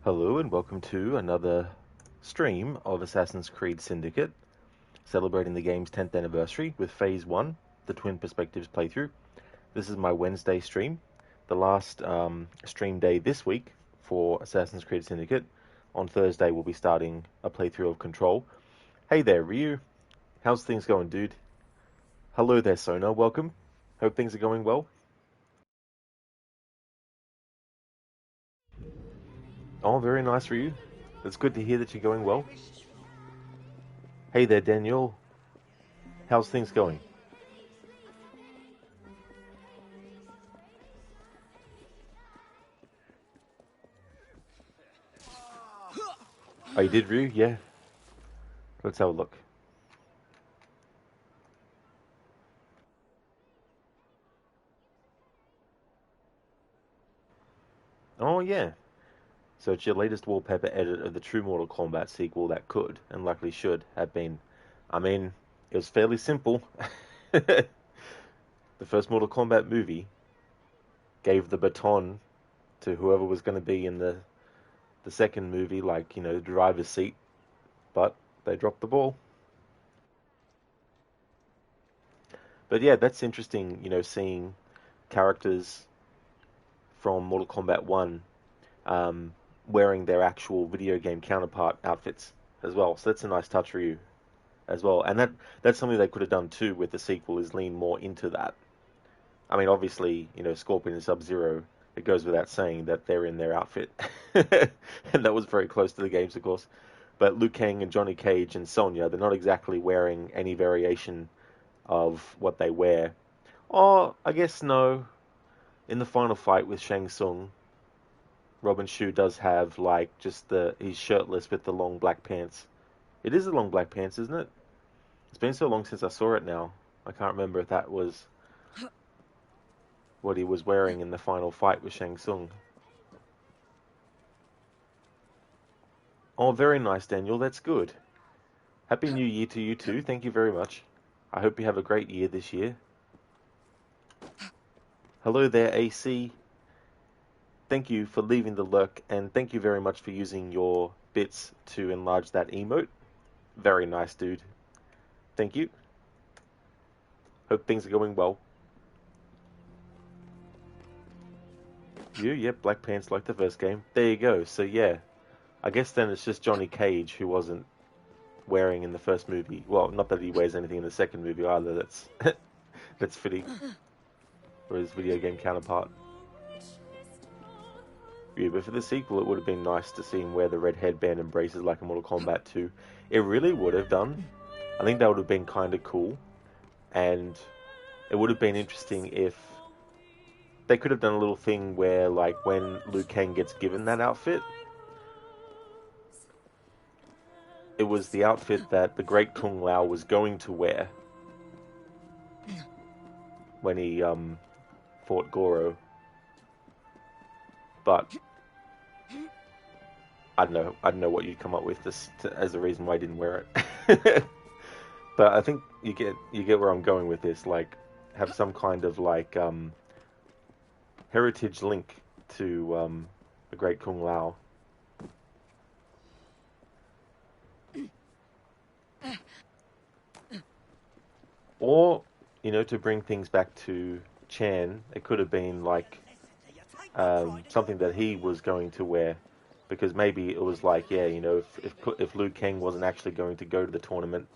Hello and welcome to another stream of Assassin's Creed Syndicate, celebrating the game's 10th anniversary with Phase 1, the Twin Perspectives playthrough. This is my Wednesday stream, the last stream day this week for Assassin's Creed Syndicate. On Thursday we'll be starting a playthrough of Control. Hey there, Ryu. How's things going, dude? Hello there, Sona. Welcome. Hope things are going well. Oh, very nice, Ryu. It's good to hear that you're going well. Hey there, Daniel. How's things going? Oh, you did, Ryu? Yeah. Let's have a look. Oh, yeah. So it's your latest wallpaper edit of the true Mortal Kombat sequel that could, and likely should, have been. I mean, it was fairly simple. The first Mortal Kombat movie gave the baton to whoever was going to be in the second movie, like, the driver's seat, but they dropped the ball. But yeah, that's interesting, seeing characters from Mortal Kombat 1 um, wearing their actual video game counterpart outfits as well. So that's a nice touch for you as well. And that's something they could have done too with the sequel, is lean more into that. I mean, obviously, Scorpion and Sub-Zero, it goes without saying that they're in their outfit. And that was very close to the games, of course. But Liu Kang and Johnny Cage and Sonya, they're not exactly wearing any variation of what they wear. Oh, I guess no. In the final fight with Shang Tsung, Robin Shu does have, like, just he's shirtless with the long black pants. It is the long black pants, isn't it? It's been so long since I saw it now. I can't remember if that was what he was wearing in the final fight with Shang Tsung. Oh, very nice, Daniel. That's good. Happy New Year to you too. Thank you very much. I hope you have a great year this year. Hello there, AC. Thank you for leaving the lurk, and thank you very much for using your bits to enlarge that emote. Very nice, dude. Thank you. Hope things are going well. Yep, black pants like the first game. There you go. So yeah, I guess then it's just Johnny Cage who wasn't wearing in the first movie. Well, not that he wears anything in the second movie either. That's that's fitting for his video game counterpart. Yeah, but for the sequel, it would have been nice to see him wear the red headband and braces like in Mortal Kombat 2. It really would have done. I think that would have been kind of cool. And it would have been interesting if they could have done a little thing where, like, when Liu Kang gets given that outfit, it was the outfit that the Great Kung Lao was going to wear when he fought Goro. But I don't know what you'd come up with as a reason why I didn't wear it. But I think you get where I'm going with this. Like, have some kind of like heritage link to the Great Kung Lao. Or, to bring things back to Chan, it could have been like something that he was going to wear, because maybe it was like, yeah, if Liu Kang wasn't actually going to go to the tournament,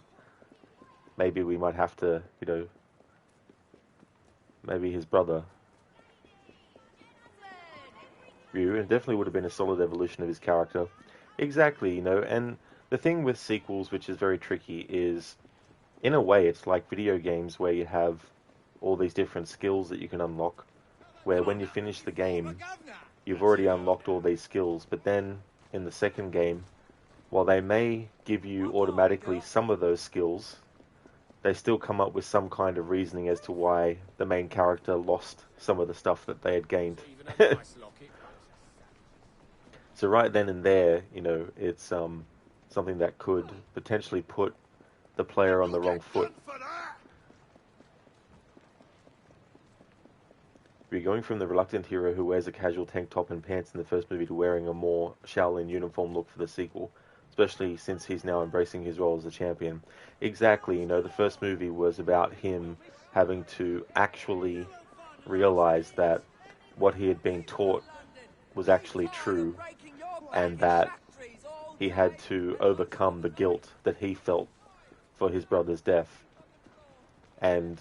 maybe we might have to, maybe his brother Ryu, and it definitely would have been a solid evolution of his character. Exactly, and the thing with sequels, which is very tricky, is in a way it's like video games where you have all these different skills that you can unlock, where when you finish the game, you've already unlocked all these skills, but then in the second game, while they may give you automatically some of those skills, they still come up with some kind of reasoning as to why the main character lost some of the stuff that they had gained. So right then and there, it's something that could potentially put the player on the wrong foot. We're going from the reluctant hero who wears a casual tank top and pants in the first movie to wearing a more Shaolin uniform look for the sequel, especially since he's now embracing his role as a champion. Exactly, the first movie was about him having to actually realize that what he had been taught was actually true, and that he had to overcome the guilt that he felt for his brother's death. And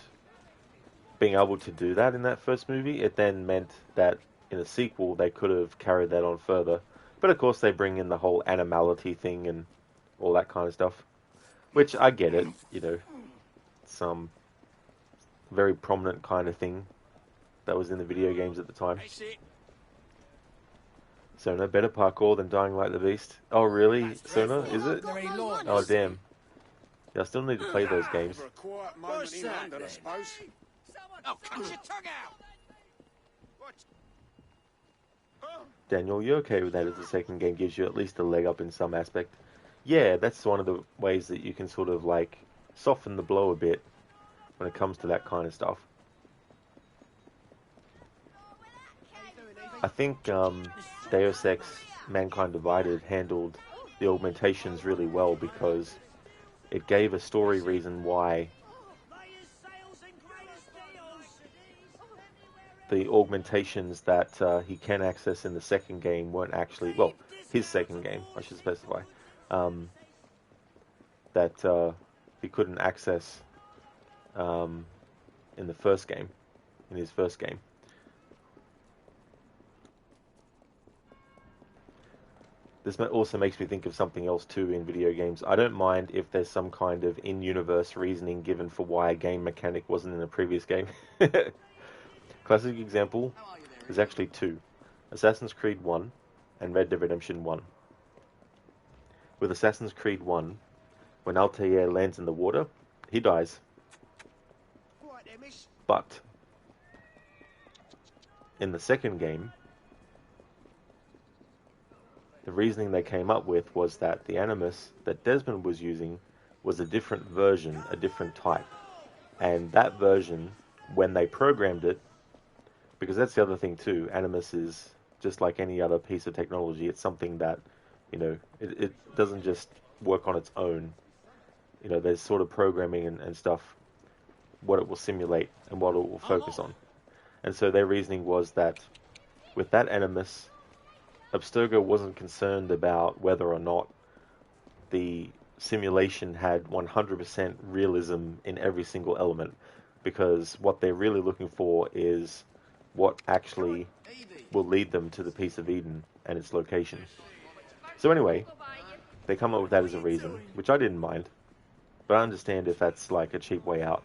being able to do that in that first movie, it then meant that in a sequel they could have carried that on further. But of course they bring in the whole animality thing and all that kind of stuff, which I get it, some very prominent kind of thing that was in the video games at the time. So no better parkour than dying like the beast. Oh really, Sona? Is it? Oh damn. Yeah, I still need to play those games. Daniel, you okay with that if the second game gives you at least a leg up in some aspect? Yeah, that's one of the ways that you can sort of like soften the blow a bit when it comes to that kind of stuff. I think Deus Ex Mankind Divided handled the augmentations really well because it gave a story reason why the augmentations that he can access in the second game weren't actually, well, his second game, I should specify, that he couldn't access in the first game, in his first game. This also makes me think of something else too in video games. I don't mind if there's some kind of in-universe reasoning given for why a game mechanic wasn't in a previous game. Classic example is actually two. Assassin's Creed 1 and Red Dead Redemption 1. With Assassin's Creed 1, when Altair lands in the water, he dies. But in the second game, the reasoning they came up with was that the Animus that Desmond was using was a different version, a different type. And that version, when they programmed it, because that's the other thing too, Animus is just like any other piece of technology. It's something that, it doesn't just work on its own. There's sort of programming and stuff, what it will simulate and what it will focus on. And so their reasoning was that with that Animus, Abstergo wasn't concerned about whether or not the simulation had 100% realism in every single element, because what they're really looking for is what actually will lead them to the piece of Eden and its location. So anyway, they come up with that as a reason, which I didn't mind, but I understand if that's like a cheap way out.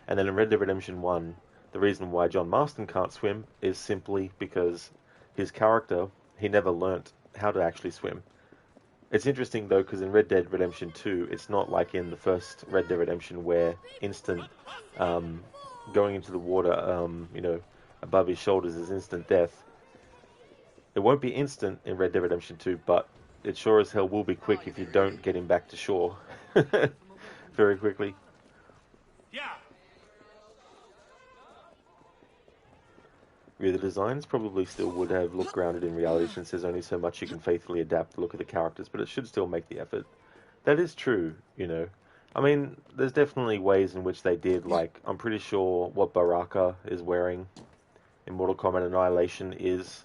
And then in Red Dead Redemption 1, the reason why John Marston can't swim is simply because his character, he never learnt how to actually swim. It's interesting though, because in Red Dead Redemption 2, it's not like in the first Red Dead Redemption where instant going into the water, above his shoulders is instant death. It won't be instant in Red Dead Redemption 2, but it sure as hell will be quick if you don't get him back to shore very quickly. Yeah, the designs probably still would have looked grounded in reality since there's only so much you can faithfully adapt the look of the characters, but it should still make the effort. That is true, I mean, there's definitely ways in which they did, like, I'm pretty sure what Baraka is wearing in Mortal Kombat Annihilation is,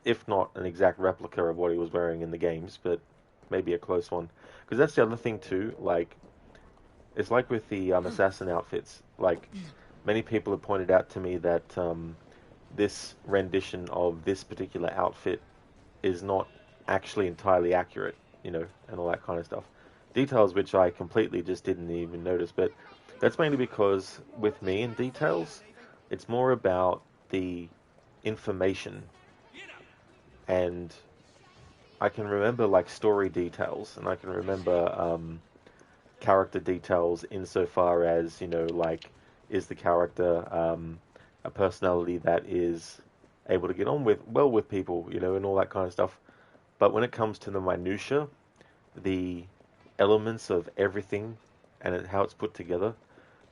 if not an exact replica of what he was wearing in the games, but maybe a close one. Because that's the other thing too, like, it's like with the assassin outfits, like, many people have pointed out to me that this rendition of this particular outfit is not actually entirely accurate, and all that kind of stuff. Details which I completely just didn't even notice, but that's mainly because with me in details, it's more about the information. And I can remember like story details, and I can remember character details insofar as, like, is the character a personality that is able to get on well with people, and all that kind of stuff. But when it comes to the minutia, the elements of everything and how it's put together,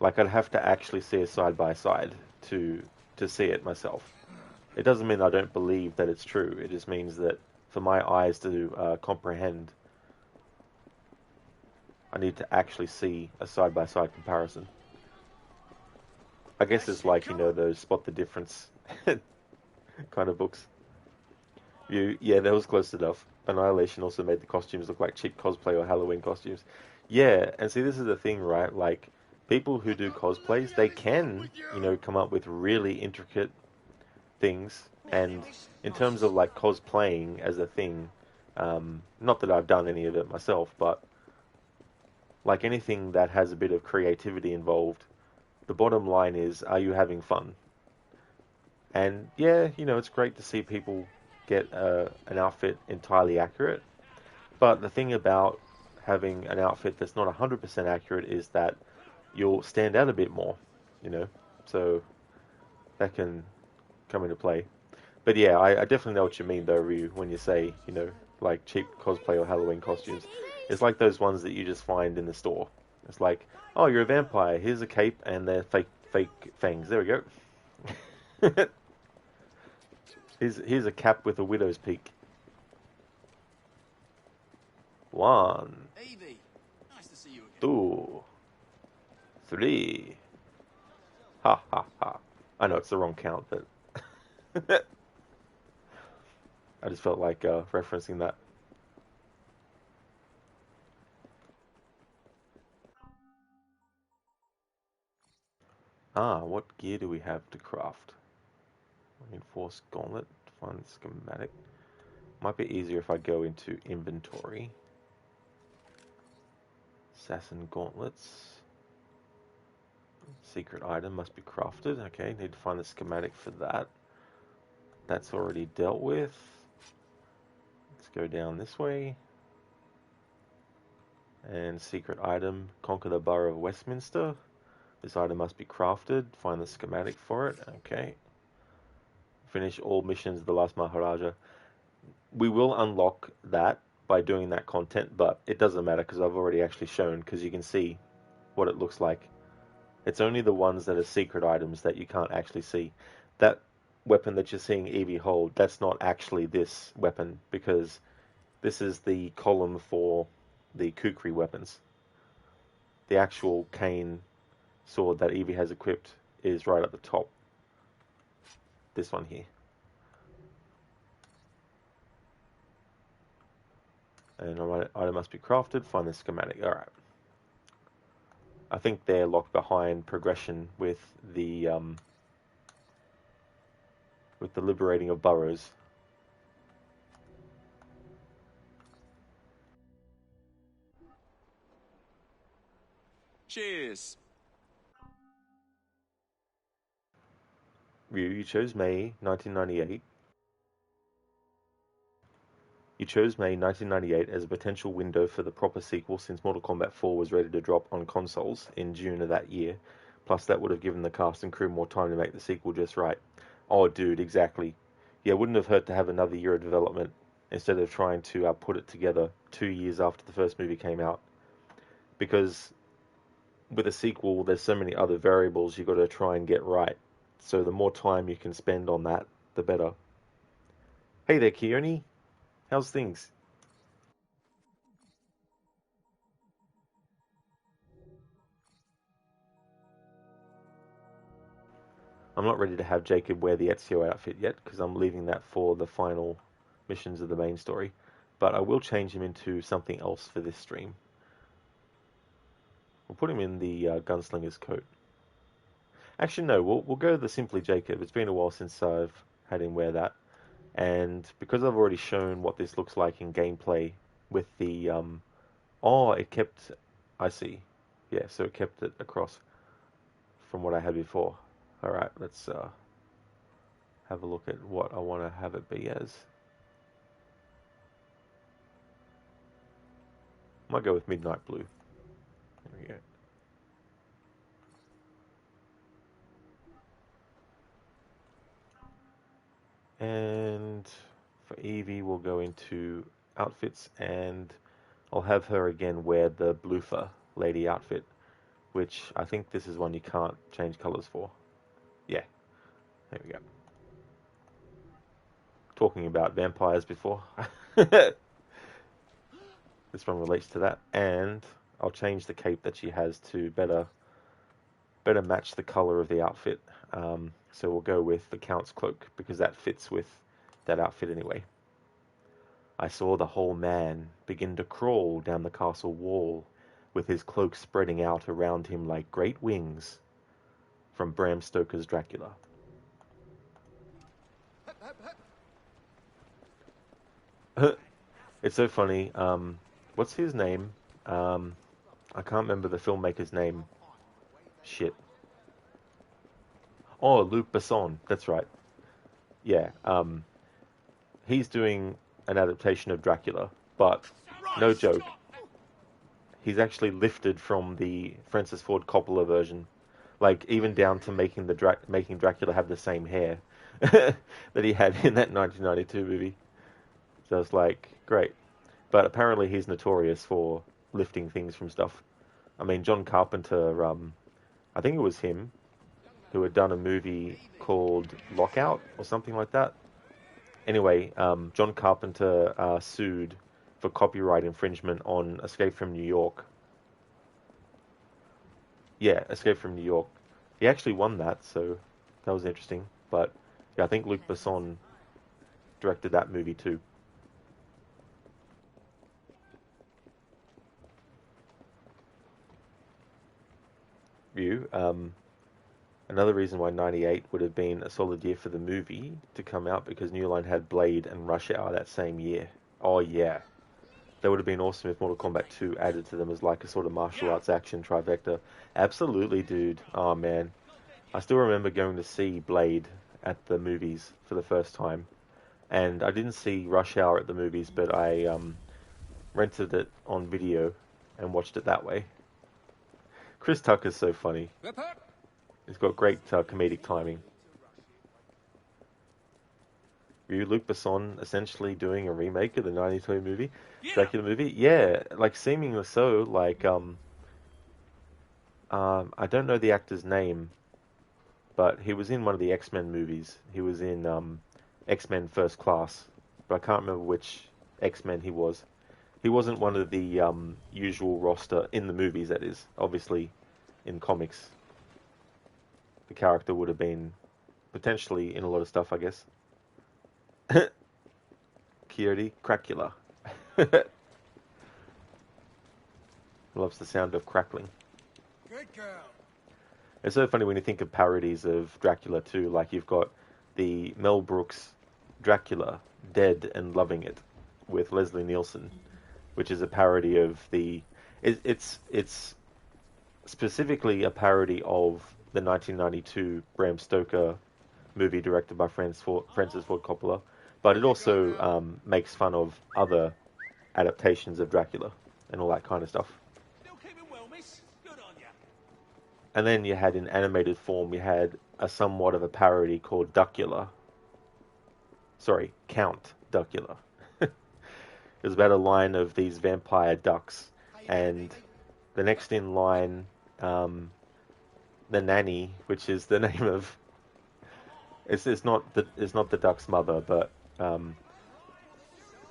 like, I'd have to actually see a side by side to to see it myself. It doesn't mean I don't believe that it's true. It just means that for my eyes to comprehend, I need to actually see a side-by-side comparison. I guess it's like, those spot the difference kind of books. Yeah, that was close enough. Annihilation also made the costumes look like cheap cosplay or Halloween costumes. Yeah, and see, this is the thing, right? Like, people who do cosplays, they can, come up with really intricate things. And in terms of like cosplaying as a thing, not that I've done any of it myself, but like anything that has a bit of creativity involved, the bottom line is, are you having fun? And yeah, it's great to see people get an outfit entirely accurate. But the thing about having an outfit that's not 100% accurate is that you'll stand out a bit more, you know. So that can come into play. But yeah, I definitely know what you mean though, Ryu, when you say, like cheap cosplay or Halloween costumes. It's like those ones that you just find in the store. It's like, oh, you're a vampire. Here's a cape and they're fake fangs. There we go. Here's a cap with a widow's peak. One, Evie, nice to see you again. two, three. Ha ha ha. I know it's the wrong count, but I just felt like referencing that. Ah, what gear do we have to craft? Reinforced gauntlet, find the schematic. Might be easier if I go into inventory. Assassin gauntlets. Secret item must be crafted. Okay, need to find the schematic for that. That's already dealt with. Let's go down this way. And secret item, conquer the borough of Westminster. This item must be crafted. Find the schematic for it. Okay. Finish all missions of the last Maharaja. We will unlock that by doing that content, but it doesn't matter because I've already actually shown, because you can see what it looks like. It's only the ones that are secret items that you can't actually see. That weapon that you're seeing Evie hold, that's not actually this weapon, because this is the column for the Kukri weapons. The actual cane sword that Evie has equipped is right at the top. This one here. And item must be crafted. Find the schematic. Alright. I think they're locked behind progression with the liberating of boroughs. Cheers. Ryu, you chose May 1998. You chose May 1998 as a potential window for the proper sequel since Mortal Kombat 4 was ready to drop on consoles in June of that year. Plus, that would have given the cast and crew more time to make the sequel just right. Oh, dude, exactly. Yeah, it wouldn't have hurt to have another year of development instead of trying to put it together 2 years after the first movie came out. Because with a sequel, there's so many other variables you got to try and get right. So the more time you can spend on that, the better. Hey there, Keone. How's things? I'm not ready to have Jacob wear the Ezio outfit yet because I'm leaving that for the final missions of the main story. But I will change him into something else for this stream. We'll put him in the gunslinger's coat. Actually, no, we'll go the Simply Jacob. It's been a while since I've had him wear that. And because I've already shown what this looks like in gameplay with the... oh, it kept... I see. Yeah, so it kept it across from what I had before. Alright, let's have a look at what I want to have it be as. Might go with Midnight Blue. There we go. And for Evie, we'll go into outfits, and I'll have her again wear the Bloofer lady outfit, which I think this is one you can't change colors for. Yeah. There we go. Talking about vampires before. This one relates to that, and I'll change the cape that she has to better match the color of the outfit. So we'll go with the Count's cloak because that fits with that outfit anyway. I saw the whole man begin to crawl down the castle wall, with his cloak spreading out around him like great wings, from Bram Stoker's Dracula. It's so funny. What's his name? I can't remember the filmmaker's name. Shit. Oh, Luc Besson. That's right. Yeah. He's doing an adaptation of Dracula, but no joke. He's actually lifted from the Francis Ford Coppola version, like even down to making Dracula have the same hair that he had in that 1992 movie. So it's like great, but apparently he's notorious for lifting things from stuff. I mean, John Carpenter, I think it was him who had done a movie called Lockout or something like that. Anyway, John Carpenter sued for copyright infringement on Escape from New York. Yeah, Escape from New York. He actually won that, so that was interesting. But yeah, I think Luc Besson directed that movie too. Another reason why 98 would have been a solid year for the movie to come out because New Line had Blade and Rush Hour that same year. Oh yeah. That would have been awesome if Mortal Kombat 2 added to them as like a sort of martial arts action trifecta. Absolutely, dude. Oh, man. I still remember going to see Blade at the movies for the first time. And I didn't see Rush Hour at the movies, but I rented it on video and watched it that way. Chris Tucker's so funny. He's got great comedic timing. Luc Besson essentially doing a remake of the 92 movie, Dracula movie. Yeah, like seemingly so. Like, I don't know the actor's name, but he was in one of the X-Men movies. He was in X-Men First Class, but I can't remember which X-Men he was. He wasn't one of the usual roster in the movies, that is. Obviously, in comics, the character would have been potentially in a lot of stuff, I guess. Coyote Cracula. Loves the sound of crackling. Good girl. It's so funny when you think of parodies of Dracula too. Like you've got the Mel Brooks Dracula, Dead and Loving It, with Leslie Nielsen, which is a parody of the. It's specifically a parody of the 1992 Bram Stoker movie directed by Francis Ford Coppola. But it also makes fun of other adaptations of Dracula and all that kind of stuff. Still keeping well, miss. Good on ya. And then you had in animated form, you had a somewhat of a parody called Duckula. Sorry, Count Duckula. It was about a line of these vampire ducks, and the next in line, the nanny, which is the name of. It's not the duck's mother, but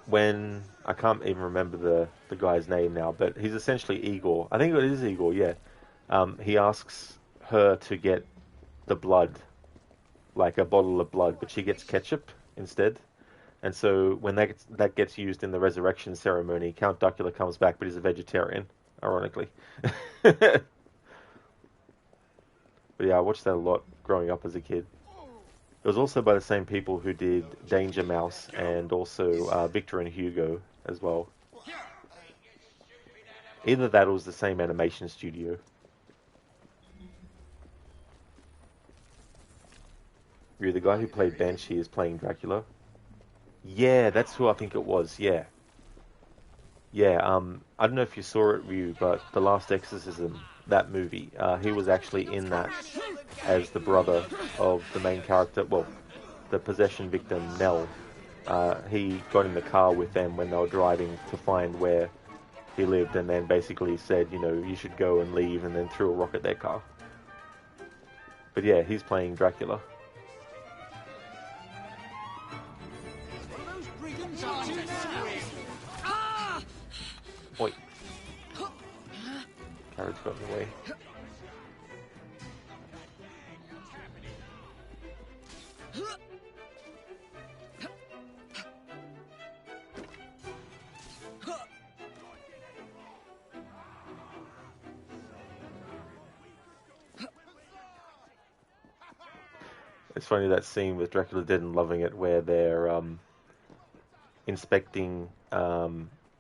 when I can't even remember the guy's name now, but he's essentially Igor. I think it is Igor. Yeah, he asks her to get the blood, like a bottle of blood, but she gets ketchup instead. And so when that gets used in the resurrection ceremony, Count Duckula comes back, but he's a vegetarian, ironically. But yeah, I watched that a lot growing up as a kid. It was also by the same people who did Danger Mouse and also Victor and Hugo as well. Either that or it was the same animation studio. The guy who played Banshee is playing Dracula. Yeah, that's who I think it was, yeah. Yeah, I don't know if you saw it, Ryu, but The Last Exorcism, that movie, he was actually in that as the brother of the main character, well, the possession victim, Nell. He got in the car with them when they were driving to find where he lived, and then basically said, you should go and leave, and then threw a rock at their car. But yeah, he's playing Dracula. Wait. Carriage got in the way. It's funny that scene with Dracula Dead and Loving It where they're inspecting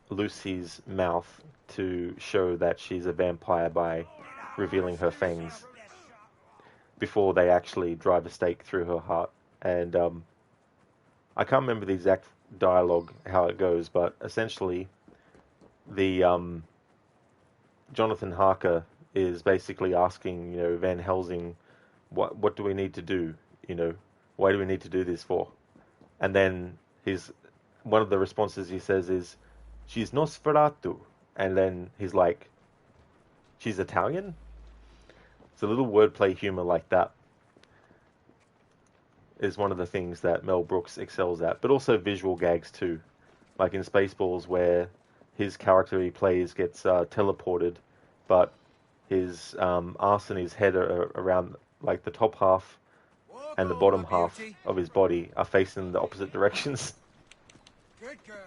Lucy's mouth to show that she's a vampire by revealing her fangs before they actually drive a stake through her heart. And I can't remember the exact dialogue, how it goes, but essentially the Jonathan Harker is basically asking, Van Helsing, what do we need to do? Why do we need to do this for? And then one of the responses he says is, she's Nosferatu. And then he's like, she's Italian? It's a little wordplay humor like that is one of the things that Mel Brooks excels at, but also visual gags too. Like in Spaceballs, where his character he plays gets teleported, but his arse and his head are around, like the top half and the bottom half of his body are facing the opposite directions. Good girl.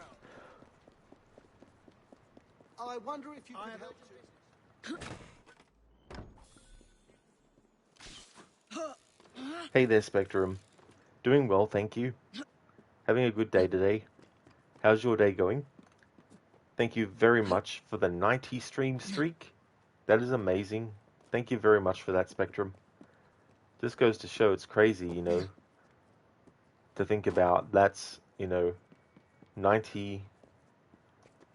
I wonder if you could help. Hey there, Spectrum. Doing well, thank you. Having a good day today. How's your day going? Thank you very much for the 90 stream streak. That is amazing. Thank you very much for that, Spectrum. This goes to show it's crazy, to think about. That's, 90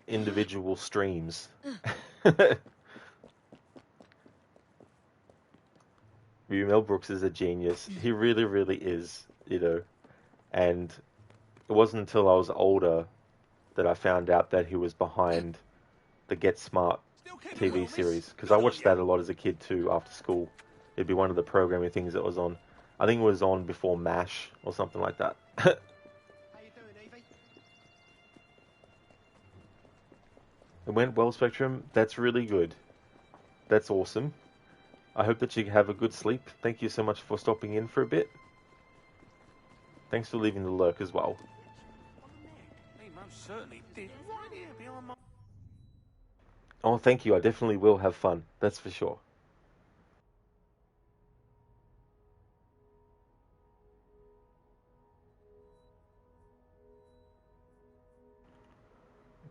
individual streams. Mel Brooks is a genius. He really, really is, And it wasn't until I was older that I found out that he was behind the Get Smart TV series. Because I watched that a lot as a kid too, after school. It'd be one of the programming things that was on. I think it was on before MASH or something like that. How you doing, Evie? It went well, Spectrum. That's really good. That's awesome. I hope that you have a good sleep. Thank you so much for stopping in for a bit. Thanks for leaving the lurk as well. He most certainly did. Right here behind my... Oh, thank you. I definitely will have fun. That's for sure.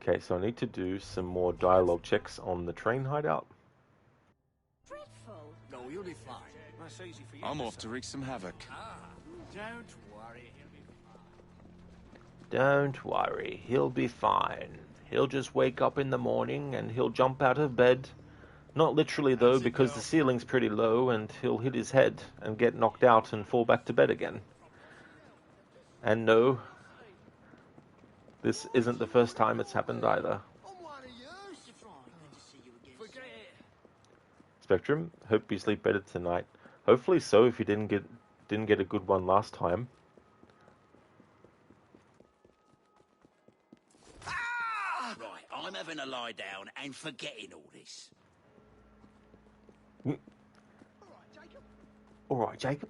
Okay, so I need to do some more dialogue checks on the Train Hideout. Dreadful. No, you'll be fine. That's easy for you. I'm off to wreak some havoc. Don't worry. Don't worry, he'll be fine. He'll just wake up in the morning and he'll jump out of bed. Not literally though, because the ceiling's pretty low and he'll hit his head and get knocked out and fall back to bed again. And no, this isn't the first time it's happened either. Spectrum, hope you sleep better tonight. Hopefully so, if you didn't get a good one last time. Right, I'm having a lie down and forgetting all this. All right, Jacob.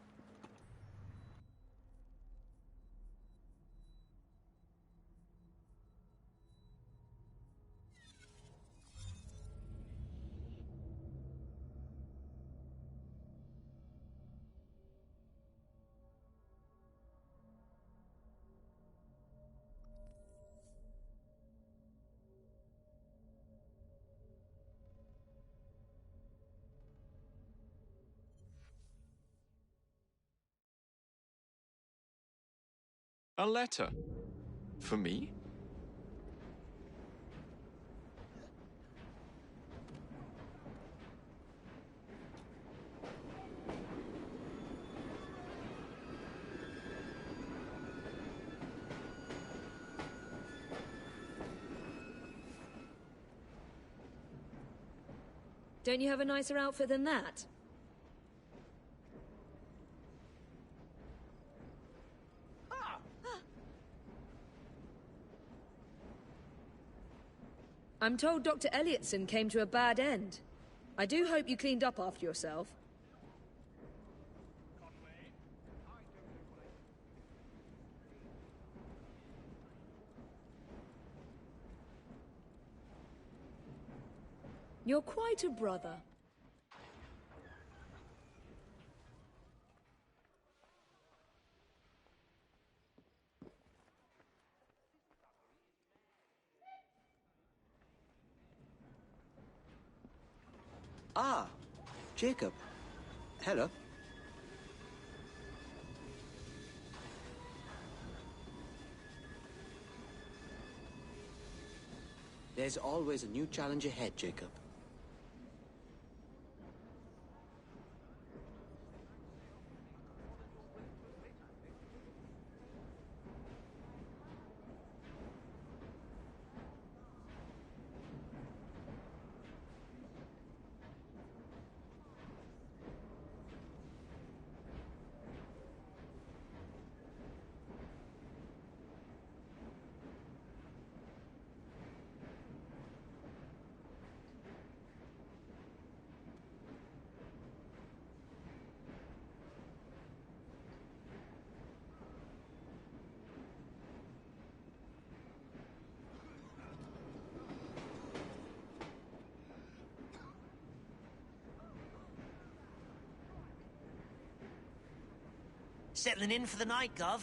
A letter? For me? Don't you have a nicer outfit than that? I'm told Dr. Elliotson came to a bad end. I do hope you cleaned up after yourself. You're quite a brother. Ah, Jacob. Hello. There's always a new challenge ahead, Jacob. Settling in for the night, Gov?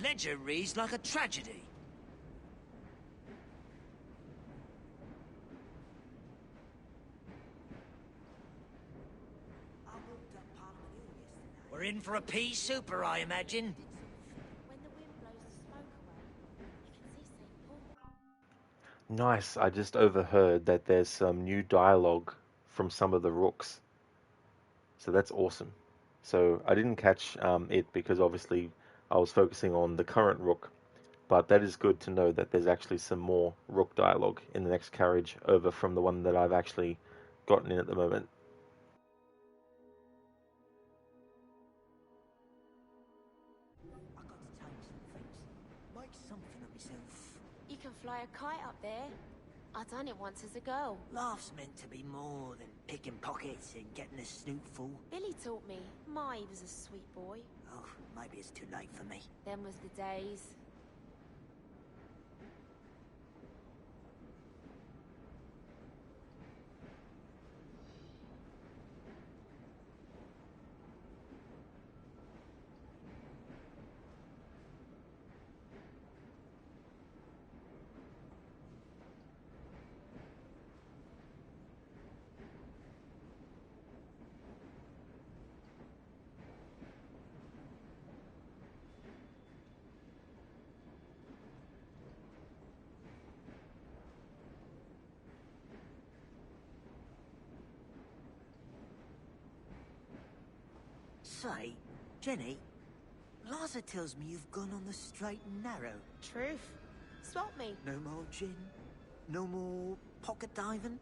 Ledger reads like a tragedy. We're in for a pea super, I imagine. When the wind blows the smoke away, you can see St. Paul. Nice. I just overheard that there's some new dialogue from some of the rooks. So that's awesome. So I didn't catch it because obviously I was focusing on the current rook. But that is good to know that there's actually some more rook dialogue in the next carriage over from the one that I've actually gotten in at the moment. I got to tame some things. Make something of myself. You can fly a kite up there. I done it once as a girl. Laugh's meant to be more than picking pockets and getting a snoot full. Billy taught me. My, he was a sweet boy. Oh, maybe it's too late for me. Them was the days. Say, Jenny, Liza tells me you've gone on the straight and narrow. Truth. Swap me. No more gin, no more pocket diving,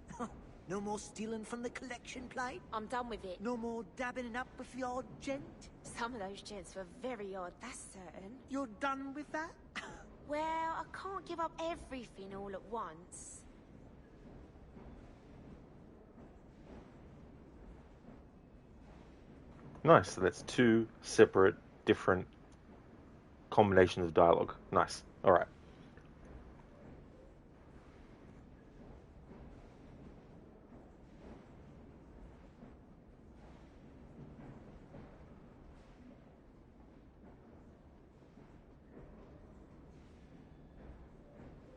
no more stealing from the collection plate, I'm done with it. no more dabbing it up with the odd gent. Some of those gents were very odd, that's certain. You're done with that? Well, I can't give up everything all at once. Nice. So that's two separate, different combinations of dialogue. Nice. All right.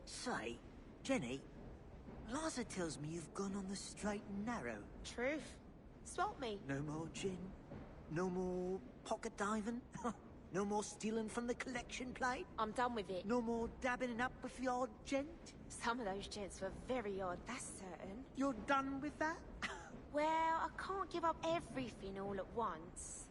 Say, Jenny, Liza tells me you've gone on the straight and narrow. Truth. Swap me. No more gin, no more pocket diving, no more stealing from the collection plate, I'm done with it. no more dabbing it up with the odd gent. Some of those gents were very odd, that's certain. You're done with that? Well, I can't give up everything all at once.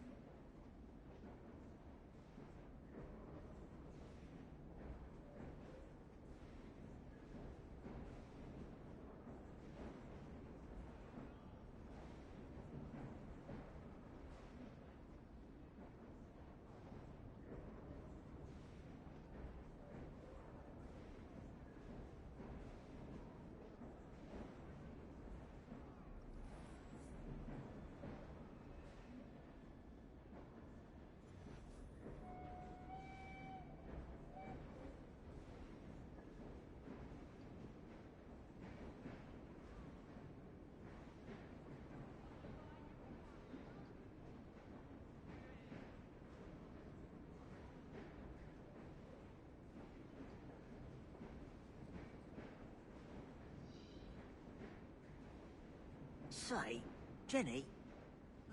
Say, Jenny,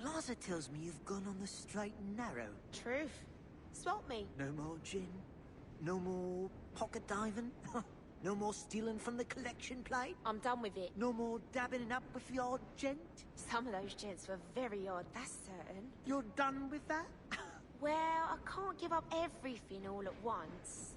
Liza tells me you've gone on the straight and narrow. Truth. Swap me. No more gin? No more pocket diving? No more stealing from the collection plate? I'm done with it. No more dabbing it up with the odd gent? Some of those gents were very odd, that's certain. You're done with that? Well, I can't give up everything all at once.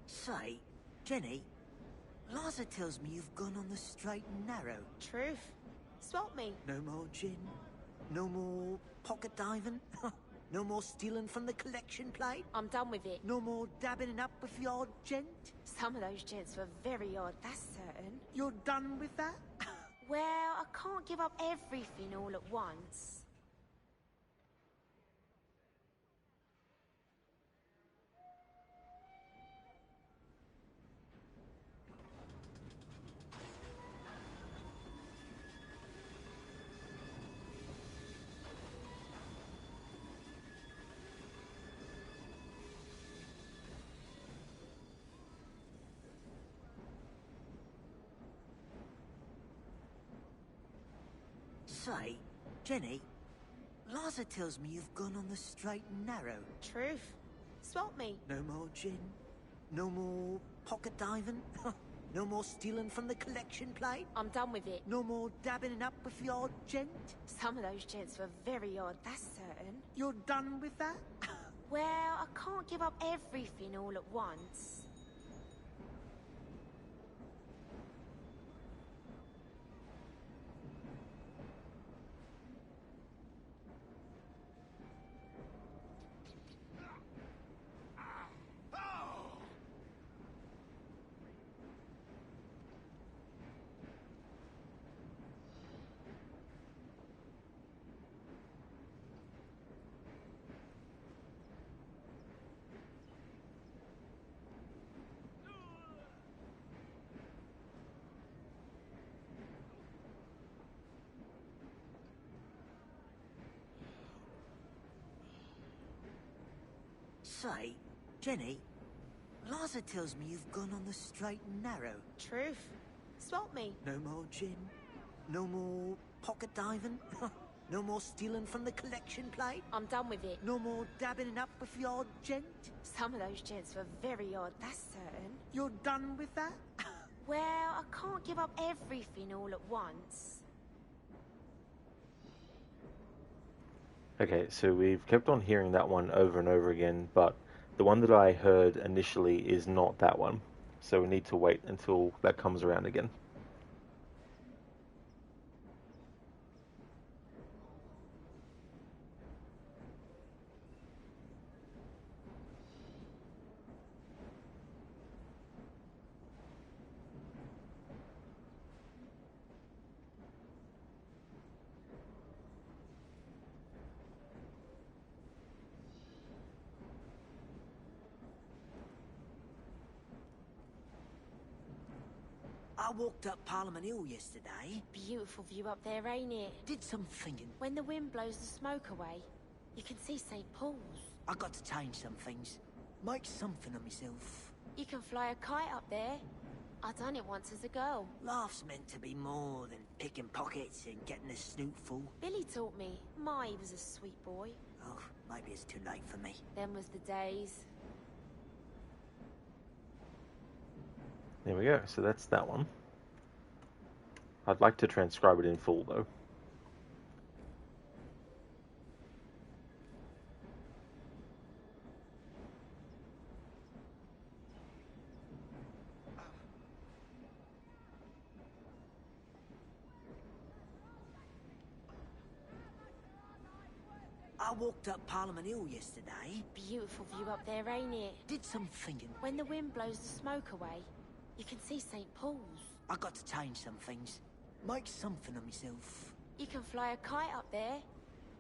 Say, Jenny, Liza tells me you've gone on the straight and narrow. Truth. Swap me. No more gin? No more pocket diving? No more stealing from the collection plate? I'm done with it. No more dabbing it up with the odd gent? Some of those gents were very odd, that's certain. You're done with that? Well, I can't give up everything all at once. Say, Jenny, Liza tells me you've gone on the straight and narrow. Truth. Swap me. No more gin? No more pocket diving? No more stealing from the collection plate? I'm done with it. No more dabbing it up with the odd gent? Some of those gents were very odd, that's certain. You're done with that? Well, I can't give up everything all at once. Say, Jenny, Liza tells me you've gone on the straight and narrow. Truth. Swap me. No more gin? No more pocket diving? No more stealing from the collection plate? I'm done with it. No more dabbing it up with the odd gent? Some of those gents were very odd, that's certain. You're done with that? Well, I can't give up everything all at once. Okay, so we've kept on hearing that one over and over again, but the one that I heard initially is not that one. So we need to wait until that comes around again. I walked up Parliament Hill yesterday. Beautiful view up there, ain't it? Did some thinking. When the wind blows the smoke away, you can see St. Paul's. I got to change some things. Make something of myself. You can fly a kite up there. I done it once as a girl. Life's meant to be more than picking pockets and getting a snoot full. Billy taught me. He was a sweet boy. Oh, maybe it's too late for me. Them was the days. There we go, so that's that one. I'd like to transcribe it in full though. I walked up Parliament Hill yesterday. Beautiful view up there, ain't it? Did some thinking. When the wind blows the smoke away, you can see St. Paul's. I got to change some things. Make something of myself. You can fly a kite up there.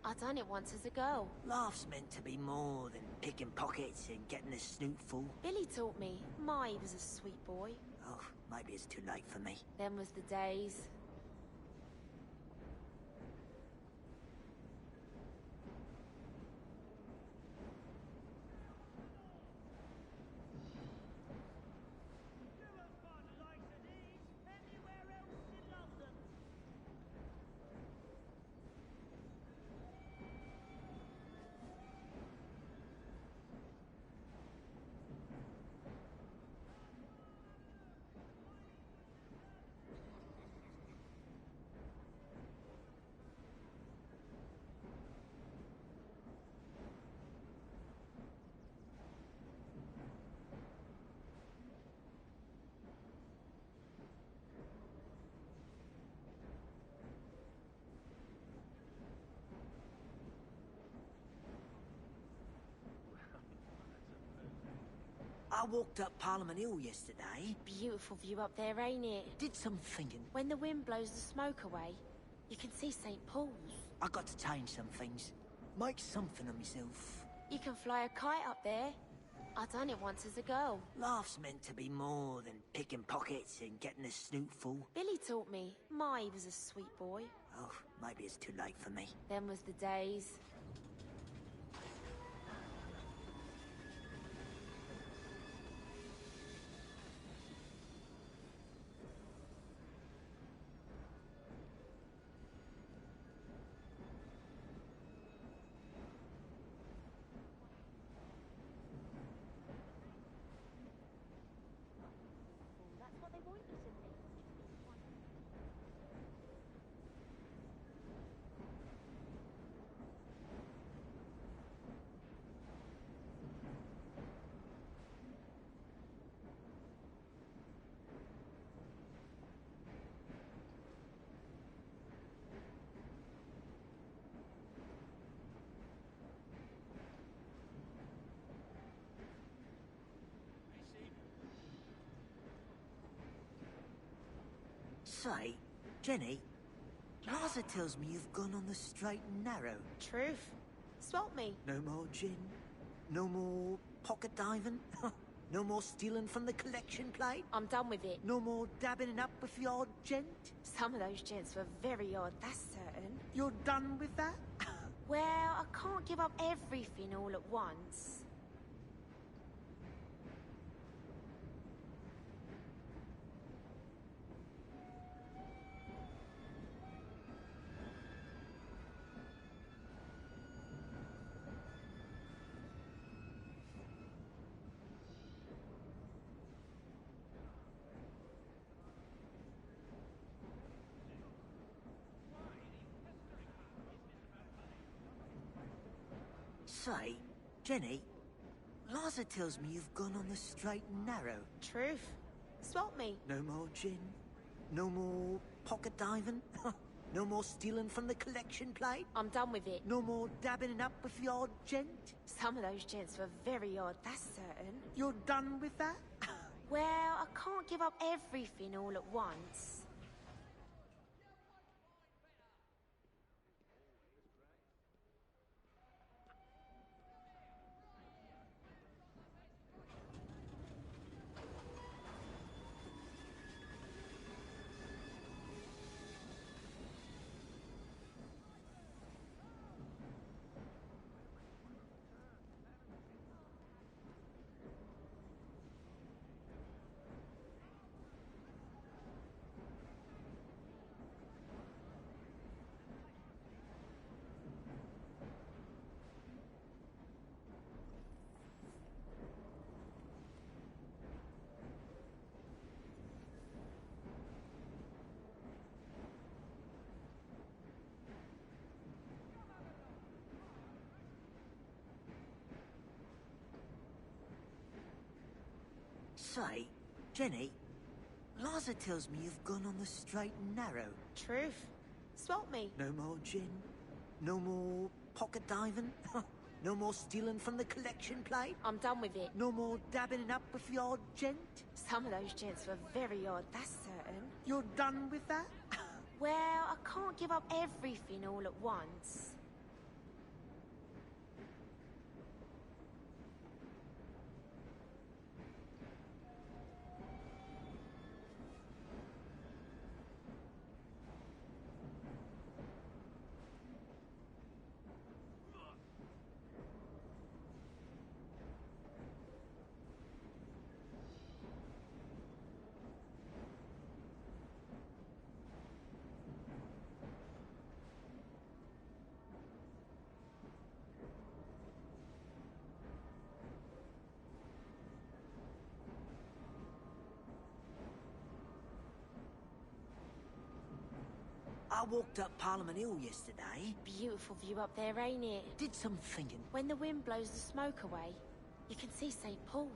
I done it once as a girl. Life's meant to be more than picking pockets and getting a snoot full. Billy taught me. My, he was a sweet boy. Oh, maybe it's too late for me. Them was the days. I walked up Parliament Hill yesterday. Beautiful view up there, ain't it? Did some thinking. When the wind blows the smoke away, you can see St. Paul's. I got to change some things. Make something of myself. You can fly a kite up there. I done it once as a girl. Life's meant to be more than picking pockets and getting a snoot full. Billy taught me. My, he was a sweet boy. Oh, maybe it's too late for me. Them was the days. That's what they want, isn't it? Say, Jenny, Larsa tells me you've gone on the straight and narrow. Truth. Swap me. No more gin? No more pocket diving? No more stealing from the collection plate? I'm done with it. No more dabbing it up with the odd gent? Some of those gents were very odd, that's certain. You're done with that? Well, I can't give up everything all at once. Say, Jenny, Larsa tells me you've gone on the straight and narrow. Truth. Swap me. No more gin? No more pocket diving? No more stealing from the collection plate? I'm done with it. No more dabbing it up with the odd gent? Some of those gents were very odd, that's certain. You're done with that? Well, I can't give up everything all at once. Say, Jenny, Larsa tells me you've gone on the straight and narrow. Truth. Swap me. No more gin? No more pocket diving? No more stealing from the collection plate? I'm done with it. No more dabbing it up with the odd gent? Some of those gents were very odd, that's certain. You're done with that? Well, I can't give up everything all at once. I walked up Parliament Hill yesterday. Beautiful view up there, ain't it? Did some thinking. When the wind blows the smoke away, you can see St. Paul's.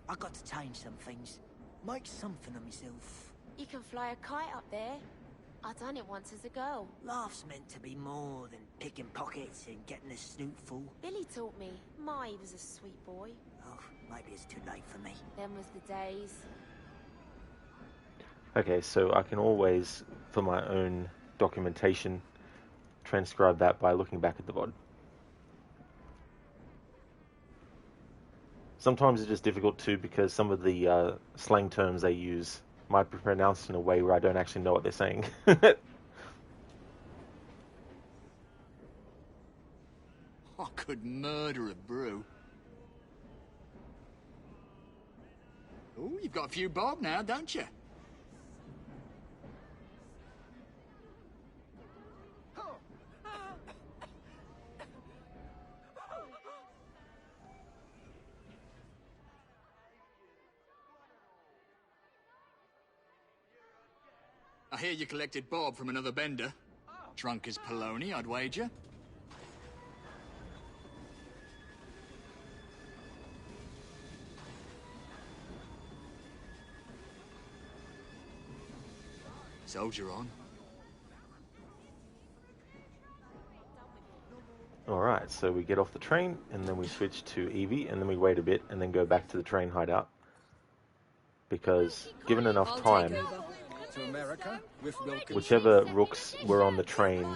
I got to change some things. Make something of myself. You can fly a kite up there. I done it once as a girl. Life's meant to be more than picking pockets and getting a snoot full. Billy taught me. He was a sweet boy. Oh, maybe it's too late for me. Them was the days. Okay, so I can always, for my own documentation, transcribe that by looking back at the VOD. Sometimes it's just difficult too because some of the slang terms they use might be pronounced in a way where I don't actually know what they're saying. I could murder a brew. Oh, you've got a few bob now, don't you? I hear you collected bob from another bender. Drunk as Polony, I'd wager. Soldier on. Alright, so we get off the train, and then we switch to Evie, and then we wait a bit, and then go back to the train hideout. Because, given enough time, To America with Wilkins. whichever rooks were on the train,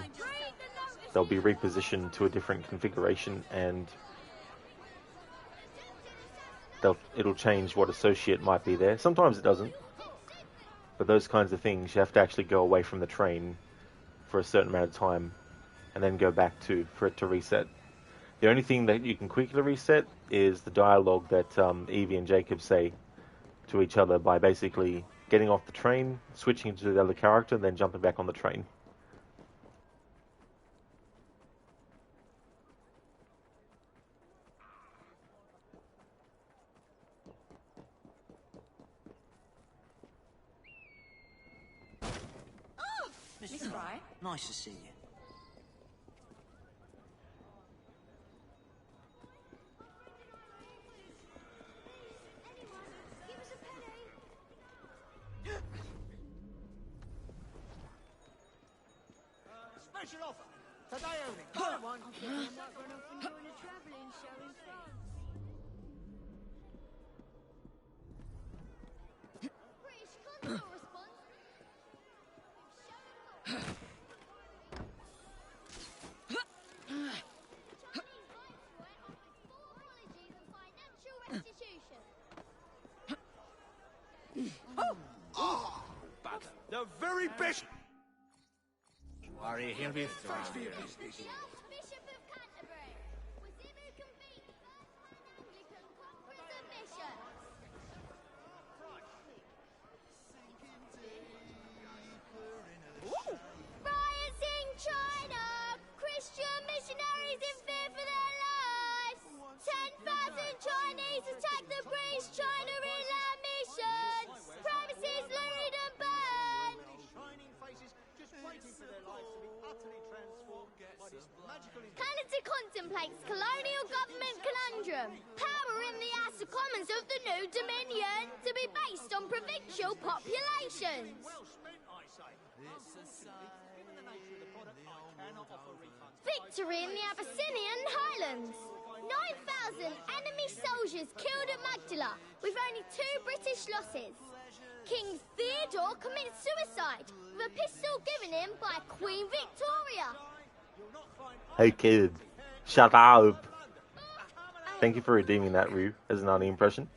they'll be repositioned to a different configuration, and it'll change what associate might be there. Sometimes it doesn't. But those kinds of things, you have to actually go away from the train for a certain amount of time, and then go back for it to reset. The only thing that you can quickly reset is the dialogue that Evie and Jacob say to each other by basically getting off the train, switching to the other character, and then jumping back on the train. Miss Fry? Nice to see you. Special offer. Today only. Buy one. The very best. Worry, he'll be thrilled. The Archbishop of Canterbury was him who convened the first Anglican Conference of Bishops. Riots in China! Christian missionaries in fear for their lives! 10,000 Chinese attack the British China inland missions! Premises looted and burned! Shining faces just waiting for their lives to be utterly transformed by this magical Canada contemplates colonial government conundrum. Power in the House of Commons of the new Dominion to be based on provincial populations. well spent, I say. Unfortunately, given the nature of the product, I cannot offer refunds. victory in the Abyssinian Highlands. 9,000 enemy soldiers killed at Magdala, with only 2 British losses. King Theodore commits suicide, with a pistol given him by Queen Victoria. Hey kid, shut up. Thank you for redeeming that, Rue, as an Arnie impression.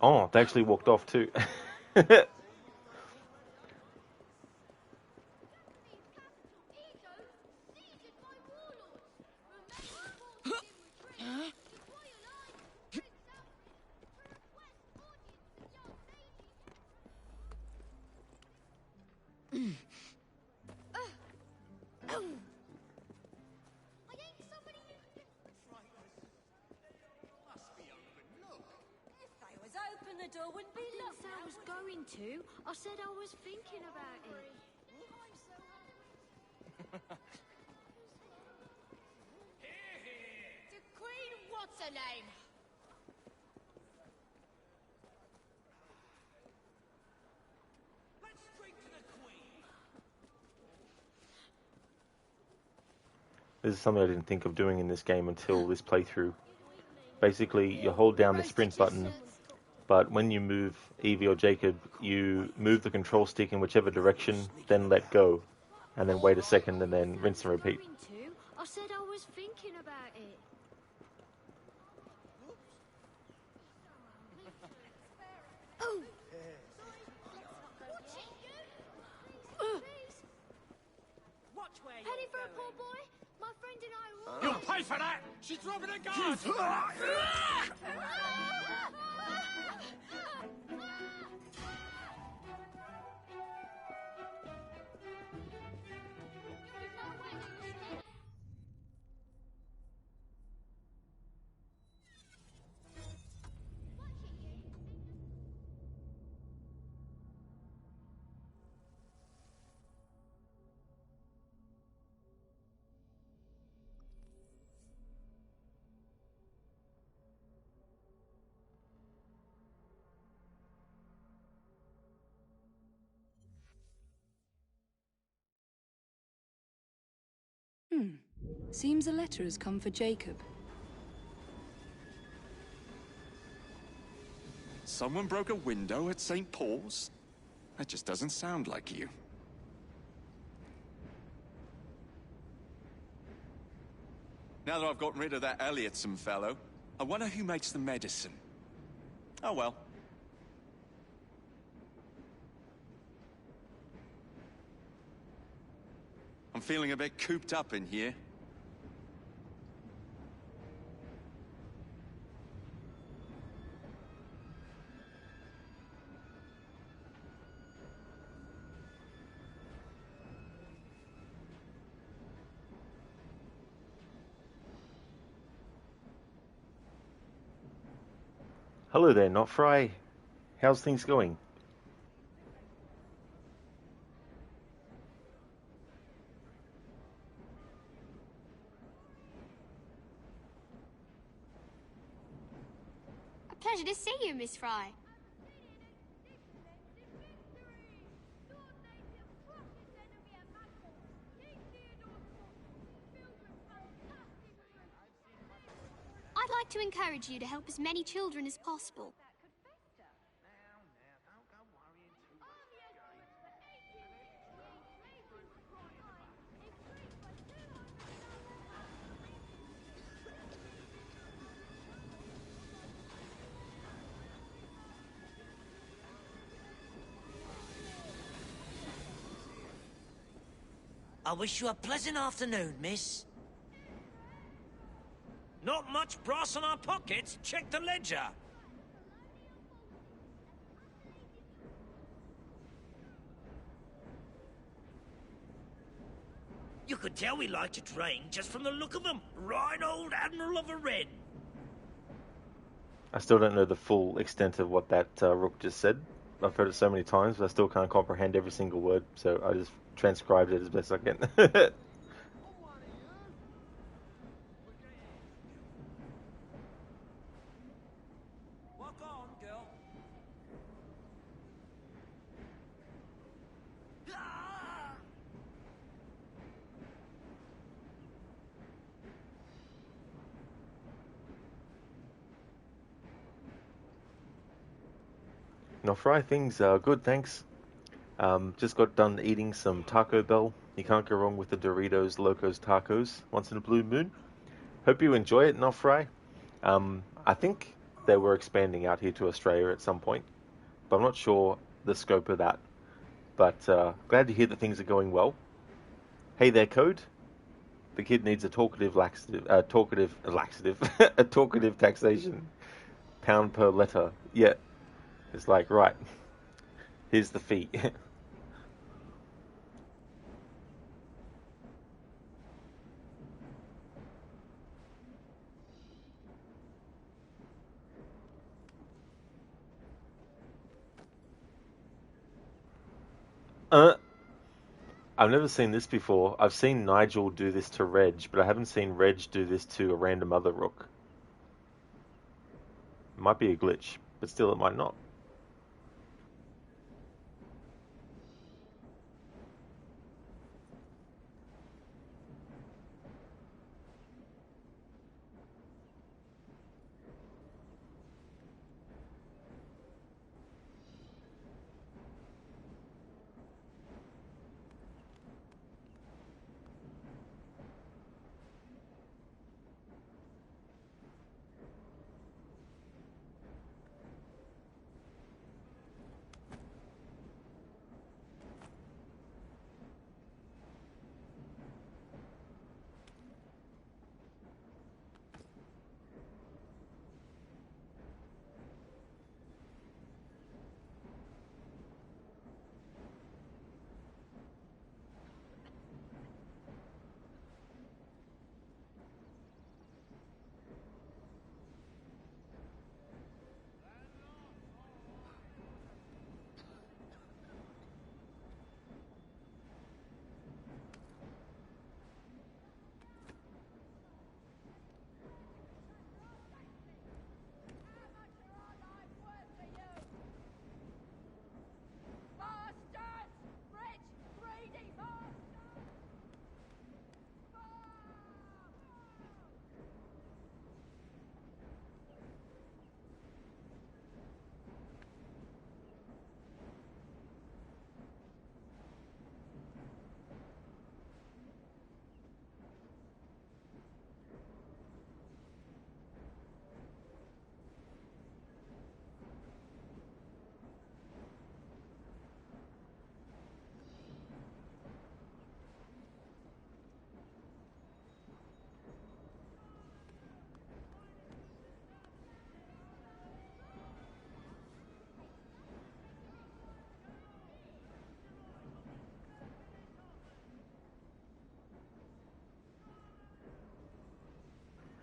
Oh, they actually walked off too. The door wouldn't be locked. I was going to. I said I was thinking about it. The Queen, what's her name? Let's drink to the Queen. This is something I didn't think of doing in this game until this playthrough. Basically, you hold down the sprint button, but when you move Evie or Jacob, you move the control stick in whichever direction, then let go, and then wait a second, and then rinse and repeat. I said I was thinking about it. Oh! Watch where you're Penny for a going. poor boy? My friend and I will... You'll pay for that! She's robbing a guard! Seems a letter has come for Jacob. Someone broke a window at St. Paul's? That just doesn't sound like you. Now that I've gotten rid of that Elliotson fellow, I wonder who makes the medicine. Oh well. I'm feeling a bit cooped up in here. Hello there, Not Fry. How's things going? A pleasure to see you, Miss Fry. I'd like to encourage you to help as many children as possible. I wish you a pleasant afternoon, miss. Not much brass in our pockets. Check the ledger. You could tell we liked your train just from the look of them. Right old Admiral of a Red. I still don't know the full extent of what that Rook just said. I've heard it so many times, but I still can't comprehend every single word, so I just transcribed it as best I can. Walk on, girl. No, Fry, things are good, thanks. Just got done eating some Taco Bell. You can't go wrong with the Doritos Locos Tacos once in a blue moon. Hope you enjoy it, No Fry. I think they were expanding out here to Australia at some point, but I'm not sure the scope of that. But glad to hear that things are going well. Hey there, Code. The kid needs a talkative laxative, a talkative taxation. Pound per letter. Yeah, it's like, right, here's the fee. uh, I've never seen this before. I've seen Nigel do this to Reg, but I haven't seen Reg do this to a random other rook. It might be a glitch, but still it might not.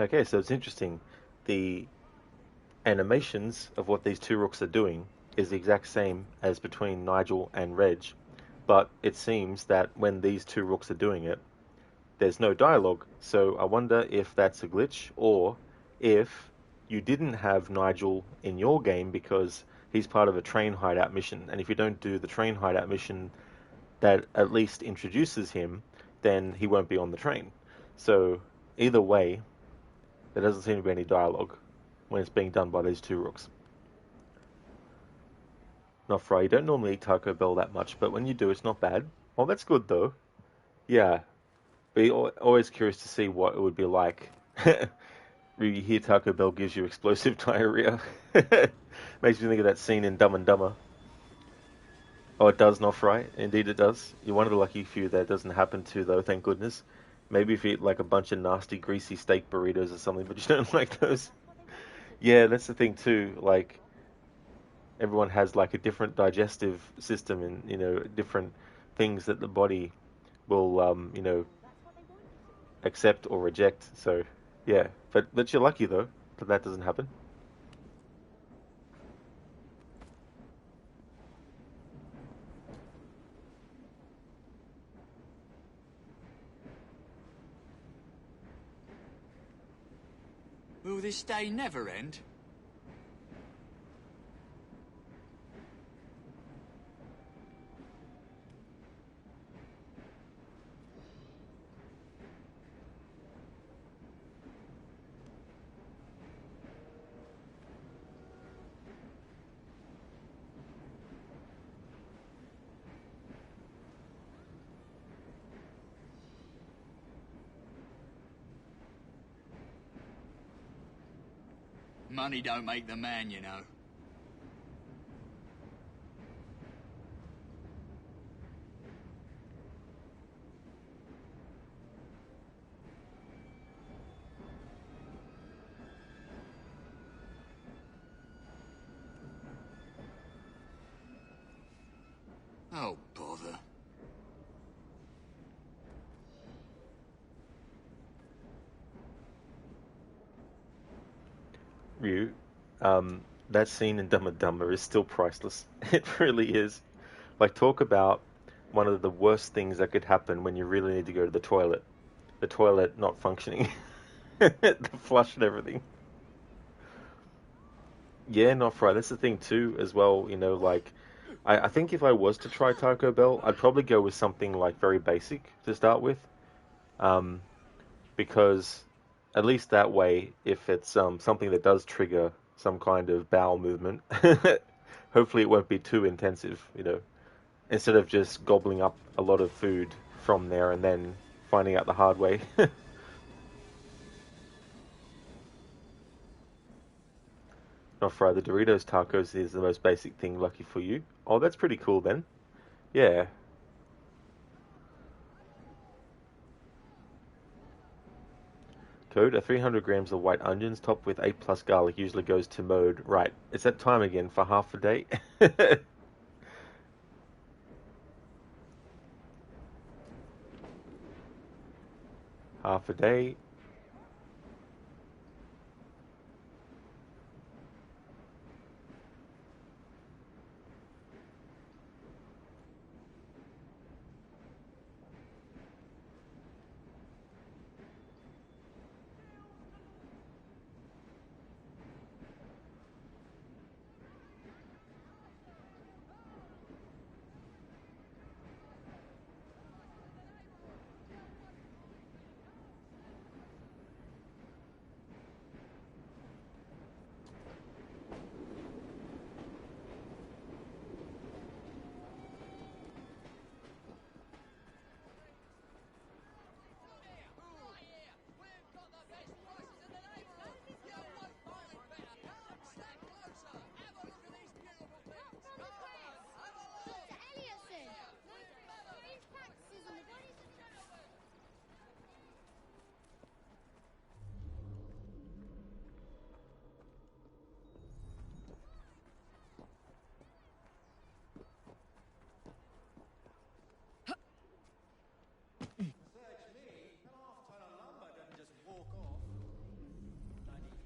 Okay, so it's interesting. The animations of what these two rooks are doing is the exact same as between Nigel and Reg, but it seems that when these two rooks are doing it, there's no dialogue. So I wonder if that's a glitch, or if you didn't have Nigel in your game because he's part of a train hideout mission, and if you don't do the train hideout mission that at least introduces him, then he won't be on the train. So either way, there doesn't seem to be any dialogue when it's being done by these two rooks. Not Fry, you don't normally eat Taco Bell that much, but when you do, it's not bad. Oh, that's good though. Yeah, be always curious to see what it would be like. You hear Taco Bell gives you explosive diarrhea. Makes me think of that scene in Dumb and Dumber. Oh, it does, not Fry. Indeed, it does. You're one of the lucky few that doesn't happen to, though. Thank goodness. Maybe if you eat like a bunch of nasty, greasy steak burritos or something, but you don't like those. Yeah, that's the thing too. Like everyone has like a different digestive system and different things that the body will accept or reject. So yeah, but you're lucky though that that doesn't happen. Will this day never end? Money don't make the man, you know. Oh, bother. Ryu, that scene in Dumb and Dumber is still priceless. It really is. Like, talk about one of the worst things that could happen when you really need to go to the toilet. The toilet not functioning. The flush and everything. Yeah, not fried. That's the thing too, as well. Like, I think if I was to try Taco Bell, I'd probably go with something like very basic to start with, um, because at least that way, if it's something that does trigger some kind of bowel movement, hopefully it won't be too intensive. Instead of just gobbling up a lot of food from there and then finding out the hard way. Not fried. The Doritos tacos is the most basic thing. Lucky for you. Oh, that's pretty cool then. Yeah. Code, 300 grams of white onions topped with 8 plus garlic usually goes to mode. Right, it's that time again for half a day. Half a day.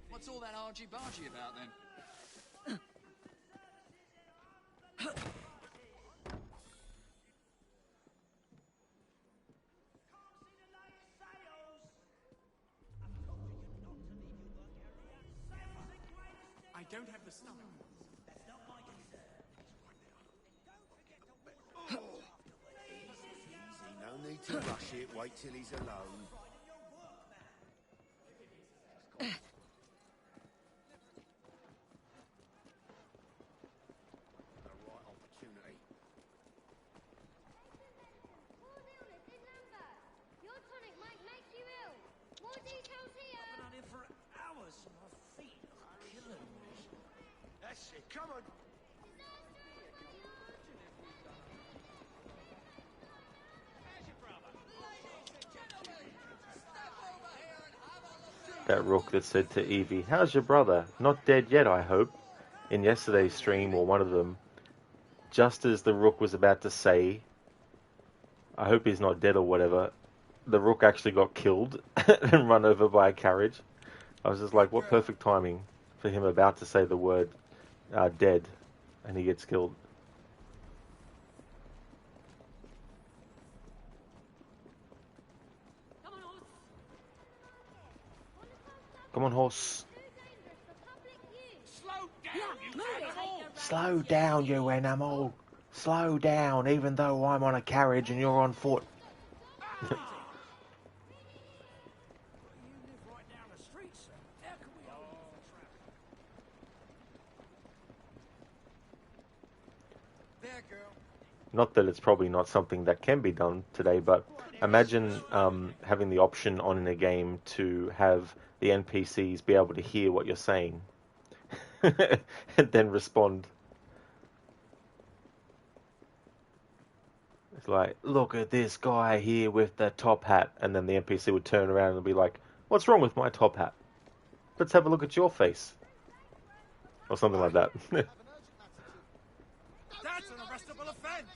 What's all that argy-bargy about, then? I don't have the stomach. That's not my concern. Easy, no need to rush it. Wait till he's alone. Come on! That rook that said to Evie, "How's your brother? Not dead yet, I hope." In yesterday's stream, or one of them, just as the rook was about to say, "I hope he's not dead," or whatever, the rook actually got killed and run over by a carriage. I was just like, what perfect timing for him about to say the word dead, and he gets killed. Come on, horse. Slow down, you animal. Slow down, even though I'm on a carriage and you're on foot. Not that it's probably not something that can be done today, but imagine having the option on in a game to have the NPCs be able to hear what you're saying. and then respond. It's like, look at this guy here with the top hat, and then the NPC would turn around and be like, what's wrong with my top hat? Let's have a look at your face. Or something like that. That's an arrestable offence.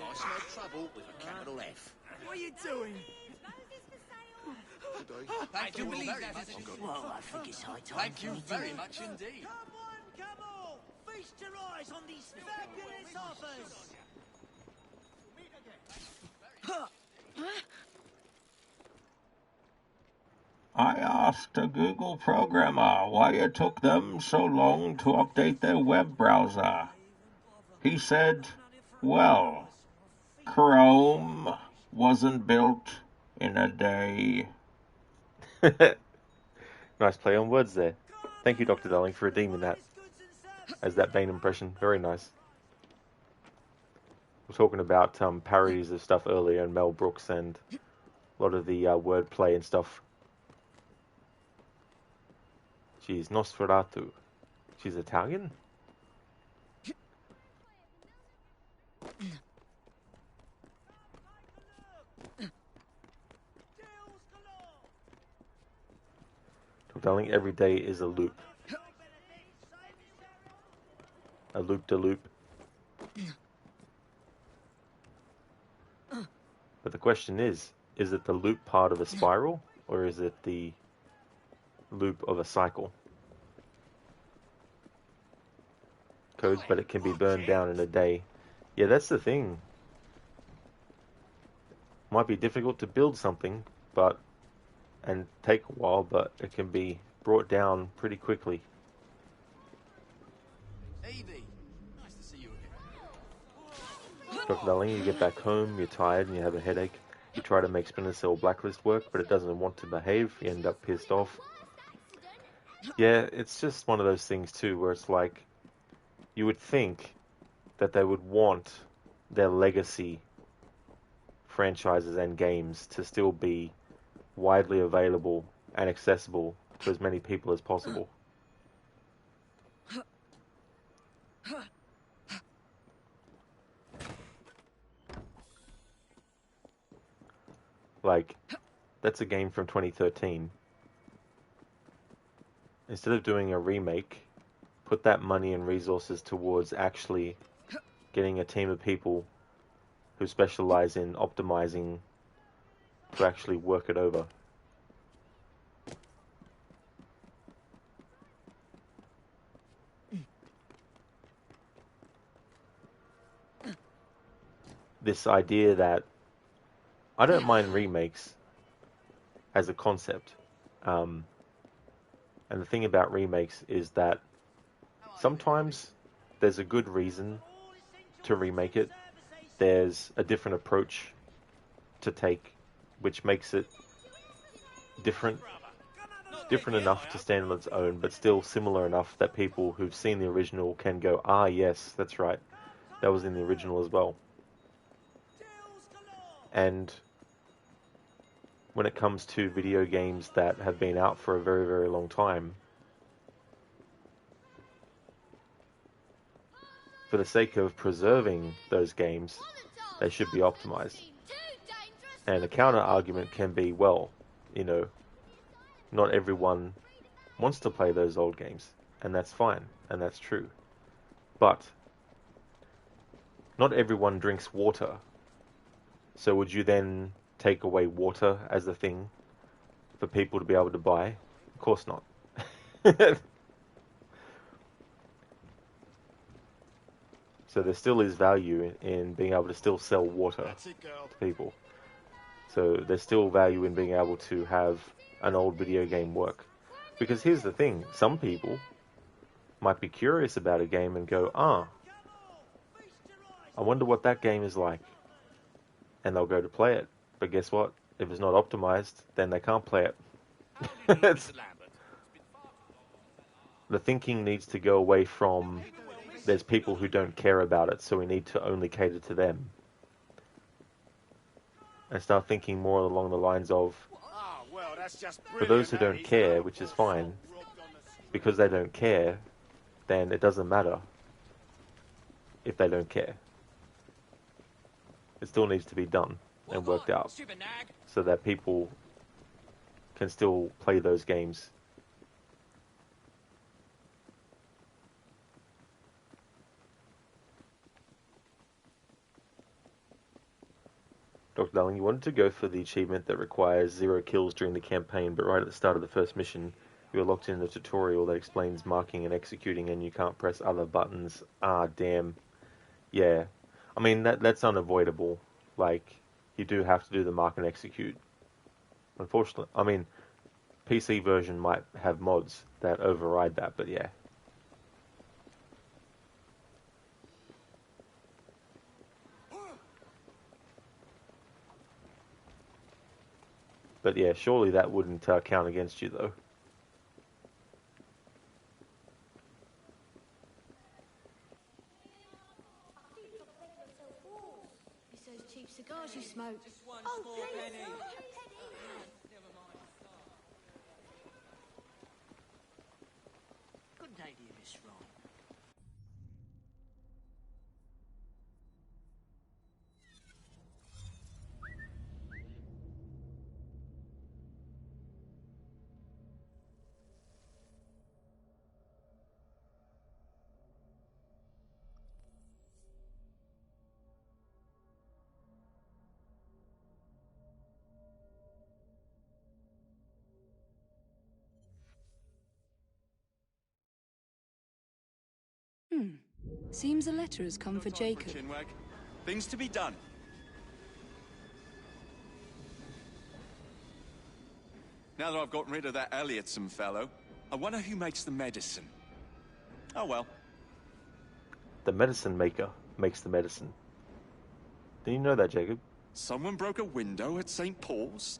I smell trouble with a capital F. What are you doing? I do believe that is a Well, I think it's high time. Thank you very much indeed. Come on! Feast your eyes on these fabulous offers! I asked a Google programmer why it took them so long to update their web browser. He said, well, Chrome wasn't built in a day. Nice play on words there. Thank you, Dr. Darling, for redeeming that as that Bane impression. Very nice. We're talking about parodies of stuff earlier, and Mel Brooks and a lot of the wordplay and stuff. She's Nosferatu. She's Italian? Darling, every day is a loop. A loop-de-loop. But the question is it the loop part of a spiral, or is it the loop of a cycle? Codes, but it can be burned down in a day. Yeah, that's the thing. Might be difficult to build something, and take a while, but it can be brought down pretty quickly. Evie, nice to see you again. Dr. Darling, you get back home, you're tired and you have a headache. You try to make Splinter Cell Blacklist work, but it doesn't want to behave. You end up pissed off. Yeah, it's just one of those things too, where it's like, you would think that they would want their legacy franchises and games to still be widely available and accessible to as many people as possible. Like, that's a game from 2013. Instead of doing a remake, put that money and resources towards actually getting a team of people who specialize in optimizing to actually work it over. This idea that I don't mind remakes as a concept. And the thing about remakes is that sometimes there's a good reason to remake it. There's a different approach to take, which makes it different enough to stand on its own, but still similar enough that people who've seen the original can go, ah, yes, that's right, that was in the original as well. And when it comes to video games that have been out for a very, very long time, for the sake of preserving those games, they should be optimized. And a counter argument can be, well, you know, not everyone wants to play those old games, and that's fine, and that's true. But not everyone drinks water. So would you then take away water as a thing for people to be able to buy? Of course not. So there still is value in being able to still sell water to people. So there's still value in being able to have an old video game work. Because here's the thing, some people might be curious about a game and go, I wonder what that game is like. And they'll go to play it. But guess what? If it's not optimized, then they can't play it. The thinking needs to go away from there's people who don't care about it, so we need to only cater to them. And start thinking more along the lines of, for those who don't care, which is fine, because they don't care, then it doesn't matter if they don't care. It still needs to be done and worked out so that people can still play those games. Dr. Darling, you wanted to go for the achievement that requires 0 kills during the campaign, but right at the start of the first mission, you are locked in a tutorial that explains marking and executing, and you can't press other buttons. Ah, damn. Yeah. I mean, that's unavoidable. Like, you do have to do the mark and execute. Unfortunately, I mean, PC version might have mods that override that, but yeah. But yeah, surely that wouldn't count against you, though. It's those cheap cigars you smoke. Oh, please. Good day to you, Miss Ryan. Seems a letter has come for Jacob. Chinwag. Things to be done. Now that I've gotten rid of that Elliotson fellow, I wonder who makes the medicine. Oh well. The medicine maker makes the medicine. Did you know that, Jacob? Someone broke a window at St. Paul's?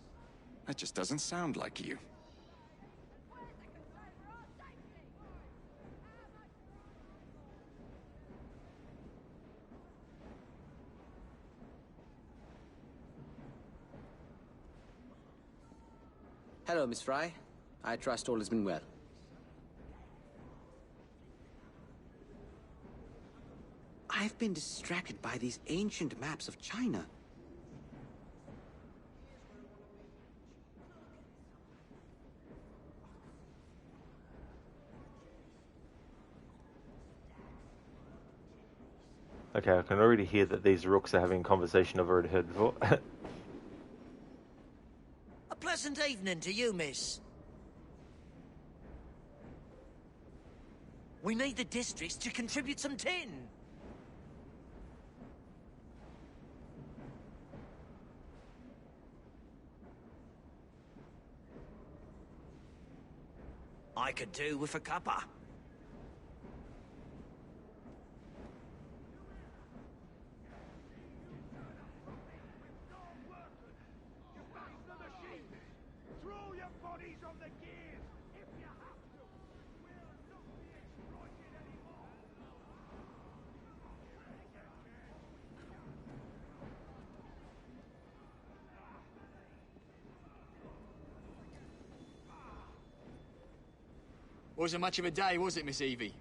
That just doesn't sound like you. Hello, Miss Fry. I trust all has been well. I've been distracted by these ancient maps of China. Okay, I can already hear that these rooks are having a conversation I've already heard before. A pleasant evening to you, miss. We need the districts to contribute some tin. I could do with a cuppa. Throw your bodies on the gears if you have to. We'll not be exploited anymore. Wasn't much of a day, was it, Miss Evie?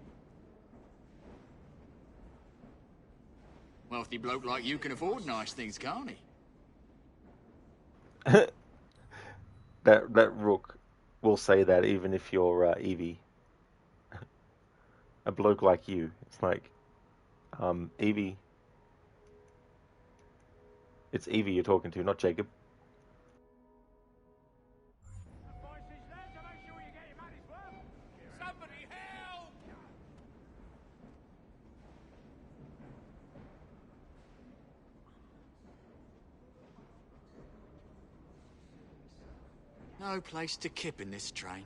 Wealthy bloke like you can afford nice things, can't he? That rook will say that even if you're Evie. A bloke like you. It's like, Evie. It's Evie you're talking to, not Jacob. Somebody help! No place to kip in this train.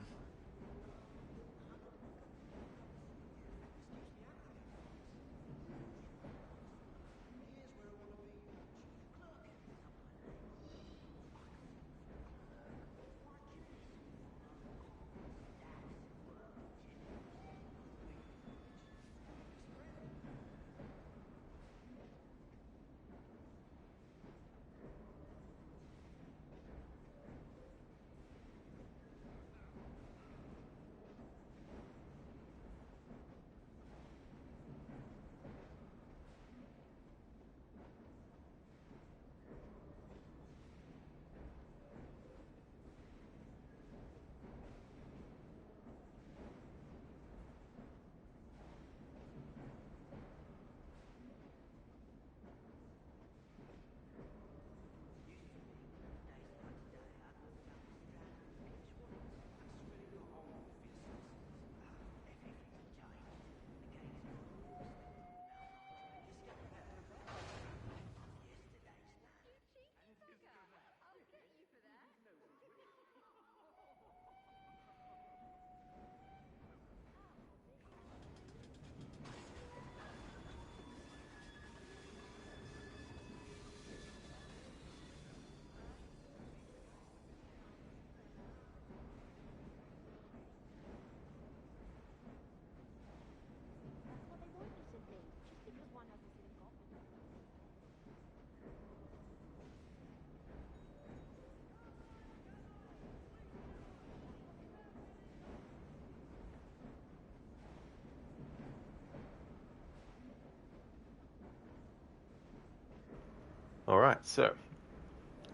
So,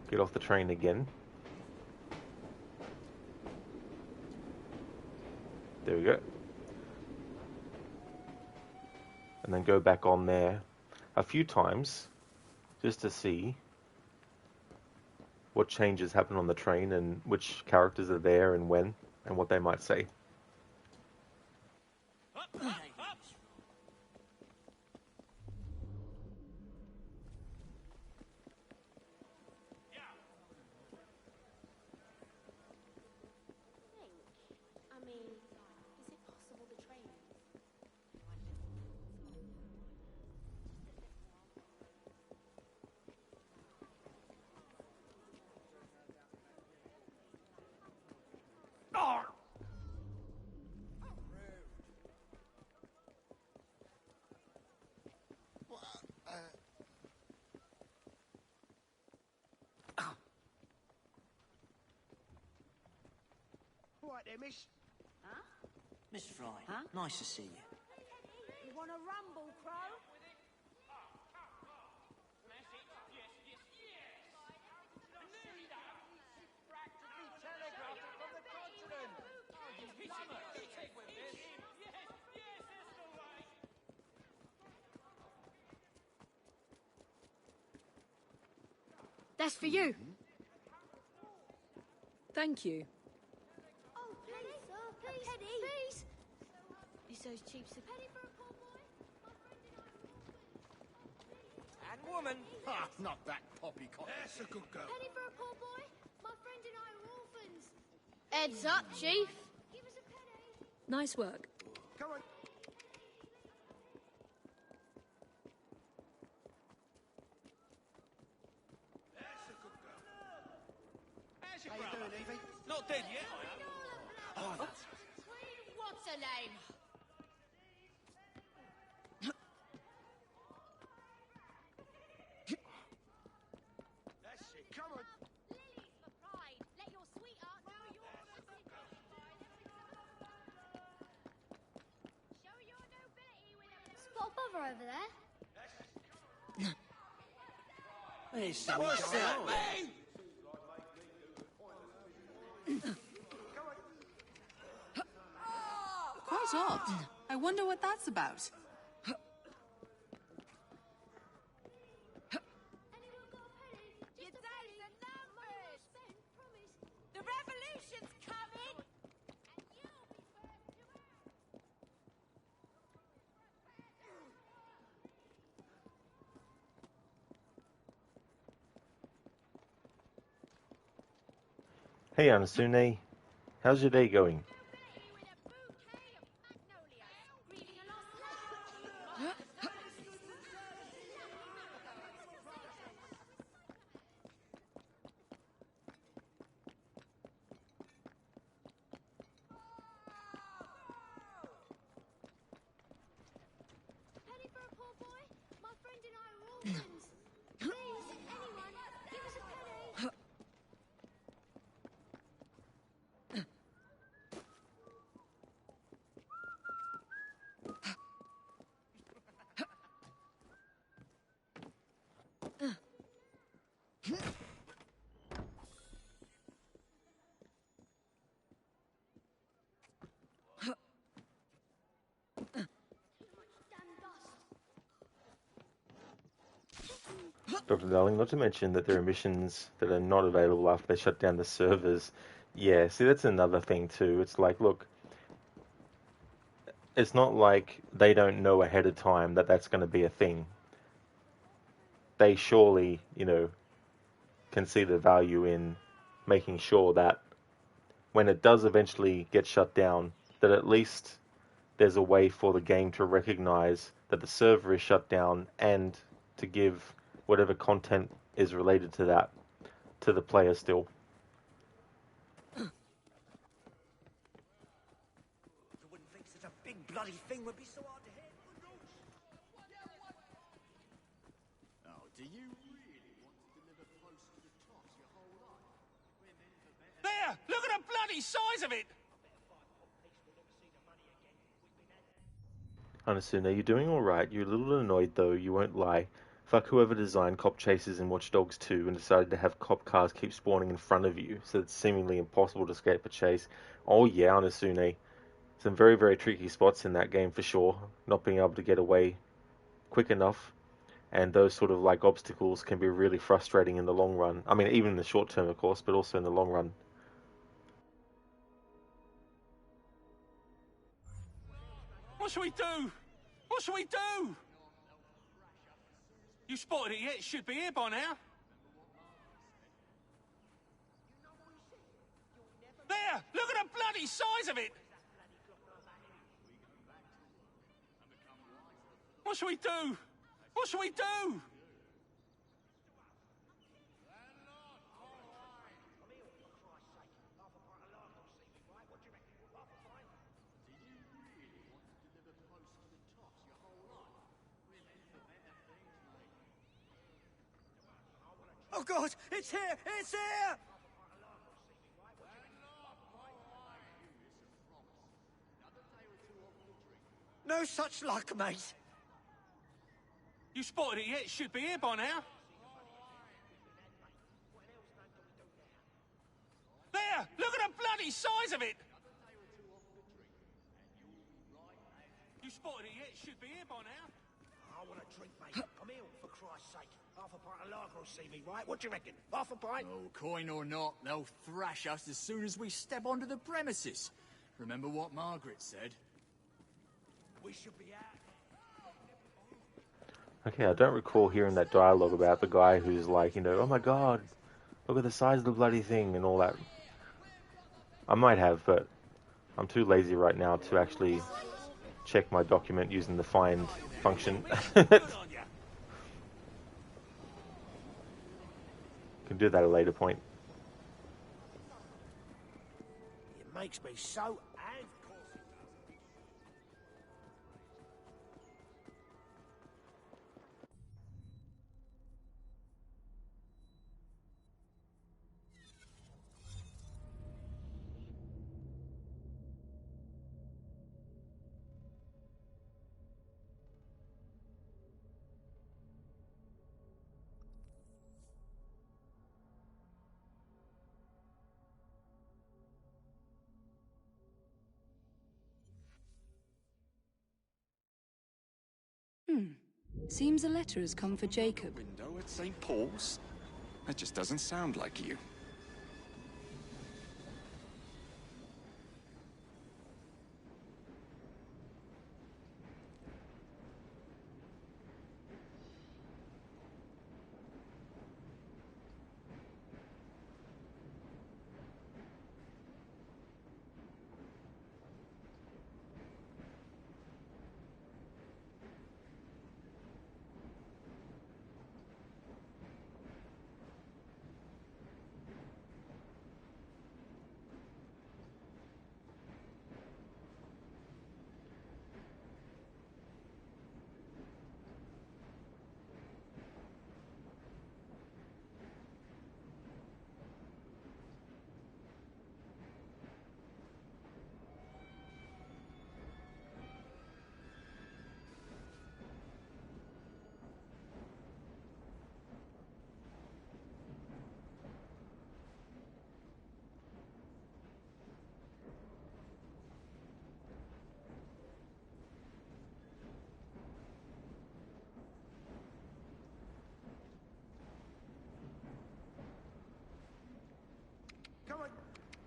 get off the train again. There we go. And then go back on there a few times just to see what changes happen on the train and which characters are there and when and what they might say. I mean, is it possible the train? Right there, miss. Huh? Miss Fry, huh? Nice to see you. You want a rumble, Crow? That's for you. Thank you. Oh, please, sir, please, a penny, please. It's those cheap Penny for a poor boy. My friend and I are orphans. And woman. Ha, not that poppycock. That's a good girl. Penny for a poor boy. My friend and I are orphans. Heads up, Chief. Give us a penny. Nice work. Come on. How you doing, Evie? Not dead yet. Oh, that's What's her name? That's it. Come on. Lilies for pride. Let your sweetheart know you're Show your nobility with a spot bother over there. Where's What's that, man? Quite odd. I wonder what that's about. Your days are numbered. The revolution's coming. And you'll be first to act. Hey Anasune, how's your day going? Penny for a poor boy. My friend and I are orphans. Please, anyone, give us a penny. Dr. Darling, not to mention that there are missions that are not available after they shut down the servers. Yeah, see, that's another thing too. It's like, look, it's not like they don't know ahead of time that that's going to be a thing. They surely, can see the value in making sure that when it does eventually get shut down, that at least there's a way for the game to recognize that the server is shut down and to give whatever content is related to that to the player still. You wouldn't think such a big bloody thing would be so hard to hit. Oh, do you really want to deliver close to the tops your whole life? There! Look at the bloody size of it! Anasune, you're doing alright. You're a little annoyed though, you won't lie. Fuck whoever designed cop chases in Watch Dogs 2 and decided to have cop cars keep spawning in front of you, so it's seemingly impossible to escape a chase. Oh yeah, Anasune. Some very, very tricky spots in that game for sure. Not being able to get away quick enough, and those sort of like obstacles can be really frustrating in the long run. I mean, even in the short term, of course, but also in the long run. What shall we do? What shall we do? You spotted it yet? It should be here by now. There! Look at the bloody size of it! What shall we do? What shall we do? Oh God, it's here! It's here! No such luck, mate. You spotted it yet? It should be here by now. There! Look at the bloody size of it! You spotted it yet? It should be here by now. I want a drink, mate. I'm ill, for Christ's sake. Half a pint of lager will see me, right? What do you reckon? Half a pint? Oh, coin or not, they'll thrash us as soon as we step onto the premises. Remember what Margaret said? We should be out. Okay, I don't recall hearing that dialogue about the guy who's like, you know, oh my god, look at the size of the bloody thing and all that. I might have, but I'm too lazy right now to actually check my document using the find function. Can do that at a later point. It makes me so Seems a letter has come for Jacob. Window at St. Paul's? That just doesn't sound like you.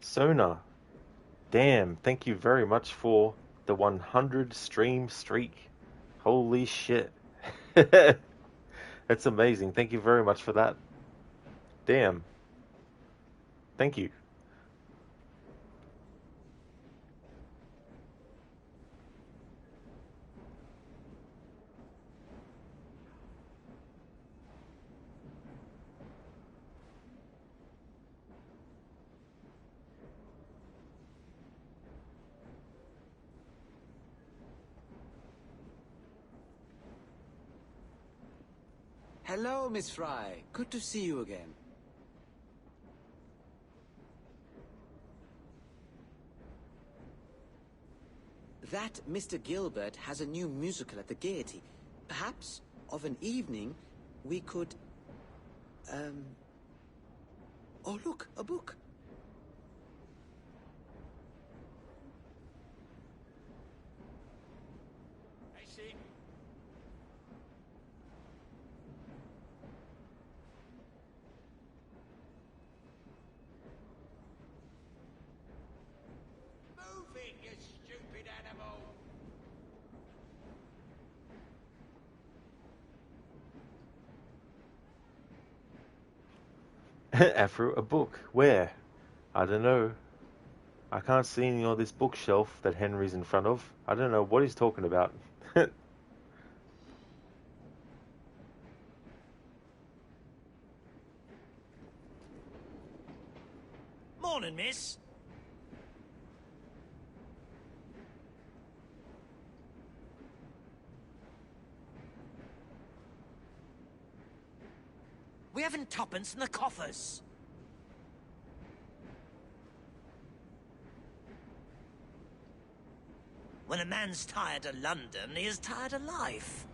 Sona, damn, thank you very much for the 100 stream streak. Holy shit. That's amazing. Thank you very much for that. Damn. Thank you. Hello, Miss Fry. Good to see you again. That Mr. Gilbert has a new musical at the Gaiety. Perhaps, of an evening, we could... Oh, look, a book. Hey, Sid. Move it, you stupid animal! Afro, a book. Where? I don't know. I can't see any on this bookshelf that Henry's in front of. I don't know what he's talking about. Morning, miss. We haven't tuppence in the coffers. When a man's tired of London, he is tired of life.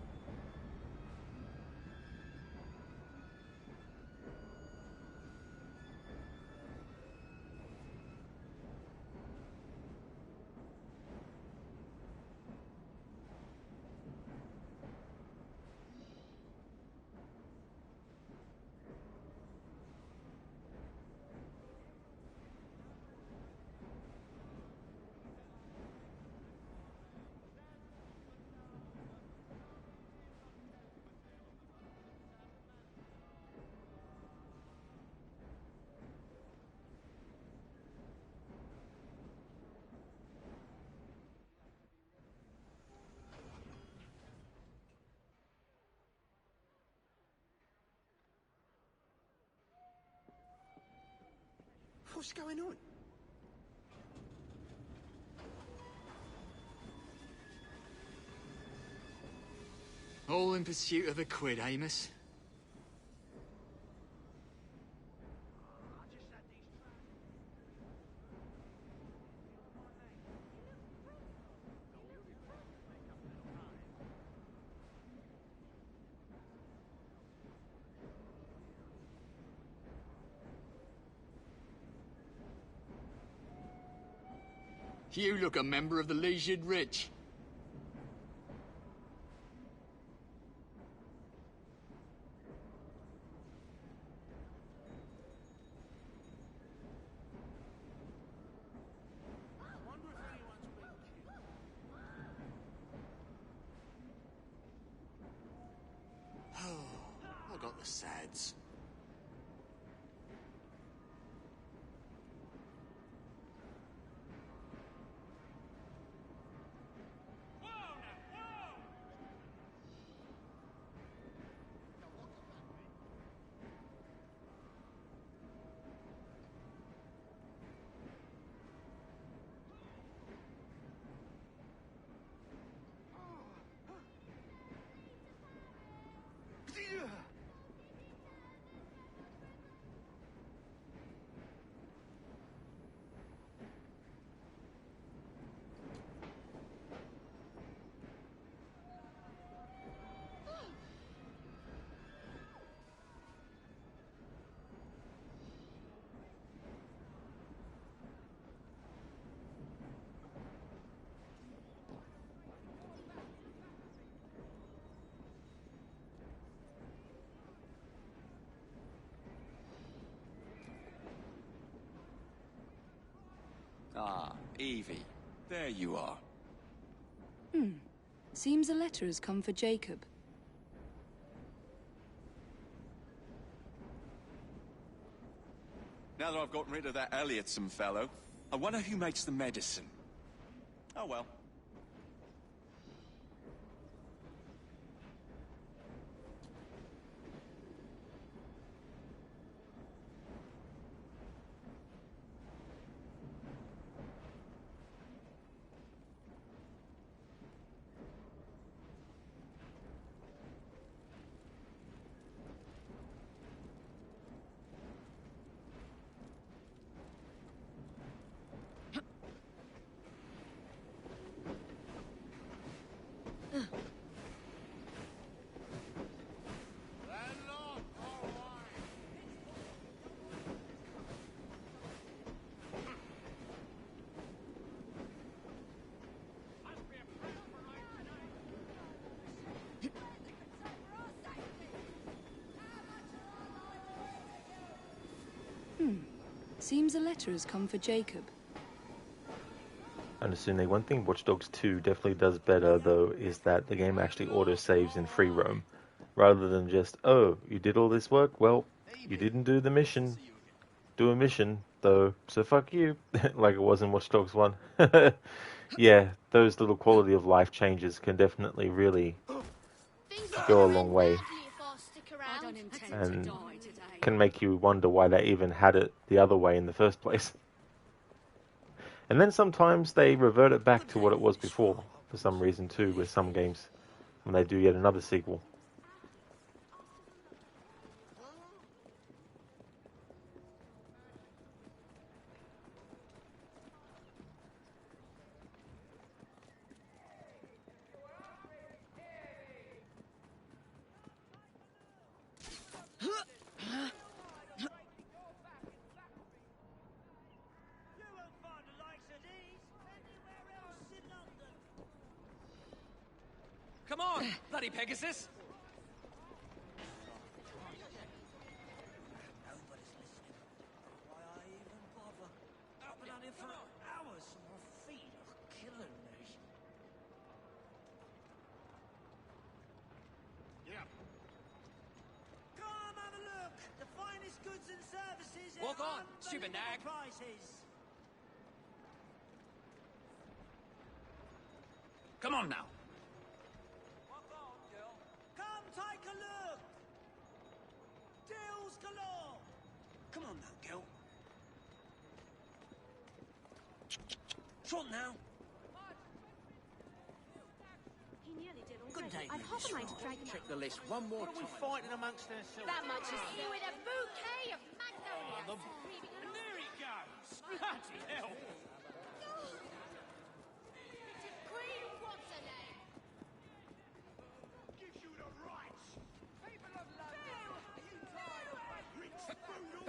What's going on? All in pursuit of a quid, Amos? You look a member of the Leisured Rich. I got the sads. Ah, Evie. There you are. Seems a letter has come for Jacob. Now that I've gotten rid of that Elliotson fellow, I wonder who makes the medicine. Oh well. Seems a letter has come for Jacob. And assuming one thing Watch Dogs 2 definitely does better, though, is that the game actually auto-saves in free roam. Rather than just, oh, you did all this work? Well, you didn't do the mission. Do a mission, though, so fuck you. Like it was in Watch Dogs 1. Yeah, those little quality of life changes can definitely really go a long way. And can make you wonder why they even had it the other way in the first place. And then sometimes they revert it back to what it was before, for some reason too, with some games, when they do yet another sequel. Come on, bloody Pegasus! Nobody's listening. Why I even bother? I've been on here for hours and my feet are killing me. Yeah. Come have a look. The finest goods and services. Walk on, stupid nag. Prices. Come on now. Come take a look. Deals galore. Come on now, girl. Trot now. He nearly did already. Good day, I've half a mind to drag him Check out. the list one more What are we time. fighting amongst ourselves? That much is here with a bouquet of magnolias. And there he goes! Bloody hell! Queen, what's her name? Gives you the rights! People of London, are you tired of rich boodles?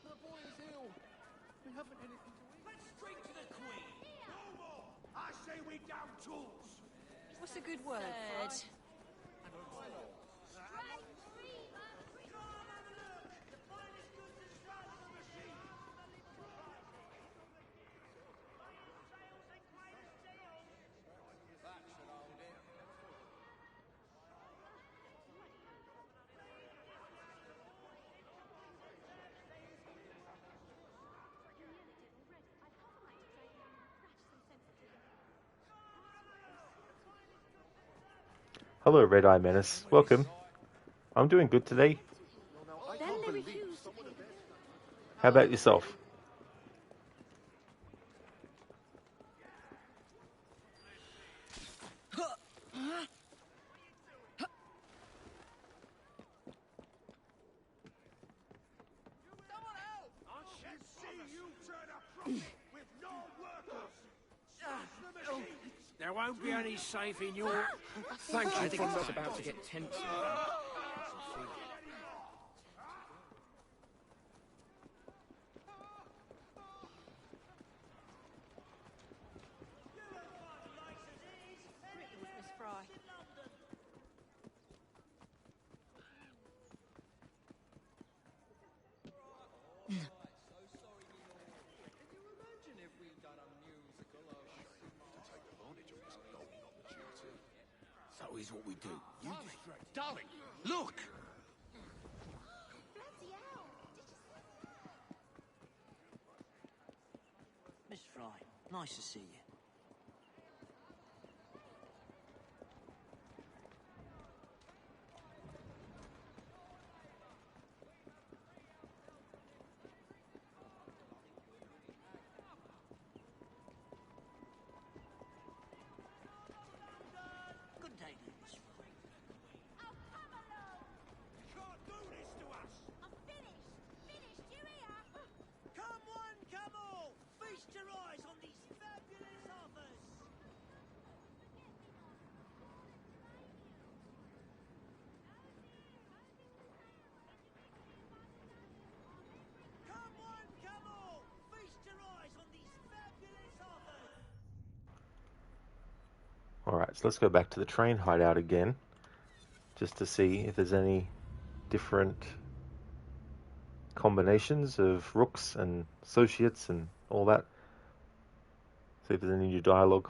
The boy is ill. We haven't anything to eat. Let's drink to the Queen! No more! I say we down tools! What's a good word, Fred? Hello, Red Eye Menace. Welcome. I'm doing good today. Then they refused. How about yourself? I should see you turn a profit with no workers! Smash the machines! There won't be any safe in your... Thank you. I think it's about to get tense. Miss Fry. So here's what we do. You distract... Darling, look! Miss Fry, nice to see you. Good day to you, Miss Fry. Oh, come along! You can't do this to us! I'm finished! Finished, you hear? Come one, come all! Feast your eyes on these fabulous offers! Come one, come all! Feast your eyes on these fabulous offers! Alright, so let's go back to the train hideout again. just to see if there's any different combinations of rooks and associates and all that. See if there's any new dialogue.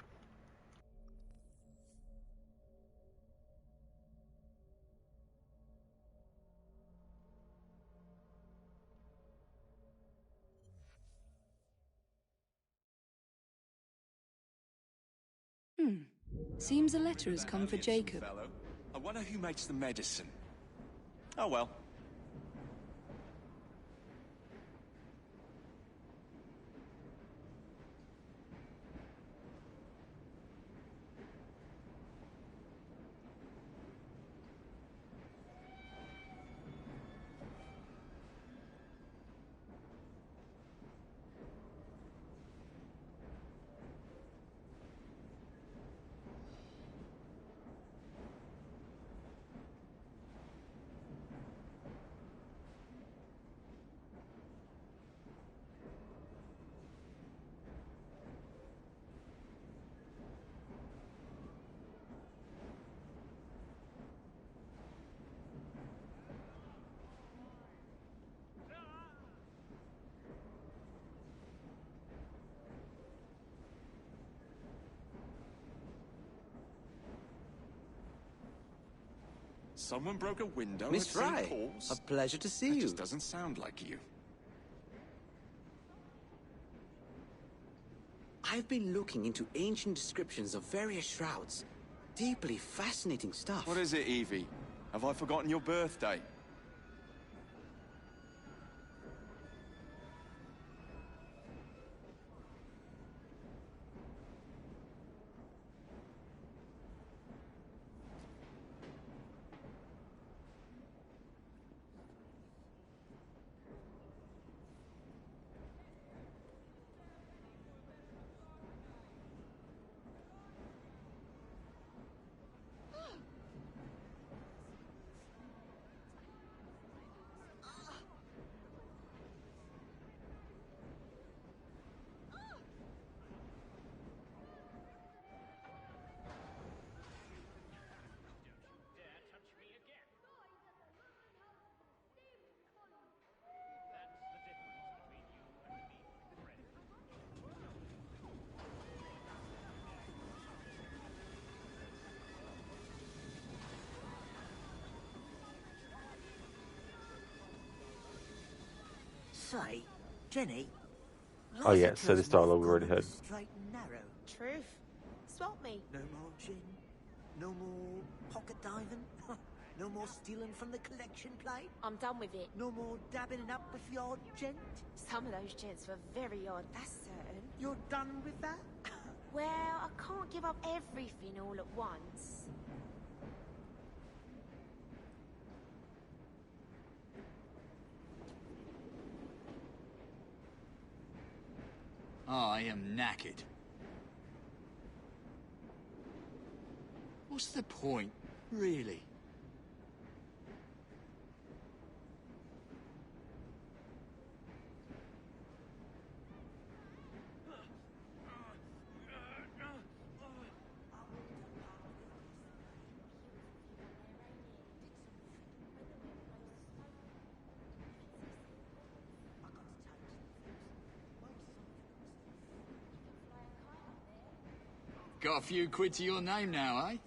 Seems a letter has come for Jacob. Fellow. I wonder who makes the medicine. Oh well. Someone broke a window Miss at St. Fry, Paul's? a pleasure to see That you. just doesn't sound like you. I've been looking into ancient descriptions of various shrouds. Deeply fascinating stuff. What is it, Evie? Have I forgotten your birthday? Say, Jenny. Oh yeah, so this dialogue we already heard. Straight and narrow. Truth. Swap me. No more gin. No more pocket diving. No more stealing from the collection plate. I'm done with it. No more dabbing it up with the odd gent. Some of those gents were very odd, that's certain. You're done with that? Well, I can't give up everything all at once. I am knackered. What's the point, really? Got a few quid to your name now, eh?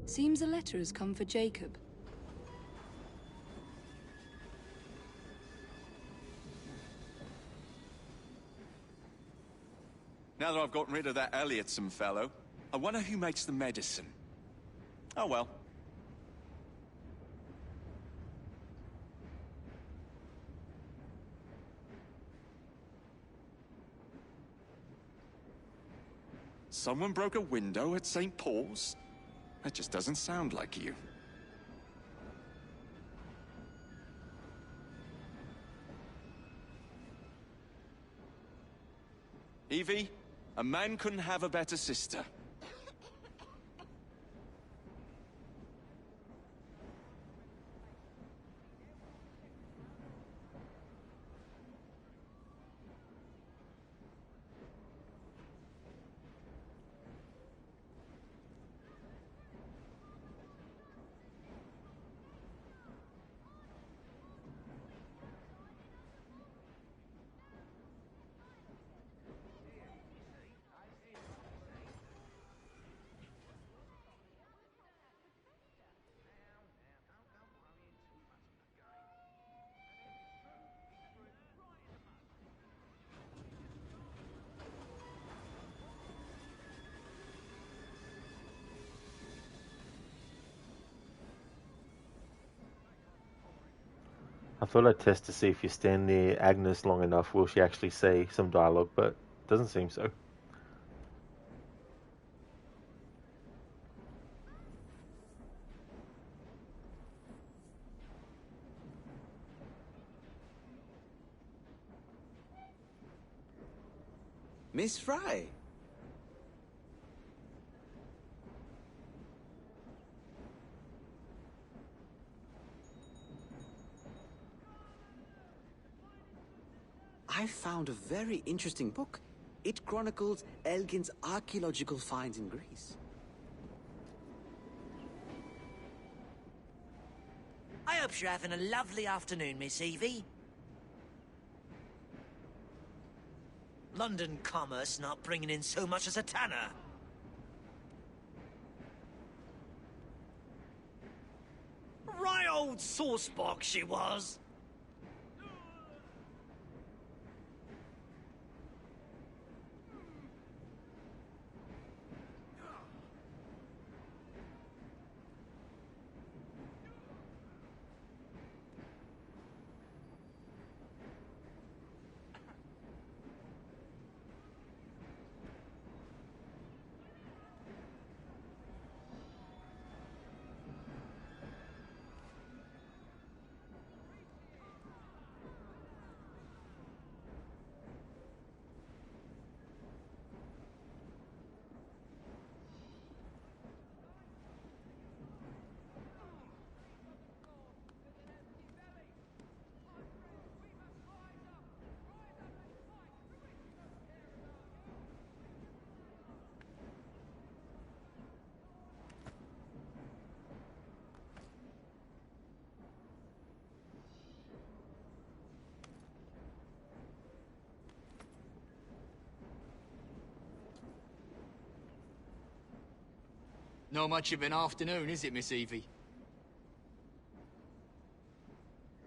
Seems a letter has come for Jacob. Now that I've gotten rid of that Elliotson fellow, I wonder who makes the medicine. Oh well. Someone broke a window at St. Paul's? That just doesn't sound like you. Evie, a man couldn't have a better sister. I thought I'd test to see if you stand near Agnes long enough, will she actually say some dialogue, but doesn't seem so. Miss Fry. I found a very interesting book. It chronicles Elgin's archaeological finds in Greece. I hope you're having a lovely afternoon, Miss Evie. London commerce not bringing in so much as a tanner. Right old saucebox she was. Not much of an afternoon, is it, Miss Evie?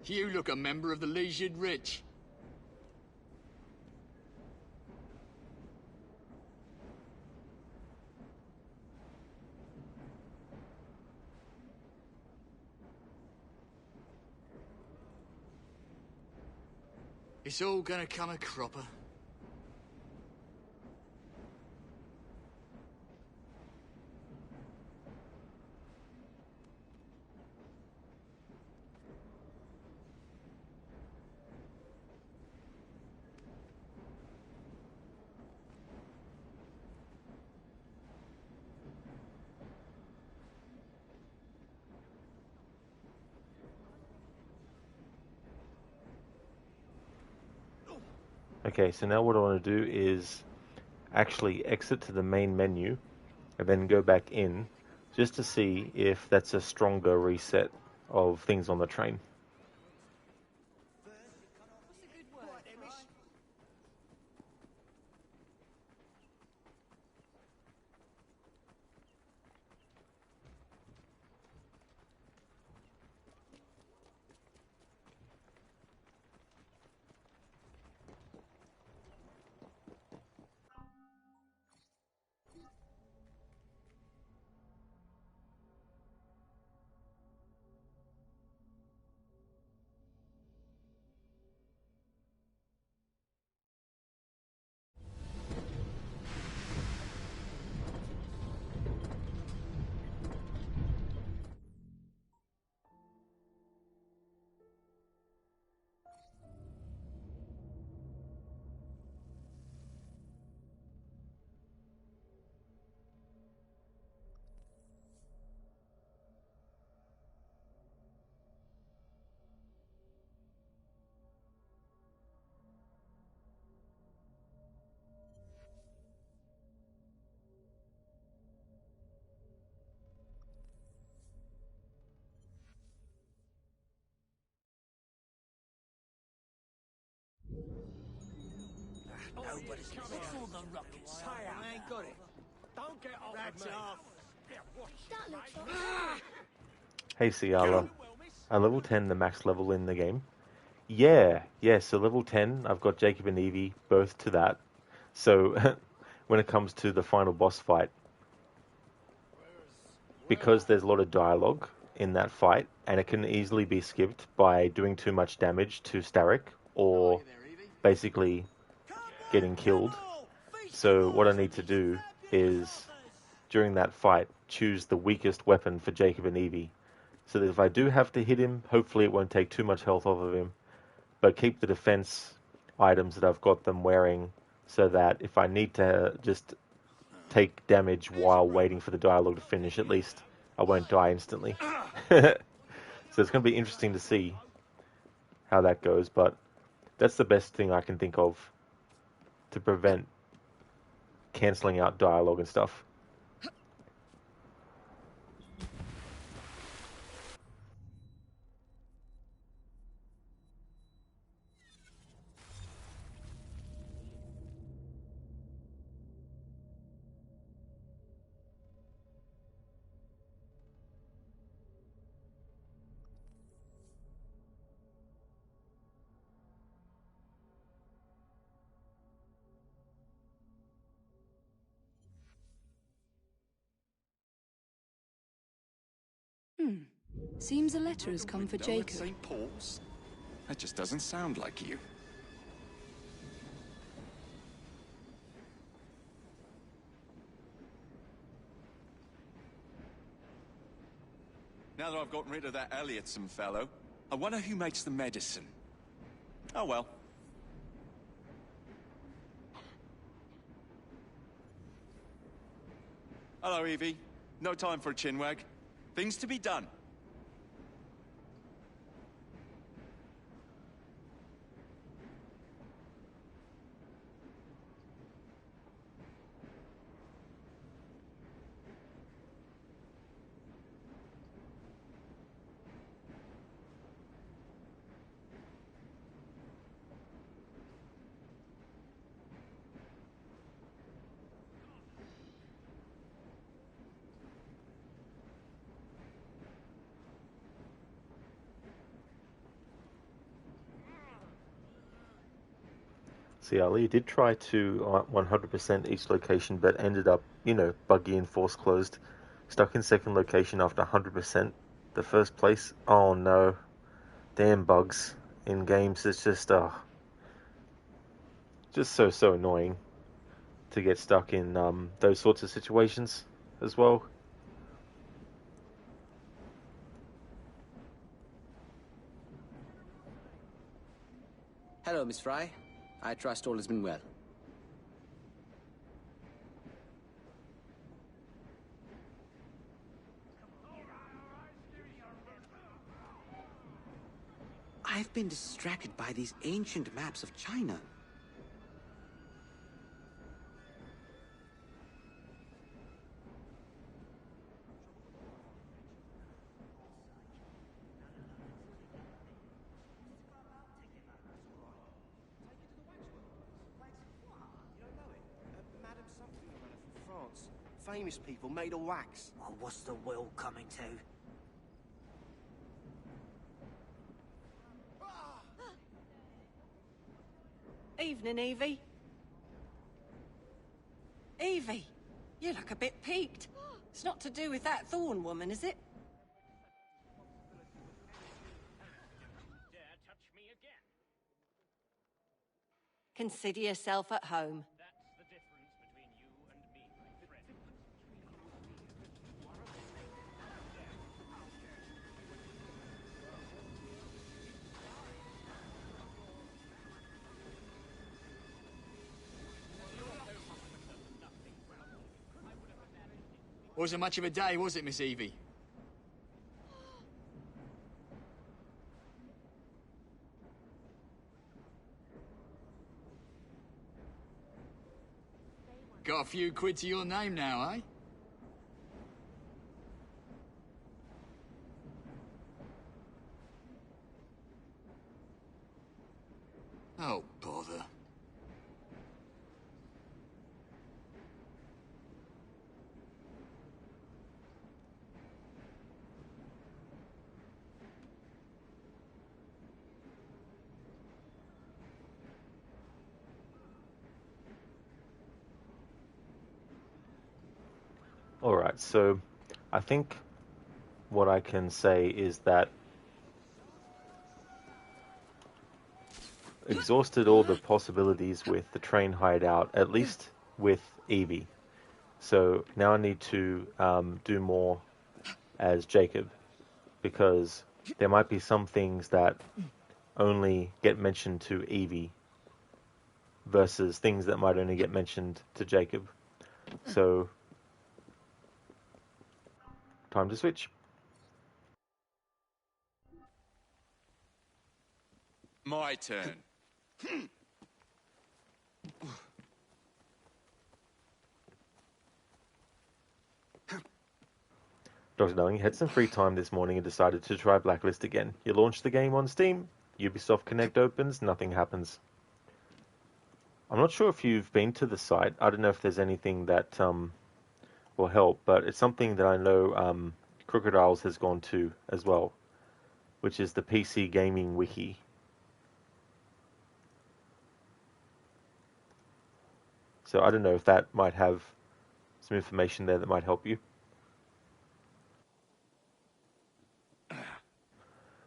You look a member of the leisured rich. It's all gonna come a cropper. Okay, so now what I want to do is actually exit to the main menu and then go back in just to see if that's a stronger reset of things on the train. Before the ruckus. I ain't got it. Don't get off That's of me. off. That looks like... Hey, Ciala. Level 10 the max level in the game? Yeah, so level 10, I've got Jacob and Evie both to that. So when it comes to the final boss fight, because there's a lot of dialogue in that fight, and it can easily be skipped by doing too much damage to Starrick, or basically getting killed. So what I need to do is, during that fight, choose the weakest weapon for Jacob and Evie. So that if I do have to hit him, hopefully it won't take too much health off of him, but keep the defense items that I've got them wearing, so that if I need to just take damage while waiting for the dialogue to finish, at least I won't die instantly. So it's going to be interesting to see how that goes, but that's the best thing I can think of to prevent cancelling out dialogue and stuff. Seems a letter has come for Jacob. St. Paul's? That just doesn't sound like you. Now that I've gotten rid of that Elliotson fellow, I wonder who makes the medicine. Oh well. Hello, Evie. No time for a chinwag. Things to be done. See, Ali did try to 100% each location, but ended up, buggy and force closed. Stuck in second location after 100%. The first place, oh no. Damn bugs in games. It's just so annoying to get stuck in those sorts of situations as well. Hello, Miss Fry. I trust all has been well. I've been distracted by these ancient maps of China. Famous people made of wax. Oh, what's the world coming to? Evening, Evie. Evie, you look a bit peaked. It's not to do with that Thorn woman, is it? Dare touch me again. Consider yourself at home. That's the difference between you and me, my friend. Wasn't much of a day, was it, Miss Evie? Got a few quid to your name now, eh? Oh, bother. Alright, so I think what I can say is that exhausted all the possibilities with the Train Hideout, at least with Evie. So now I need to do more as Jacob, because there might be some things that only get mentioned to Evie versus things that might only get mentioned to Jacob. So, time to switch. My turn. Dr. Darling had some free time this morning and decided to try Blacklist again. You launch the game on Steam, Ubisoft Connect opens, nothing happens. I'm not sure if you've been to the site. I don't know if there's anything that will help, but it's something that I know Crocodiles has gone to as well, which is the PC Gaming Wiki. So I don't know if that might have some information there that might help you.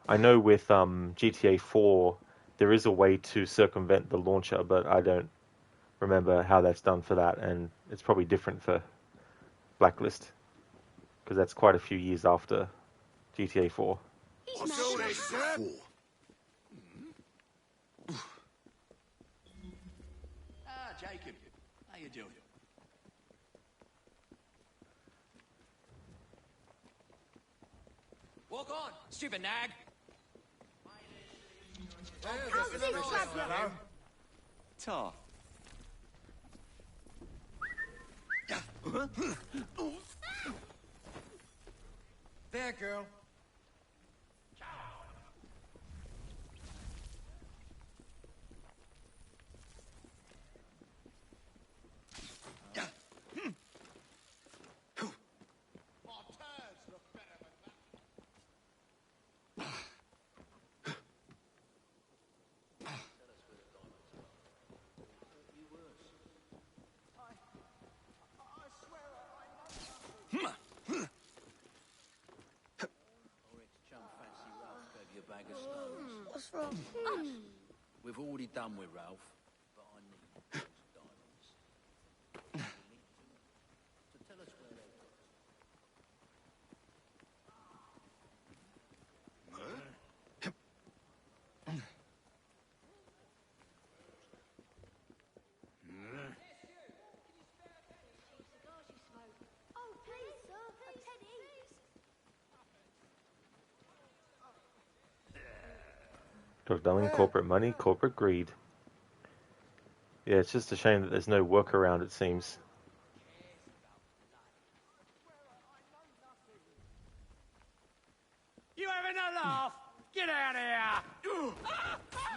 I know with GTA 4 there is a way to circumvent the launcher, but I don't remember how that's done for that, and it's probably different for Blacklist, because that's quite a few years after GTA 4. What's all this, sir? Jacob, how you doing? Walk on, stupid nag. How's this club? Tough. There, girl. What's wrong? We've already done with Ralph, but I need those diamonds. So tell us where they're Oh, please, sir, a penny. Dr. Darling, corporate money, corporate greed. Yeah, it's just a shame that there's no workaround, it seems. You having a laugh? Get out of here!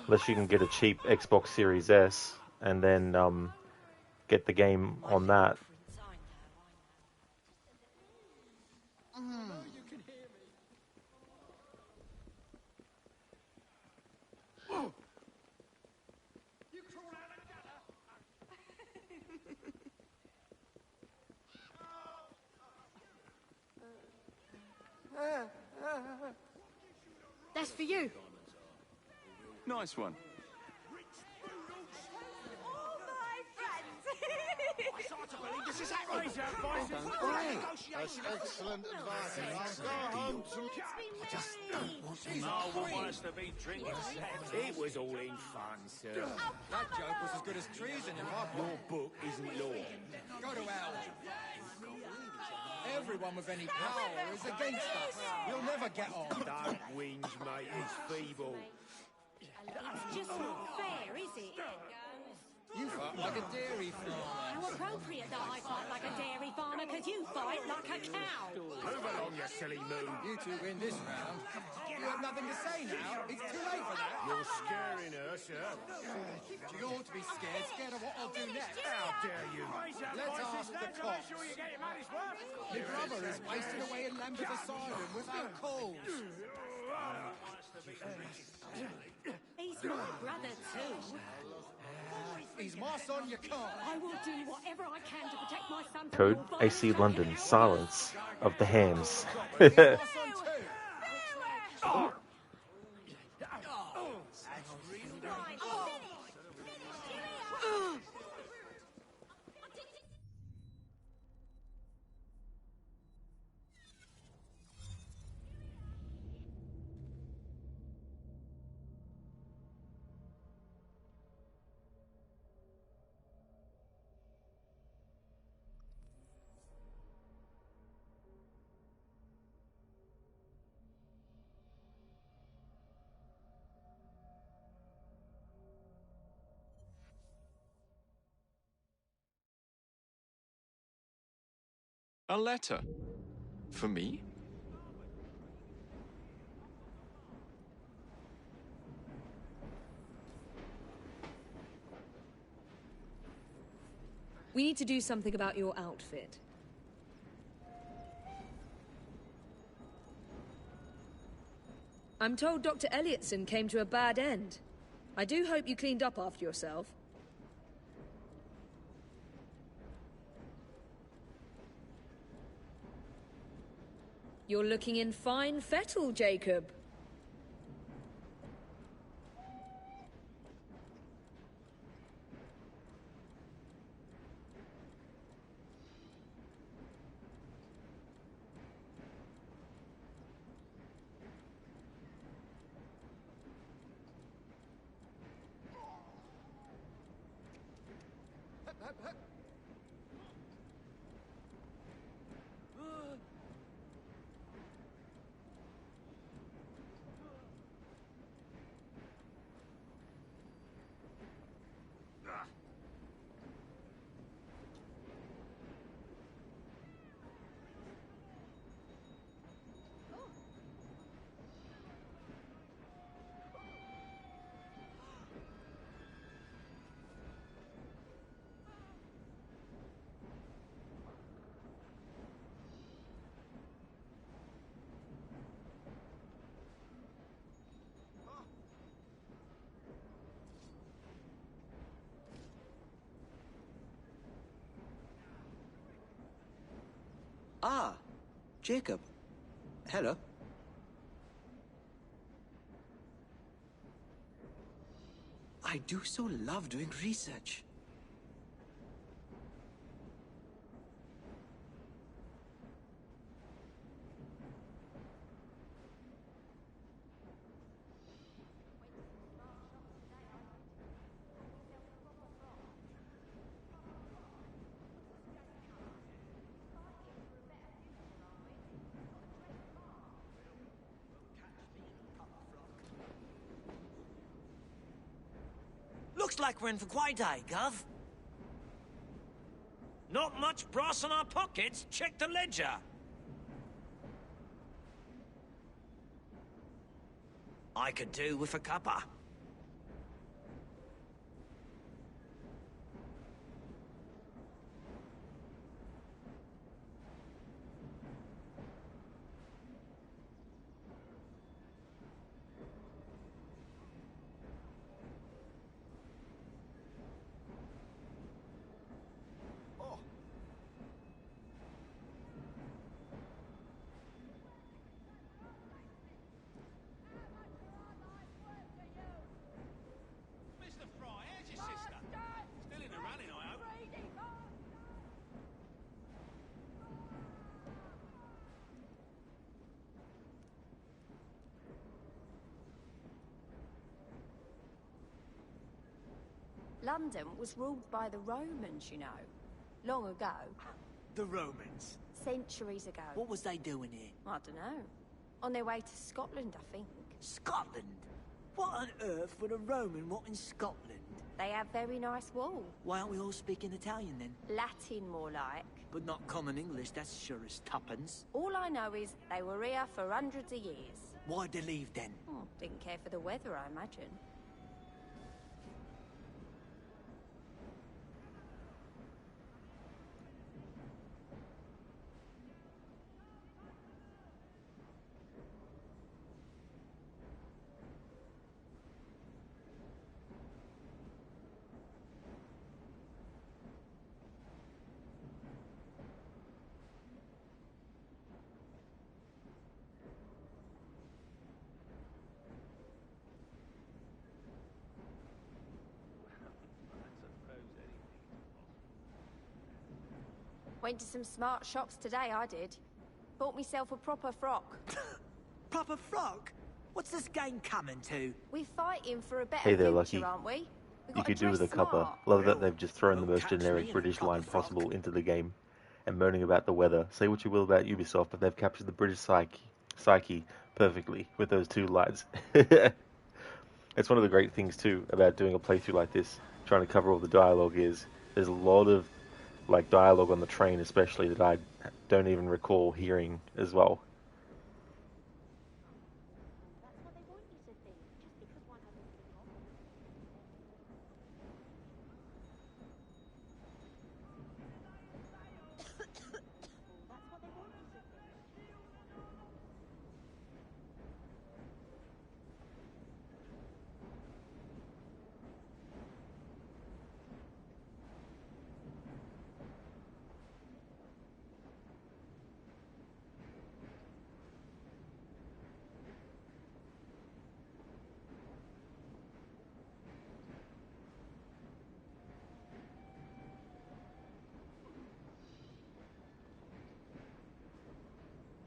Unless you can get a cheap Xbox Series S and then get the game on that. That's for you. Nice one. This is happening. That's excellent advice. I'll go home to... No one wants to be drinking. It was all in fun, sir. That joke was as good as treason in my book. Your book isn't law. Go to hell. Everyone with any power is against us. We'll never get on. Don't whinge, mate. It's feeble. It's just not fair, is it? You fight like a dairy farmer. How appropriate that I fight like a dairy farmer, because you fight like a cow. Move along, you silly moon. You two win this round. You have nothing to say now. It's too late for that. You're scaring her, sir. You ought to be scared. Scared of what I'll do next. How dare you? Let's ask the cops. Your brother is wasted away in Lambeth Asylum without cause. He's brother too. He's my son, you can't. I will do whatever I can to protect my son from Code your vile AC London, taking out. silence of the hams. He's my son too. A letter? For me? We need to do something about your outfit. I'm told Dr. Elliotson came to a bad end. I do hope you cleaned up after yourself. You're looking in fine fettle, Jacob. Ah, Jacob. Hello. I do so love doing research. Looks like we're in for quite a day, Gov. Not much brass in our pockets. Check the ledger. I could do with a cuppa. Mr. Fry, here's your sister. Still in the running, I hope. London was ruled by the Romans, you know. Long ago. The Romans. Centuries ago. What was they doing here? I don't know. On their way to Scotland, I think. Scotland? What on earth would a Roman want in Scotland? They have very nice wool. Why aren't we all speaking Italian then? Latin, more like. But not common English, that's sure as tuppence. All I know is they were here for hundreds of years. Why'd they leave then? Didn't care for the weather, I imagine. Went to some smart shops today, I did. Bought myself a proper frock. Proper frock? What's this game coming to? We're fighting for a better Hey there, future, Lucky. aren't we? We You got could to do dress with a cuppa. smart. Love that they've just thrown the won't most catch me generic in a British proper line frock. possible into the game and moaning about the weather. Say what you will about Ubisoft, but they've captured the British psyche perfectly with those two lines. It's one of the great things too about doing a playthrough like this, trying to cover all the dialogue is there's a lot of like dialogue on the train especially that I don't even recall hearing as well.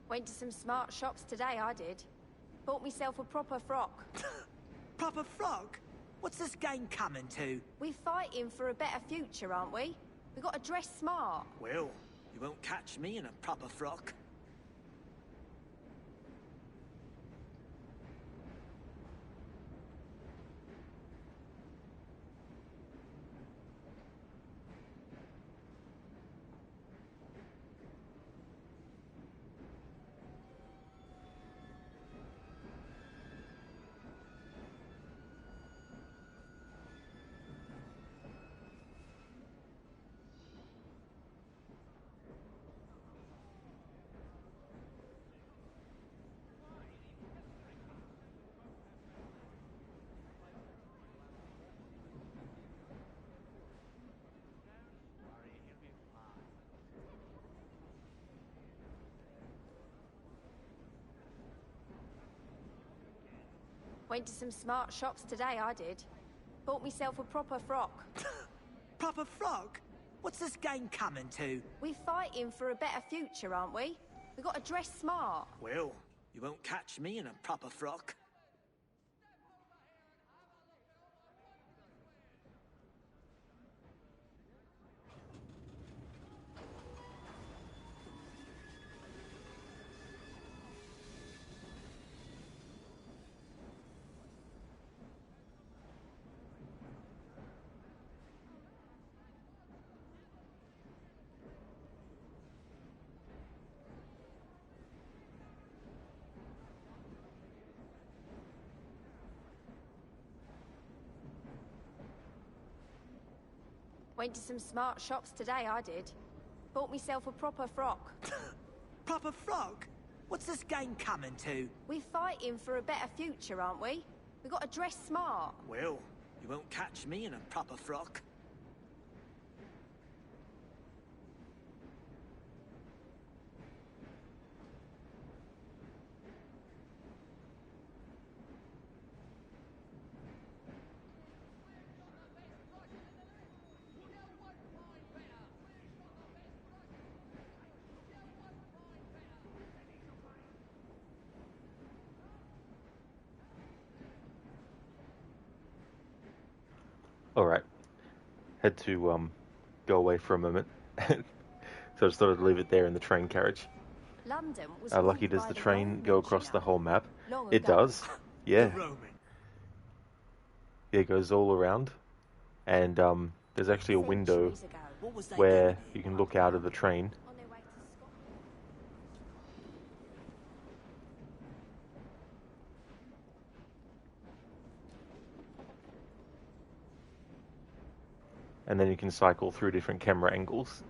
Went to some smart shops today, I did. Bought myself a proper frock. Proper frock? What's this game coming to? We're fighting for a better future, aren't we? We got to dress smart. Well, you won't catch me in a proper frock. Went to some smart shops today, I did. Bought myself a proper frock. Proper frock? What's this game coming to? We're fighting for a better future, aren't we? We got to dress smart. Well, you won't catch me in a proper frock. Went to some smart shops today, I did. Bought myself a proper frock. Proper frock? What's this game coming to? We're fighting for a better future, aren't we? We got to dress smart. Well, you won't catch me in a proper frock. Alright. Had to go away for a moment. So I just thought I'd leave it there in the train carriage. London was Lucky, ruled does by the the train go Romans, across you the know, whole map? long It ago. does. Yeah. Roman. Yeah, it goes all around. And there's actually a window Centuries ago. What was they where doing you here? can look out of the train. On their way to Scotland. And then you can cycle through different camera angles.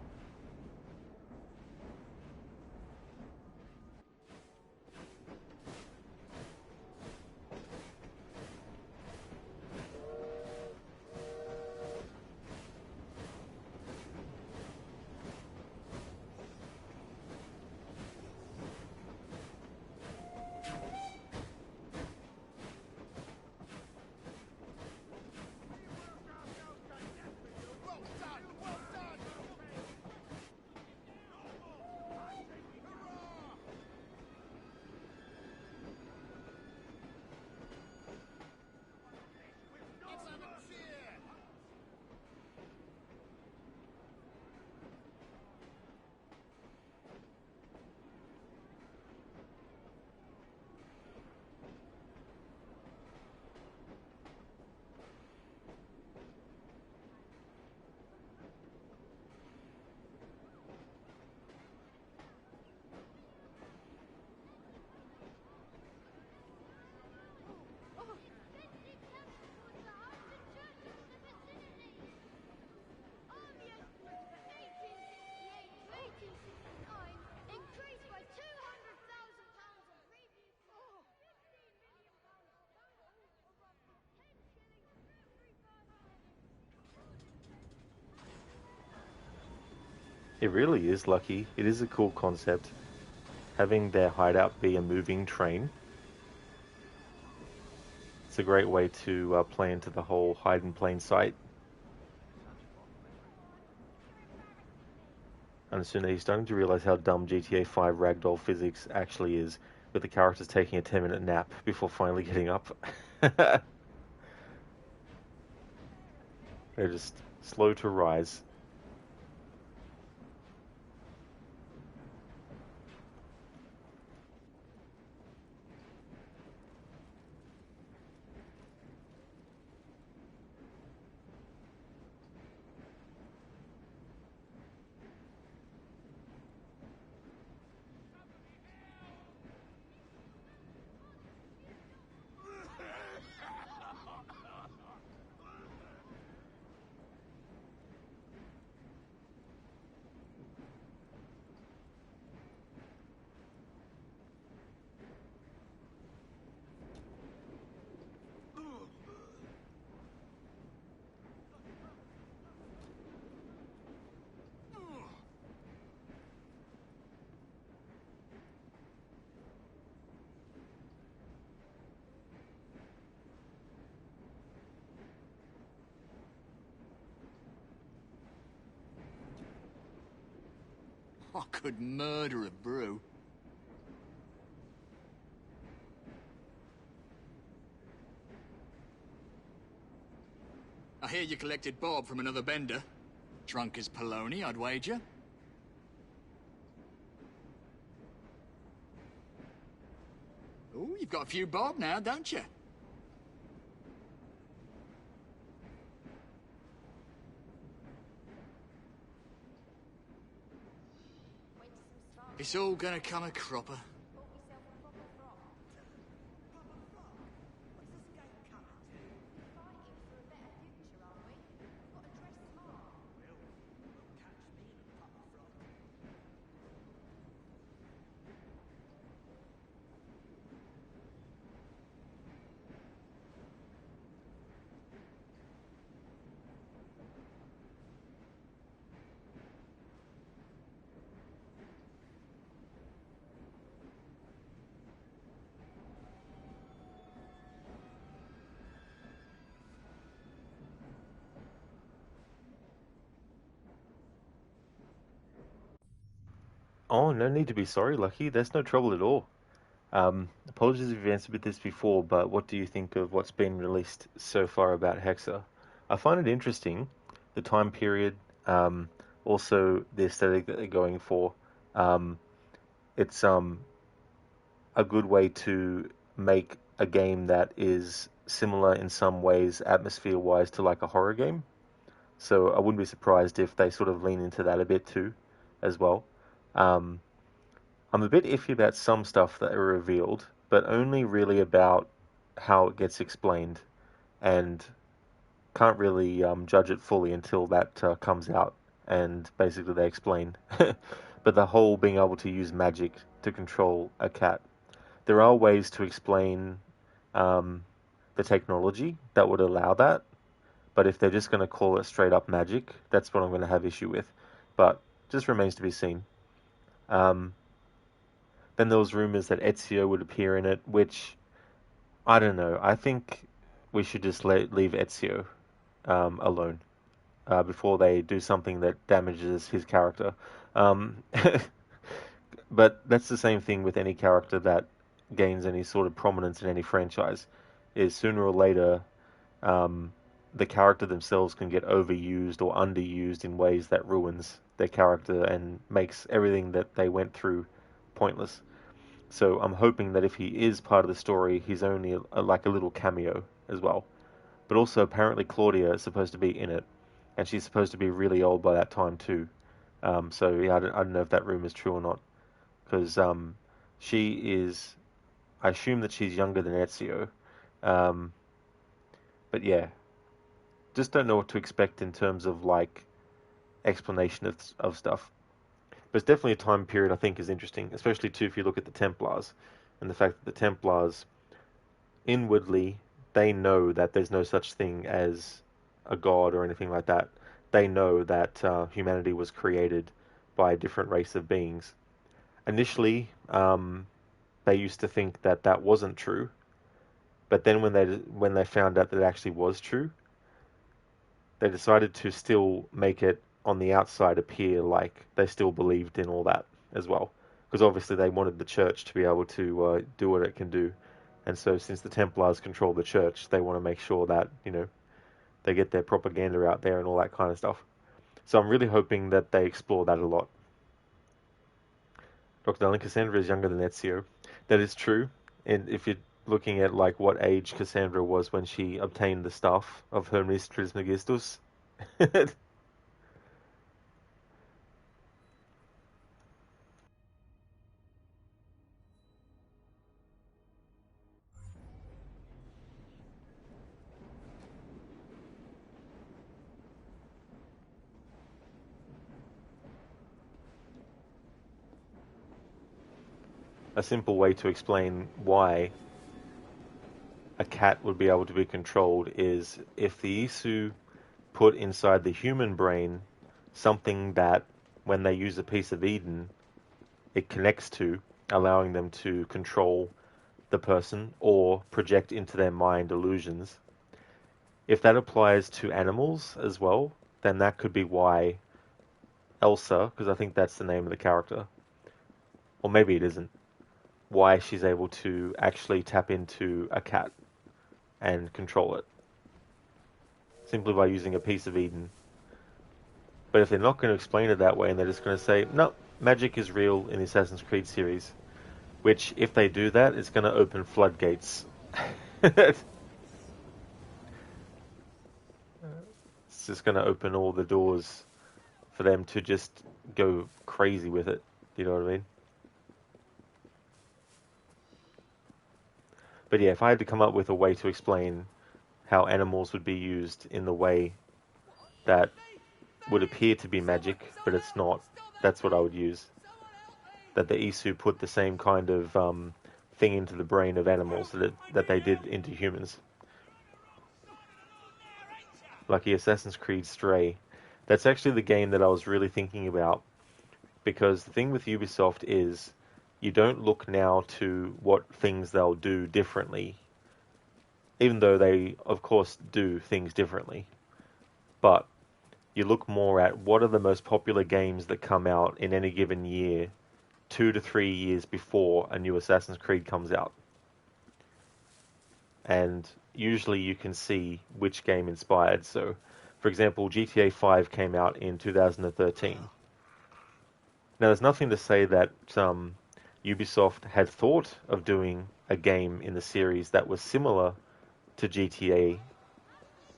It really is, Lucky. It is a cool concept. Having their hideout be a moving train. It's a great way to play into the whole hide in plain sight. And as soon as he's starting to realize how dumb GTA 5 ragdoll physics actually is, with the characters taking a 10-minute nap before finally getting up. They're just slow to rise. I could murder a brew. I hear you collected Bob from another bender. Drunk as Polony, I'd wager. Oh, you've got a few Bob now, don't you? It's all gonna come a cropper. Oh, no need to be sorry, Lucky. There's no trouble at all. Apologies if you've answered with this before, but what do you think of what's been released so far about Hexa? I find it interesting, the time period, also the aesthetic that they're going for. It's a good way to make a game that is similar in some ways, atmosphere-wise, to like a horror game. So I wouldn't be surprised if they sort of lean into that a bit too, as well. Um, I'm a bit iffy about some stuff that are revealed, but only really about how it gets explained, and can't really judge it fully until that comes out and basically they explain. But the whole being able to use magic to control a cat, there are ways to explain the technology that would allow that, but if they're just going to call it straight up magic, that's what I'm going to have issue with. But just remains to be seen. Um, Then there was rumors that Ezio would appear in it, which I don't know. I think we should just leave Ezio alone before they do something that damages his character. Um, but that's the same thing with any character that gains any sort of prominence in any franchise. Is sooner or later, the character themselves can get overused or underused in ways that ruins their character and makes everything that they went through pointless. So I'm hoping that if he is part of the story, he's only like a little cameo as well. But also, apparently Claudia is supposed to be in it, and she's supposed to be really old by that time too. So yeah, I don't know if that rumor is true or not, because she is. I assume that she's younger than Ezio. Um, but yeah, just don't know what to expect in terms of like explanation of stuff. But it's definitely a time period I think is interesting, especially too if you look at the Templars and the fact that the Templars inwardly they know that there's no such thing as a god or anything like that. They know that humanity was created by a different race of beings. Initially, they used to think that that wasn't true, but then when they found out that it actually was true, they decided to still make it on the outside appear like they still believed in all that as well, because obviously they wanted the church to be able to do what it can do, and so since the Templars control the church, they want to make sure that they get their propaganda out there and all that kind of stuff. So I'm really hoping that they explore that a lot. Dr. Darling, Cassandra is younger than Ezio. That is true. And if you're looking at like what age Cassandra was when she obtained the staff of Hermes Trismegistus, a simple way to explain why a cat would be able to be controlled is if the Isu put inside the human brain something that, when they use a piece of Eden, it connects to, allowing them to control the person or project into their mind illusions. If that applies to animals as well, then that could be why Elsa, because I think that's the name of the character, or maybe it isn't, why she's able to actually tap into a cat and control it. Simply by using a piece of Eden. But if they're not going to explain it that way and they're just going to say, no, magic is real in the Assassin's Creed series, which, if they do that, it's going to open floodgates. It's just going to open all the doors for them to just go crazy with it. You know what I mean? But yeah, if I had to come up with a way to explain how animals would be used in the way that would appear to be magic, but it's not, that's what I would use. That the Isu put the same kind of thing into the brain of animals that they did into humans. Like the Assassin's Creed Stray. That's actually the game that I was really thinking about, because the thing with Ubisoft is you don't look now to what things they'll do differently, even though they, of course, do things differently. But you look more at what are the most popular games that come out in any given year, 2 to 3 years before a new Assassin's Creed comes out. And usually you can see which game inspired. So, for example, GTA 5 came out in 2013. Now, there's nothing to say that Ubisoft had thought of doing a game in the series that was similar to GTA,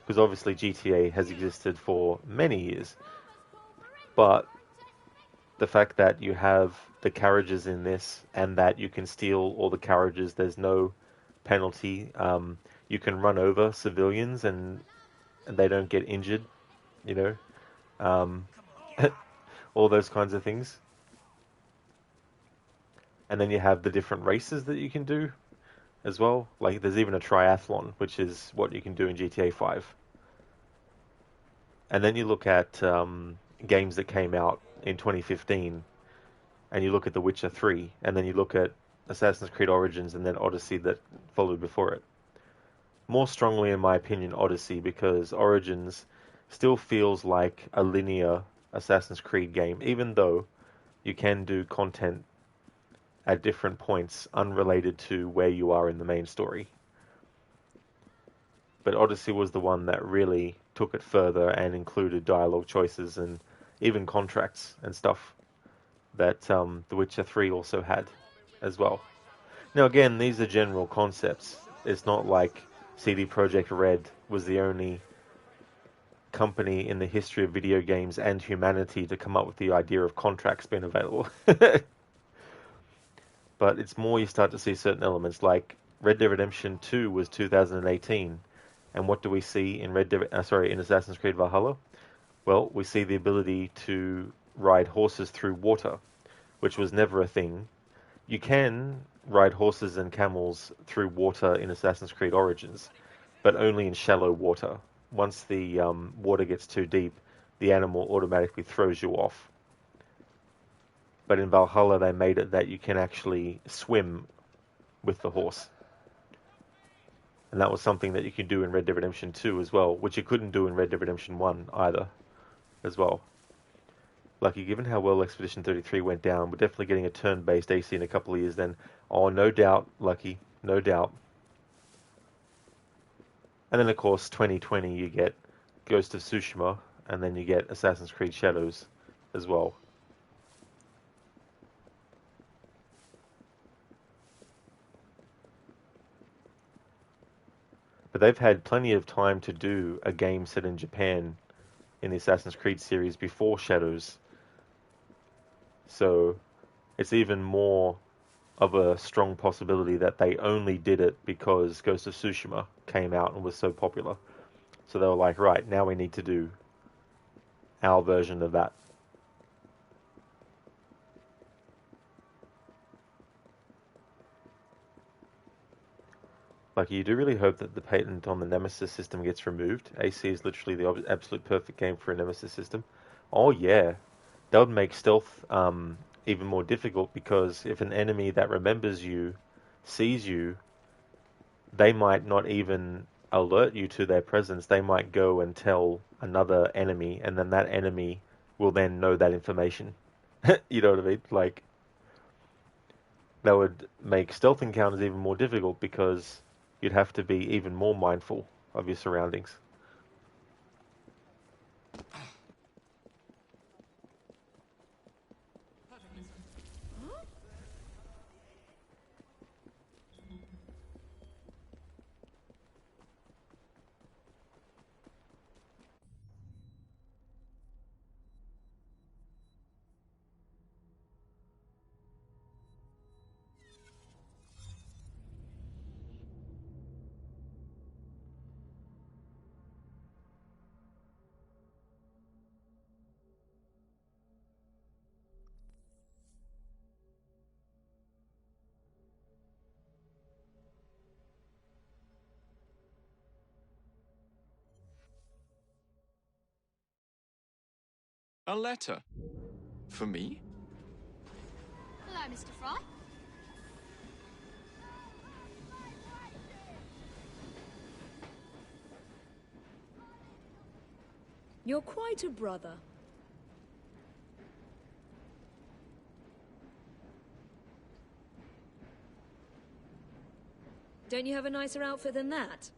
because obviously GTA has existed for many years. But the fact that you have the carriages in this and that you can steal all the carriages, there's no penalty. You can run over civilians and they don't get injured, all those kinds of things. And then you have the different races that you can do as well. Like there's even a triathlon, which is what you can do in GTA 5. And then you look at games that came out in 2015, and you look at The Witcher 3, and then you look at Assassin's Creed Origins and then Odyssey that followed before it. More strongly, in my opinion, Odyssey, because Origins still feels like a linear Assassin's Creed game, even though you can do content at different points unrelated to where you are in the main story. But Odyssey was the one that really took it further and included dialogue choices and even contracts and stuff that The Witcher 3 also had as well. Now again, these are general concepts. It's not like CD Projekt Red was the only company in the history of video games and humanity to come up with the idea of contracts being available. But it's more you start to see certain elements, like Red Dead Redemption 2 was 2018. And what do we see in in Assassin's Creed Valhalla? Well, we see the ability to ride horses through water, which was never a thing. You can ride horses and camels through water in Assassin's Creed Origins, but only in shallow water. Once the water gets too deep, the animal automatically throws you off. but in Valhalla they made it that you can actually swim with the horse. And that was something that you could do in Red Dead Redemption 2 as well, which you couldn't do in Red Dead Redemption 1 either, as well. Lucky, given how well Expedition 33 went down, we're definitely getting a turn-based AC in a couple of years then. Oh, no doubt, Lucky, no doubt. And then, of course, 2020 you get Ghost of Tsushima, and then you get Assassin's Creed Shadows as well. But they've had plenty of time to do a game set in Japan in the Assassin's Creed series before Shadows. So it's even more of a strong possibility that they only did it because Ghost of Tsushima came out and was so popular. So they were like, right, now we need to do our version of that. Like, you do really hope that the patent on the Nemesis system gets removed. AC is literally the absolute perfect game for a Nemesis system. Oh yeah, that would make stealth even more difficult, because if an enemy that remembers you sees you, they might not even alert you to their presence. They might go and tell another enemy, and then that enemy will then know that information. You know what I mean? Like, that would make stealth encounters even more difficult, because you'd have to be even more mindful of your surroundings. A letter? For me? Hello, Mr. Fry. You're quite a brother. Don't you have a nicer outfit than that?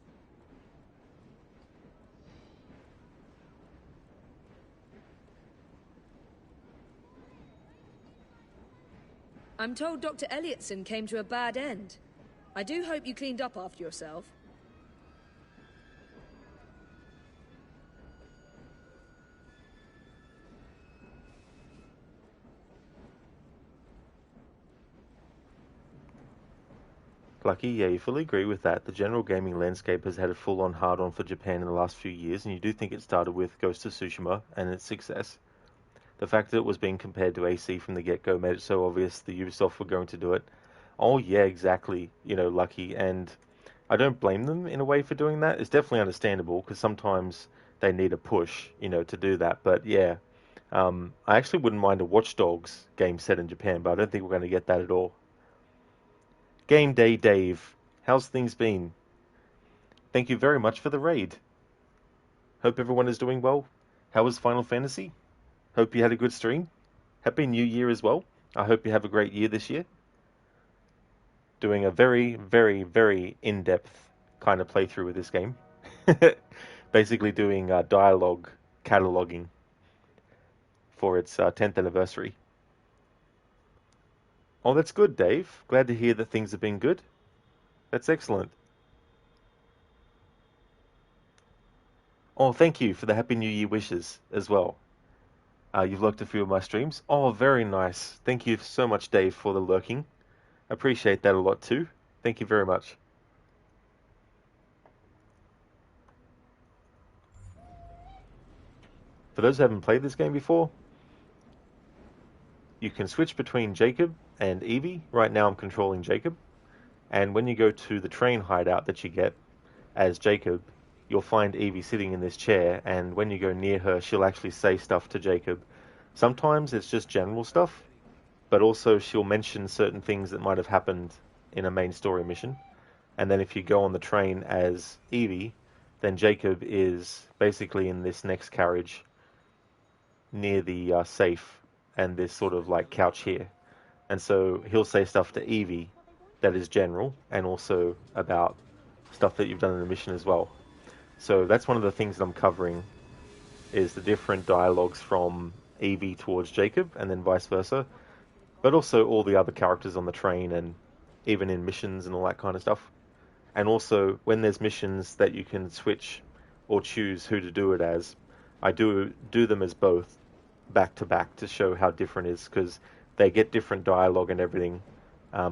I'm told Dr. Elliotson came to a bad end. I do hope you cleaned up after yourself. Lucky, yeah, you fully agree with that. The general gaming landscape has had a full-on hard-on for Japan in the last few years, and you do think it started with Ghost of Tsushima and its success. The fact that it was being compared to AC from the get-go made it so obvious the Ubisoft were going to do it. Oh yeah, exactly, Lucky, and I don't blame them in a way for doing that. It's definitely understandable, because sometimes they need a push, to do that. But yeah, I actually wouldn't mind a Watch Dogs game set in Japan, but I don't think we're going to get that at all. Game Day Dave, how's things been? Thank you very much for the raid. Hope everyone is doing well. How was Final Fantasy? Hope you had a good stream. Happy New Year as well. I hope you have a great year this year. Doing a very, very, very in-depth kind of playthrough with this game. Basically doing dialogue cataloging for its 10th anniversary. Oh, that's good, Dave. Glad to hear that things have been good. That's excellent. Oh, thank you for the Happy New Year wishes as well. You've looked a few of my streams. Oh, very nice. Thank you so much, Dave, for the lurking. Appreciate that a lot too. Thank you very much. For those who haven't played this game before, you can switch between Jacob and Evie. Right now I'm controlling Jacob. And when you go to the train hideout that you get as Jacob, you'll find Evie sitting in this chair, and when you go near her, she'll actually say stuff to Jacob. Sometimes it's just general stuff, but also she'll mention certain things that might have happened in a main story mission. And then if you go on the train as Evie, then Jacob is basically in this next carriage near the safe and this sort of like couch here. And so he'll say stuff to Evie that is general and also about stuff that you've done in the mission as well. So that's one of the things that I'm covering, is the different dialogues from Evie towards Jacob and then vice versa, but also all the other characters on the train and even in missions and all that kind of stuff. And also when there's missions that you can switch or choose who to do it as, I do them as both back to back to show how different it is, because they get different dialogue and everything.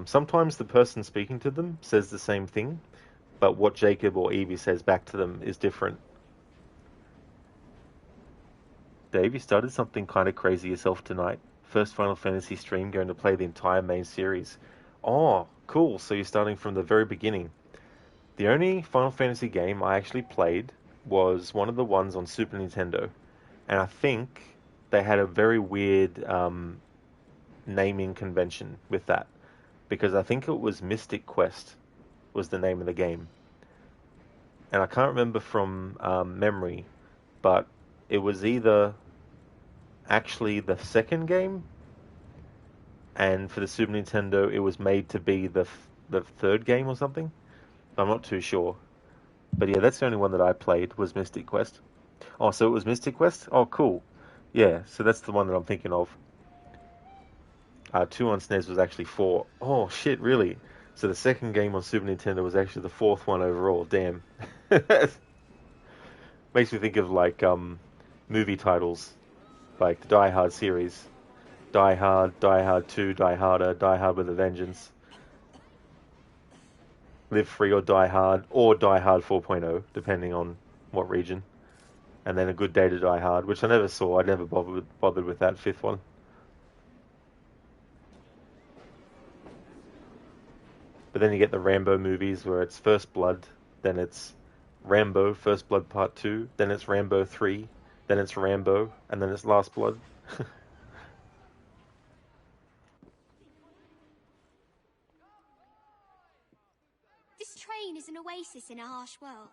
Sometimes the person speaking to them says the same thing, but what Jacob or Evie says back to them is different. Dave, you started something kind of crazy yourself tonight. First Final Fantasy stream, going to play the entire main series. Oh, cool. So you're starting from the very beginning. The only Final Fantasy game I actually played was one of the ones on Super Nintendo. And I think they had a very weird naming convention with that. Because I think it was Mystic Quest was the name of the game. And I can't remember from memory, but it was either actually the second game, and for the Super Nintendo it was made to be the third game or something. I'm not too sure. But yeah, that's the only one that I played, was Mystic Quest. Oh, so it was Mystic Quest? Oh, cool. Yeah, so that's the one that I'm thinking of. 2 on SNES was actually 4. Oh, shit, really? So the second game on Super Nintendo was actually the fourth one overall. Damn. Makes me think of, like, movie titles. Like the Die Hard series. Die Hard, Die Hard 2, Die Harder, Die Hard with a Vengeance. Live Free or Die Hard 4.0, depending on what region. And then A Good Day to Die Hard, which I never saw. I never bothered with that fifth one. But then you get the Rambo movies where it's First Blood, then it's Rambo, First Blood Part 2, then it's Rambo 3, then it's Rambo, and then it's Last Blood. This train is an oasis in a harsh world.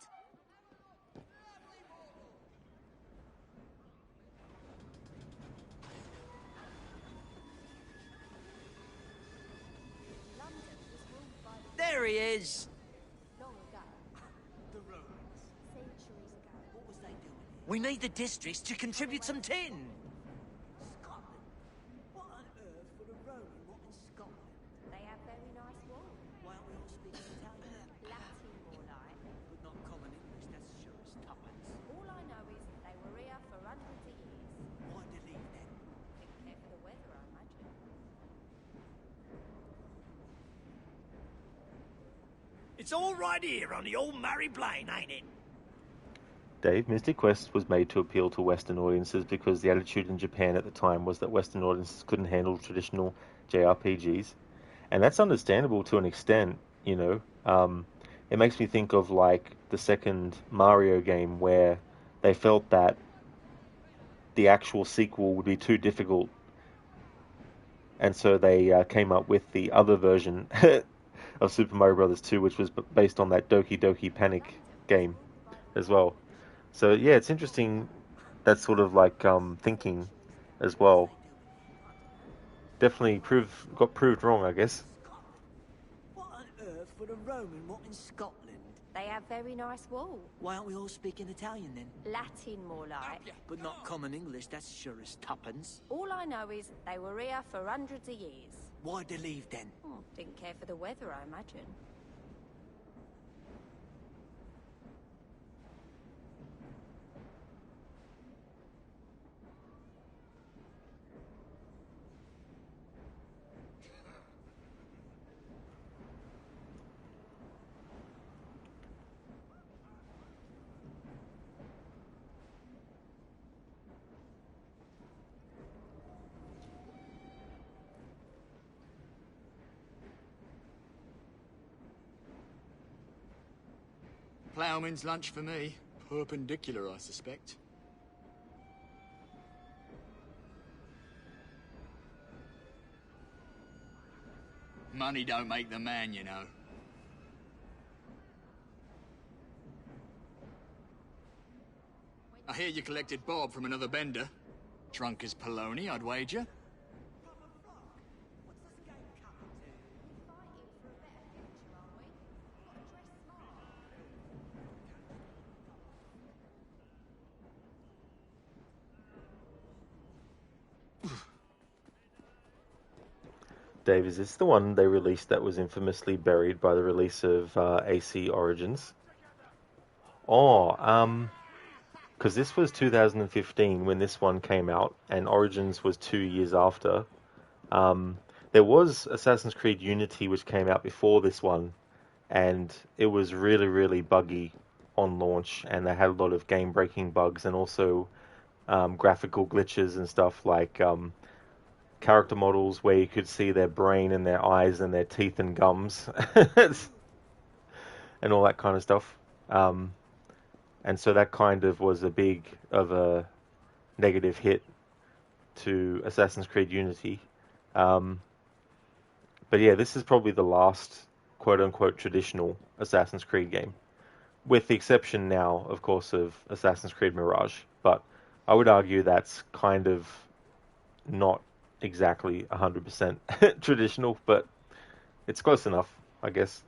There he is! Long ago. The Romans. Centuries ago. What was they doing here? We need the districts to contribute some tin. Scotland? What on earth would a Roman want in Scotland? They have very nice walls. Why don't we all speak Italian? Latin more like. But not common English, that's sure as tuppence. All I know is they were here for hundreds of years. Why'd they leave then? Didn't care for the weather, I imagine. It's all right here on the old Mary Blaine, ain't it? Dave, Mystic Quest was made to appeal to Western audiences because the attitude in Japan at the time was that Western audiences couldn't handle traditional JRPGs. And that's understandable to an extent, you know. It makes me think of, like, the second Mario game where they felt that the actual sequel would be too difficult. And so they came up with the other version of Super Mario Bros. 2, which was based on that Doki Doki Panic game as well. So yeah, it's interesting, that sort of like thinking as well. Definitely got proved wrong, I guess. What on earth would a Roman want in Scotland? They have very nice walls. Why aren't we all speaking Italian then? Latin more like. But not common English, that's sure as tuppence. All I know is they were here for hundreds of years. Why'd they leave then? Didn't care for the weather, I imagine. Ploughman's lunch for me. Perpendicular, I suspect. Money don't make the man, you know. I hear you collected Bob from another bender. Drunk as Polony, I'd wager. Dave, is this the one they released that was infamously buried by the release of AC Origins? Oh, because this was 2015 when this one came out, and Origins was 2 years after. There was Assassin's Creed Unity, which came out before this one, and it was really, really buggy on launch, and they had a lot of game-breaking bugs, and also graphical glitches and stuff like character models where you could see their brain and their eyes and their teeth and gums and all that kind of stuff. And so that kind of was a big of a negative hit to Assassin's Creed Unity. But yeah, this is probably the last quote-unquote traditional Assassin's Creed game, with the exception now, of course, of Assassin's Creed Mirage. But I would argue that's kind of not exactly 100% traditional, but it's close enough, I guess.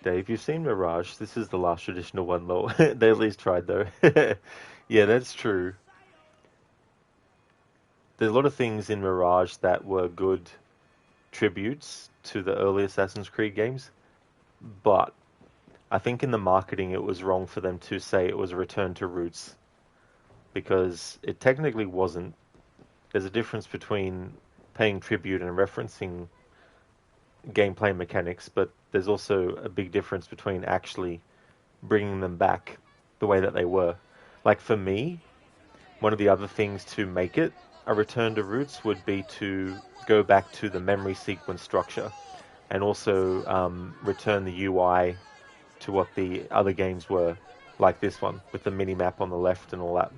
Dave, you've seen Mirage. This is the last traditional one, though. They at least tried, though. Yeah, that's true. There's a lot of things in Mirage that were good tributes to the early Assassin's Creed games, but I think in the marketing it was wrong for them to say it was a return to roots, because it technically wasn't. There's a difference between paying tribute and referencing gameplay mechanics, but there's also a big difference between actually bringing them back the way that they were. Like for me, one of the other things to make it a return to roots would be to go back to the memory sequence structure, and also return the UI to what the other games were, like this one, with the mini-map on the left and all that.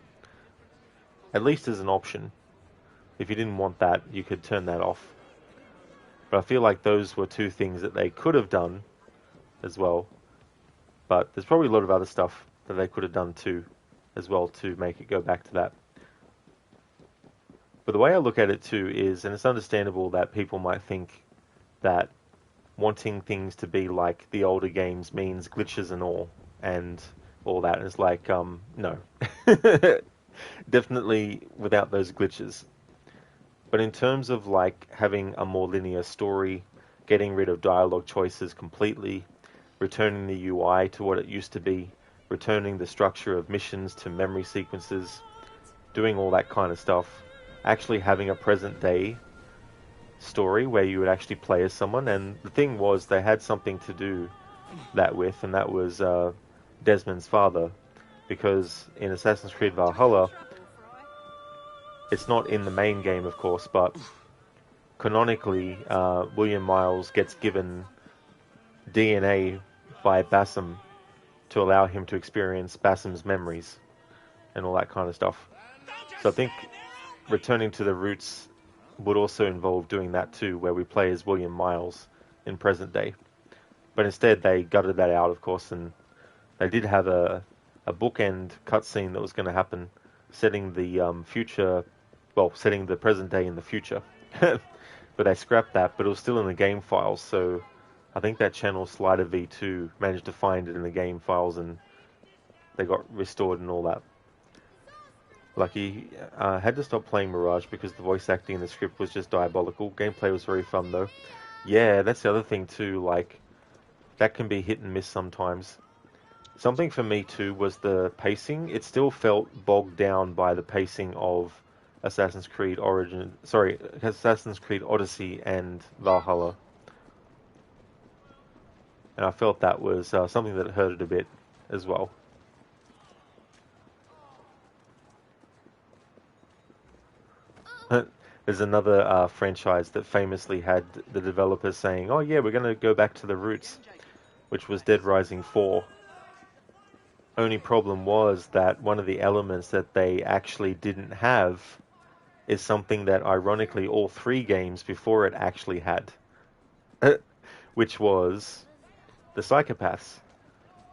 At least as an option. If you didn't want that, you could turn that off. But I feel like those were two things that they could have done as well. But there's probably a lot of other stuff that they could have done too, as well, to make it go back to that. But the way I look at it too is, and it's understandable that people might think that wanting things to be like the older games means glitches and all that. And it's like, no. Definitely without those glitches. But in terms of like having a more linear story, getting rid of dialogue choices completely, returning the UI to what it used to be, returning the structure of missions to memory sequences, doing all that kind of stuff, actually having a present day story where you would actually play as someone. And the thing was, they had something to do that with, and that was Desmond's father, because in Assassin's Creed Valhalla, it's not in the main game, of course, but canonically, William Miles gets given DNA by Basim to allow him to experience Basim's memories and all that kind of stuff. So I think returning to the roots would also involve doing that too, where we play as William Miles in present day. But instead they gutted that out, of course, and they did have a bookend cutscene that was going to happen, setting the setting the present day in the future. But they scrapped that, but it was still in the game files, so I think that channel Slider V2 managed to find it in the game files, and they got restored and all that. Lucky had to stop playing Mirage because the voice acting in the script was just diabolical. Gameplay was very fun though. Yeah, that's the other thing too, like, that can be hit and miss sometimes. Something for me too was the pacing. It still felt bogged down by the pacing of Assassin's Creed Odyssey and Valhalla. And I felt that was something that hurt it a bit as well. There's another franchise that famously had the developers saying, "Oh yeah, we're going to go back to the roots," which was Dead Rising 4. Only problem was that one of the elements that they actually didn't have is something that ironically all three games before it actually had, which was the psychopaths.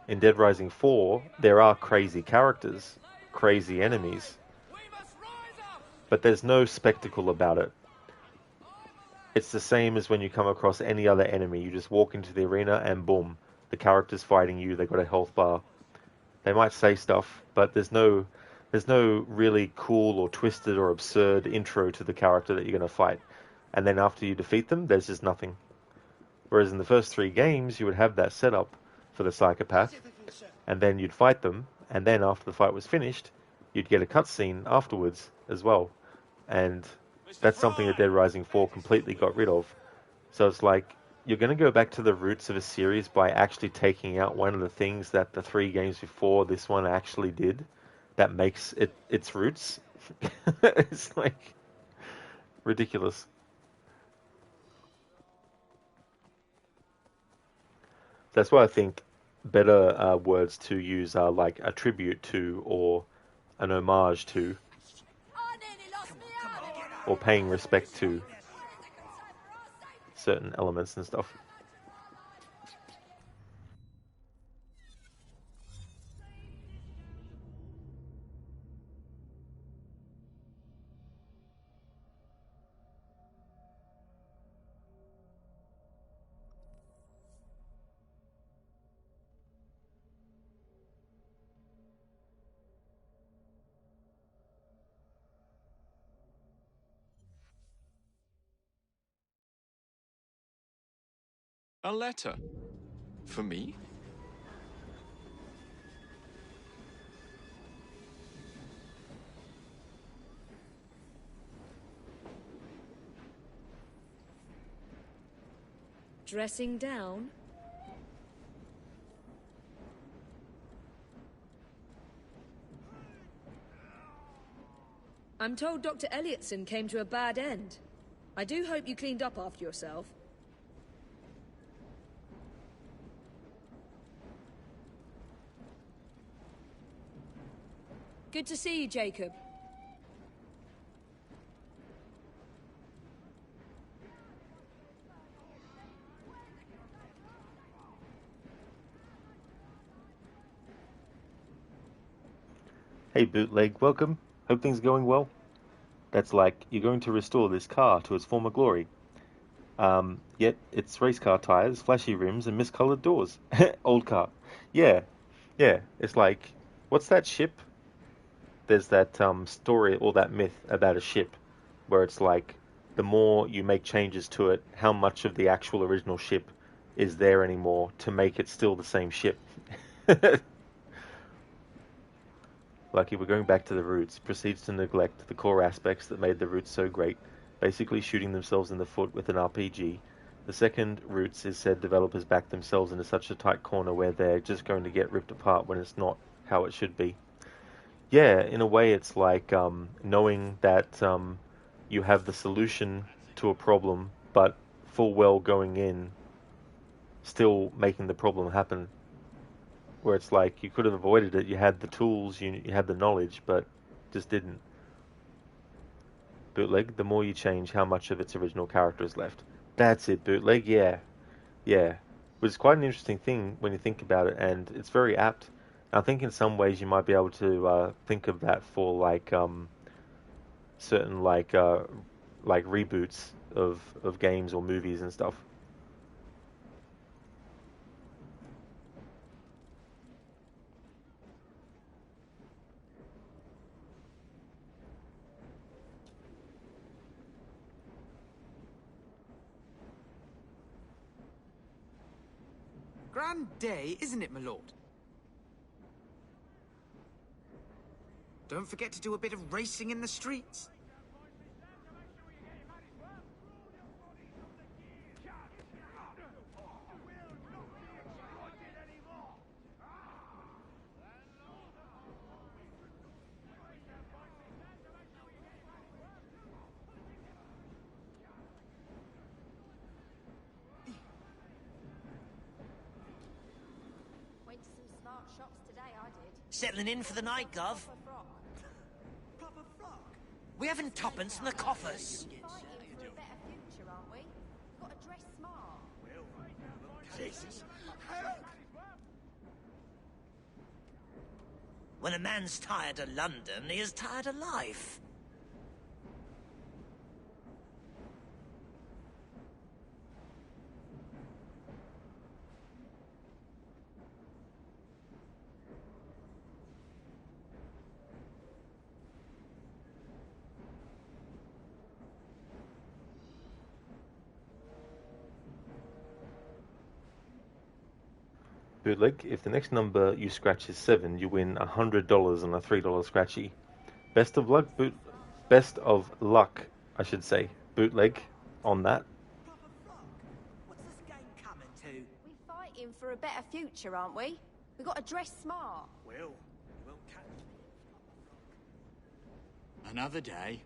In Dead Rising 4, there are crazy characters, crazy enemies, but there's no spectacle about it. It's the same as when you come across any other enemy. You just walk into the arena and boom, the character's fighting you, they've got a health bar. They might say stuff, but there's no really cool or twisted or absurd intro to the character that you're going to fight. And then after you defeat them, there's just nothing. Whereas in the first three games, you would have that setup for the psychopath, and then you'd fight them, and then after the fight was finished, you'd get a cutscene afterwards as well. And that's something that Dead Rising 4 completely got rid of. So it's like, you're going to go back to the roots of a series by actually taking out one of the things that the three games before this one actually did that makes it its roots. It's like ridiculous. That's why I think better words to use are like a tribute to, or an homage to, or paying respect to certain elements and stuff. A letter? For me? Dressing down? I'm told Dr. Elliotson came to a bad end. I do hope you cleaned up after yourself. Good to see you, Jacob. Hey Bootleg, welcome. Hope things are going well. That's like, you're going to restore this car to its former glory. Yet it's race car tires, flashy rims, and miscolored doors. Old car. Yeah, yeah. It's like, what's that ship? There's that story or that myth about a ship where it's like, the more you make changes to it, how much of the actual original ship is there anymore to make it still the same ship. Lucky we're going back to the roots, proceeds to neglect the core aspects that made the roots so great, basically shooting themselves in the foot with an RPG. The second roots is said developers back themselves into such a tight corner where they're just going to get ripped apart when it's not how it should be. Yeah, in a way it's like knowing that you have the solution to a problem, but full well going in, still making the problem happen. Where it's like, you could have avoided it, you had the tools, you had the knowledge, but just didn't. Bootleg, the more you change, how much of its original character is left. That's it, Bootleg, yeah. Yeah. Which is quite an interesting thing when you think about it, and it's very apt. I think in some ways you might be able to think of that for like certain like reboots of games or movies and stuff. Grand day, isn't it, my lord? Don't forget to do a bit of racing in the streets. Settling in for the night, Gov? We haven't tuppence in the coffers. Fighting for a better future, aren't we? We've got to dress smart. Jesus. When a man's tired of London, he is tired of life. Bootleg, if the next number you scratch is 7, you win $100 on a $3 scratchy. Best of luck, I should say, Bootleg, on that. We're fighting for a better future, aren't we? We've got to dress smart. Well, you won't catch me. Another day.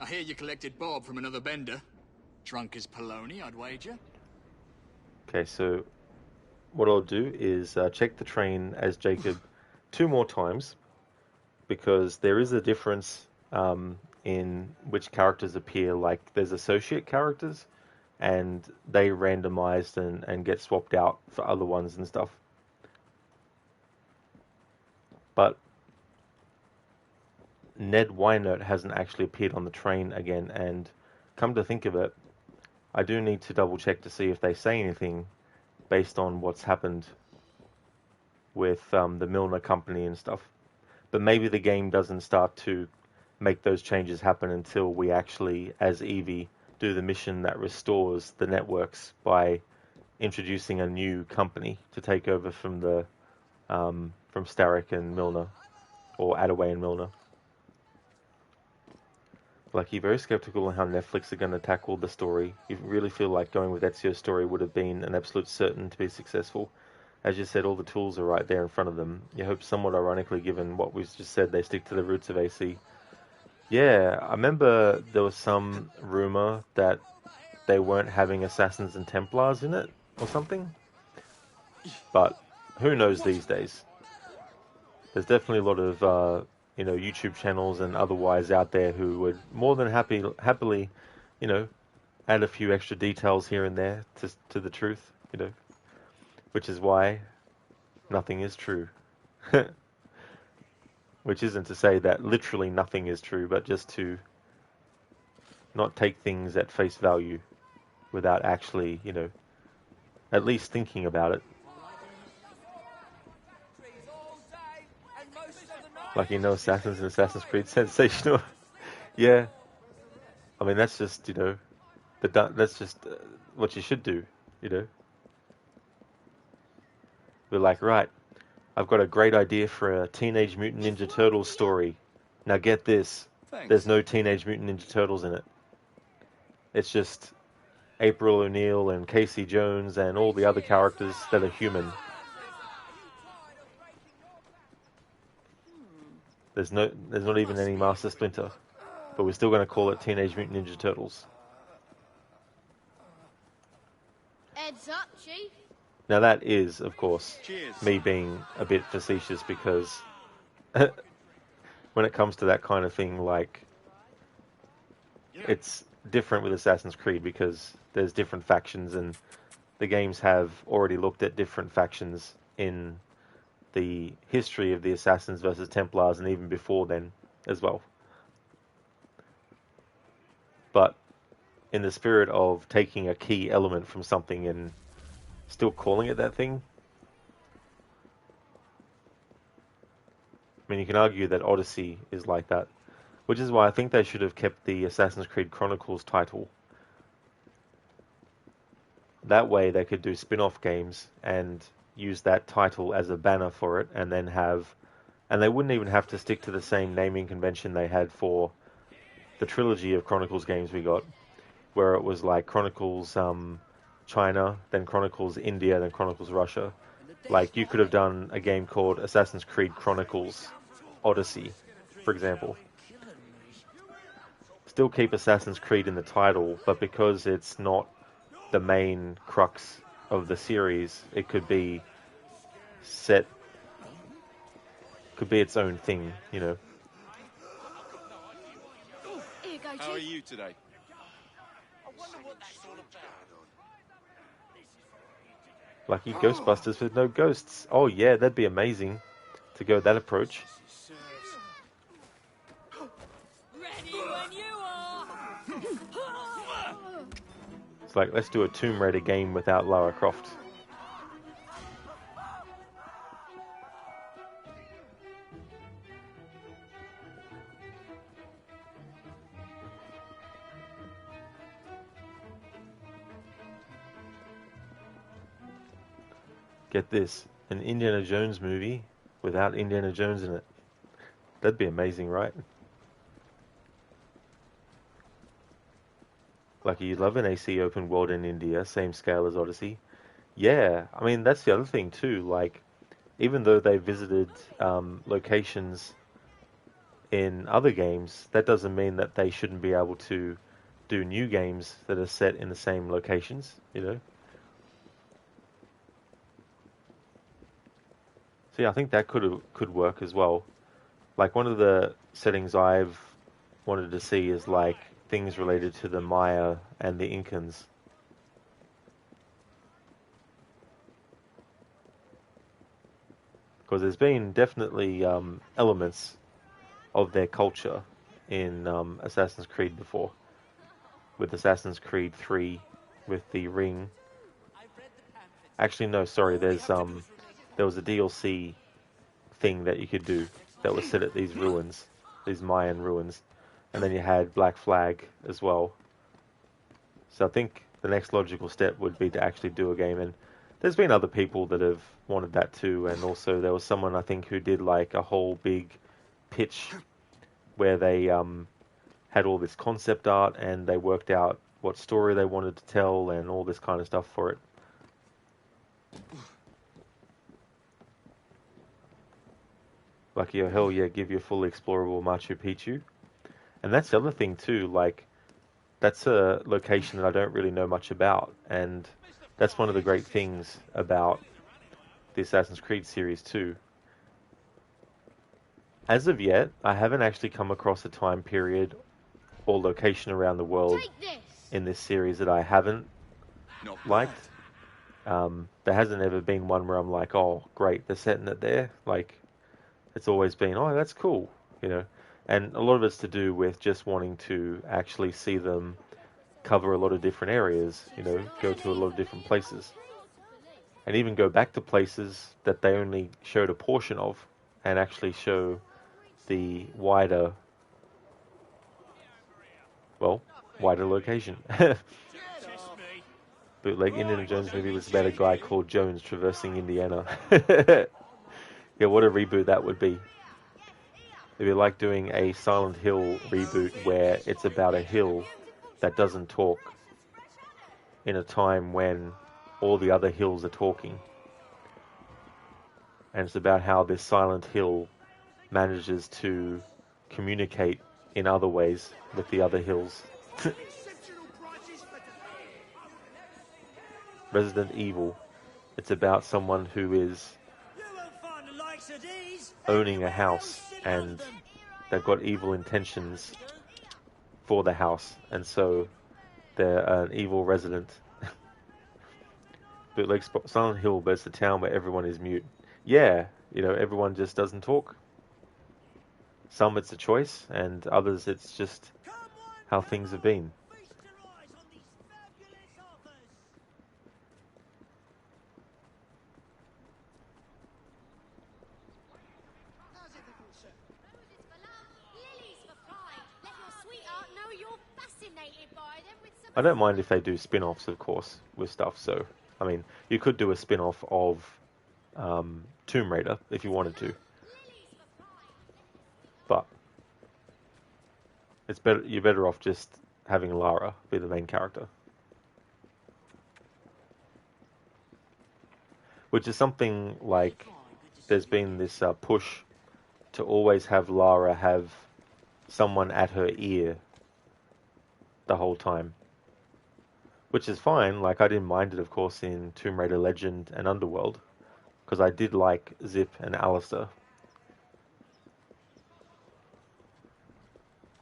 I hear you collected Bob from another bender. Drunk as Polony, I'd wager. Okay, so what I'll do is check the train as Jacob 2 more times, because there is a difference in which characters appear. Like, there's associate characters, and they randomized and get swapped out for other ones and stuff. But Ned Wynert hasn't actually appeared on the train again, and come to think of it, I do need to double check to see if they say anything based on what's happened with the Milner company and stuff. But maybe the game doesn't start to make those changes happen until we actually, as Evie, do the mission that restores the networks by introducing a new company to take over from the from Starrick and Milner, or Attaway and Milner. Like, you're very skeptical on how Netflix are going to tackle the story. You really feel like going with Ezio's story would have been an absolute certain to be successful. As you said, all the tools are right there in front of them. You hope, somewhat ironically, given what we've just said, they stick to the roots of AC. Yeah, I remember there was some rumor that they weren't having Assassins and Templars in it, or something. But who knows these days? There's definitely a lot of YouTube channels and otherwise out there who would more than happily, add a few extra details here and there to the truth, which is why nothing is true. Which isn't to say that literally nothing is true, but just to not take things at face value without actually, at least thinking about it. Like, Assassins and Assassin's Creed sensational. Yeah. I mean, that's just, that's just what you should do, We're like, right, I've got a great idea for a Teenage Mutant Ninja Turtles story. Now get this. Thanks. There's no Teenage Mutant Ninja Turtles in it. It's just April O'Neil and Casey Jones and all the other characters that are human. There's not even any Master Splinter, but we're still going to call it Teenage Mutant Ninja Turtles. Heads up, Chief. Now that is, of course, Cheers. me being a bit facetious, because when it comes to that kind of thing, like, it's different with Assassin's Creed because there's different factions, and the games have already looked at different factions in the history of the Assassins versus Templars, and even before then as well. But in the spirit of taking a key element from something and still calling it that thing, I mean, you can argue that Odyssey is like that, which is why I think they should have kept the Assassin's Creed Chronicles title. That way they could do spin-off games and use that title as a banner for it, and then they wouldn't even have to stick to the same naming convention they had for the trilogy of Chronicles games we got, where it was like Chronicles China, then Chronicles India, then Chronicles Russia. Like, you could have done a game called Assassin's Creed Chronicles Odyssey, for example. Still keep Assassin's Creed in the title, but because it's not the main crux of the series, it could be set, could be its own thing, you know. How are you today? Lucky Ghostbusters with no ghosts. Oh yeah, that'd be amazing to go that approach. Ready when you are. It's like, let's do a Tomb Raider game without Lara Croft. Get this, an Indiana Jones movie without Indiana Jones in it. That'd be amazing, right? Like, you'd love an AC open world in India, same scale as Odyssey. Yeah, I mean, that's the other thing too. Like, even though they visited locations in other games, that doesn't mean that they shouldn't be able to do new games that are set in the same locations, you know? So yeah, I think that could work as well. Like, one of the settings I've wanted to see is like things related to the Maya and the Incans. Because there's been definitely elements of their culture in Assassin's Creed before. With Assassin's Creed 3, with the ring. Actually, no, sorry, there was a DLC thing that you could do that was set at these ruins, these Mayan ruins. And then you had Black Flag as well. So I think the next logical step would be to actually do a game. And there's been other people that have wanted that too. And also there was someone, I think, who did like a whole big pitch where they had all this concept art and they worked out what story they wanted to tell and all this kind of stuff for it. Lucky, oh hell yeah, give you a fully explorable Machu Picchu. And that's the other thing too, like, that's a location that I don't really know much about, and that's one of the great things about the Assassin's Creed series too. As of yet, I haven't actually come across a time period or location around the world in this series that I haven't liked. There hasn't ever been one where I'm like, oh, great, they're setting it there. Like, it's always been, oh, that's cool, you know. And a lot of it's to do with just wanting to actually see them cover a lot of different areas, you know, go to a lot of different places. And even go back to places that they only showed a portion of and actually show the wider, well, wider location. Bootleg Indiana Jones movie was about a guy called Jones traversing Indiana. Yeah, what a reboot that would be. It'd be like doing a Silent Hill reboot where it's about a hill that doesn't talk in a time when all the other hills are talking. And it's about how this Silent Hill manages to communicate in other ways with the other hills. Resident Evil. It's about someone who is owning a house and they've got evil intentions for the house, and so they're an evil resident. But like Silent Hill, but it's a town where everyone is mute. Yeah, you know, everyone just doesn't talk. Some it's a choice, and others it's just how things have been. I don't mind if they do spin-offs, of course, with stuff. So, I mean, you could do a spin-off of Tomb Raider if you wanted to. But it's better. You're better off just having Lara be the main character. which is something like there's been this push to always have Lara have someone at her ear the whole time, which is fine. Like, I didn't mind it, of course, in Tomb Raider Legend and Underworld, because I did like Zip and Alistair.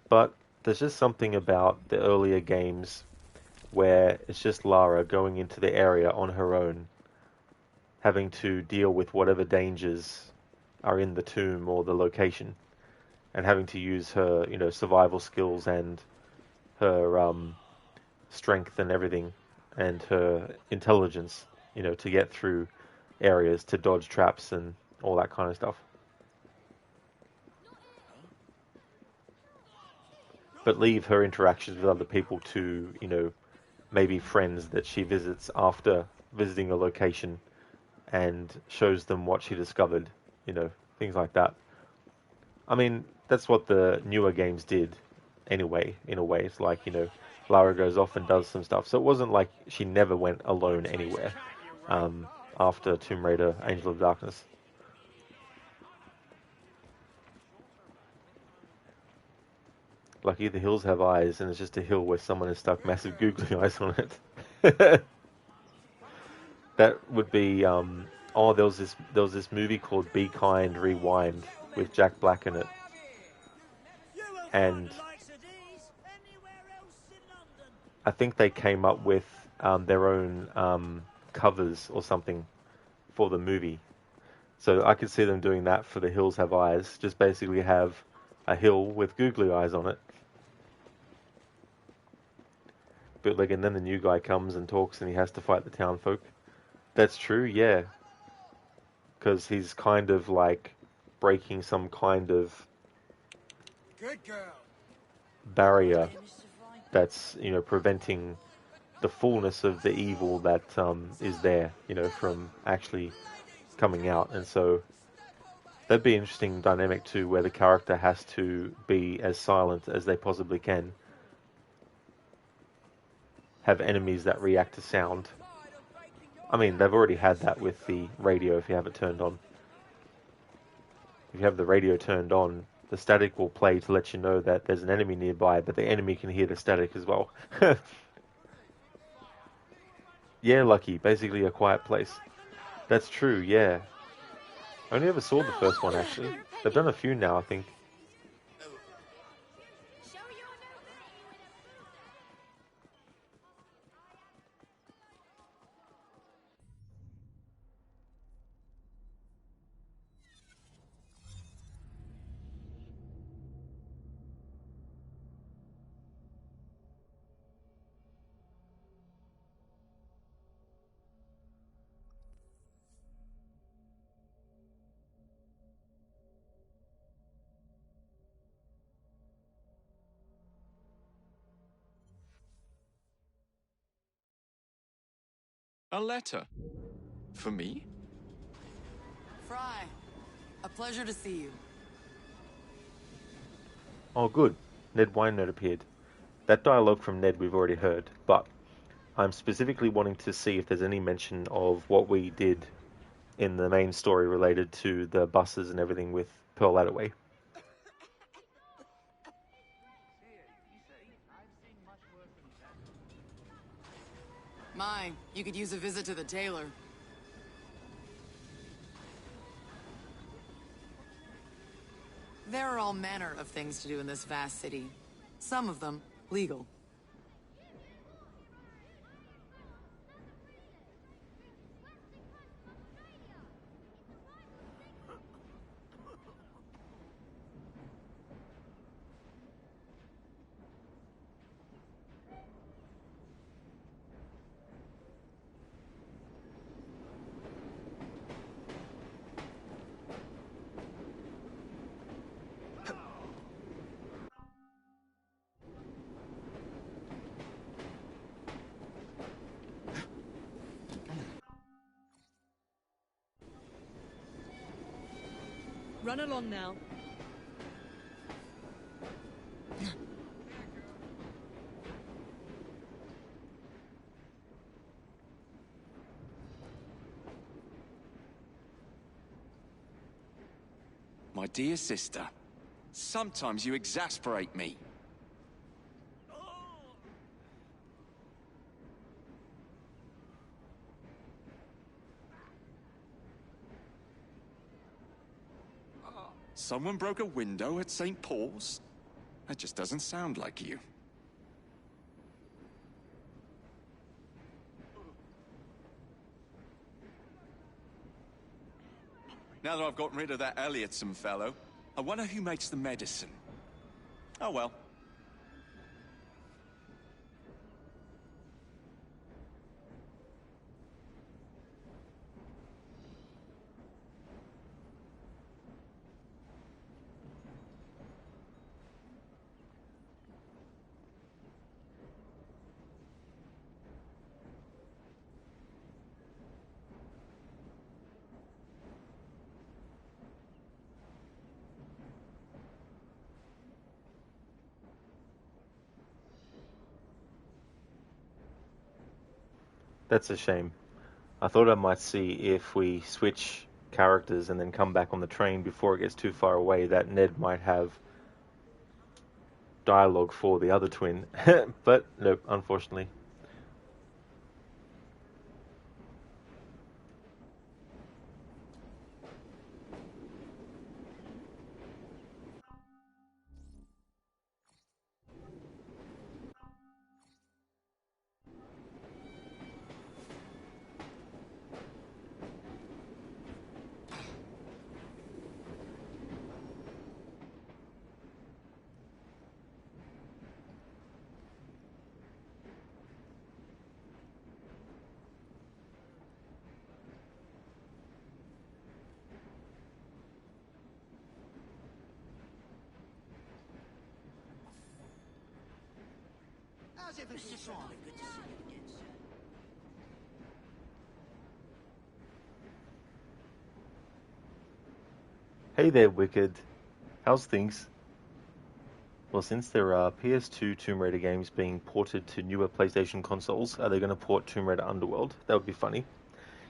But there's just something about the earlier games where it's just Lara going into the area on her own, having to deal with whatever dangers are in the tomb or the location, and having to use her, survival skills and her strength and everything, and her intelligence, to get through areas, to dodge traps and all that kind of stuff. But leave her interactions with other people to, maybe friends that she visits after visiting a location and shows them what she discovered, things like that. I mean, that's what the newer games did anyway, in a way. It's like, Lara goes off and does some stuff. So it wasn't like she never went alone anywhere after Tomb Raider Angel of Darkness. Lucky the hills have eyes, and it's just a hill where someone has stuck massive googly eyes on it. That would be there was this movie called Be Kind, Rewind with Jack Black in it. And I think they came up with their own covers or something for the movie. So I could see them doing that for The Hills Have Eyes. Just basically have a hill with googly eyes on it. But and then the new guy comes and talks and he has to fight the town folk. That's true, yeah. Because he's kind of like breaking some kind of barrier that's, preventing the fullness of the evil that is there, from actually coming out. And so that'd be an interesting dynamic too, where the character has to be as silent as they possibly can. Have enemies that react to sound. I mean, they've already had that with the radio if you have it turned on. If you have the radio turned on, the static will play to let you know that there's an enemy nearby, but the enemy can hear the static as well. Yeah, Lucky, basically A Quiet Place. That's true, yeah. I only ever saw the first one, actually. They've done a few now, I think. A letter? For me? Fry, a pleasure to see you. Oh, good. Ned Winenote appeared. That dialogue from Ned we've already heard, but I'm specifically wanting to see if there's any mention of what we did in the main story related to the buses and everything with Pearl Attaway. My, you could use a visit to the tailor. There are all manner of things to do in this vast city. Some of them legal. Run along now. My dear sister, sometimes you exasperate me. Someone broke a window at St. Paul's? That just doesn't sound like you. Now that I've gotten rid of that Elliotson fellow, I wonder who makes the medicine. Oh well. That's a shame. I thought I might see if we switch characters and then come back on the train before it gets too far away that Ned might have dialogue for the other twin. But nope, unfortunately. How's everything going? Good to see you again, sir. Hey there, Wicked. How's things? Well, since there are PS2 Tomb Raider games being ported to newer PlayStation consoles, are they going to port Tomb Raider Underworld? That would be funny.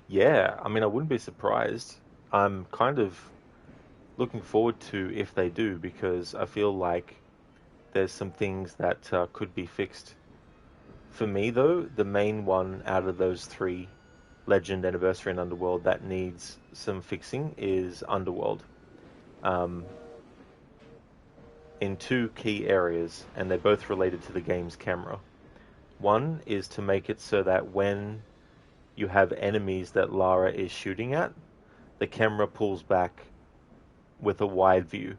Yeah, I mean, I wouldn't be surprised. I'm kind of looking forward to if they do, because I feel like there's some things that could be fixed. For me, though, the main one out of those three, Legend, Anniversary, and Underworld, that needs some fixing is Underworld. In two key areas, and they're both related to the game's camera. One is to make it so that when you have enemies that Lara is shooting at, the camera pulls back with a wide view,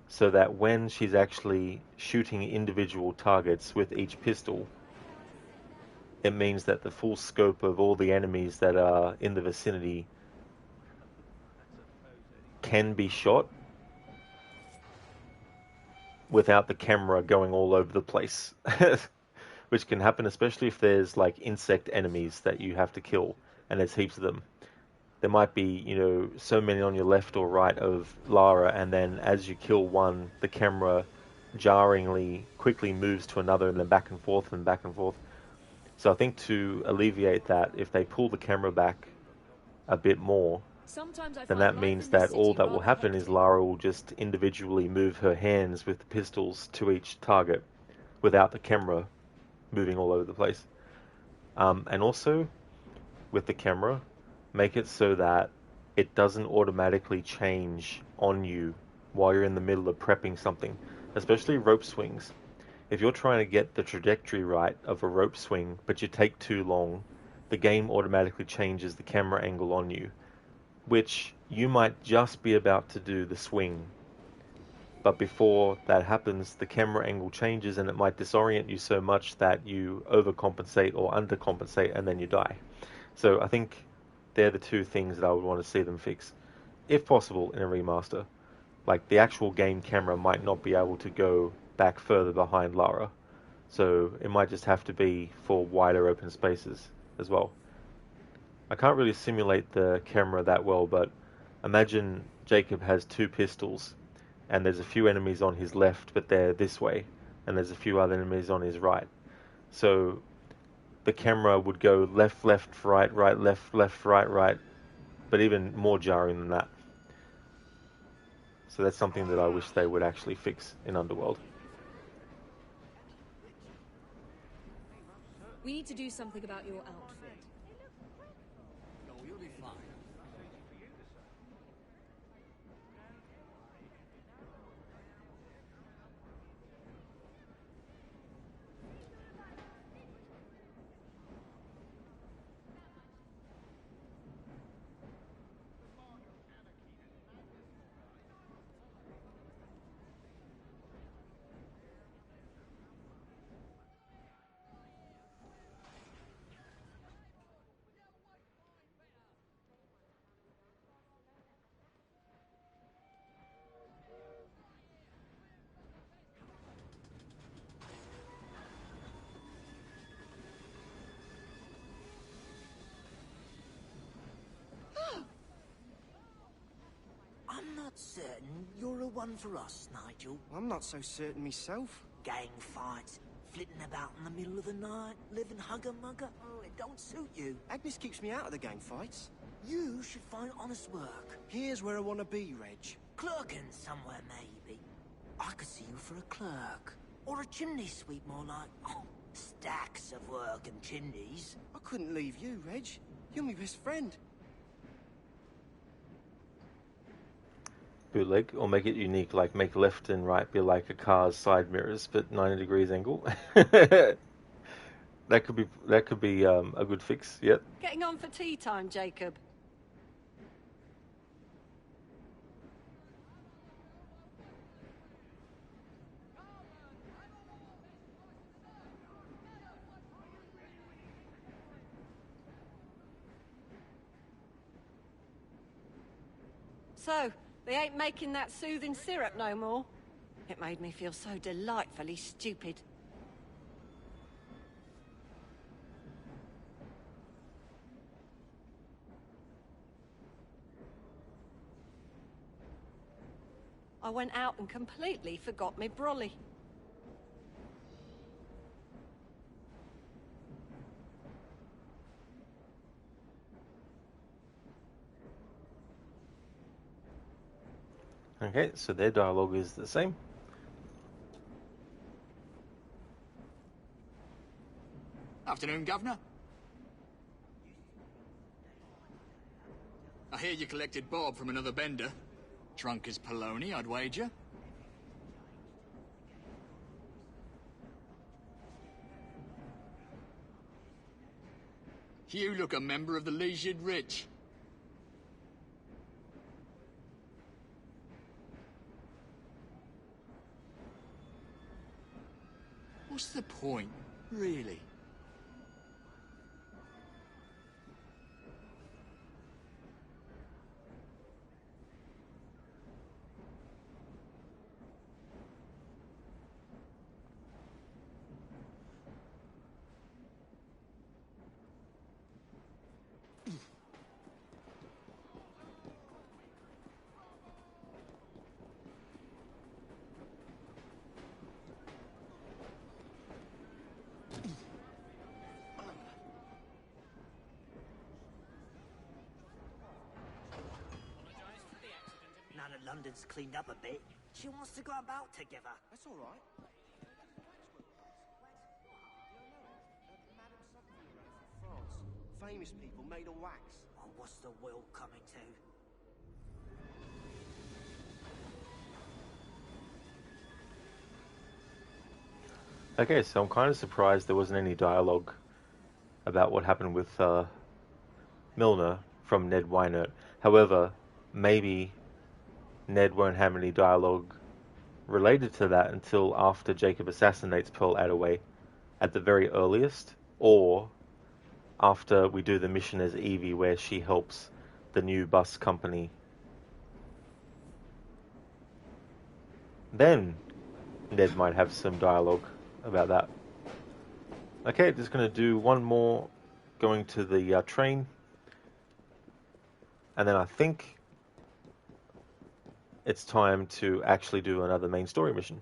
so that when she's actually shooting individual targets with each pistol, it means that the full scope of all the enemies that are in the vicinity can be shot without the camera going all over the place. Which can happen especially if there's like insect enemies that you have to kill, and there's heaps of them. There might be, so many on your left or right of Lara, and then as you kill one, the camera jarringly quickly moves to another, and then back and forth and back and forth. So I think to alleviate that, if they pull the camera back a bit more, then that means that all that will happen is Lara will just individually move her hands with the pistols to each target without the camera moving all over the place. And also, with the camera, make it so that it doesn't automatically change on you while you're in the middle of prepping something, especially rope swings. If you're trying to get the trajectory right of a rope swing, but you take too long, the game automatically changes the camera angle on you, which you might just be about to do the swing. But before that happens, the camera angle changes, and it might disorient you so much that you overcompensate or undercompensate, and then you die. So I think they're the two things that I would want to see them fix, if possible, in a remaster. Like, the actual game camera might not be able to go back further behind Lara, so it might just have to be for wider open spaces as well. I can't really simulate the camera that well, but imagine Jacob has two pistols, and there's a few enemies on his left, but they're this way, and there's a few other enemies on his right. So the camera would go left, left, right, right, left, left, right, right, but even more jarring than that. So that's something that I wish they would actually fix in Underworld. We need to do something about your outfit. Oh, you'll be fine. I'm not certain you're a one for us, Nigel. I'm not so certain myself. Gang fights, flitting about in the middle of the night, living hugger-mugger. Oh, it don't suit you. Agnes keeps me out of the gang fights. You should find honest work. Here's where I want to be, Reg. Clerking somewhere, maybe. I could see you for a clerk. Or a chimney sweep, more like. Oh, stacks of work and chimneys. I couldn't leave you, Reg. You're my best friend. Bootleg, or make it unique, like make left and right be like a car's side mirrors, but 90 degrees angle. That could be a good fix. Yep. Getting on for tea time, Jacob. So, they ain't making that soothing syrup no more. It made me feel so delightfully stupid. I went out and completely forgot me brolly. Okay, so their dialogue is the same. Afternoon, Governor. I hear you collected Bob from another bender. Drunk as Polony, I'd wager. You look a member of the Leisured Rich. What's the point, really? Now that London's cleaned up a bit, she wants to go about together. That's all right. France. Famous people made of wax. Oh, what's the world coming to? Okay, so I'm kind of surprised there wasn't any dialogue about what happened with Milner from Ned Weinert. However, maybe Ned won't have any dialogue related to that until after Jacob assassinates Pearl Attaway at the very earliest, or after we do the mission as Evie where she helps the new bus company. Then Ned might have some dialogue about that. Okay, just going to do one more going to the train, and then I think it's time to actually do another main story mission.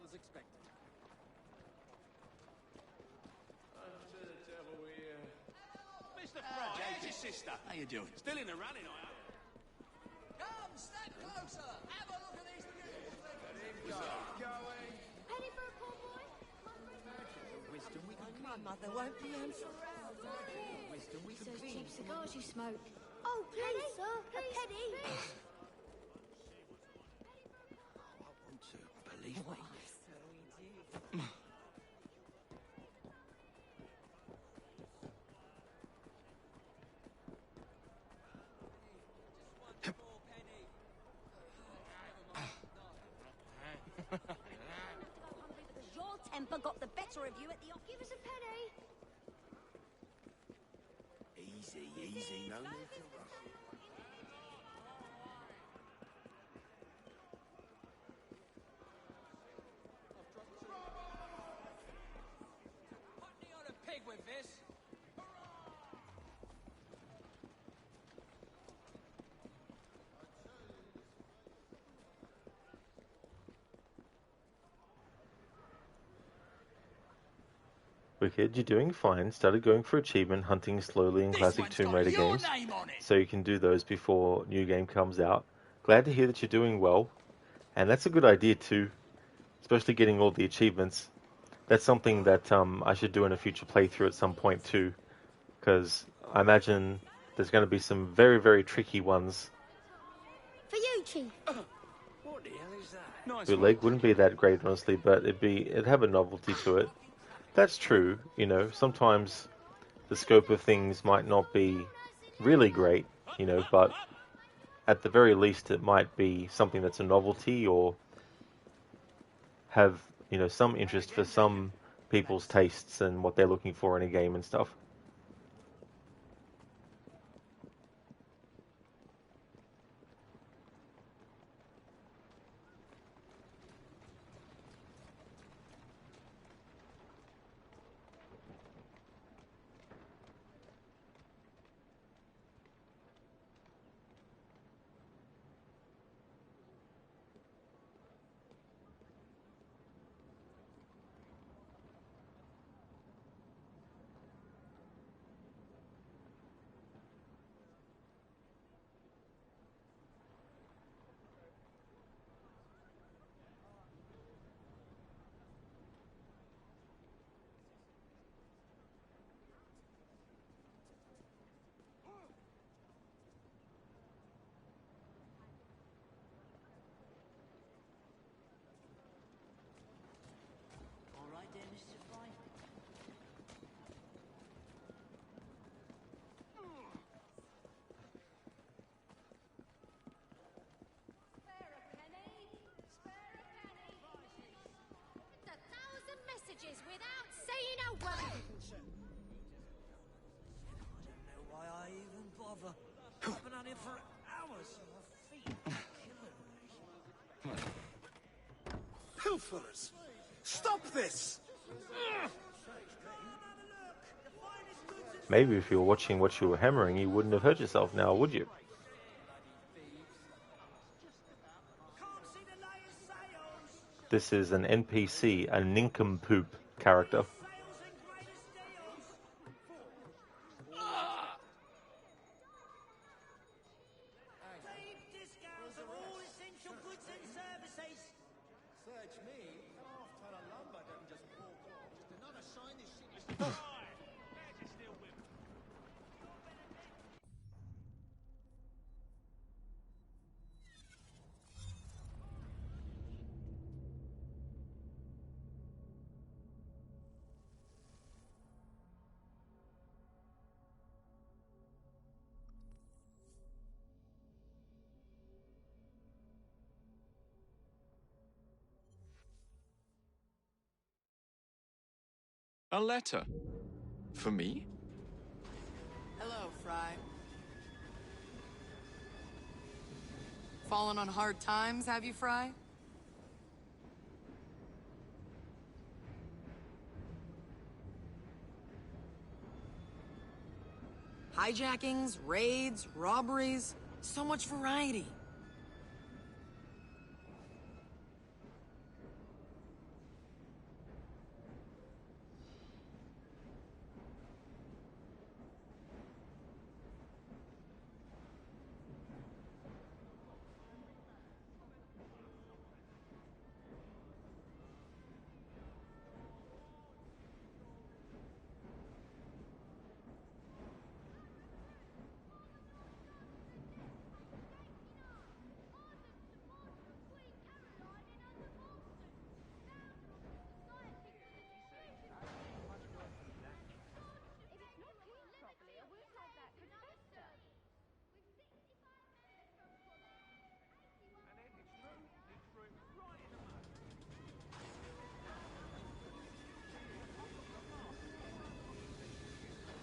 As expected. Mr. Fry, how's your sister? How you doing? Still in the running, I am. Come, step closer. Have a look at these beautiful things. Penny for a poor boy? Wisdom we can My mother won't be home for wisdom we can Those cheap cigars you smoke. Oh, please, sir. A penny. I want to, believe me. Because your temper got the better of you at the... Give us a penny. Easy, easy, no need to rush. Put me on a pig with this. Wicked, you're doing fine. Started going for achievement hunting slowly in classic Tomb Raider games, so you can do those before new game comes out. Glad to hear that you're doing well, and that's a good idea too, especially getting all the achievements. That's something that I should do in a future playthrough at some point too, because I imagine there's going to be some very, very tricky ones. For you, Chief. What the hell is that? Nice Bootleg wouldn't be that great, honestly, but it'd have a novelty to it. That's true, you know, sometimes the scope of things might not be really great, you know, but at the very least it might be something that's a novelty or have, you know, some interest for some people's tastes and what they're looking for in a game and stuff. All right then, Mr. Fry. A thousand messages without saying a word. I don't know why I even bother. I've been on it for hours. My feet are killing me. Pilferers! Stop this! Maybe if you were watching what you were hammering, you wouldn't have hurt yourself now, would you? This is an NPC, a nincompoop character. Discounts on all essential goods and services. Search me. Half ton of lumber doesn't just walk off. Just another shiny shit. A letter? For me? Hello, Fry. Fallen on hard times, have you, Fry? Hijackings, raids, robberies, so much variety.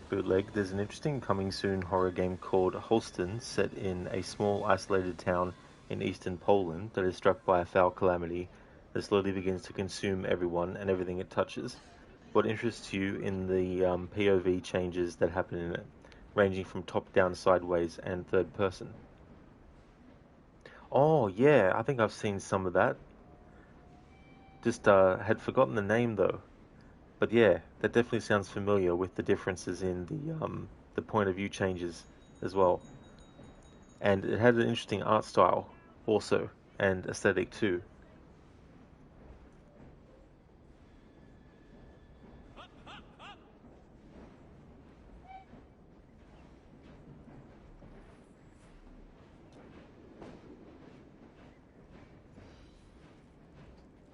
Bootleg, there's an interesting coming soon horror game called Holston, set in a small isolated town in eastern Poland that is struck by a foul calamity that slowly begins to consume everyone and everything it touches. What interests you in the POV changes that happen in it, ranging from top-down, sideways, and third person? Oh, yeah, I think I've seen some of that. Just had forgotten the name though. But yeah, that definitely sounds familiar with the differences in the point of view changes as well. And it had an interesting art style also, and aesthetic too.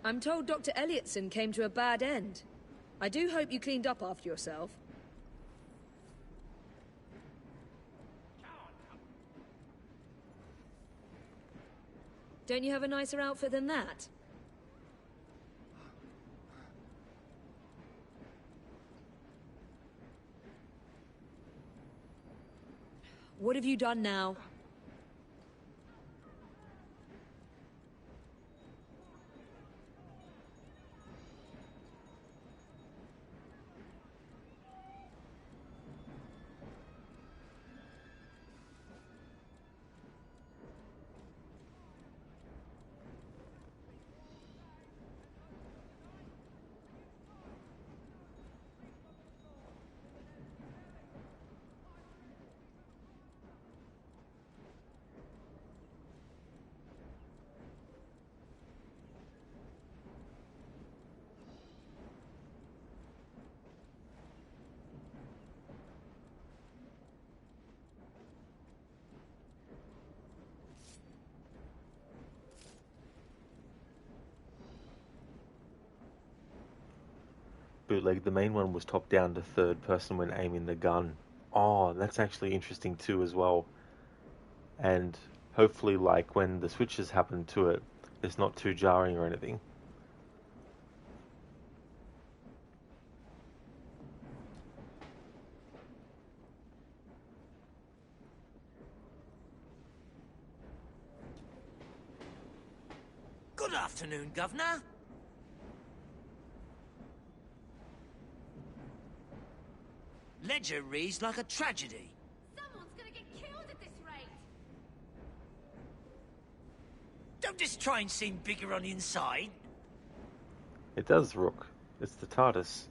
I'm told Dr. Elliotson came to a bad end. I do hope you cleaned up after yourself. Don't you have a nicer outfit than that? What have you done now? Bootleg, the main one was top down to third person when aiming the gun. Oh, that's actually interesting too as well. And hopefully, like when the switches happen to it, it's not too jarring or anything. Good afternoon, Governor. Ledger reads like a tragedy. Someone's gonna get killed at this rate. Don't this train seem bigger on the inside? It does, Rook. It's the TARDIS.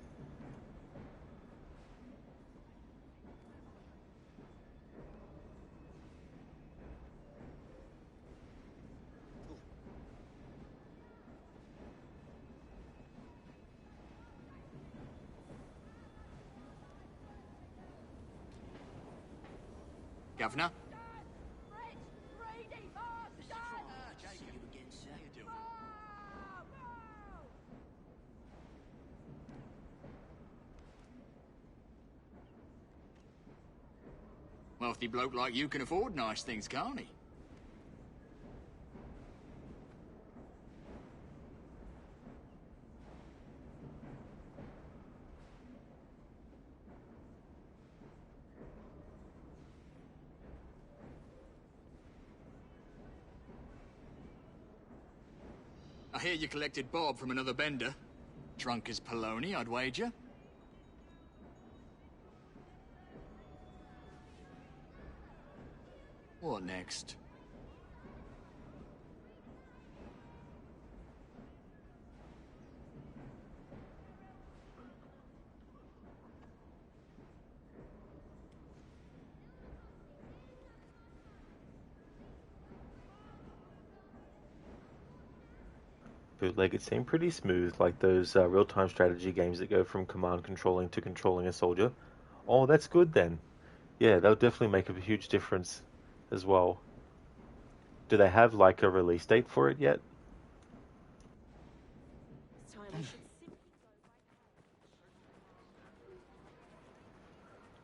Governor? Wealthy bloke like you can afford nice things, can't he? I hear you collected Bob from another bender. Drunk as Polony, I'd wager. What next? Bootleg, it seemed pretty smooth, like those real-time strategy games that go from command controlling to controlling a soldier. Oh, that's good then. Yeah, that'll definitely make a huge difference as well. Do they have like a release date for it yet?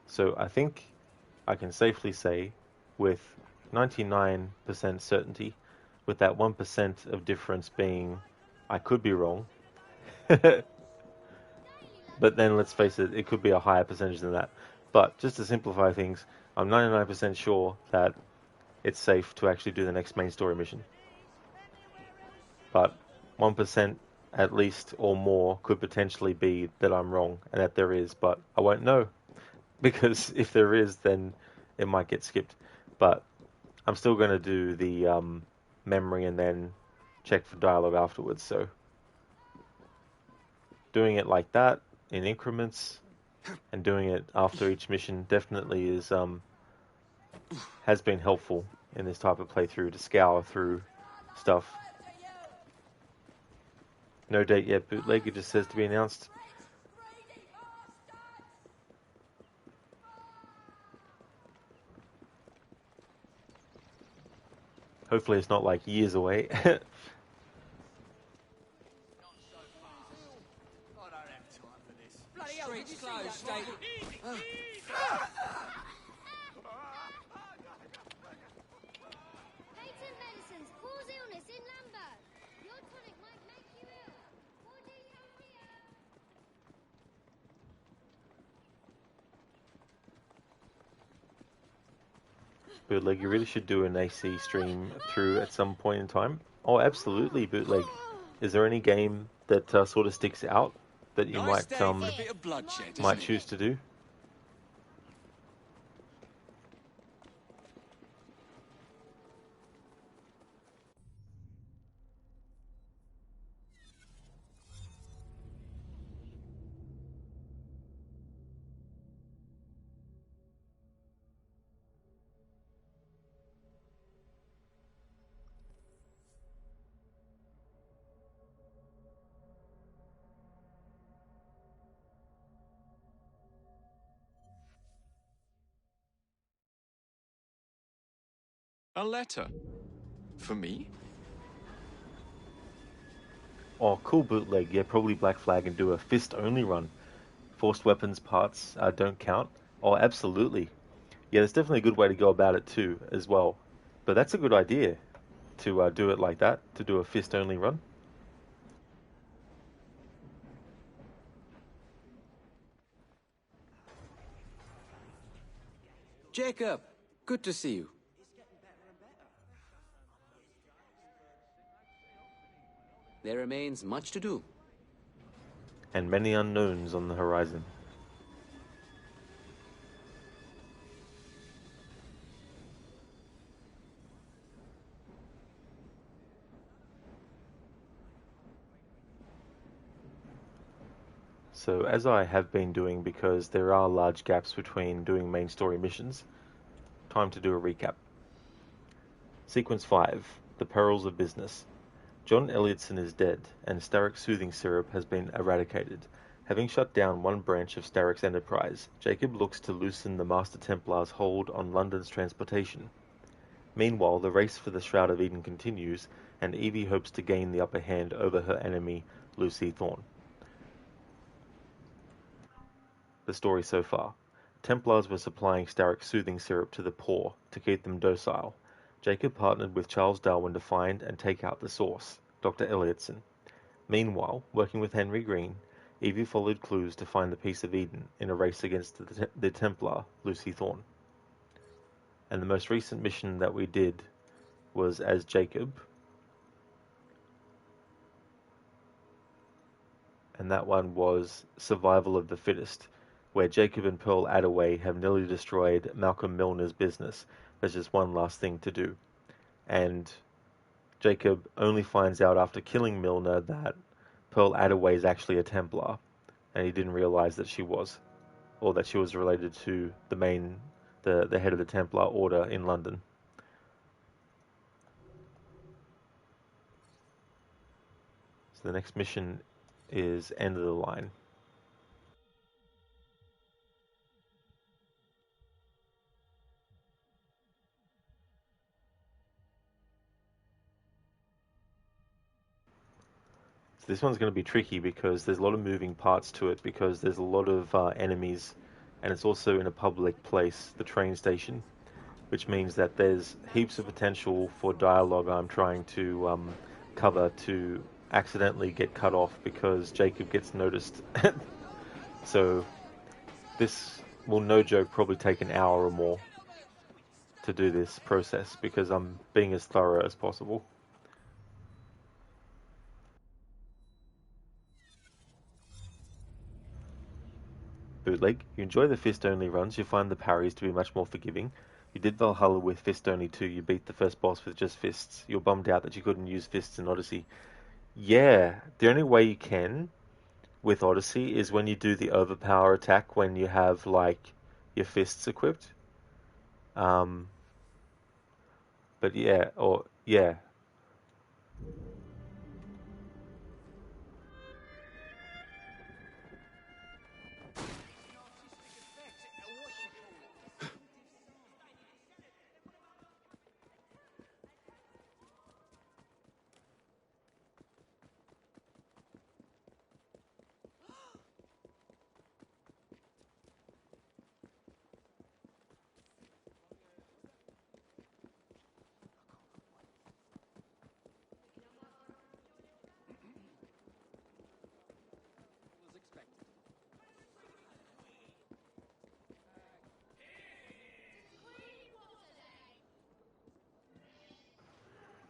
So I think I can safely say with 99% certainty, with that 1% of difference being I could be wrong. But then let's face it, it could be a higher percentage than that. But just to simplify things, I'm 99% sure that it's safe to actually do the next main story mission. But 1% at least or more could potentially be that I'm wrong and that there is, but I won't know. Because if there is, then it might get skipped. But I'm still going to do the memory and then check for dialogue afterwards. So doing it like that in increments and doing it after each mission definitely is has been helpful in this type of playthrough to scour through stuff. No date yet, bootleg. It just says to be announced. Hopefully it's not like years away. Street's closed, State. Patent medicines cause illness in Lambert. Your tonic might make you ill. What do you fear? Bootleg, you really should do an AC stream through at some point in time. Oh, absolutely, Bootleg. Is there any game that sort of sticks out that you Nice day for a bit of bloodshed, might isn't it? choose to do? A letter? For me? Oh, cool, Bootleg. Yeah, probably Black Flag and do a fist-only run. Forced weapons parts don't count. Oh, absolutely. Yeah, there's definitely a good way to go about it too, as well. But that's a good idea to do it like that, to do a fist-only run. Jacob, good to see you. There remains much to do. And many unknowns on the horizon. So as I have been doing, because there are large gaps between doing main story missions, time to do a recap. Sequence 5, The Perils of Business. John Elliotson is dead, and Starrick's soothing syrup has been eradicated. Having shut down one branch of Starrick's enterprise, Jacob looks to loosen the Master Templar's hold on London's transportation. Meanwhile, the race for the Shroud of Eden continues, and Evie hopes to gain the upper hand over her enemy, Lucy Thorne. The story so far. Templars were supplying Starrick's soothing syrup to the poor to keep them docile. Jacob partnered with Charles Darwin to find and take out the source, Dr. Elliotson. Meanwhile, working with Henry Green, Evie followed clues to find the piece of Eden in a race against the Templar, Lucy Thorne. And the most recent mission that we did was as Jacob, and that one was Survival of the Fittest, where Jacob and Pearl Attaway have nearly destroyed Malcolm Milner's business. There's just one last thing to do. And Jacob only finds out after killing Milner that Pearl Attaway is actually a Templar, and he didn't realize that she was, or that she was related to the head of the Templar Order in London. So the next mission is End of the Line. This one's going to be tricky because there's a lot of moving parts to it, because there's a lot of enemies, and it's also in a public place, the train station, which means that there's heaps of potential for dialogue I'm trying to cover to accidentally get cut off because Jacob gets noticed. So this will no joke probably take an hour or more to do this process because I'm being as thorough as possible. Bootleg. You enjoy the fist-only runs, you find the parries to be much more forgiving. You did Valhalla with fist-only too, you beat the first boss with just fists. You're bummed out that you couldn't use fists in Odyssey. Yeah, the only way you can with Odyssey is when you do the overpower attack when you have, like, your fists equipped. But yeah, or, yeah.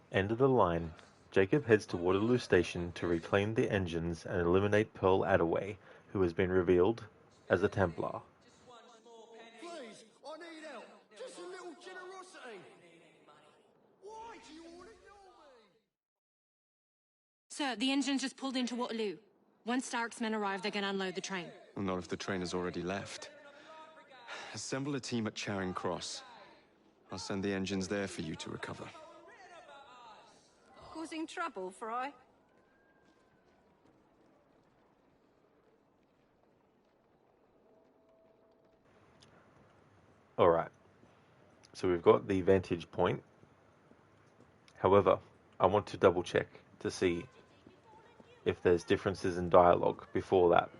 End of the line. Jacob heads to Waterloo Station to reclaim the engines and eliminate Pearl Attaway, who has been revealed as a Templar. Please, I need help. Just a little generosity. Why do you all ignore me? Sir, the engine's just pulled into Waterloo. Once Stark's men arrive, they're gonna unload the train. Well, not if the train has already left. Assemble a team at Charing Cross. I'll send the engines there for you to recover. Causing trouble, Fry? Alright, so we've got the vantage point. However, I want to double check to see if there's differences in dialogue before that.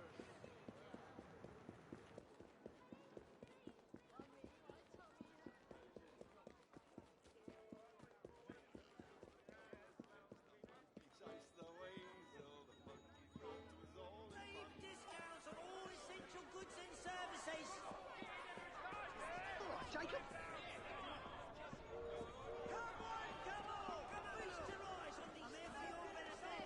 Discounts on all essential goods and services. All right, Jacob. Come on. Feast your eyes on these. I'm here for your benefit.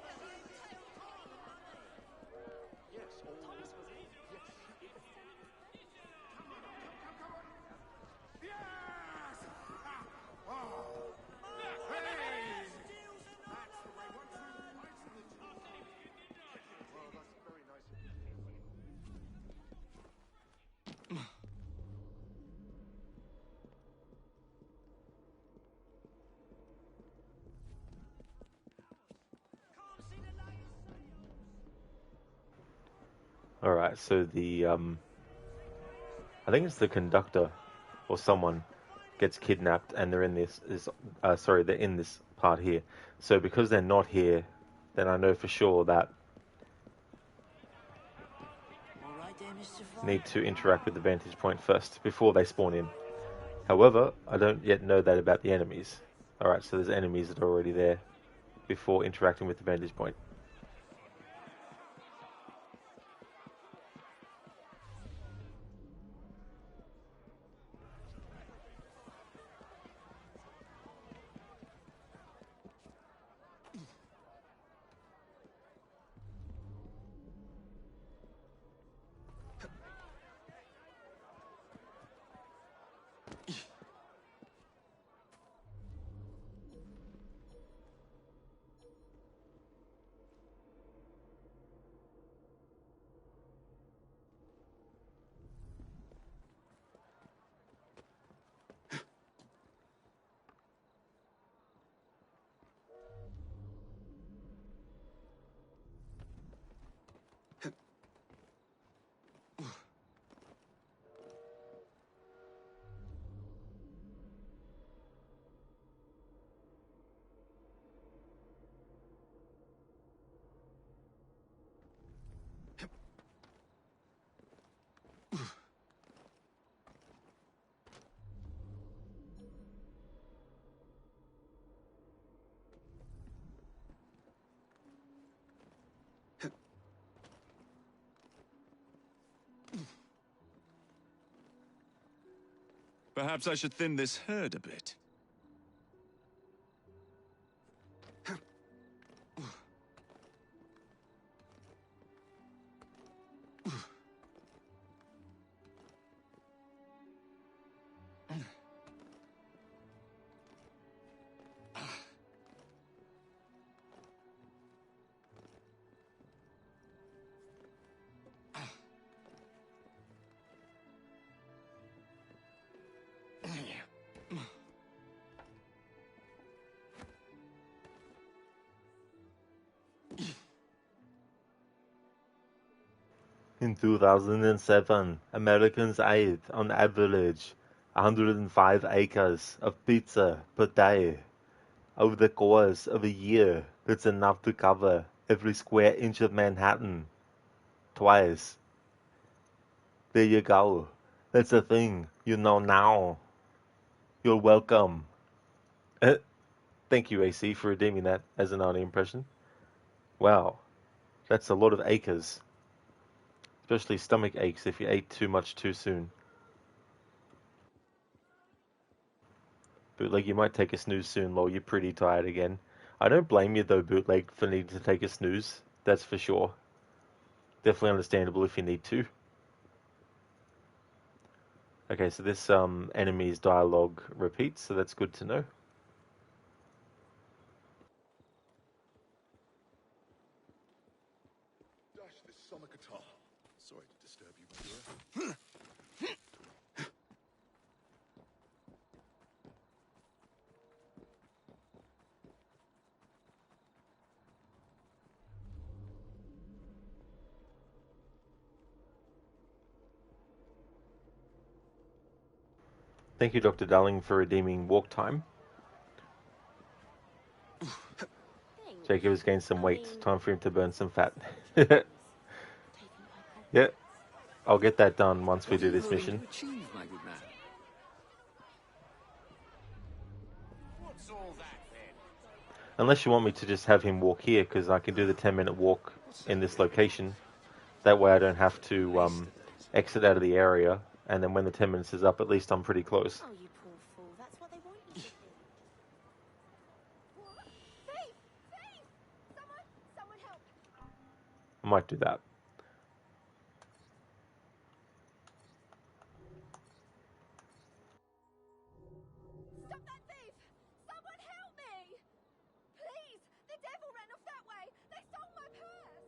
Yes, Thomas was it? Yes. Come on. Yes! Oh! Hey! That's the way one fights in the team. Well, that's very nice of you. Alright, so the, I think it's the conductor or someone gets kidnapped and they're in they're in this part here. So because they're not here, then I know for sure that need to interact with the vantage point first before they spawn in. However, I don't yet know that about the enemies. Alright, so there's enemies that are already there before interacting with the vantage point. Perhaps I should thin this herd a bit. In 2007, Americans ate, on average, 105 acres of pizza per day. Over the course of a year, it's enough to cover every square inch of Manhattan. Twice. There you go. That's a thing you know now. You're welcome. Thank you, AC, for redeeming that as an Arnie impression. Wow, that's a lot of acres. Especially stomach aches if you ate too much too soon. Bootleg, you might take a snooze soon, lol. You're pretty tired again. I don't blame you, though, Bootleg, for needing to take a snooze. That's for sure. Definitely understandable if you need to. Okay, so this enemy's dialogue repeats, so that's good to know. Dash this summer guitar. Sorry to disturb you, but Thank you, Dr. Darling, for redeeming walk time. Jacob has gained some weight. Time for him to burn some fat. Yeah, I'll get that done once we do this mission. Achieve, my good man. What's all that then? Unless you want me to just have him walk here, because I can do the 10-minute walk in this location. That way I don't have to exit out of the area, and then when the 10 minutes is up, at least I'm pretty close. Oh, you poor fool. That's what they want you to do. Thief! Thief! Someone help! I might do that. Stop that thief! Someone help me! Please! The devil ran off that way! They stole my purse!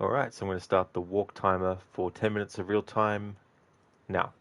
Alright, so I'm going to start the walk timer for 10 minutes of real time now.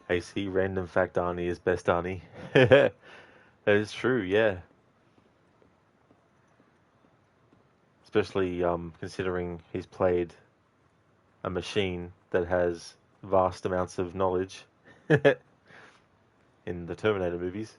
AC, random fact Arnie is best Arnie. That is true, yeah. Especially considering he's played a machine that has vast amounts of knowledge. in the Terminator movies.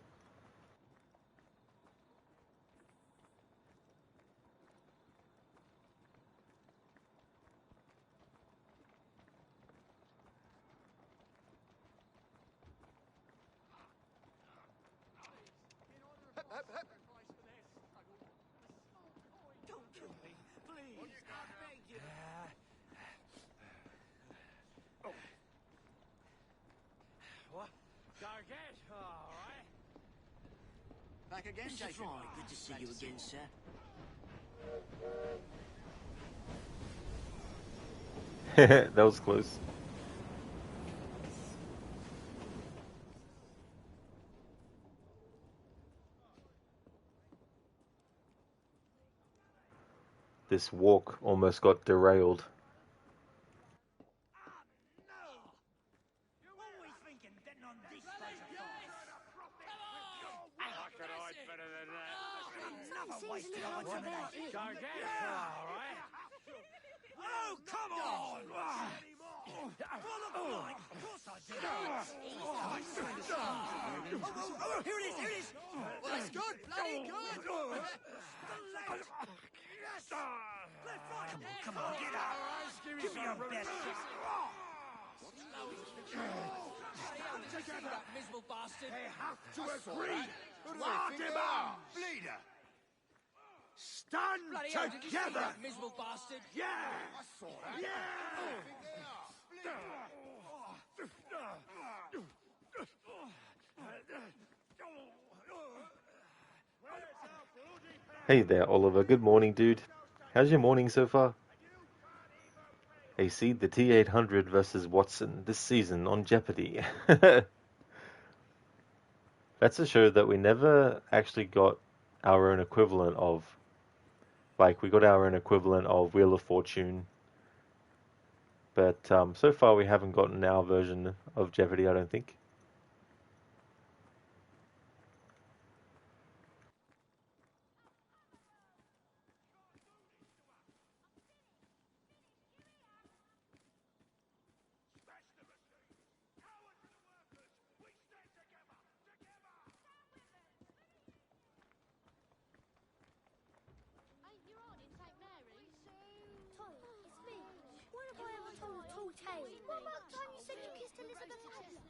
Don't kill me, please. I beg you. What? Target? All right. Back again, Mr. Jacob. Fry, good to see you again, sir. That was close. This walk almost got derailed. Always thinking getting on this side of I could hide better than that. Another wasted opportunity. Target? All right. Oh, come on! Of course I did. Here it is, here it is. Well, that's good, bloody good. Yes! Come on, get up. Give me your best shot. That miserable bastard. They have to agree. Lock him up. Leader. Stand Bloody hell, did you see together. that miserable bastard? Yeah. I saw that. Hey there, Oliver. Good morning, dude. How's your morning so far? They seed the T-800 versus Watson this season on Jeopardy. That's a show that we never actually got our own equivalent of. Like, we got our own equivalent of Wheel of Fortune. But so far we haven't gotten our version of Jeopardy, I don't think. What about the time you said you kissed Elizabeth Taylor?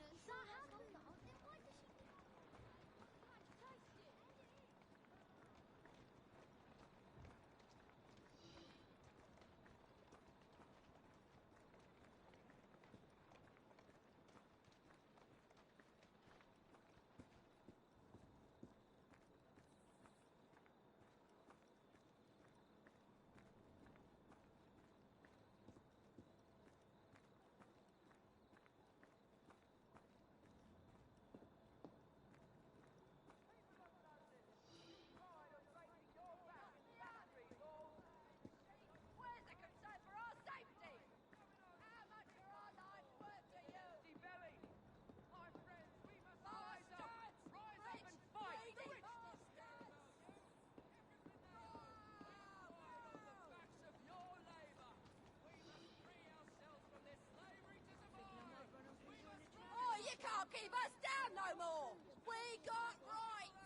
Oh, you can't keep us down no more! We got rights!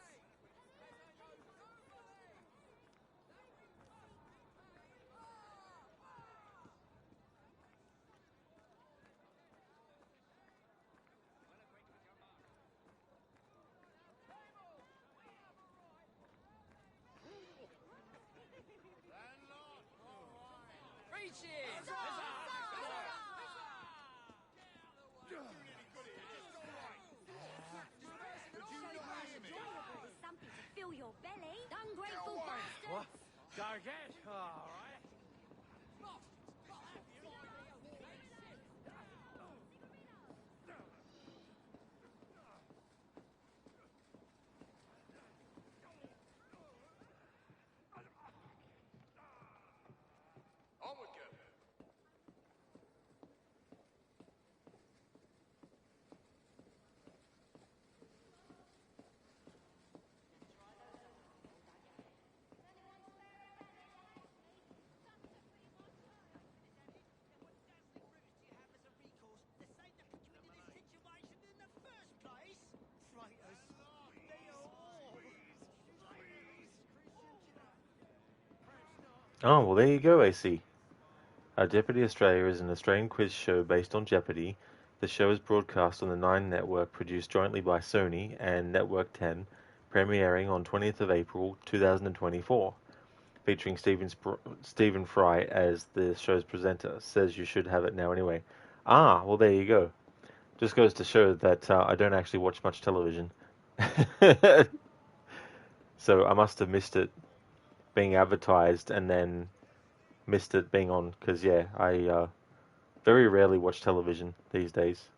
Reach in! Something to fill your belly. Ungrateful bastard. What? Target? All right. Onward, Captain. Oh, well, there you go, AC. Jeopardy Australia is an Australian quiz show based on Jeopardy. The show is broadcast on the Nine Network, produced jointly by Sony and Network 10, premiering on 20th of April 2024, featuring Stephen Fry as the show's presenter. Says you should have it now anyway. Ah, well, there you go. Just goes to show that I don't actually watch much television. So I must have missed it being advertised and then missed it being on, because, yeah, I very rarely watch television these days.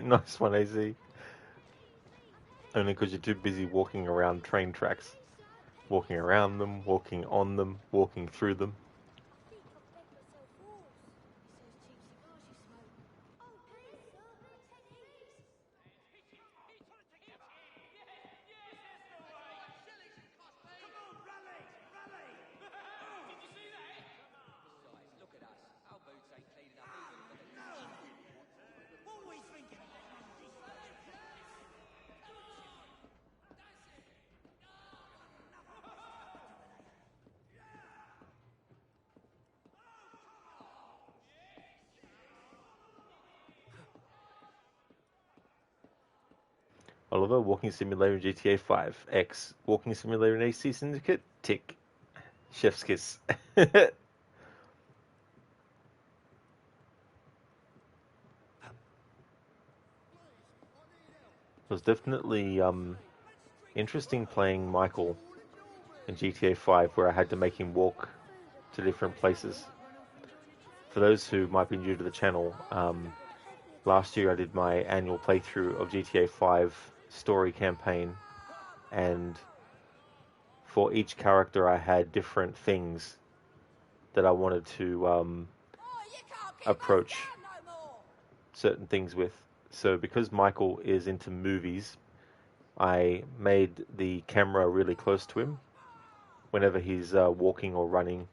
Nice one, AZ. Only because you're too busy walking around train tracks. Walking around them, walking on them, walking through them. Oliver, walking simulator in GTA 5. X, walking simulator in AC Syndicate. Tick. Chef's kiss. It was definitely interesting playing Michael in GTA 5, where I had to make him walk to different places. For those who might be new to the channel, last year I did my annual playthrough of GTA 5 story campaign, and for each character I had different things that I wanted to approach certain things with. So because Michael is into movies, I made the camera really close to him whenever he's walking or running,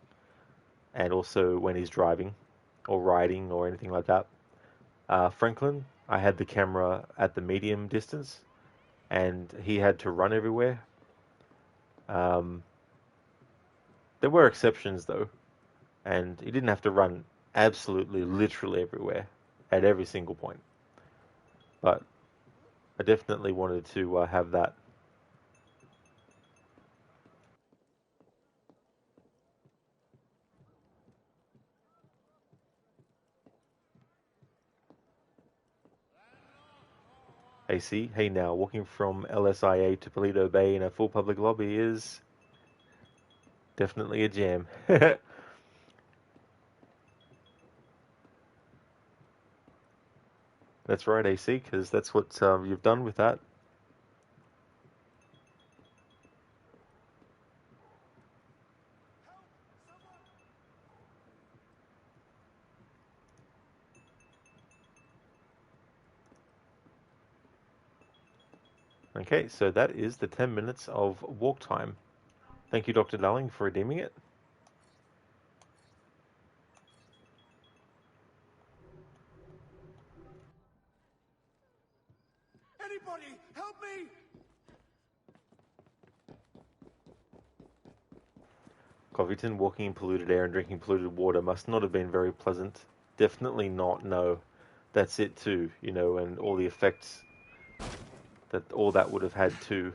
and also when he's driving or riding or anything like that. Franklin, I had the camera at the medium distance, and he had to run everywhere. There were exceptions though, and he didn't have to run absolutely literally everywhere at every single point. But I definitely wanted to have that. AC, hey now, walking from LSIA to Toledo Bay in a full public lobby is definitely a jam. That's right, AC, because that's what you've done with that. Okay, so that is the 10 minutes of walk time. Thank you, Dr. Darling, for redeeming it. Anybody, help me! Covington, walking in polluted air and drinking polluted water must not have been very pleasant. Definitely not, no. That's it too, you know, and all the effects that all that would have had too.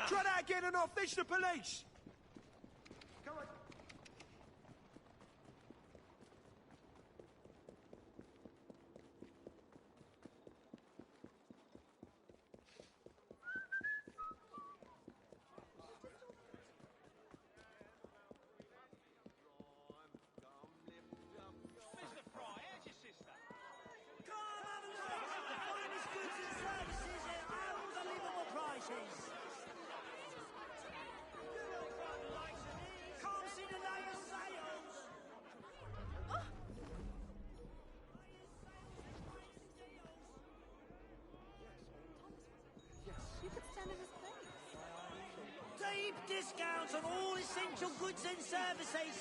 Try that again and I'll fish the police! Come on. You could stand in his place. Deep discounts on all essential goods and services.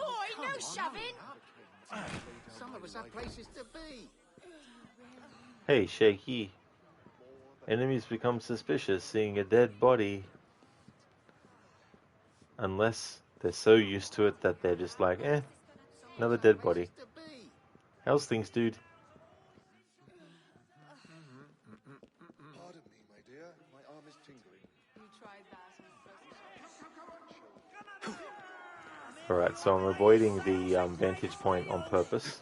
Oi, no shoving! Some of us have places to be. Hey, Shaky. Enemies become suspicious seeing a dead body. Unless they're so used to it that they're just like, eh, another dead body. How's things, dude? Pardon me, my dear. My arm is tingling. You tried that. Alright, so I'm avoiding the vantage point on purpose.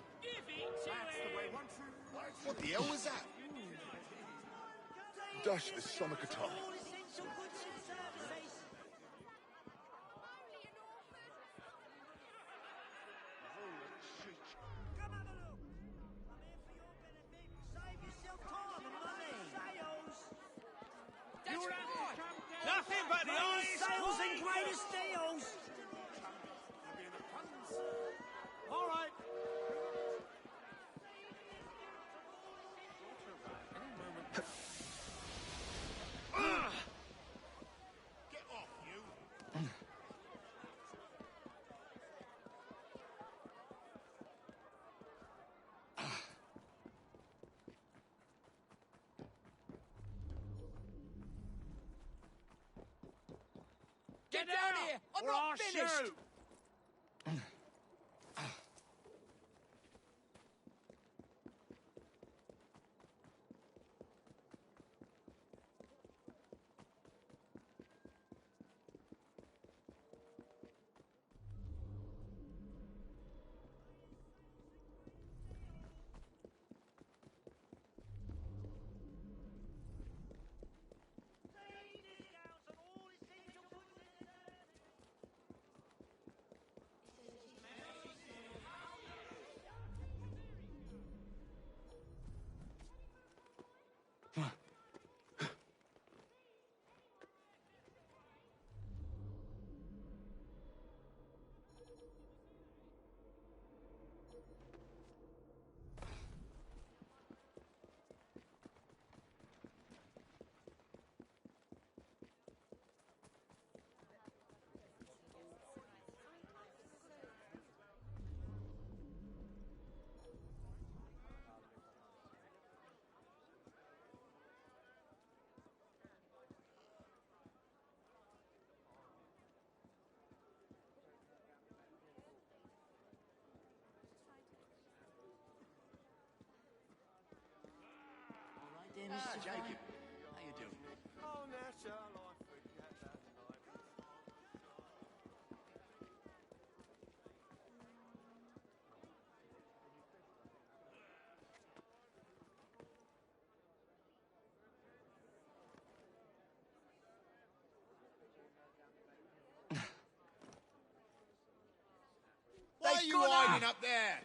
What the hell was that? Dash this summer guitar. Nothing but the highest sales and greatest deals. All right. Get off, you! Get down here! I'm not finished! Ah, Jacob. How you doing? Oh, now shall I forget that night? Why are you hiding up there?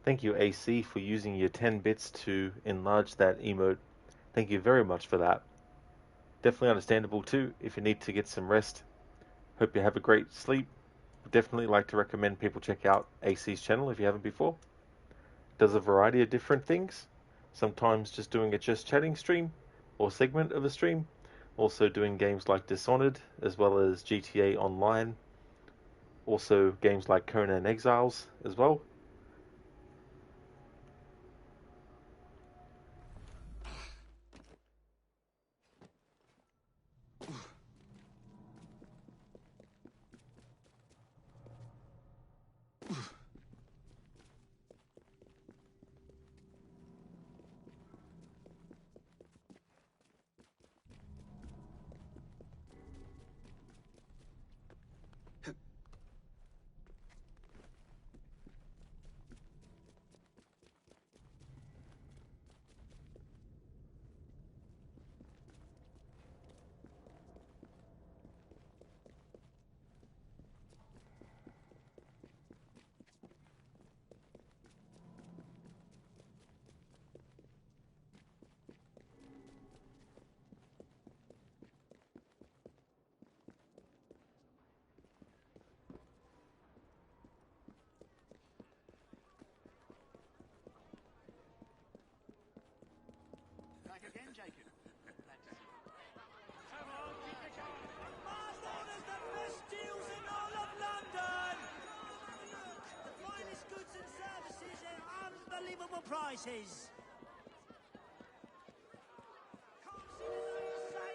Thank you, AC, for using your 10 bits to enlarge that emote. Thank you very much for that. Definitely understandable too if you need to get some rest. Hope you have a great sleep. Definitely like to recommend people check out AC's channel if you haven't before. Does a variety of different things. Sometimes just doing a just chatting stream or segment of a stream. Also doing games like Dishonored as well as GTA Online. Also games like Conan Exiles as well. Back again, Jacob. Glad to see you. Come on, Marlborough's the best deals in all of London! The finest goods and services at unbelievable prices.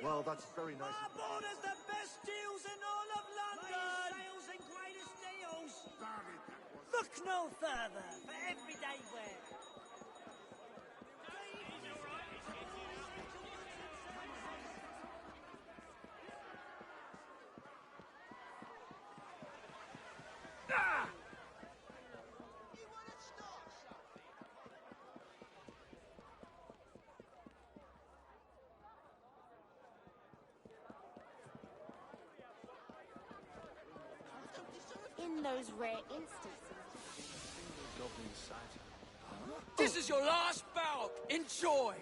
Well, that's very nice. Marlborough's the best deals in all of London! Sales and greatest deals! Look no further for everyday wear. In those rare instances. This is your last bout. Enjoy.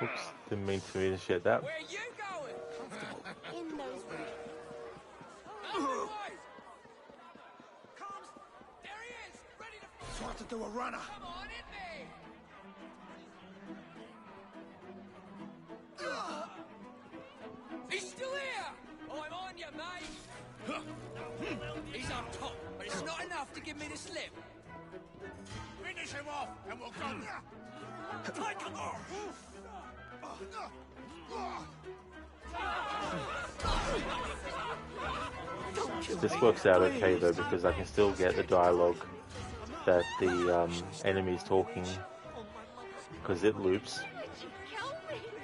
Oops, didn't mean to initiate that. Where you going? In those rare. Comes. There he is. Ready to. Try to do a runner. Come on, hit me. He's still here. I'm on you, mate. He's on top, but it's not enough to give me the slip. Finish him off, and we'll go. Take him off. This works out okay though because I can still get the dialogue that the enemy's talking because it loops.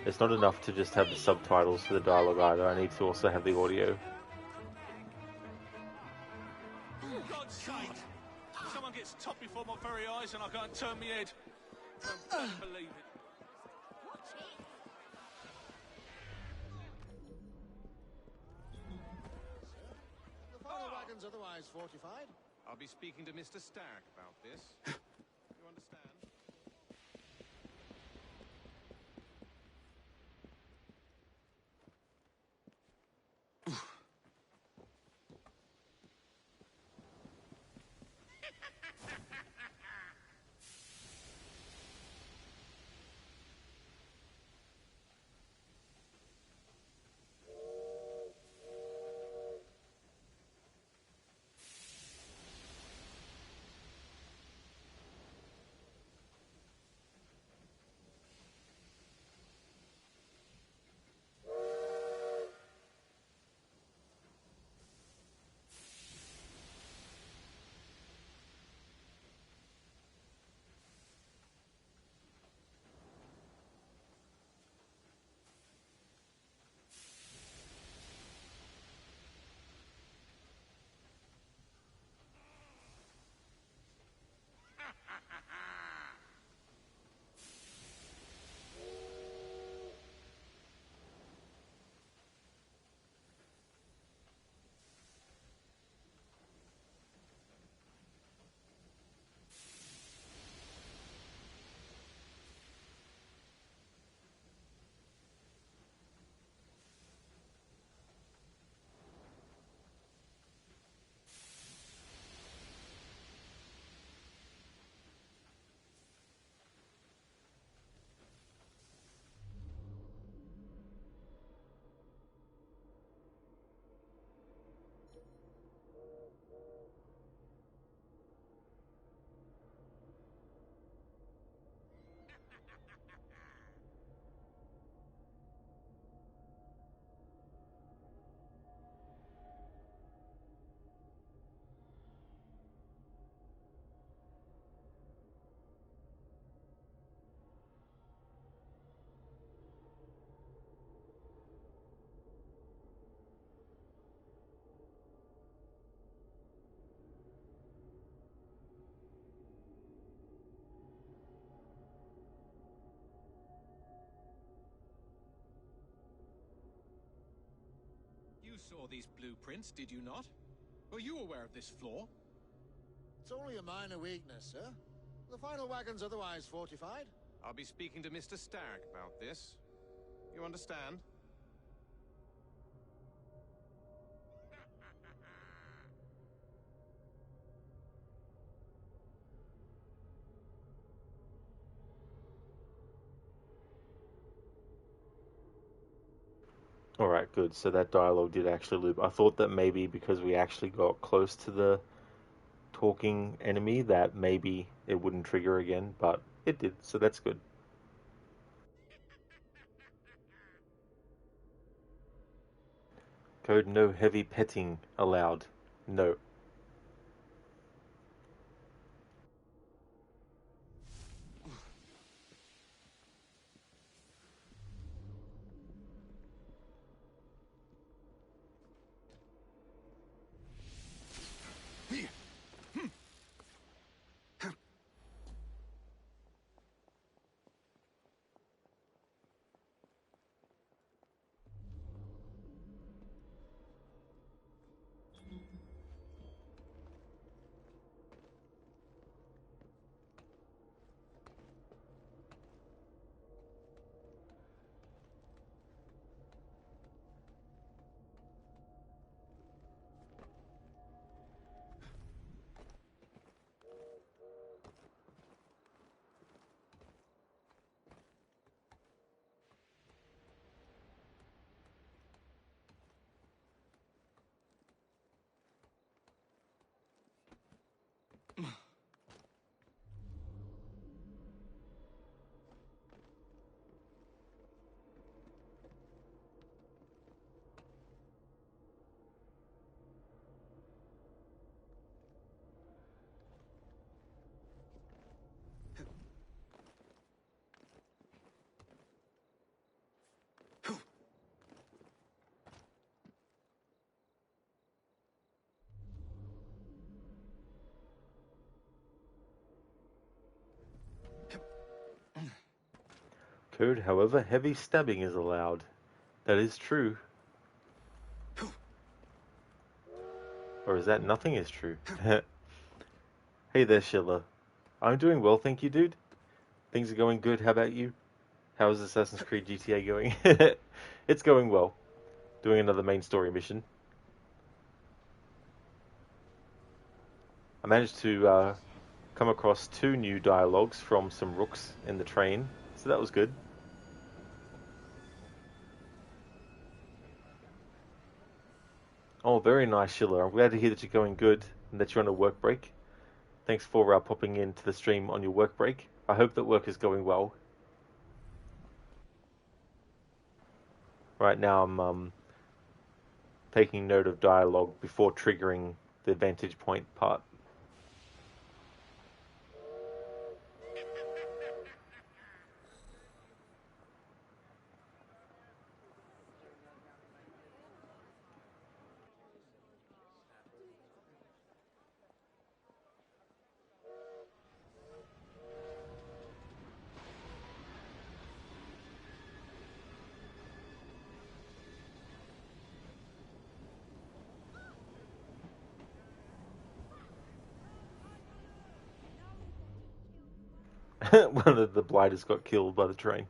It's not enough to just have the subtitles for the dialogue either, I need to also have the audio. God's sake! Someone gets top before my very eyes and I can't turn my head. I don't believe it. The final wagon's otherwise fortified. I'll be speaking to Mr. Stark about this. You understand? saw these blueprints, did you not? Were you aware of this flaw? It's only a minor weakness, sir. The final wagon's otherwise fortified. I'll be speaking to Mr. Stark about this. You understand? Alright, good. So that dialogue did actually loop. I thought that maybe because we actually got close to the talking enemy that maybe it wouldn't trigger again, but it did, so that's good. Code no heavy petting allowed. No. Code, however, heavy stabbing is allowed. That is true. Or is that nothing is true? Hey there, Schiller. I'm doing well, thank you, dude. Things are going good, how about you? How's Assassin's Creed GTA going? It's going well. Doing another main story mission. I managed to come across 2 new dialogues from some rooks in the train, so that was good. Oh, very nice, Schiller. I'm glad to hear that you're going good and that you're on a work break. Thanks for popping into the stream on your work break. I hope that work is going well. Right now I'm taking note of dialogue before triggering the vantage point part. One of the blighters got killed by the train.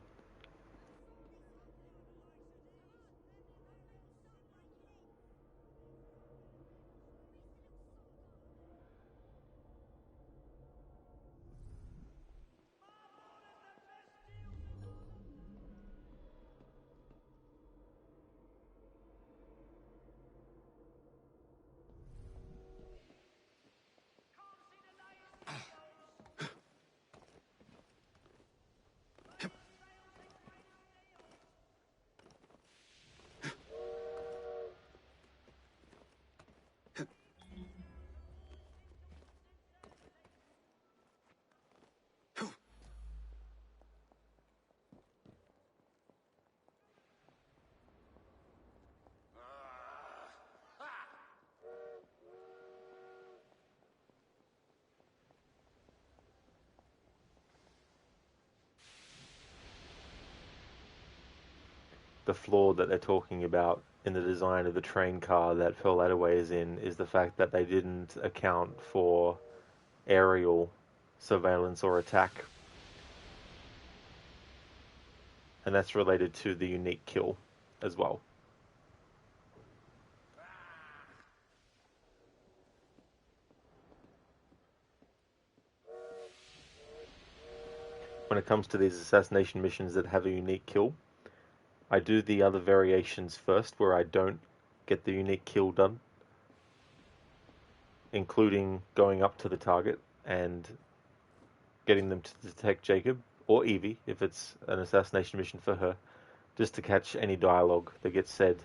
The flaw that they're talking about in the design of the train car that Pearl Attaway is in is the fact that they didn't account for aerial surveillance or attack. And that's related to the unique kill as well. When it comes to these assassination missions that have a unique kill, I do the other variations first where I don't get the unique kill done, including going up to the target and getting them to detect Jacob or Evie if it's an assassination mission for her, just to catch any dialogue that gets said.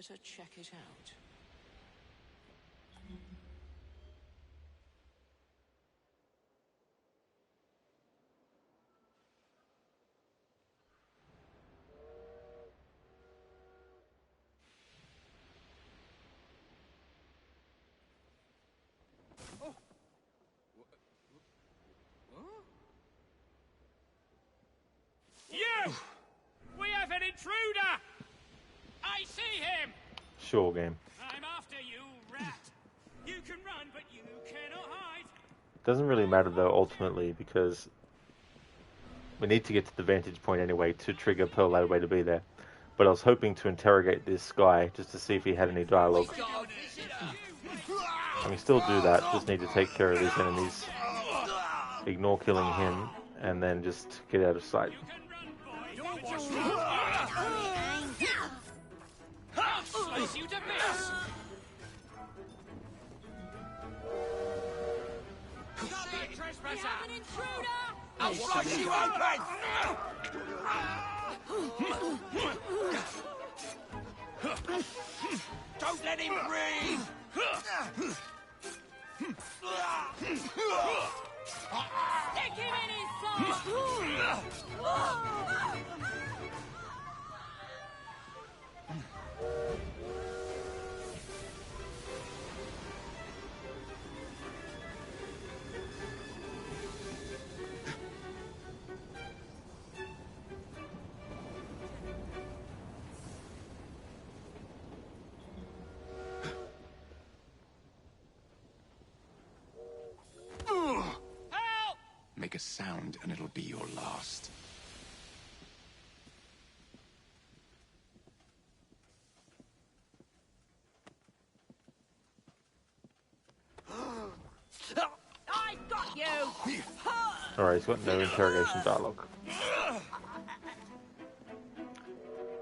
better check it out. You! We have an intruder! I see him! Sure, game. I'm after you, rat. You can run, but you cannot hide. Doesn't really matter though, ultimately, because we need to get to the vantage point anyway to trigger Pearl Adway to be there. But I was hoping to interrogate this guy just to see if he had any dialogue. I can still do that, just need to take care of these enemies. Ignore killing him, and then just get out of sight. Slice you to bits! Stop that trespasser! An intruder! I'll slice you open! Don't let him breathe! Stick him in his side! Make a sound and it'll be your last. I got you! Alright, he's got no interrogation dialogue.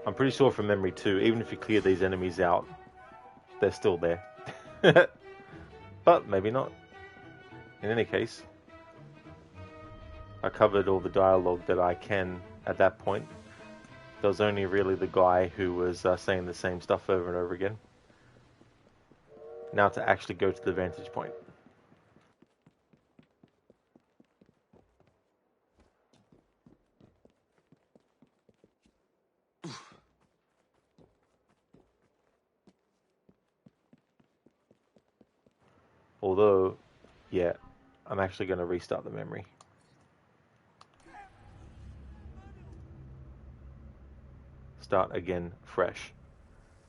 I'm pretty sure from memory too, even if you clear these enemies out, they're still there. But maybe not. In any case, I covered all the dialogue that I can at that point. There was only really the guy who was saying the same stuff over and over again. Now to actually go to the vantage point. Although, yeah, I'm actually going to restart the memory. Start again fresh.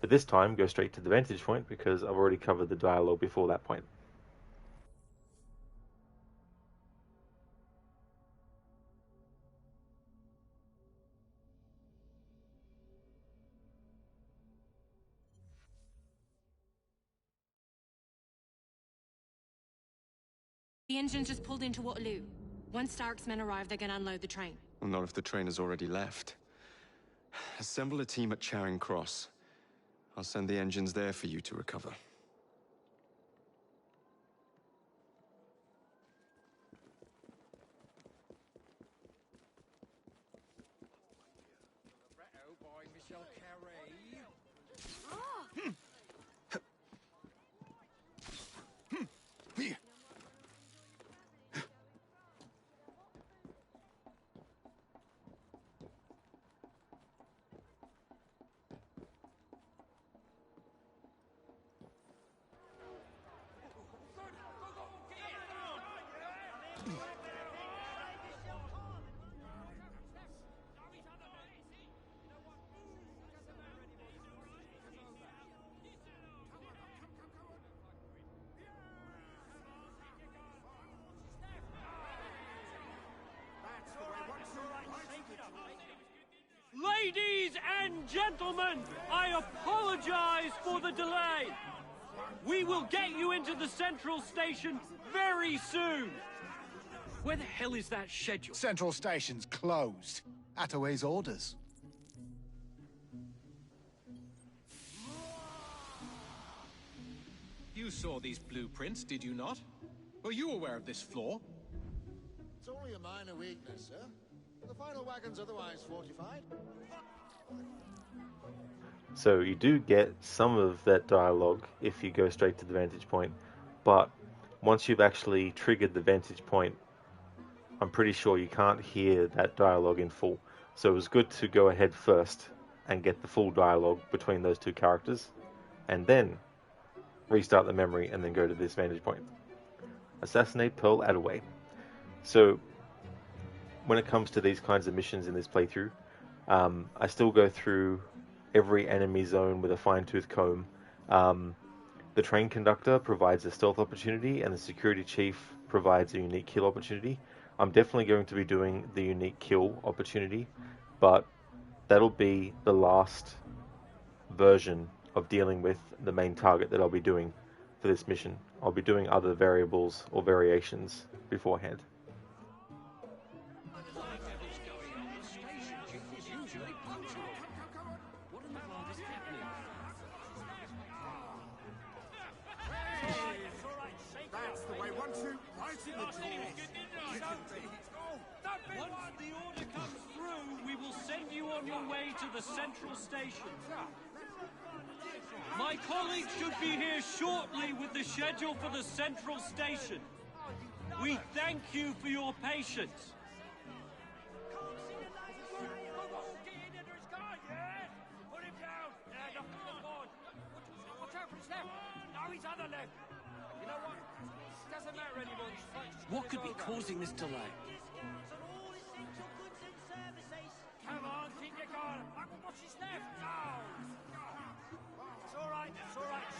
But this time, go straight to the vantage point because I've already covered the dialogue before that point. The engines just pulled into Waterloo. Once Stark's men arrive, they're gonna unload the train. Well, not if the train has already left. Assemble a team at Charing Cross. I'll send the engines there for you to recover. Ladies and gentlemen, I apologize for the delay. We will get you into the central station very soon. Where the hell is that schedule? Central Station's closed. Attaway's orders. You saw these blueprints, did you not? Were you aware of this flaw? It's only a minor weakness, sir. The final wagon's otherwise fortified. So you do get some of that dialogue if you go straight to the vantage point, but once you've actually triggered the vantage point, I'm pretty sure you can't hear that dialogue in full. So it was good to go ahead first and get the full dialogue between those two characters, and then restart the memory and then go to this vantage point. Assassinate Pearl Attaway. So when it comes to these kinds of missions in this playthrough, I still go through every enemy zone with a fine-tooth comb. The train conductor provides a stealth opportunity, and the security chief provides a unique kill opportunity. I'm definitely going to be doing the unique kill opportunity, but that'll be the last version of dealing with the main target that I'll be doing for this mission. I'll be doing other variables or variations beforehand. That's the way. 1, 2, right in the jaws. Once the order comes through, we will send you on your way to the central station. My colleague should be here shortly with the schedule for the central station. We thank you for your patience. What could be causing this delay? Come on, keep your guard. What's his left? No! It's all right,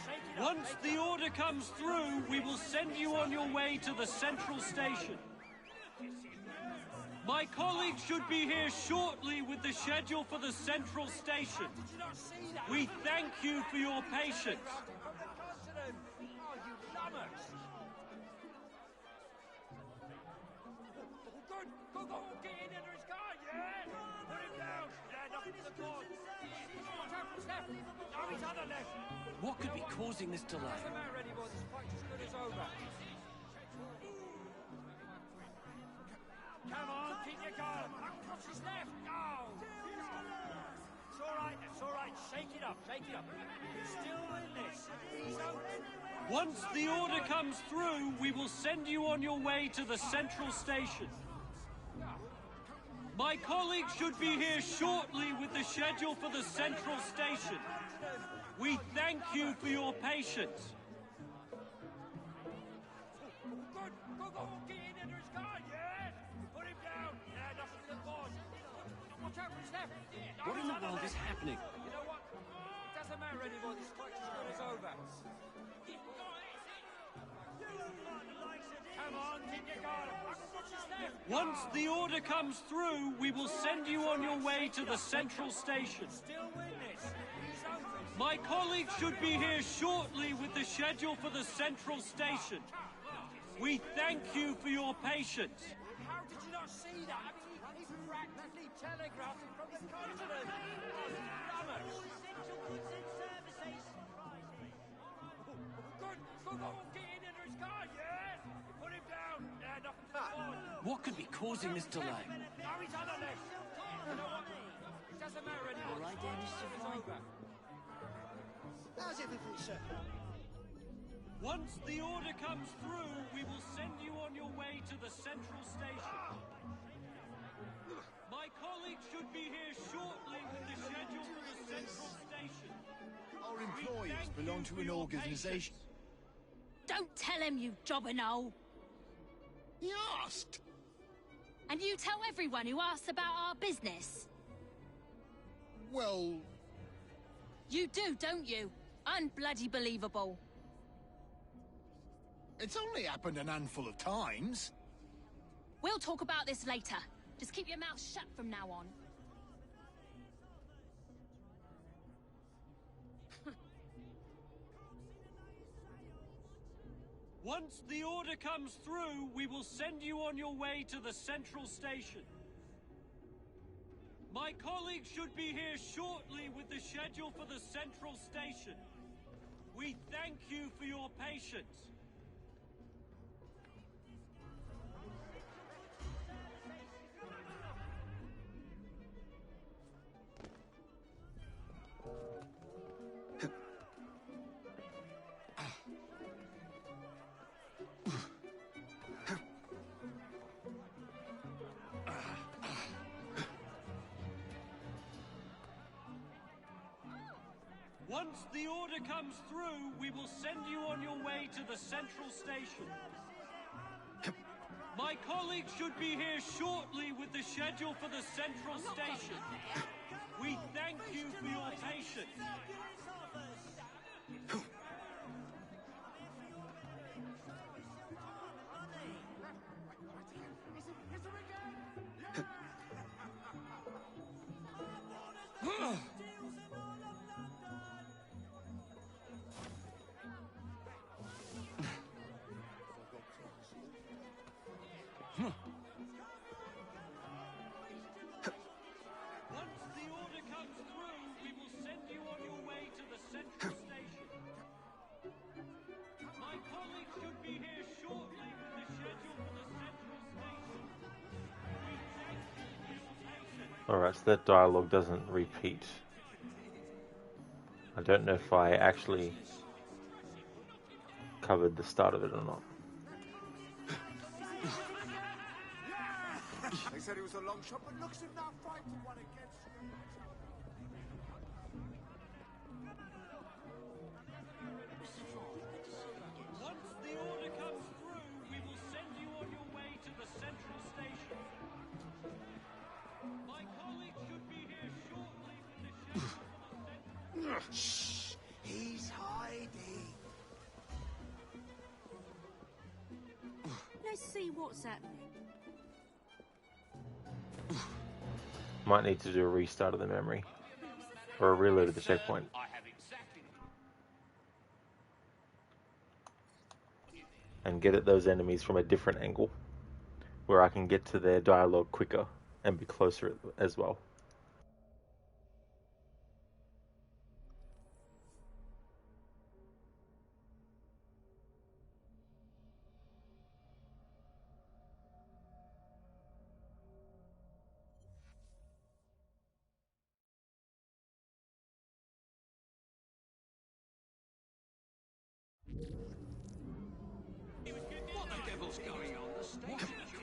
shake it up. Once the order comes through, we will send you on your way to the central station. My colleague should be here shortly with the schedule for the central station. We thank you for your patience. Go, get in under his car, yeah? Put him down. Stand up to the board. Watch out for his left. No, he's on the left. What could be causing this delay? Doesn't matter anymore, this fight's as good as over. Come on, keep your guard. Watch his left. No. It's all right. Shake it up. Still in this. Once the order comes through, we will send you on your way to the central station. My colleague should be here shortly with the schedule for the central station. We thank you for your patience. Go, get in under his car, yeah? Put him down. Stand up to the board. Watch out for his left. What in the world is happening? You know what? It doesn't matter anymore, this fight's as good as over. Come on, keep your guard. Watch his left. Once the order comes through, we will send you on your way to the central station. Still win this. He's over. My colleague should be here shortly with the schedule for the central station. We thank you for your patience. How did you not see that? I mean, he practically telegraphed it from the continent. Go, get in under his car, yeah? Put him down. Stand up to the board. What could be causing this delay? No, he's on the left. You know what? It doesn't matter anymore. All right, then, Mr. Fry. How's everything, sir? Once the order comes through, we will send you on your way to the central station. My colleague should be here shortly with the schedule for the central station. Our employees belong to an organization. Don't tell him, you jobberknoll. He asked. And you tell everyone who asks about our business. Well... You do, don't you? Unbloody believable. It's only happened an handful of times. We'll talk about this later. Just keep your mouth shut from now on. Once the order comes through, we will send you on your way to the central station. My colleague should be here shortly with the schedule for the central station. We thank you for your patience. Once the order comes through, we will send you on your way to the central station. My colleagues should be here shortly with the schedule for the central station. We thank you for your patience. Alright, so that dialogue doesn't repeat. I don't know if I actually covered the start of it or not. They said it was a long shot, but looks him now fighting one against. Once the order comes through, we will send you on your way to the central station. My colleagues should be here shortly with the schedule. Shh! He's hiding. Let's see what's happening. Might need to do a restart of the memory. Or a reload of the checkpoint. And get at those enemies from a different angle, where I can get to their dialogue quicker and be closer as well. What the devil's going on? The station.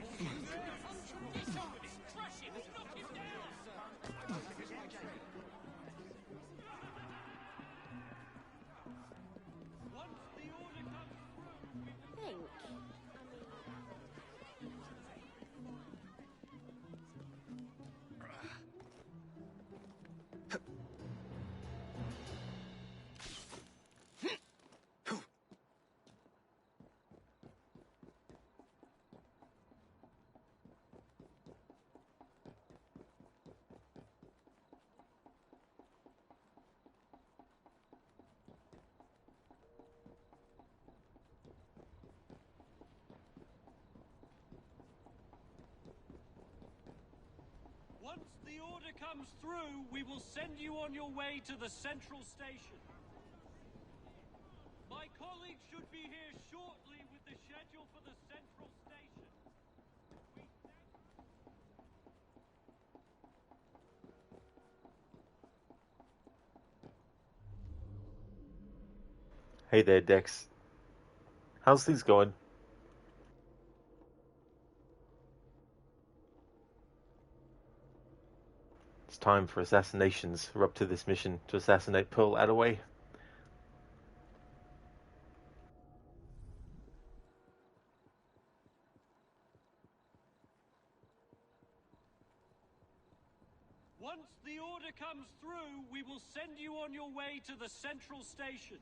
Once the order comes through, we will send you on your way to the central station. My colleagues should be here shortly with the schedule for the central station. Hey there, Dex. How's things going? It's time for assassinations. We're up to this mission to assassinate Pearl Attaway. Once the order comes through, we will send you on your way to the central station.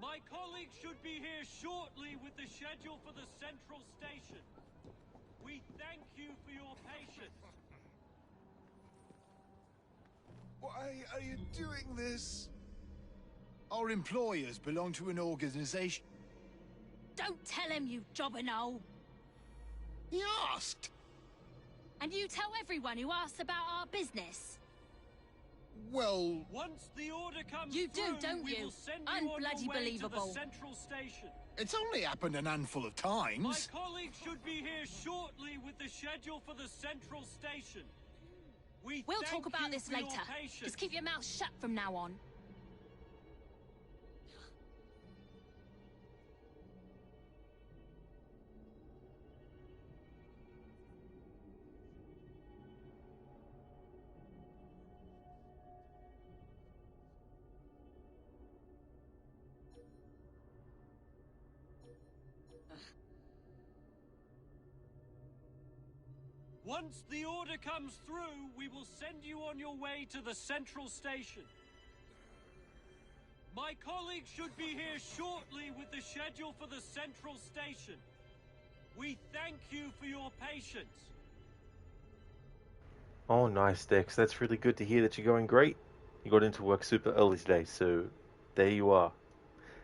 My colleagues should be here shortly with the schedule for the central station. We thank you for your patience. Why are you doing this? Our employers belong to an organization. Don't tell him, you jobberknoll. He asked. And you tell everyone who asks about our business. Well, once the order comes you through, do, don't we you? will send you on Unbloody your way believable. to the central station. it's only happened an handful of My times. colleagues should be here shortly with the schedule for the central station. We'll talk about this later. Just keep your mouth shut from now on. Once the order comes through, we will send you on your way to the central station. My colleague should be here shortly with the schedule for the central station. We thank you for your patience. Oh, nice, Dex. That's really good to hear that you're going great. You got into work super early today, so there you are.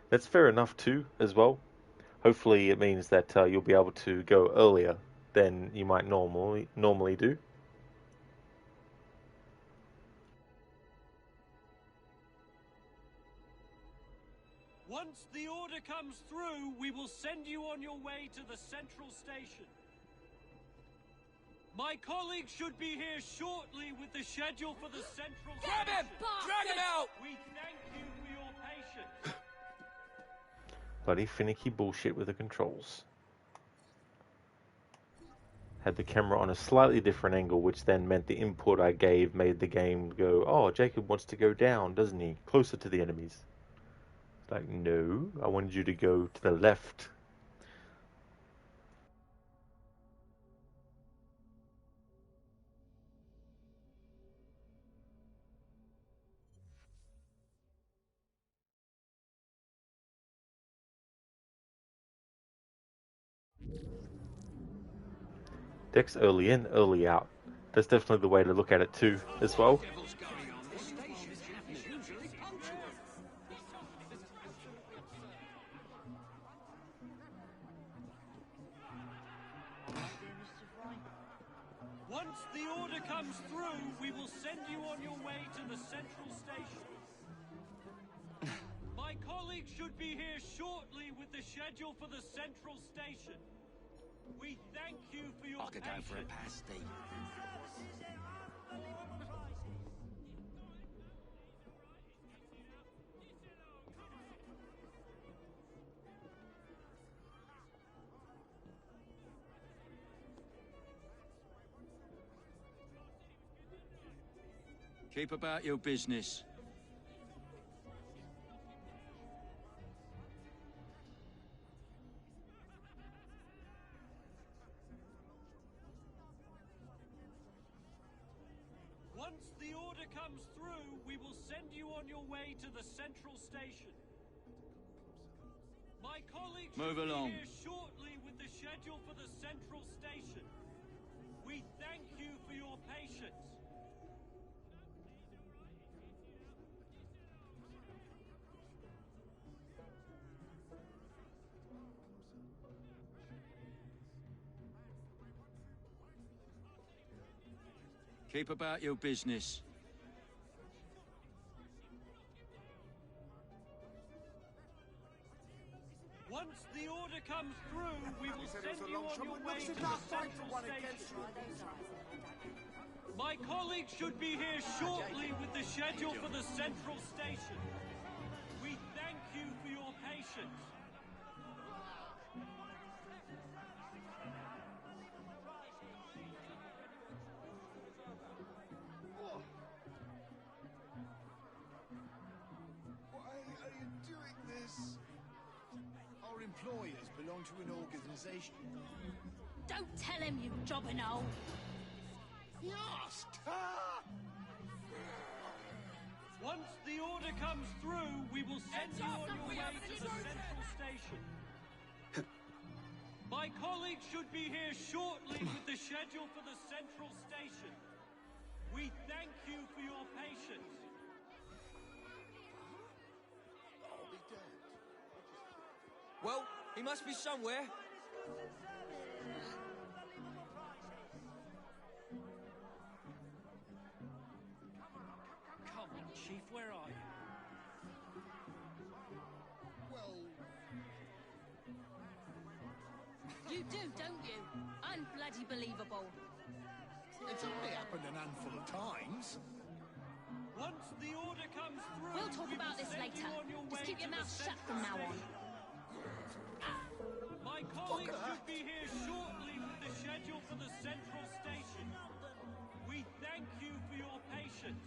That's fair enough too, as well. Hopefully it means that you'll be able to go earlier than you might normally do. Once the order comes through, we will send you on your way to the central station. My colleague should be here shortly with the schedule for the central station. Grab him! Drag him out! We thank you for your patience. Bloody finicky bullshit with the controls. Had the camera on a slightly different angle, which then meant the input I gave made the game go, oh, Jacob wants to go down, doesn't he? Closer to the enemies. It's like, no, I wanted you to go to the left. Dex early in, early out. That's definitely the way to look at it too, as well. Once the order comes through, we will send you on your way to the central station. My colleague should be here shortly with the schedule for the central station. We thank you for your patience. I could go for a pasty. Keep about your business. Once the order comes through, we will send you on your way to the central station. My colleague Move should along. be here shortly with the schedule for the central station. We thank you for your patience. Keep about your business. Once the order comes through, we will send you on your way to the central station. My colleague should be here shortly with the schedule for the central station. We thank you for your patience. Why are you doing this? Our employers belong to an organization. Don't tell him, you jobberknoll. He asked. Once the order comes through, we will send you on your way to the central station. My colleague should be here shortly with the schedule for the central station. We thank you for your patience. I'll be dead. Well, he must be somewhere. Come on, Chief, where are you? Well, You do, don't you? Unbloody believable. it's only happened a handful of times. Once the order comes through, We'll talk we about will this send later. you on your Just way keep your to the mouth shut central from now on. station. My colleague should be here shortly with the schedule for the central station. We thank you for your patience.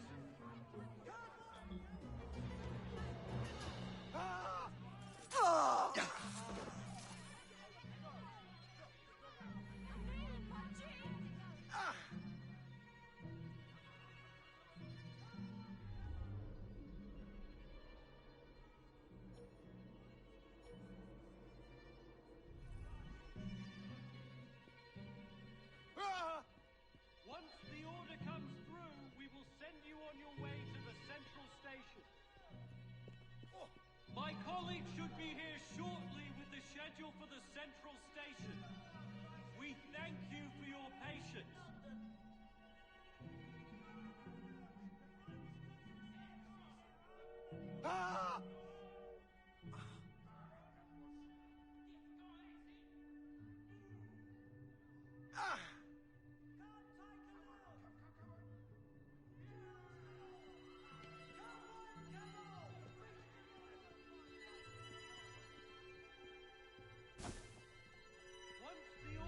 My colleague should be here shortly with the schedule for the Central Station. We thank you for your patience. Ah! Ah!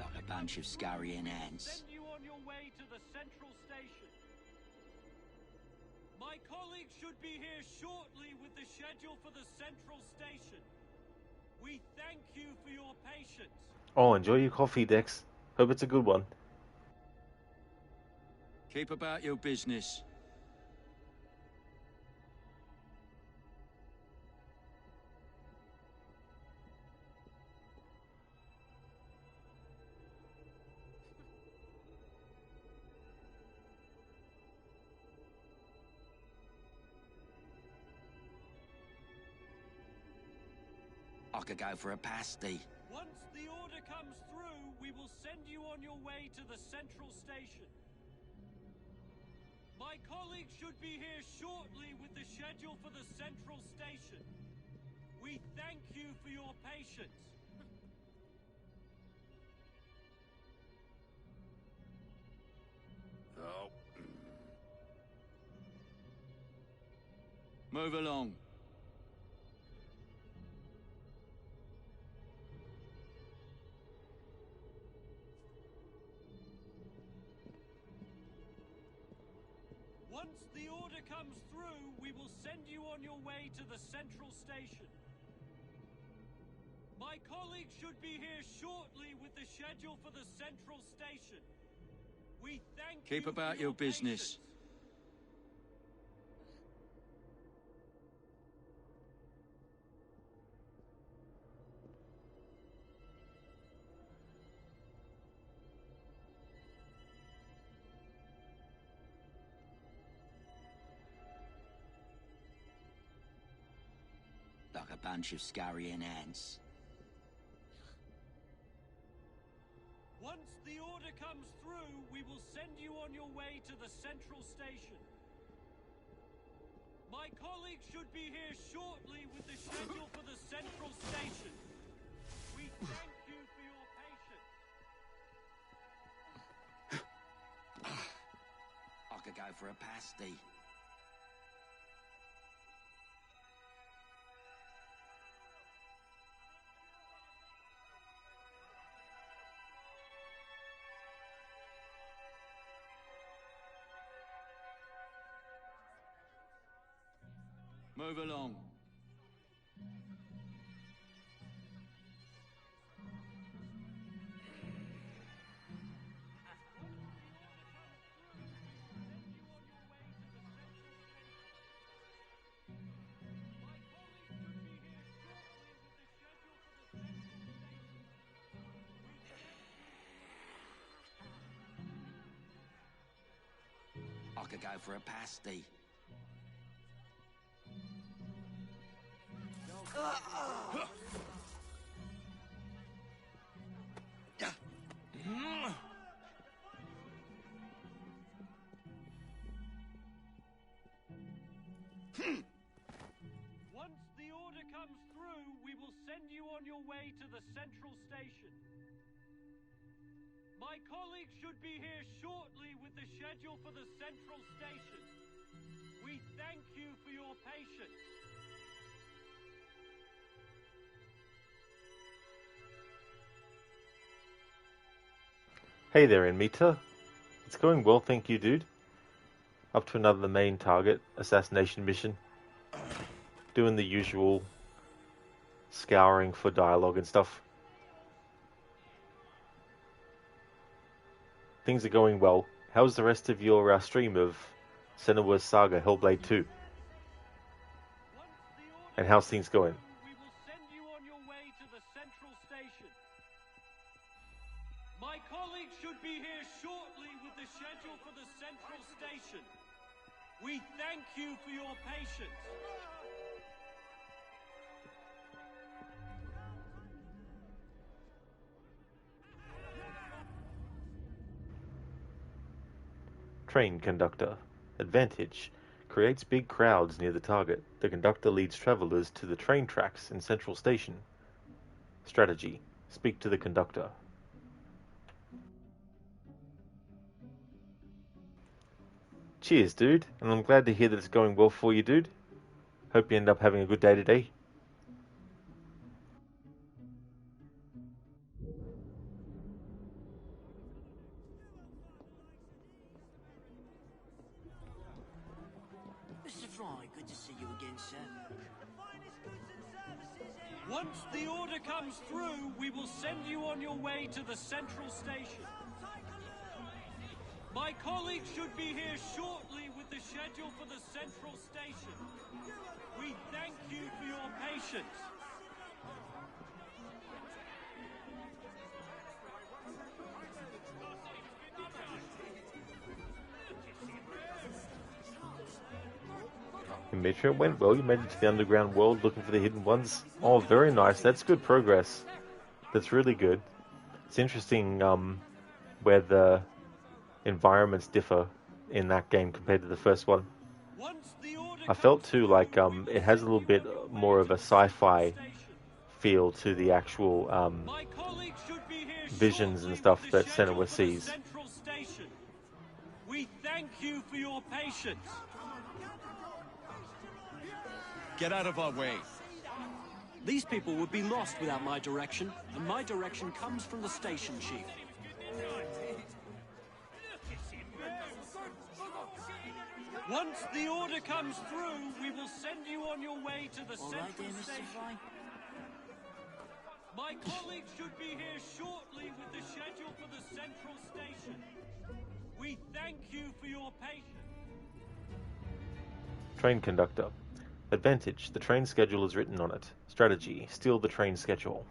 Like a bunch of scurrying ants. Send you on your way to the Central Station. My colleague should be here shortly with the schedule for the Central Station. We thank you for your patience. Oh, enjoy your coffee, Dex. Hope it's a good one. Keep about your business. I could go for a pasty. Once the order comes through, we will send you on your way to the Central Station. My colleague should be here shortly with the schedule for the Central Station. We thank you for your patience. Oh. Move along. Once the order comes through, we will send you on your way to the Central Station. My colleague should be here shortly with the schedule for the Central Station. We thank you. Keep about your business. Like a bunch of scurrying ants. Once the order comes through, we will send you on your way to the Central Station. My colleague should be here shortly with the schedule for the Central Station. We thank you for your patience. I could go for a pasty. Move along. I could go for a pasty. Once the order comes through, we will send you on your way to the Central Station. My colleague should be here shortly with the schedule for the Central Station. We thank you for your patience. Hey there, Anmita. It's going well, thank you, dude. Up to another main target assassination mission. Doing the usual scouring for dialogue and stuff. Things are going well. How's the rest of your stream of Senua's Saga Hellblade 2? And how's things going? We will send you on your way to the Central Station. My colleague should be here shortly with the schedule for the Central Station. We thank you for your patience. Train conductor. Advantage. Creates big crowds near the target. The conductor leads travelers to the train tracks in Central Station. Strategy. Speak to the conductor. Cheers, dude, and I'm glad to hear that it's going well for you, dude. Hope you end up having a good day today. Mr. Fry, good to see you again, sir. Once the order comes through, we will send you on your way to the Central Station. My colleagues should be here shortly with the schedule for the Central Station. We thank you for your patience. You made sure it went well. You made it to the underground world looking for the hidden ones. Oh, very nice. That's good progress. That's really good. It's interesting where the environments differ in that game compared to the first one. I felt too like it has a little bit more of a sci-fi feel to the actual visions and stuff that Senua sees. We thank you for your patience. Get out of our way. These people would be lost without my direction, and my direction comes from the station chief. Once the order comes through, we will send you on your way to the Central Station. My colleagues should be here shortly with the schedule for the Central Station. We thank you for your patience. Train conductor. Advantage. The train schedule is written on it. Strategy. Steal the train schedule.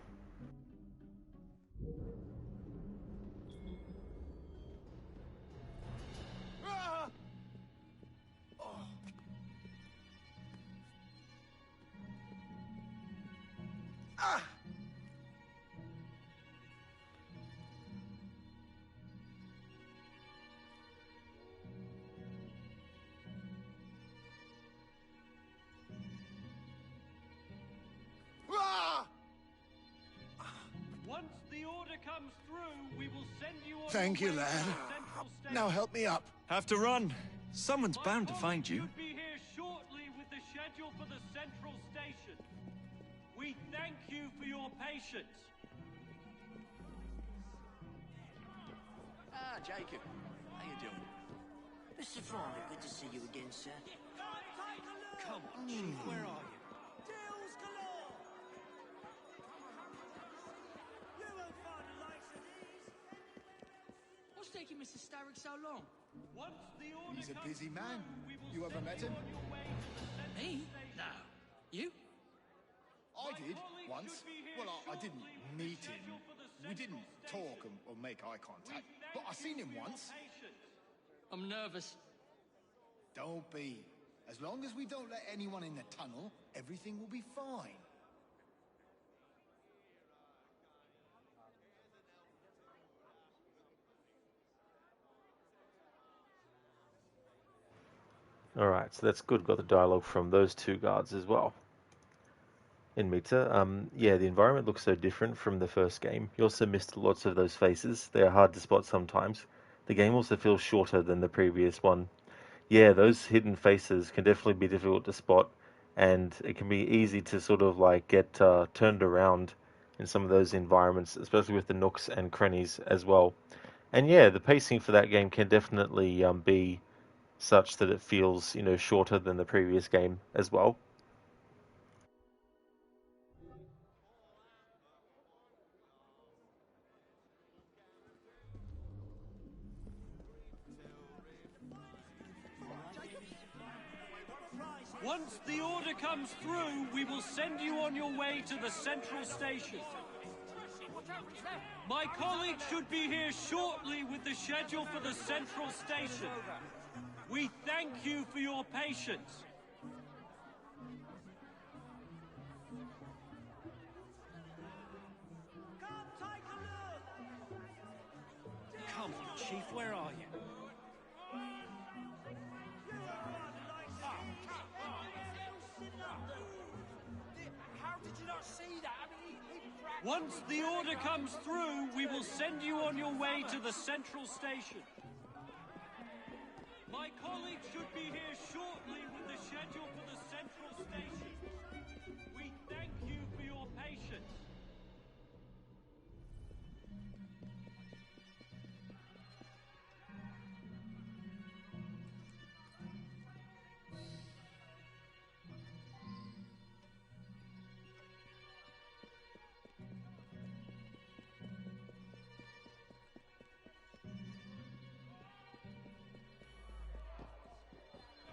Once the order comes through, we will send you on Thank your you, way lad. to the Central Station. Now help me up. Have to run. Someone's bound to find you. Should be here shortly with the schedule for the Central Station. We thank you for your patience. Ah, Jacob. How you doing? Mr. Fry, good to see you again, sir. Come on, Chief, where are you? Deals galore! You won't find the likes of these. What's taking Mr. Starrick so long? Once the order He's a comes busy man. through, we will You ever send met you him? on your way to the Central Me? Station. No. You? I did, once. Well, I didn't meet him. We didn't talk or make eye contact. But I seen him once. I'm nervous. Don't be. As long as we don't let anyone in the tunnel, everything will be fine. Alright, so that's good. Got the dialogue from those two guards as well. In Mita, yeah, the environment looks so different from the first game. You also missed lots of those faces. They are hard to spot sometimes. The game also feels shorter than the previous one. Yeah, those hidden faces can definitely be difficult to spot, and it can be easy to sort of like get turned around in some of those environments, especially with the nooks and crannies as well. And yeah, the pacing for that game can definitely be such that it feels, you know, shorter than the previous game as well. Once the order comes through, we will send you on your way to the Central Station. My colleagues should be here shortly with the schedule for the Central Station. We thank you for your patience. Come on, Chief, where are you? not see that? I mean, he Once the order comes through, we will send you on your way to the central station. My colleague should be here shortly with the schedule for the central station. We thank you for your patience.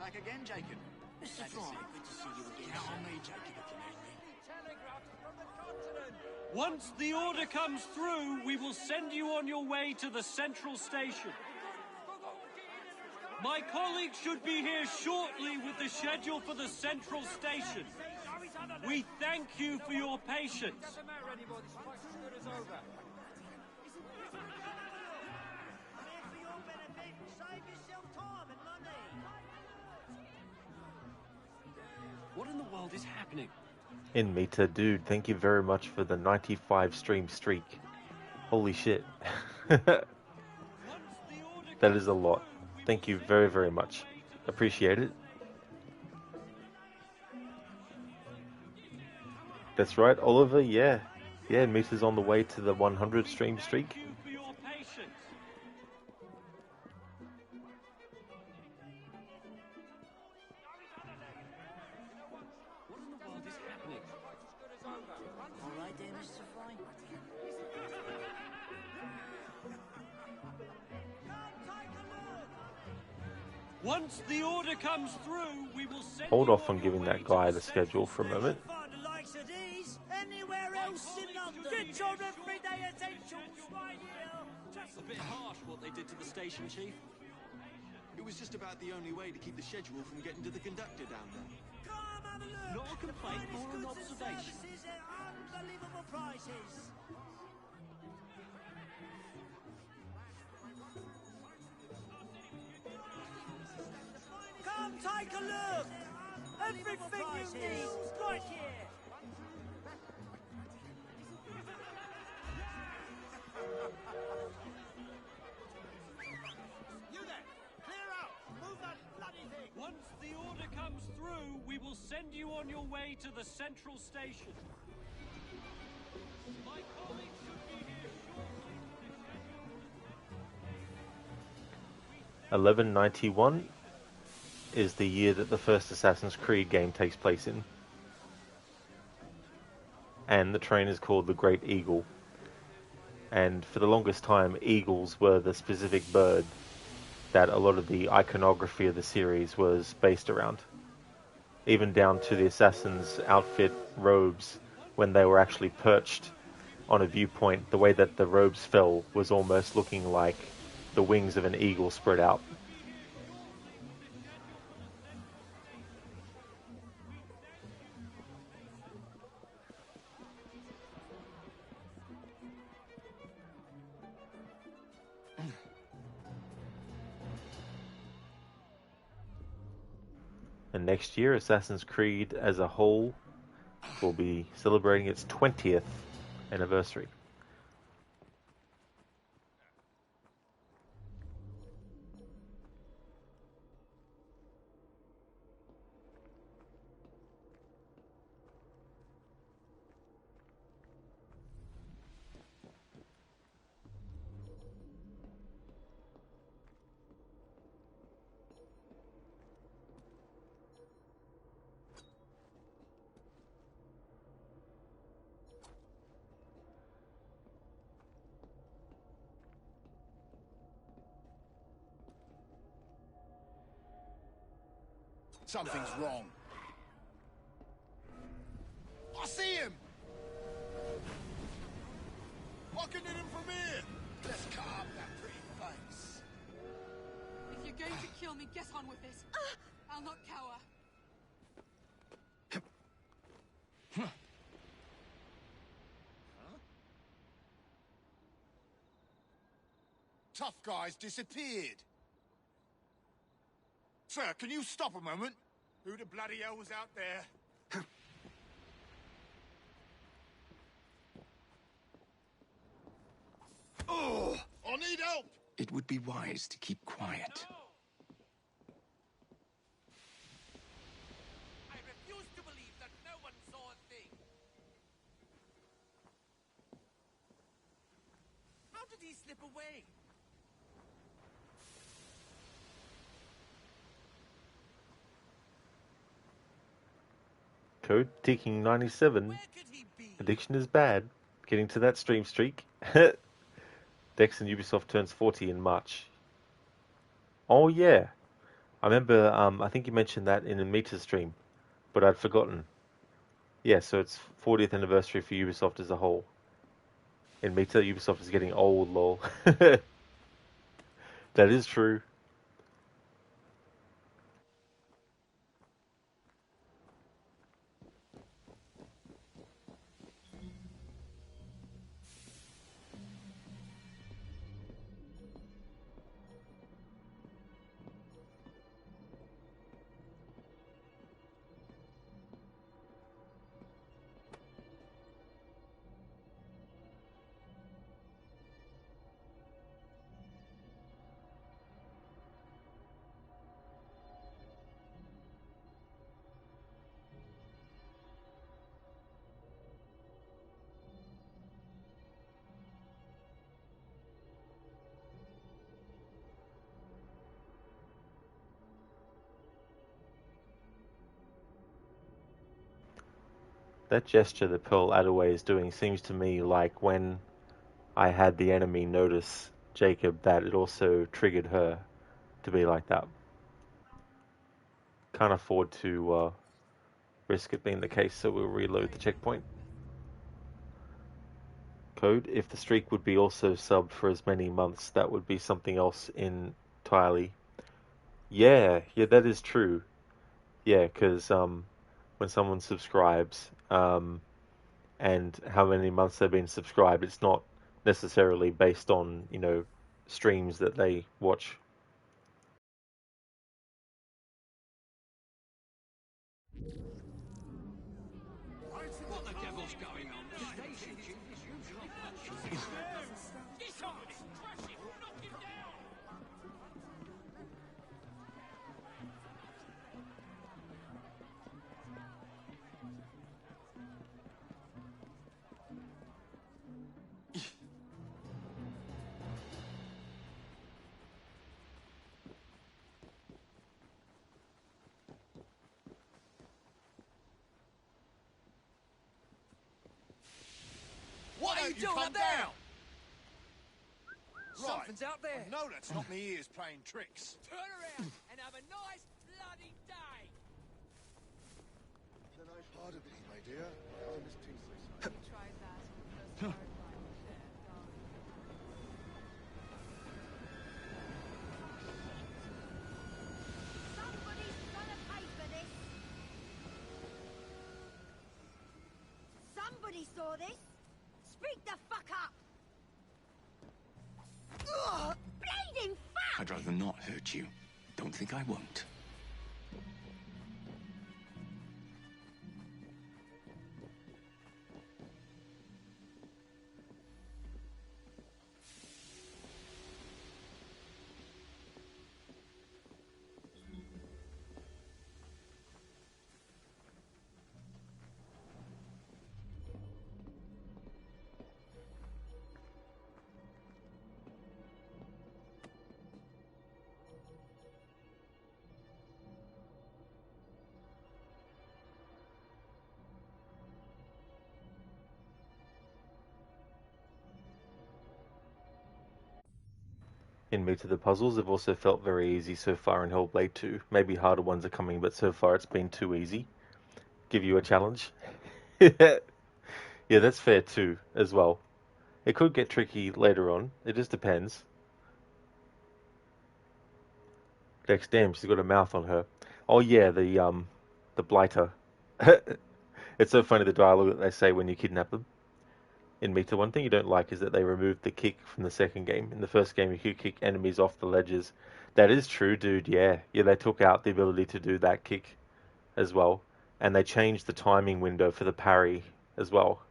Back again, Jacob. Mr. Fry, good to see you again. Count on me, Jacob, if you need me. Once the order comes through, we will send you on your way to the central station. My colleague should be here shortly with the schedule for the central station. We thank you for your patience. Doesn't matter anymore. This fight's as good as over. I'm here for your benefit. Save yourself time and money. What in the world is happening? In Meta, dude, thank you very much for the 95 stream streak. Holy shit. That is a lot. Thank you very, very much. Appreciate it. That's right, Oliver, yeah. Yeah, Meta's on the way to the 100 stream streak. All right there, Mr. Fry. Once the order comes through, we will send Hold you off on giving that guy the schedule for a moment. Find the likes of these anywhere else in London. Get your everyday essentials right here. A bit harsh what they did to the station, Chief. It was just about the only way to keep the schedule from getting to the conductor down there. Come have a look. Not a complaint Finest or an goods and observation. services at unbelievable prices. Come take a look. Everything you need is right here. You there! Clear out! Move that bloody thing! Once the order comes through, we will send you on your way to the central station. My colleague should be here shortly. 1191 is the year that the first Assassin's Creed game takes place in. And the train is called the Great Eagle. And for the longest time, eagles were the specific bird that a lot of the iconography of the series was based around. Even down to the assassin's outfit robes, when they were actually perched on a viewpoint, the way that the robes fell was almost looking like the wings of an eagle spread out. And next year, Assassin's Creed as a whole will be celebrating its 20th anniversary. Something's wrong. I see him! I can hit him from here! Let's cut up that pretty face. If you're going to kill me, get on with it. I'll not cower. Tough guy's disappeared. Sir, can you stop a moment? Who the bloody hell was out there? Oh, I need help! It would be wise to keep quiet. I refuse to believe that no one saw a thing. How did he slip away? Code ticking 97. Addiction is bad. Getting to that stream streak. Dex and Ubisoft turns 40 in March. Oh yeah. I remember, I think you mentioned that in a Meta stream, but I'd forgotten. Yeah, so it's 40th anniversary for Ubisoft as a whole. In Meta, Ubisoft is getting old, lol. That is true. That gesture that Pearl Attaway is doing seems to me like when I had the enemy notice Jacob, that it also triggered her to be like that. Can't afford to risk it being the case, so we'll reload the checkpoint. Code, if the streak would be also subbed for as many months, that would be something else entirely. Yeah, that is true. Yeah, because when someone subscribes, and how many months they've been subscribed, it's not necessarily based on, streams that they watch. What the devil's going on? The station chief is usually punching. Disarm him! Crush him! Knock him down! What are you doing up there? Right. Something's out there. No, that's not me ears playing tricks. Turn around and have a nice bloody day. Pardon me, my dear. I must think so. Tried that on the first Somebody's gonna pay for this. Somebody saw this. Speak the fuck up. Ugh, bleeding fuck! I'd rather not hurt you. Don't think I won't. In Meet the Puzzles have also felt very easy so far in Hellblade 2. Maybe harder ones are coming, but so far it's been too easy. Give you a challenge. Yeah, that's fair too, as well. It could get tricky later on. It just depends. Dex, damn, she's got a mouth on her. Oh yeah, the blighter. It's so funny, the dialogue that they say when you kidnap them. In Meta, one thing you don't like is that they removed the kick from the second game. In the first game, you could kick enemies off the ledges. That is true, dude, yeah. Yeah, they took out the ability to do that kick as well. And they changed the timing window for the parry as well.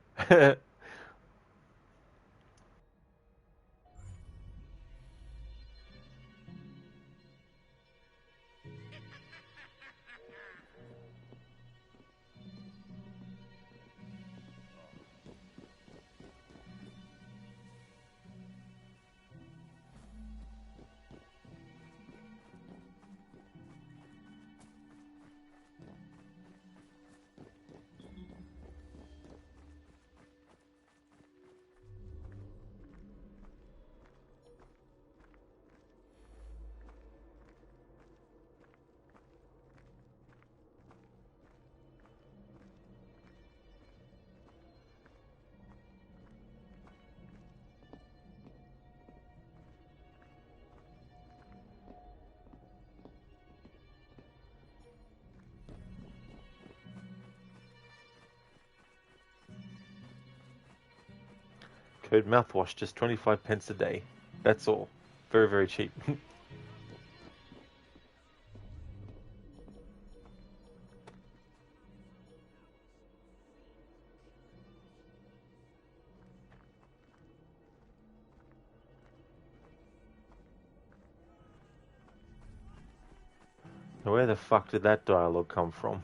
code mouthwash, just 25 pence a day. That's all. Very, very cheap. Where the fuck did that dialogue come from?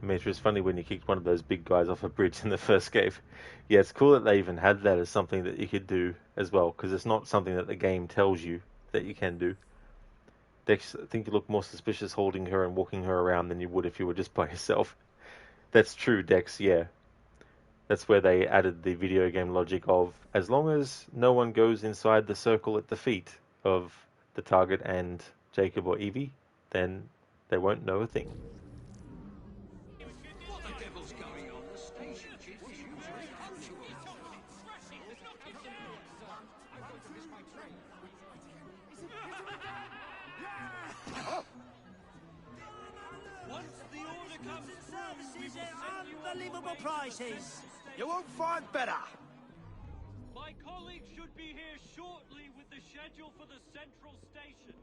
I mean, it was funny when you kicked one of those big guys off a bridge in the first game. Yeah, it's cool that they even had that as something that you could do as well, because it's not something that the game tells you that you can do. Dex, I think you look more suspicious holding her and walking her around than you would if you were just by yourself. That's true, Dex, yeah. That's where they added the video game logic of, as long as no one goes inside the circle at the feet of the target and Jacob or Evie, then they won't know a thing. What the devil's going on? The station chief is usually punctual. Once the order comes through, we will send you unbelievable prices. You won't find better. My colleague should be here shortly with the schedule for the central station.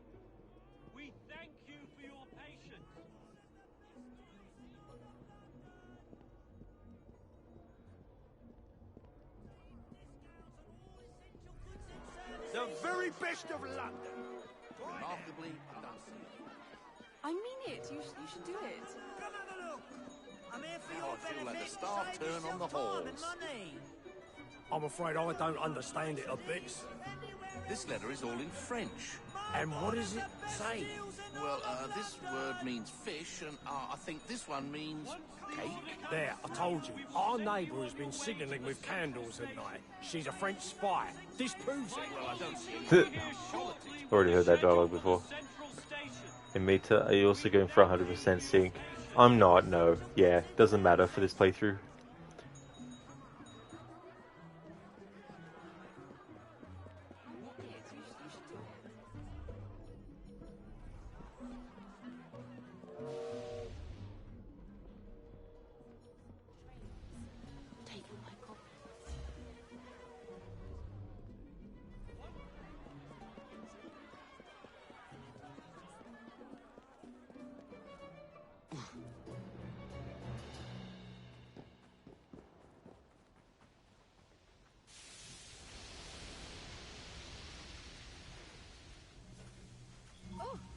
We thank you for your patience. The very best of London. Remarkably done. I mean it. You should do it. Come have a look. I'm here for Now your I feel like benefit. the staff Save turn on the yourself time and halls. money. I'm afraid I don't understand it a bit. This letter is all in French. And what does it say? Well, this word means fish, and I think this one means cake. There, I told you. Our neighbour has been signalling with candles at night. She's a French spy. This proves it. Well, I don't see any politics. Already heard that dialogue before. And Mita, are you also going for 100% sync? I'm not, no. Yeah, doesn't matter for this playthrough.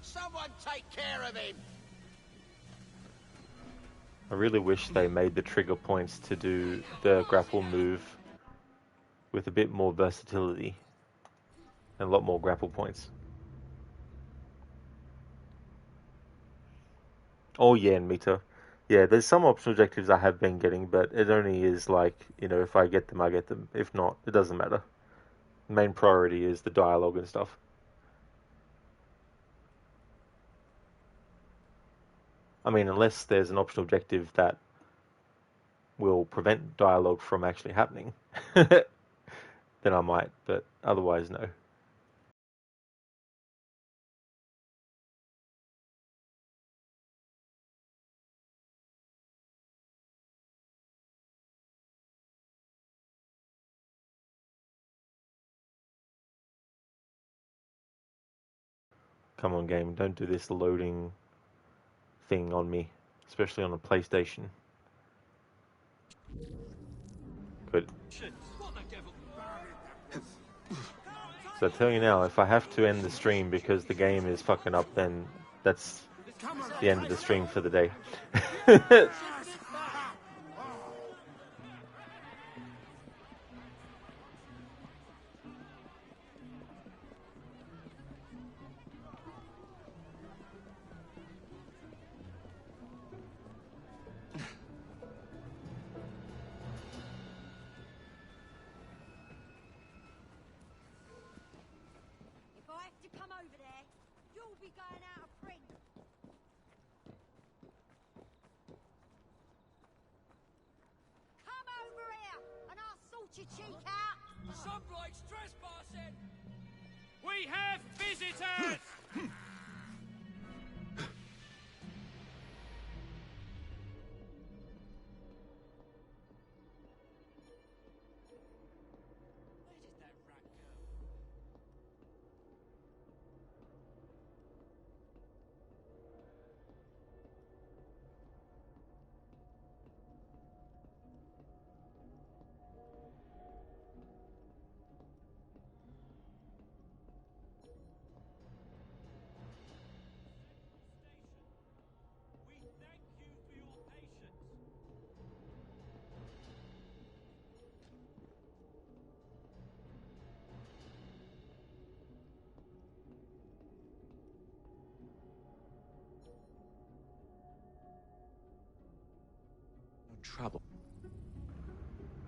Someone take care of him! I really wish they made the trigger points to do the grapple move with a bit more versatility and a lot more grapple points. Oh yeah, and Mita. Yeah, there's some optional objectives I have been getting, but it only is like, if I get them, I get them. If not, it doesn't matter. The main priority is the dialogue and stuff. I mean, unless there's an optional objective that will prevent dialogue from actually happening, then I might, but otherwise, no. Come on, game, don't do this loading thing on me, especially on a PlayStation. Good. So I tell you now, if I have to end the stream because the game is fucking up, then that's the end of the stream for the day. If I have to come over there, you'll be going out of print. Come over here, and I'll sort your cheek out. Some bloke's trespassing! We have visitors! Where did that rat go? We thank you for your patience. Trouble.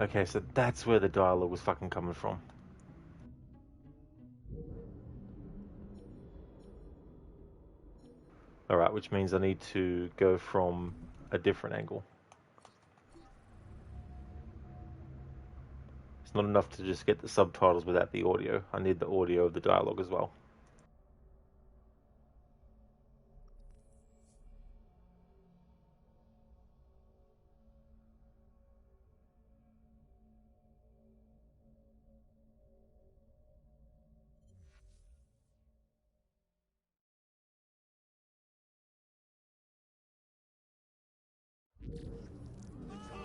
Okay, so that's where the dialogue was fucking coming from. Alright, which means I need to go from a different angle. It's not enough to just get the subtitles without the audio. I need the audio of the dialogue as well.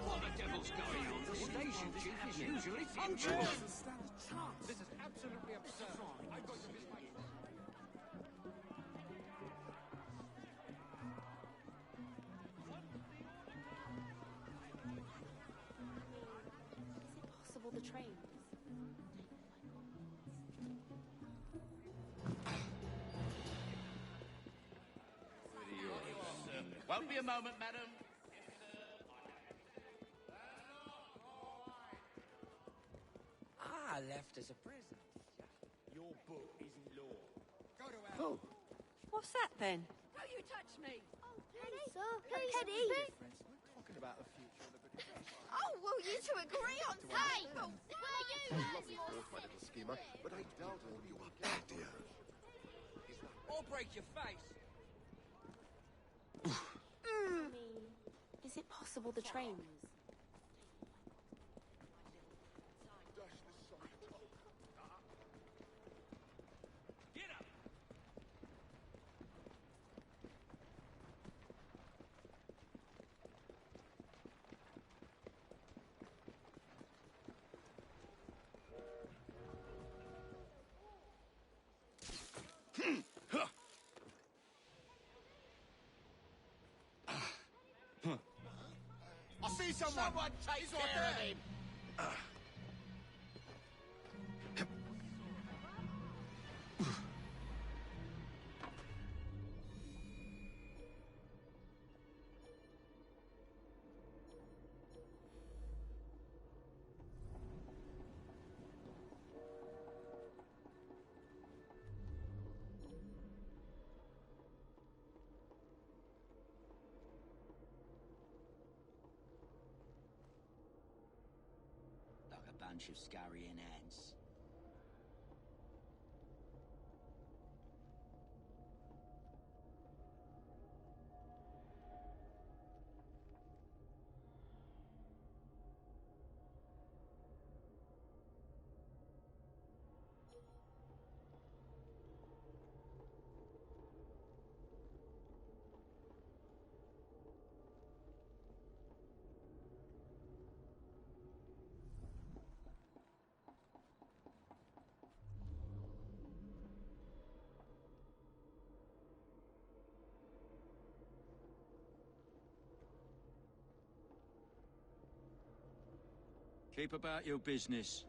What the devil's going on? The station chief is usually punctual. This is absolutely absurd. I've got to miss my... Possible the train. Won't be a moment, madam. I left as a present. Your book isn't law. Go to our... Oh. What's that then? Don't you touch me! Oh, Penny, sir. Penny. Talking about the future of the... Oh, well, you two agree on something. Well, Lovely thought, my little schemer, but I doubt all you are back, dear. Or break your face. Is it possible the train? Get up! I see someone! Someone take He's right care of there. him! Like a bunch of scurrying ants. Keep about your business.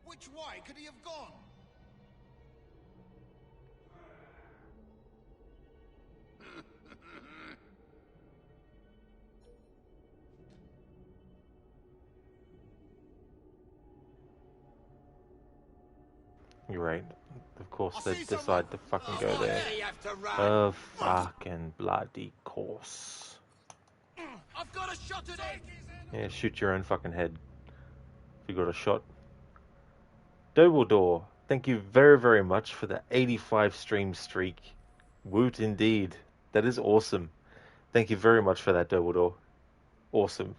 Which way could he have gone? You're right. Of course, they decide to fucking go there. Of fucking bloody course. I've got a shot at it. Yeah, shoot your own fucking head. If you got a shot. Dumbledore, thank you very, very much for the 85 stream streak. Woot indeed. That is awesome. Thank you very much for that, Dumbledore. Awesome.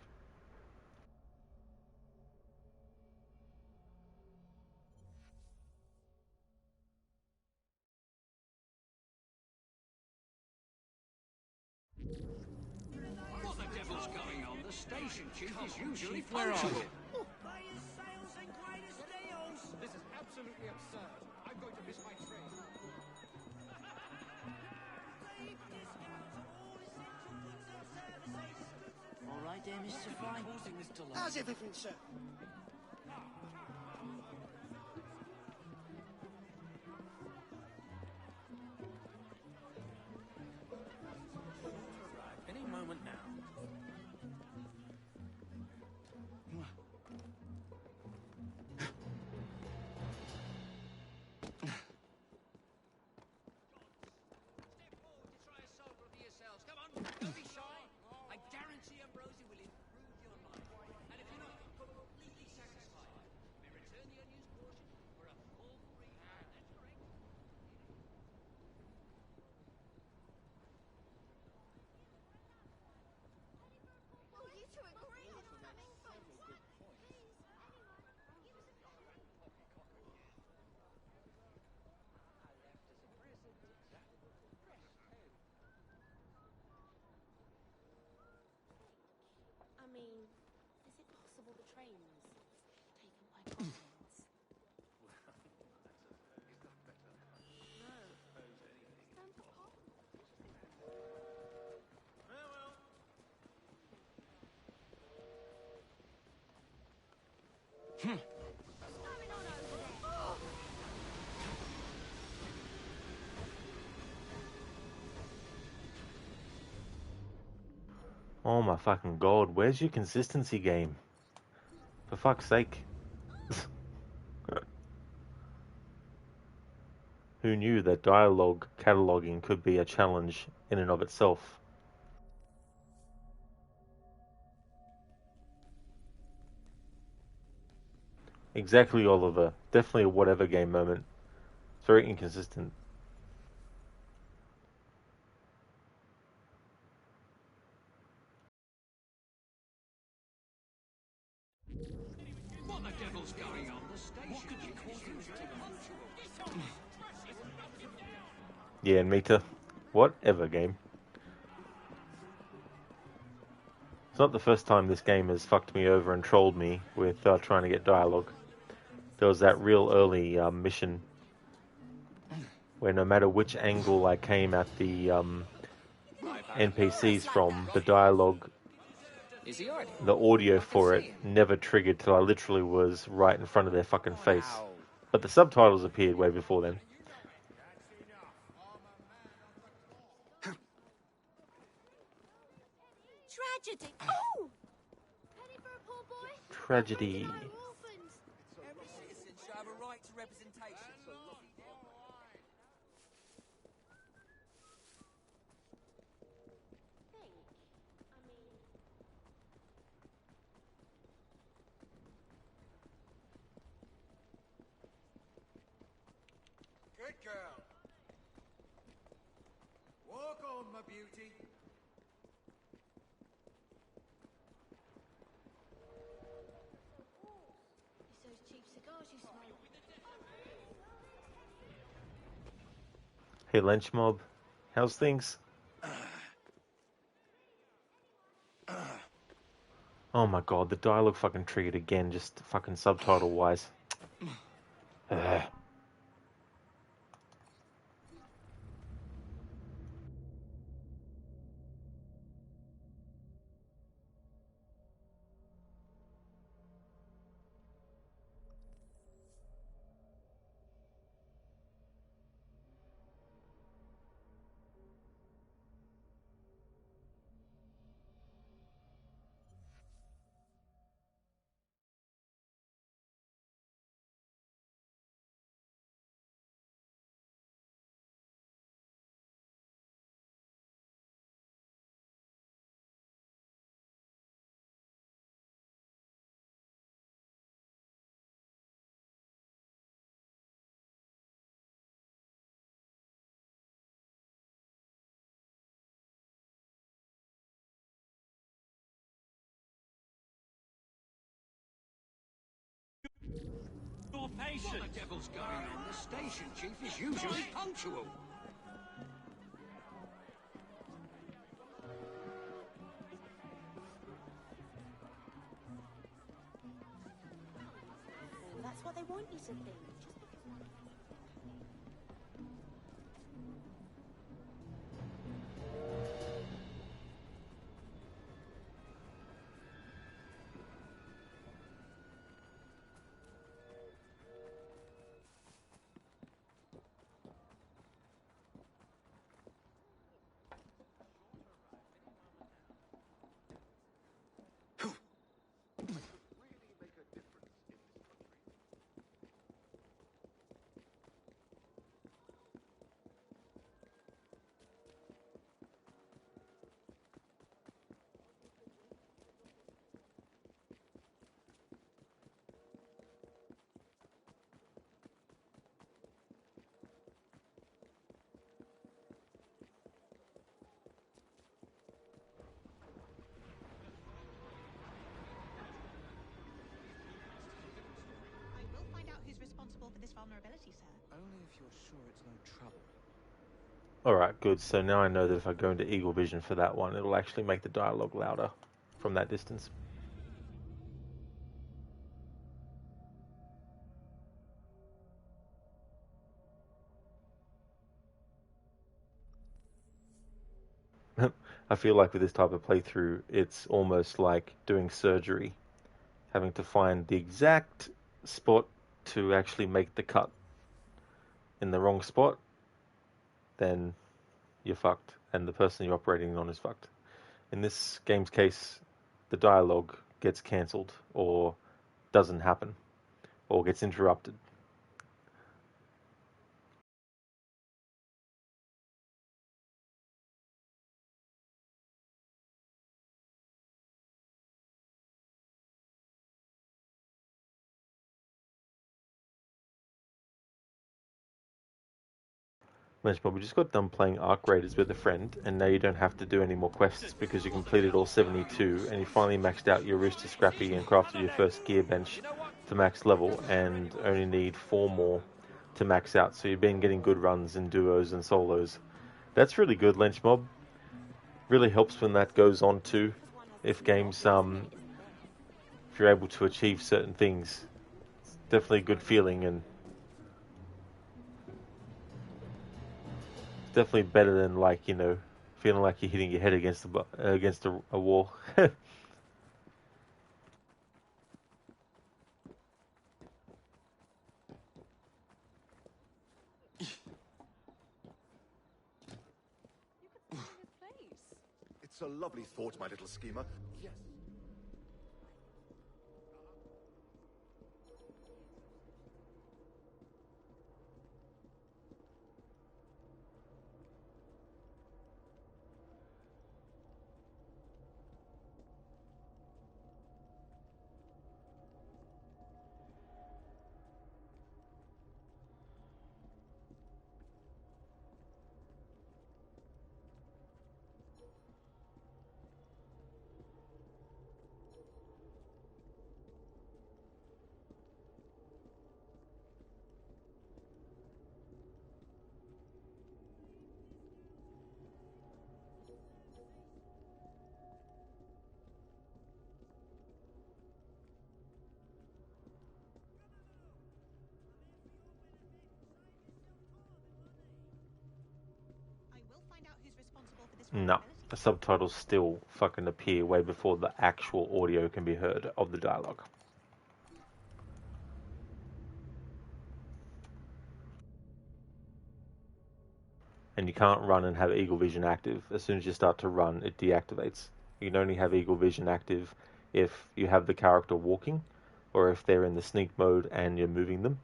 What the devil's going on? The station chief is usually punctual. This is absolutely absurd. I'm going to miss my train. All right there, Mr. Fry. How's everything, sir? Any moment now. Come on, don't be shy. I guarantee Ambrosia will improve your life. And if you're not completely satisfied, you may return the unused portion for a full free hand. That's correct. Well, you two agree on something, folks. I mean, is it possible the train's taken by goblins? No. Stand apart. Oh my fucking god, where's your consistency game? For fuck's sake. Who knew that dialogue cataloging could be a challenge in and of itself? Exactly, Oliver. Definitely a whatever game moment. It's very inconsistent. What the devil's going on? The station. What could be causing this to Yeah, and Mita. Whatever game. It's not the first time this game has fucked me over and trolled me with trying to get dialogue. There was that real early mission where no matter which angle I came at the NPCs from, the dialogue, the audio for it never triggered till I literally was right in front of their fucking face. But the subtitles appeared way before then. Tragedy. Oh! Penny for a poor boy. Tragedy. Every citizen should have a right to representation. Good girl. Walk on, my beauty. It's those cheap cigars you smoke. Hey, Lynch Mob. How's things? Oh my god, the dialogue fucking triggered again, just fucking subtitle-wise. Your patience. What the devil's going on? The station chief is usually punctual. That's what they want you to think. For this vulnerability, sir. Only if you're sure it's no trouble. Alright, good. So now I know that if I go into Eagle Vision for that one, it'll actually make the dialogue louder from that distance. I feel like with this type of playthrough, it's almost like doing surgery, having to find the exact spot to actually make the cut. In the wrong spot, then you're fucked, and the person you're operating on is fucked. In this game's case, the dialogue gets cancelled, or doesn't happen, or gets interrupted. Lunchbob, we just got done playing Arc Raiders with a friend, and now you don't have to do any more quests because you completed all 72, and you finally maxed out your Rooster Scrappy and crafted your first gear bench to max level, and only need 4 more to max out, so you've been getting good runs in duos and solos. That's really good, Lenchmob. Really helps when that goes on too. if games if you're able to achieve certain things. It's definitely a good feeling, and definitely better than, like, you know, feeling like you're hitting your head against a wall. It's a lovely thought, my little schemer. Yes. No, the subtitles still fucking appear way before the actual audio can be heard of the dialogue. And you can't run and have eagle vision active. As soon as you start to run, it deactivates. You can only have eagle vision active if you have the character walking, or if they're in the sneak mode and you're moving them.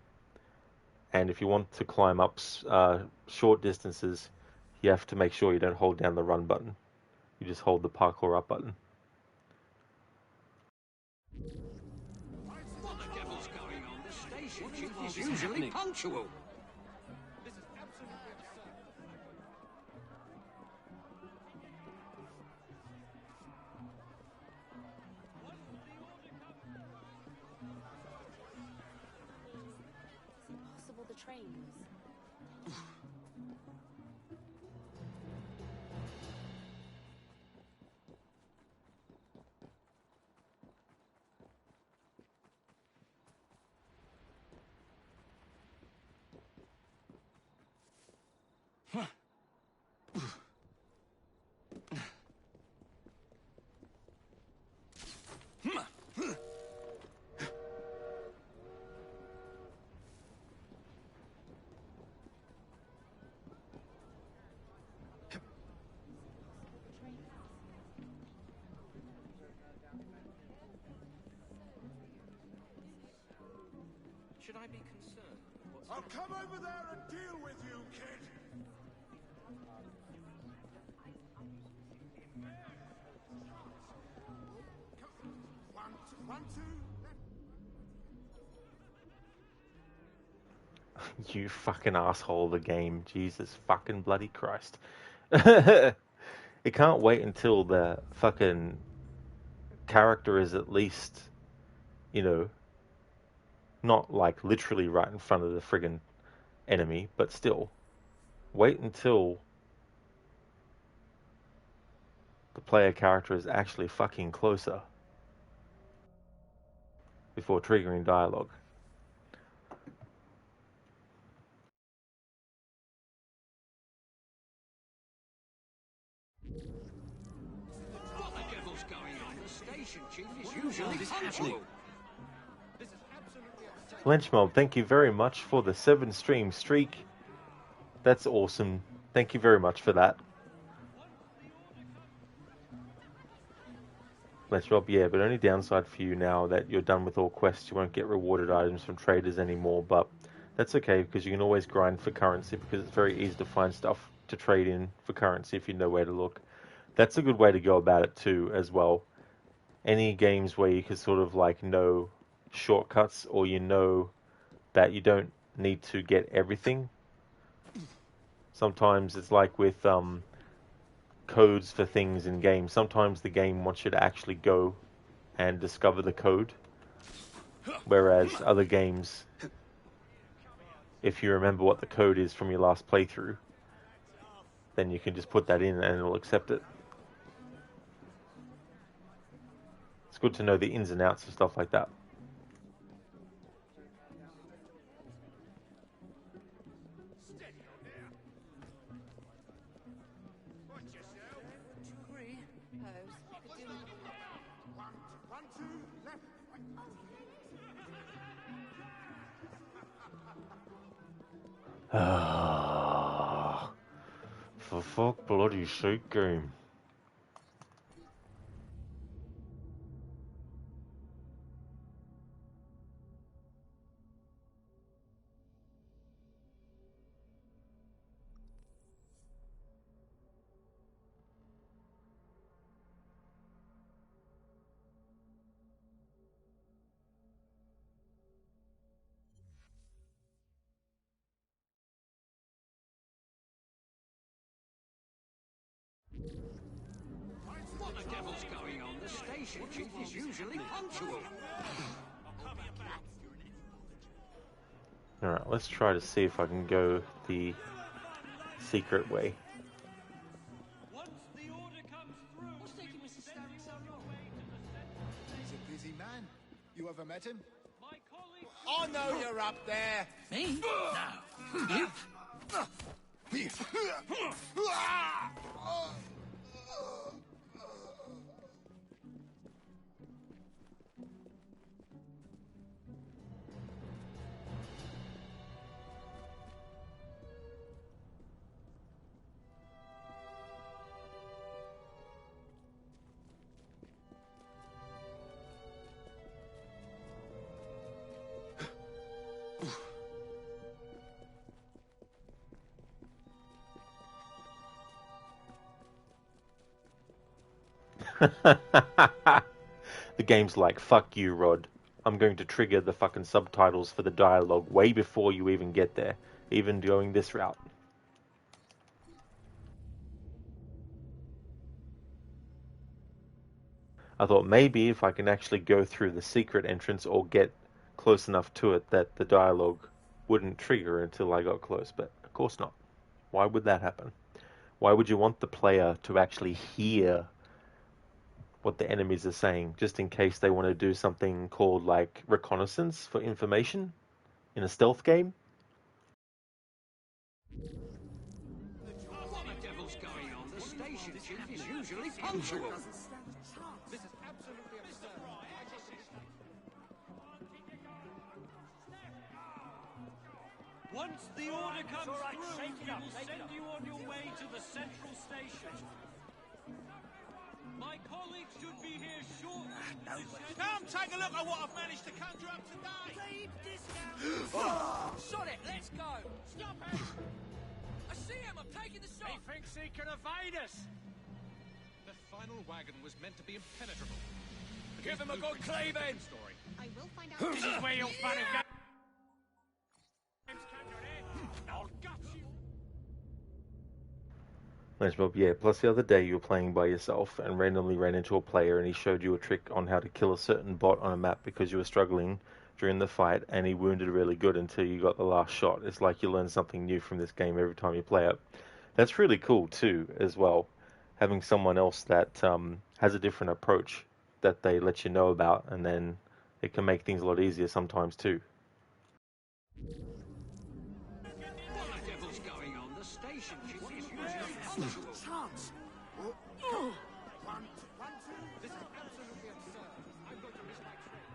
And if you want to climb up short distances, you have to make sure you don't hold down the run button. You just hold the parkour up button. What the devil's going on? The station chief is usually punctual. This is absolutely absurd. Is it possible the trains? Should I be concerned with what's I'll come over there and deal with you, kid! One, two. You fucking asshole, the game. Jesus fucking bloody Christ. It can't wait until the fucking character is at least, you know, not like literally right in front of the friggin' enemy, but still. Wait until the player character is actually fucking closer before triggering dialogue. What the devil's going on? The station chief is usually punctual. This is absolutely absurd. Lynchmob, thank you very much for the 7-stream streak. That's awesome. Thank you very much for that. Lynchmob, yeah, but only downside for you now that you're done with all quests, you won't get rewarded items from traders anymore, but that's okay because you can always grind for currency because it's very easy to find stuff to trade in for currency if you know where to look. That's a good way to go about it too, as well. Any games where you can sort of like know shortcuts, or you know that you don't need to get everything. Sometimes it's like with codes for things in games. Sometimes the game wants you to actually go and discover the code, whereas other games, if you remember what the code is from your last playthrough, then you can just put that in and it'll accept it. It's good to know the ins and outs of stuff like that. Ah, for fuck bloody sake, game. What the devil's going on? The station chief is usually punctual. Alright, let's try to see if I can go the secret way. He's a busy man. You ever met him? I know you're up there. Me? No. You? The game's like, fuck you, Rod. I'm going to trigger the fucking subtitles for the dialogue way before you even get there, even going this route. I thought maybe if I can actually go through the secret entrance or get close enough to it that the dialogue wouldn't trigger until I got close, but of course not. Why would that happen? Why would you want the player to actually hear what the enemies are saying, just in case they want to do something called like reconnaissance for information in a stealth game? What the devil's going on? The station chief is usually punctual. This is absolutely absurd. Once the order comes through, we will send you on your way to the central station. My colleagues should be here shortly. Come take a look at what I've managed to conjure up today. Deep discount. Sod it, let's go. Stop it. I see him, I'm taking the shot. He thinks he can evade us. The final wagon was meant to be impenetrable. Give him a good cleaving. Story. I will find out. This is where you'll find him. I'll gut you. Thanks, Bob. Yeah, plus the other day you were playing by yourself and randomly ran into a player and he showed you a trick on how to kill a certain bot on a map because you were struggling during the fight and he wounded really good until you got the last shot. It's like you learn something new from this game every time you play it. That's really cool too, as well. Having someone else that has a different approach that they let you know about, and then it can make things a lot easier sometimes too. What the devil's going on? The station chief is usually punctual. Chance. This is absolutely absurd. I'm going to miss my train.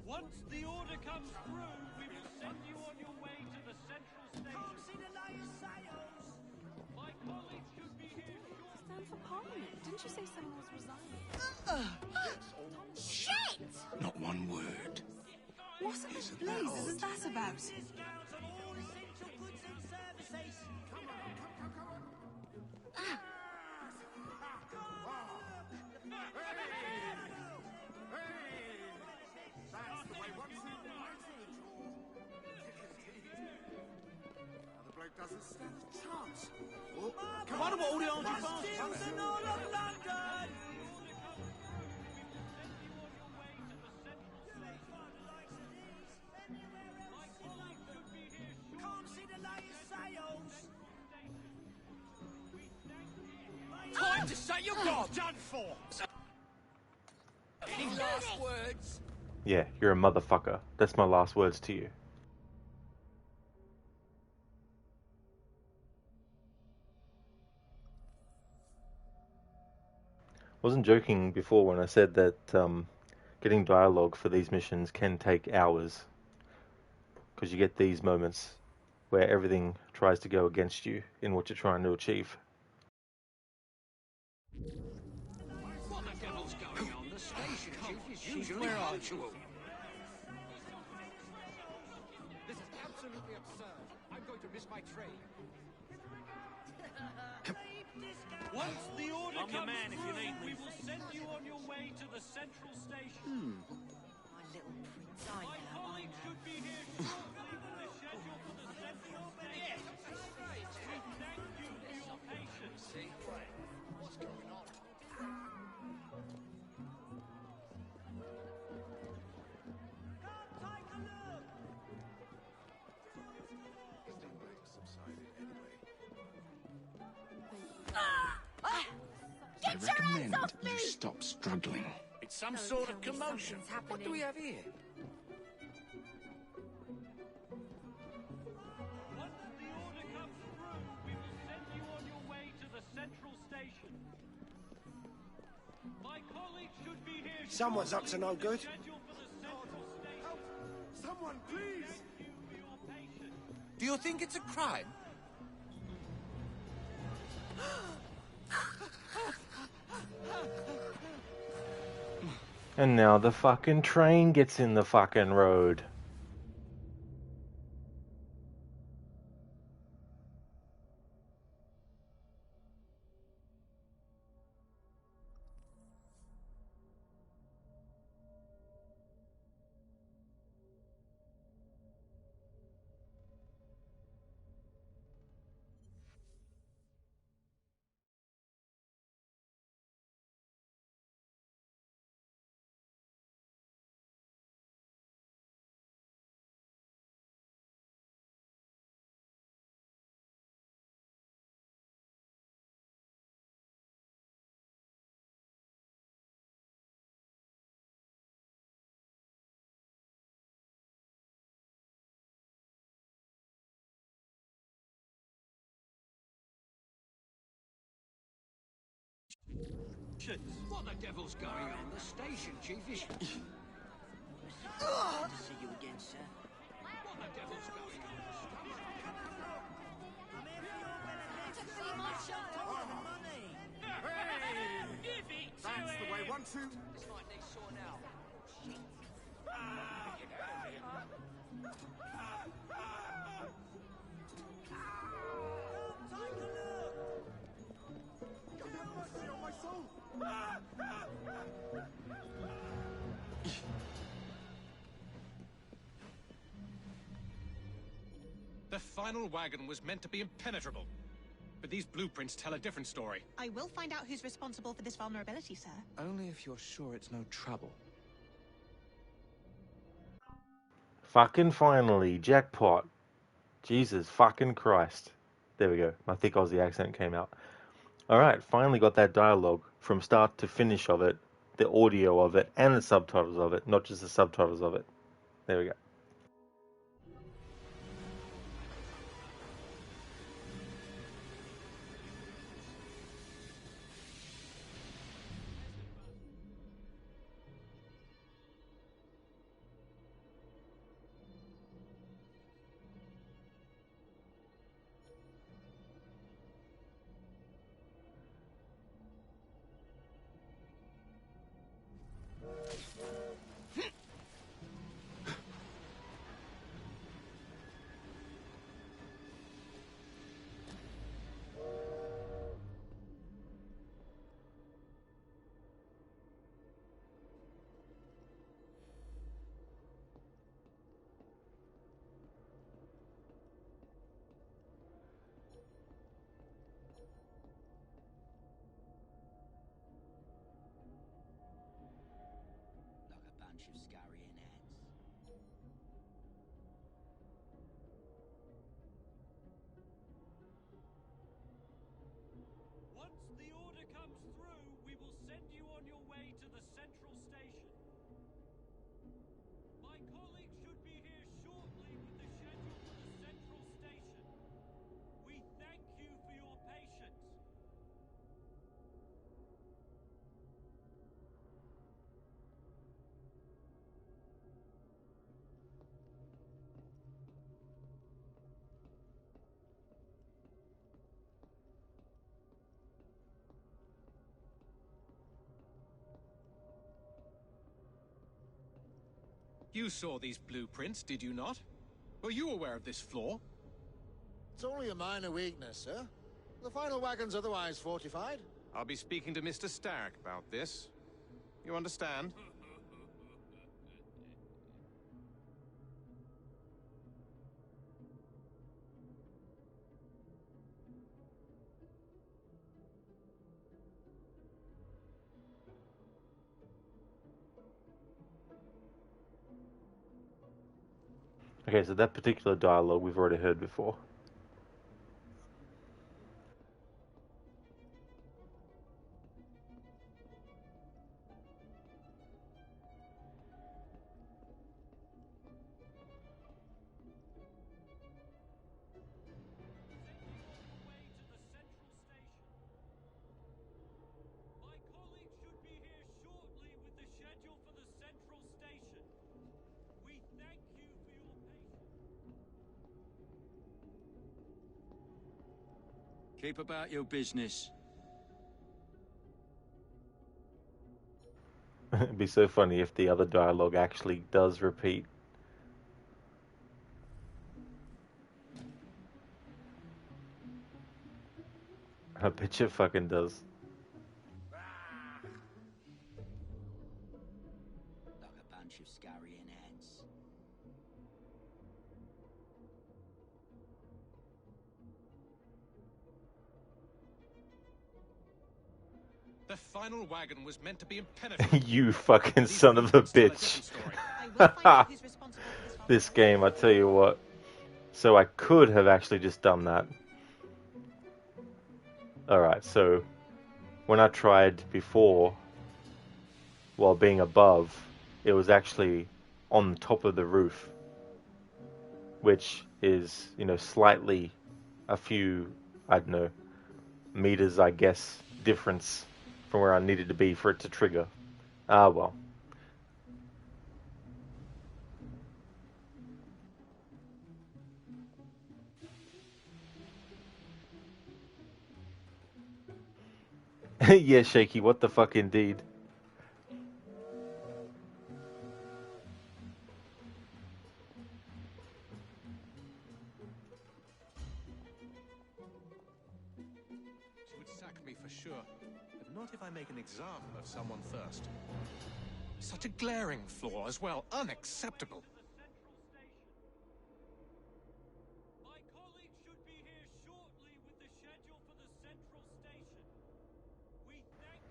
Once the order comes through, we will send you on your way to the central station. See the latest sales. My colleagues should be here shortly. Stand for Parliament. Didn't you say someone was resigning? Shit! Not one word. What in the blazes is that about? Discounts on all essential goods and services. Come on. That's the way once you the bloke doesn't stand a chance. Come on, what all the orange bastards in all of London. Can't see the latest sales. Time to say your God. Done for. last words. Yeah, you're a motherfucker. That's my last words to you. Wasn't joking before when I said that getting dialogue for these missions can take hours, because you get these moments where everything tries to go against you in what you're trying to achieve. What the devil's going on? The station chief is usually punctual. This is absolutely absurd. I'm going to miss my train. Once the order I'm your comes man if you through, need me. we will send you on your way to the central station. My little prince, I My know. colleague should be here shortly with the schedule for the central station. We thank you for your patience. What's going on? Get your hands off me! Stop struggling. It's some sort of commotion. What do we have here? Once the order comes through, we will send you on your way to the central station. My colleague should be here. Someone's up to no good. Schedule for the central station. Someone, please! Thank you for your patience. Do you think it's a crime? And now the fucking train gets in the fucking road. What the devil's going on? The station chief is... Good to see you again, sir. What the devil's going on? To see my show. Money. That's the way. 1, 2. This might need sorting out. God have mercy on my soul. The final wagon was meant to be impenetrable. But these blueprints tell a different story. I will find out who's responsible for this vulnerability, sir. Only if you're sure it's no trouble. Fucking finally, jackpot. Jesus fucking Christ. There we go. My thick Aussie accent came out. Alright, finally got that dialogue from start to finish of it, the audio of it, and the subtitles of it, not just the subtitles of it. There we go. You saw these blueprints, did you not? Were you aware of this flaw? It's only a minor weakness, sir. The final wagon's otherwise fortified. I'll be speaking to Mr. Stark about this. You understand? Okay, so that particular dialogue we've already heard before. Keep about your business. It'd be so funny if the other dialogue actually does repeat. I bet you fucking does. Like a bunch of scurrying ants. The final wagon was meant to be impenetrable. You fucking son of a bitch. This game, I tell you what. So I could have actually just done that. Alright, so when I tried before, while being above, it was actually on top of the roof, which is, you know, slightly a few, I don't know, meters, I guess, difference from where I needed to be for it to trigger. Ah, well. Yeah, Shaky, what the fuck indeed. She would sack me for sure, but not if I make an example of someone first. Such a glaring flaw as well, unacceptable.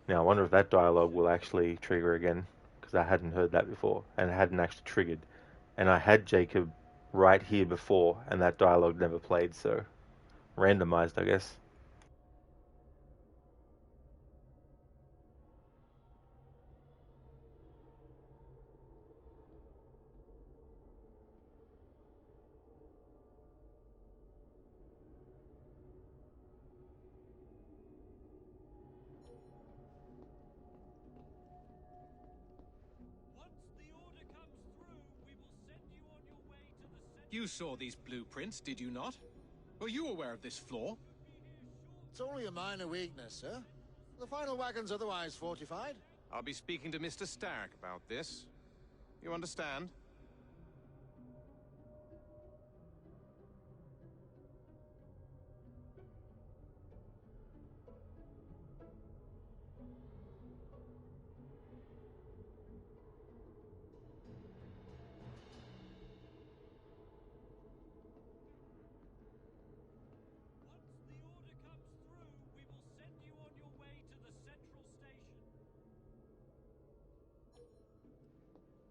Now, I wonder if that dialogue will actually trigger again, because I hadn't heard that before, and it hadn't actually triggered. And I had Jacob right here before, and that dialogue never played, so randomized, I guess. You saw these blueprints, did you not? Were you aware of this flaw? It's only a minor weakness, sir. The final wagon's otherwise fortified. I'll be speaking to Mr. Stark about this. You understand?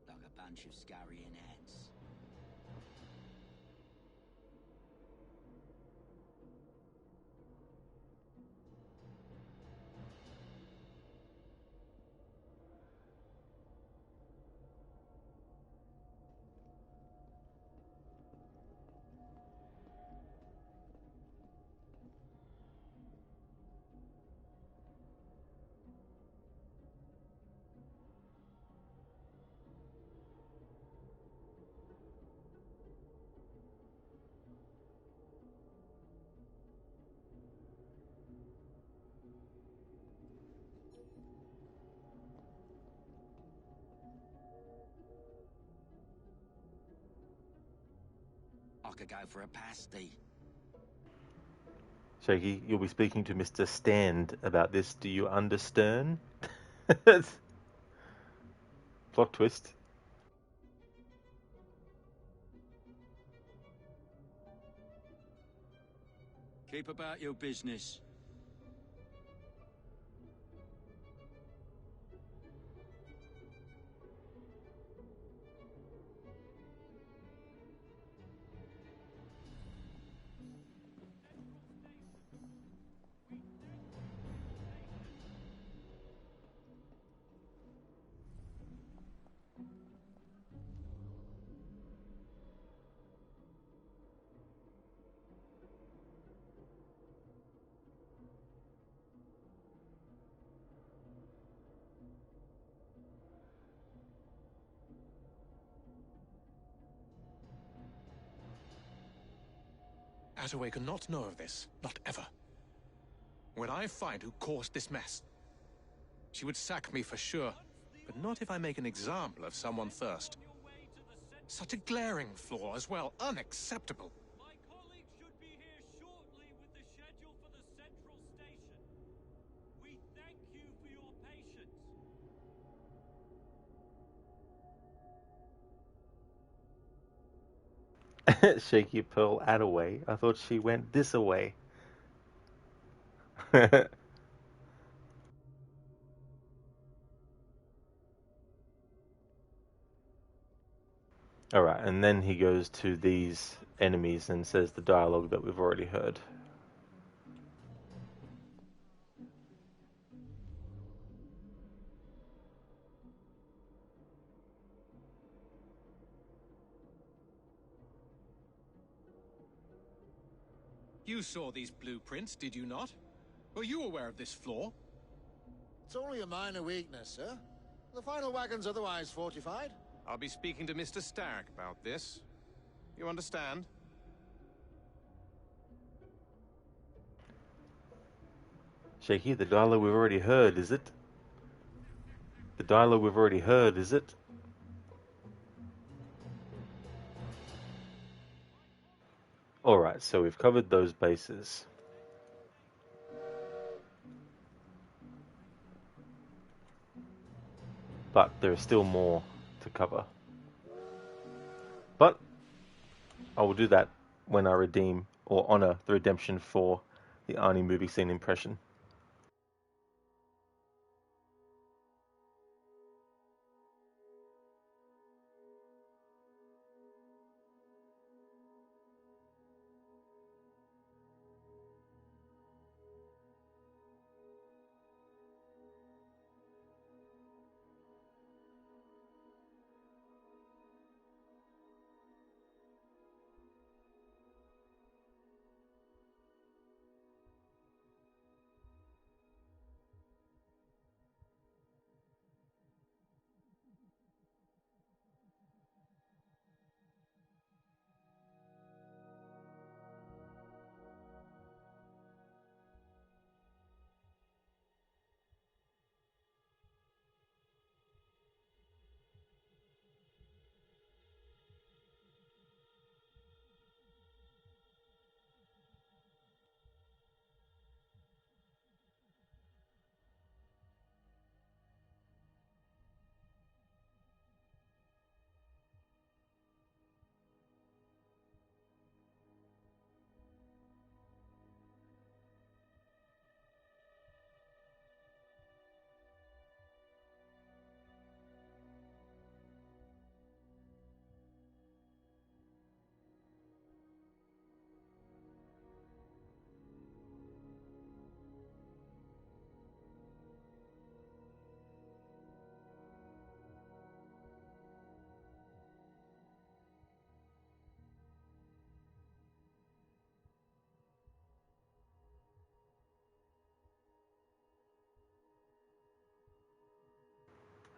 Like a bunch of scurrying ants. could go for a pasty. Shaky, you'll be speaking to Mr. Stand about this. Do you understand? Plot twist. Keep about your business. Attaway cannot know of this, not ever. When I find who caused this mess, she would sack me for sure, but not if I make an example of someone first. Such a glaring flaw as well, unacceptable. My colleagues should be here shortly with the schedule for the central station. We thank you for your patience. Shaky Pearl Attaway. I thought she went this away. Alright, and then he goes to these enemies and says the dialogue that we've already heard. You saw these blueprints, did you not? Were you aware of this flaw? It's only a minor weakness, sir. The final wagon's otherwise fortified. I'll be speaking to Mr. Stark about this. You understand? Shaky, the dialogue we've already heard, is it? The dialogue we've already heard, is it? Alright, so we've covered those bases. But there is still more to cover. But I will do that when I redeem or honor the redemption for the Arnie movie scene impression.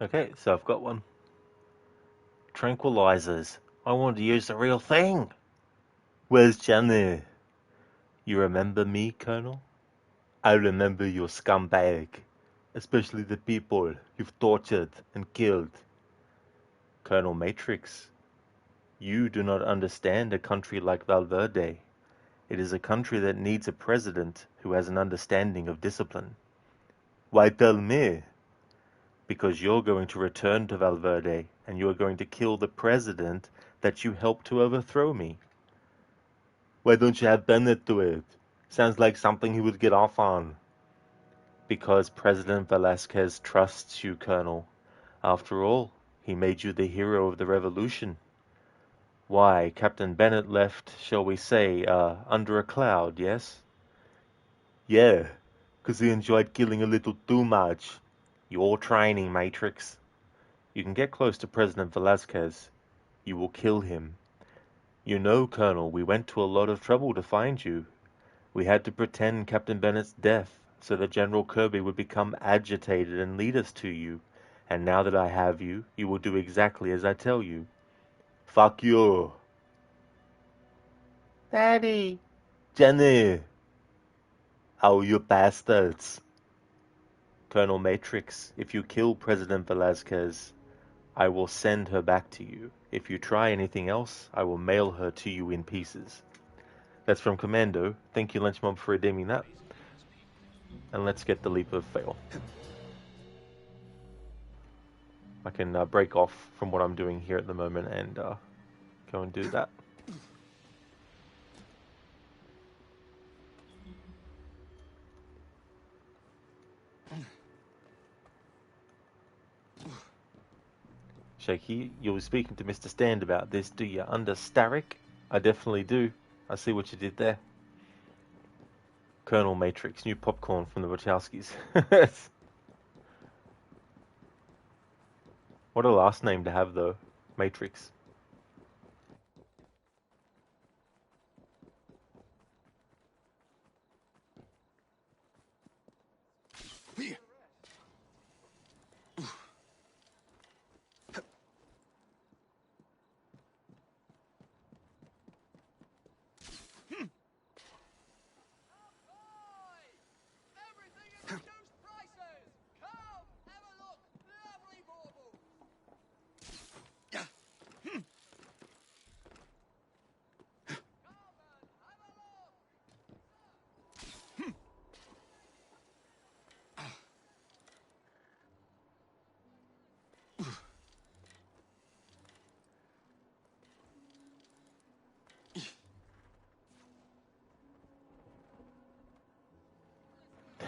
Okay, so I've got one. Tranquilizers. I want to use the real thing. Where's Jenny? You remember me, Colonel? I remember your scumbag. Especially the people you've tortured and killed. Colonel Matrix. You do not understand a country like Valverde. It is a country that needs a president who has an understanding of discipline. Why tell me? Because you're going to return to Valverde, and you are going to kill the president that you helped to overthrow me. Why don't you have Bennett do it? Sounds like something he would get off on. Because President Velasquez trusts you, Colonel. After all, he made you the hero of the revolution. Why, Captain Bennett left, shall we say, under a cloud, yes? Yeah, 'cause he enjoyed killing a little too much. Your training, Matrix. You can get close to President Velasquez. You will kill him. You know, Colonel, we went to a lot of trouble to find you. We had to pretend Captain Bennett's death so that General Kirby would become agitated and lead us to you. And now that I have you, you will do exactly as I tell you. Fuck you. Daddy. Jenny. Oh, you bastards. Colonel Matrix, if you kill President Velasquez, I will send her back to you. If you try anything else, I will mail her to you in pieces. That's from Commando. Thank you, Lunchmob, for redeeming that. And let's get the leap of fail. I can break off from what I'm doing here at the moment and go and do that. Shaky, you were speaking to Mr. Stand about this, do you understand? I definitely do. I see what you did there. Colonel Matrix, new popcorn from the Wachowskis. What a last name to have, though. Matrix.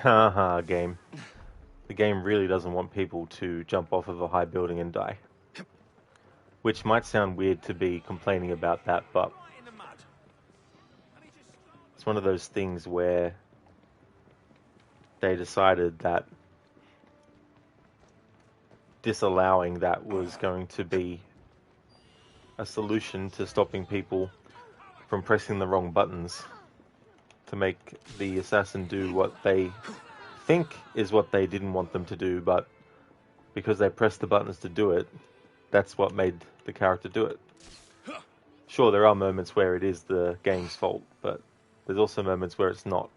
Haha, game. The game really doesn't want people to jump off of a high building and die. Which might sound weird to be complaining about that, but it's one of those things where they decided that disallowing that was going to be a solution to stopping people from pressing the wrong buttons to make the assassin do what they think is what they didn't want them to do, but because they pressed the buttons to do it, that's what made the character do it. Sure, there are moments where it is the game's fault, but there's also moments where it's not.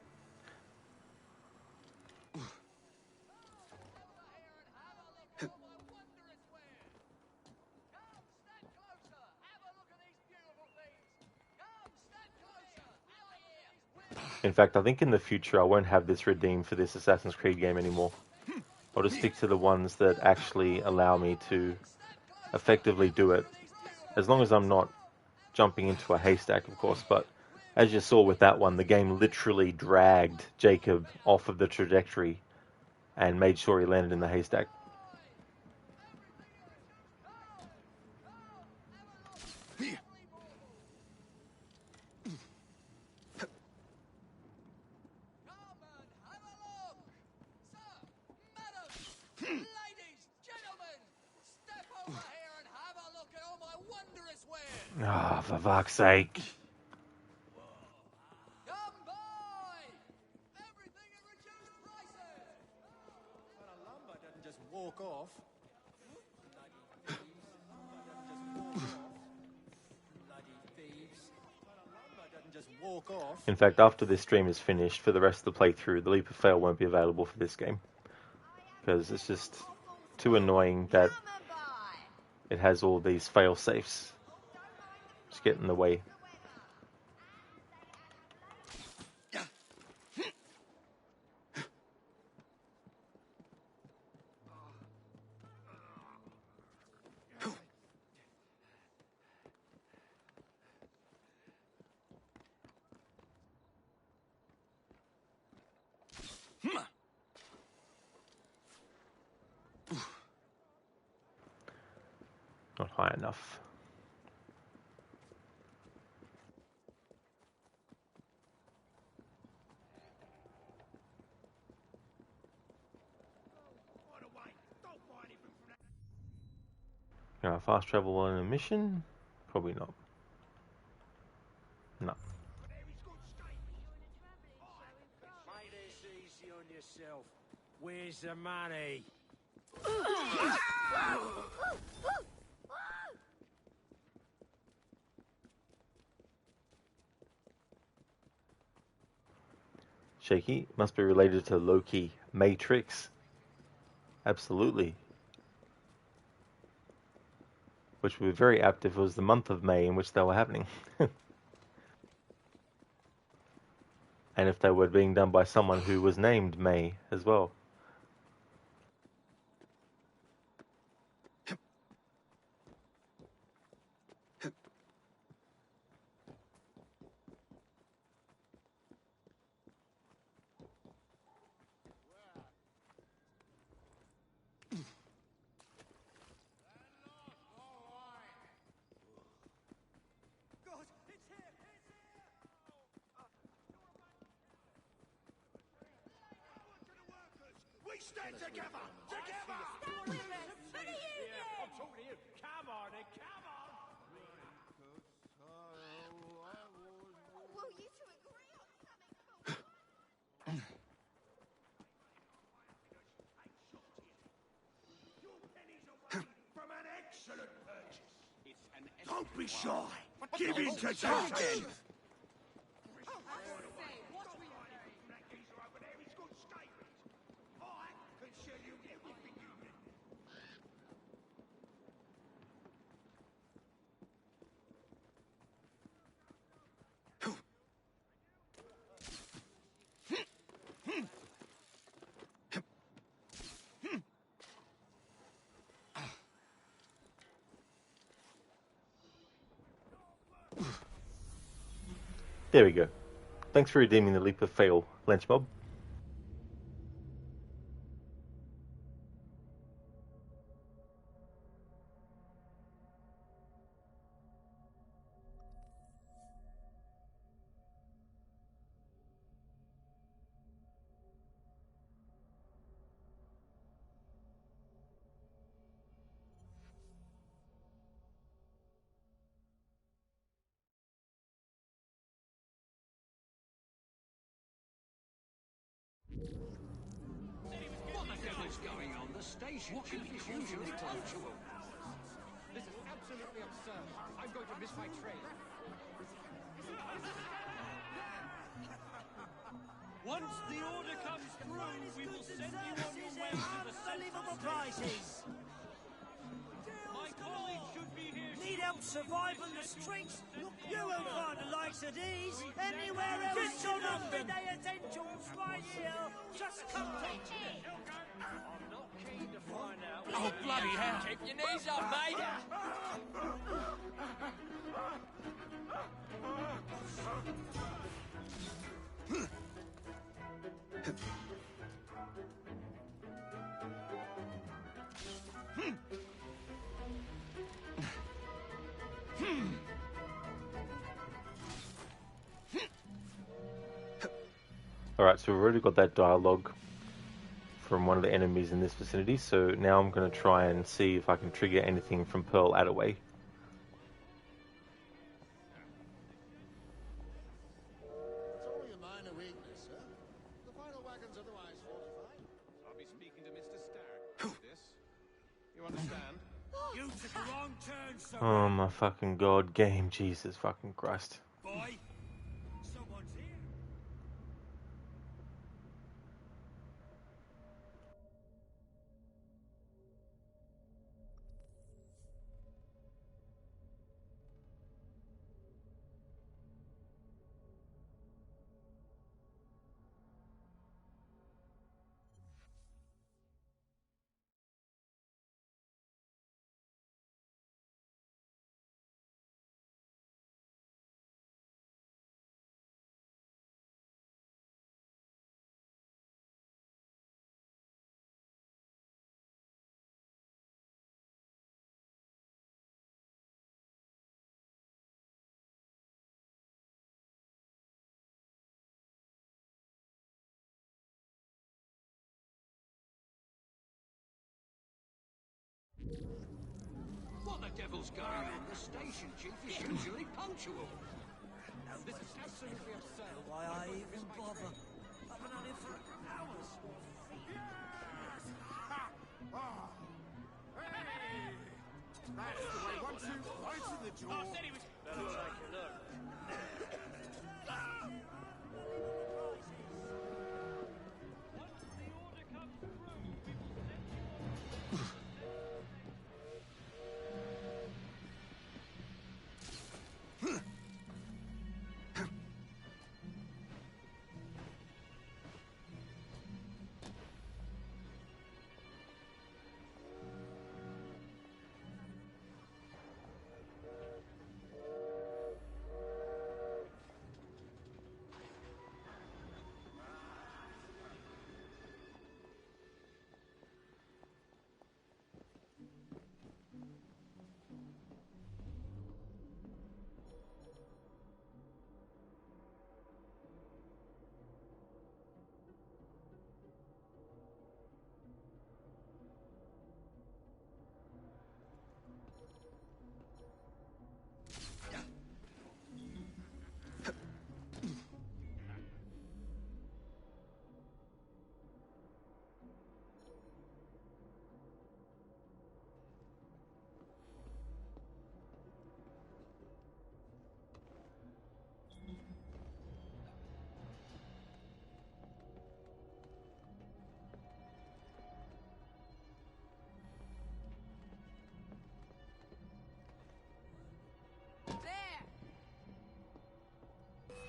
In fact, I think in the future I won't have this redeemed for this Assassin's Creed game anymore. I'll just stick to the ones that actually allow me to effectively do it. As long as I'm not jumping into a haystack, of course, but as you saw with that one, the game literally dragged Jacob off of the trajectory and made sure he landed in the haystack. Ah, for fuck's sake. Walk off. In fact, after this stream is finished, for the rest of the playthrough, the Leap of Fail won't be available for this game. Because it's just too annoying that it has all these fail-safes. Just get in the way. Not high enough. Can I fast travel on a mission? Probably not. No. Make this easy on yourself. Where's the money? Shaky must be related to Loki. Matrix. Absolutely. Which would be very apt if it was the month of May in which they were happening. And if they were being done by someone who was named May as well. We stand together! Together! Stand with us! For the union! I'm talking to you! Come on, then, come on! Will you two agree on something? Your pennies away from an excellent purchase! Don't be shy! Give in to temptation! There we go. Thanks for redeeming the leap of fail, Lynch Mob. What the devil's going on? The station should be usually punctual. This is absolutely absurd. I'm going to miss my train. Once the order comes through, we will send you on your way to the Unbelievable prices! My colleagues should be here. Need help surviving the streets? You won't find the likes of these anywhere else. Get your everyday essentials right here. Just come to me. I'm not keen to find out. Oh, bloody hell. Keep your knees up, mate. Alright, so we've already got that dialogue from one of the enemies in this vicinity, so now I'm going to try and see if I can trigger anything from Pearl Attaway. It's only a minor weakness, sir. The final wagon's otherwise fortified. I'll be speaking to Mr. Stagg. This. You understand? You took a wrong turn, sir. Oh my fucking god, game, Jesus fucking Christ. Boy, someone's here. What the devil's going on? The station chief is usually punctual. This is absolutely absurd. Why I even bother? I've been on here for hours. Hey! That's the way. 1, 2, right in the jaw. I said he was... Better take a look.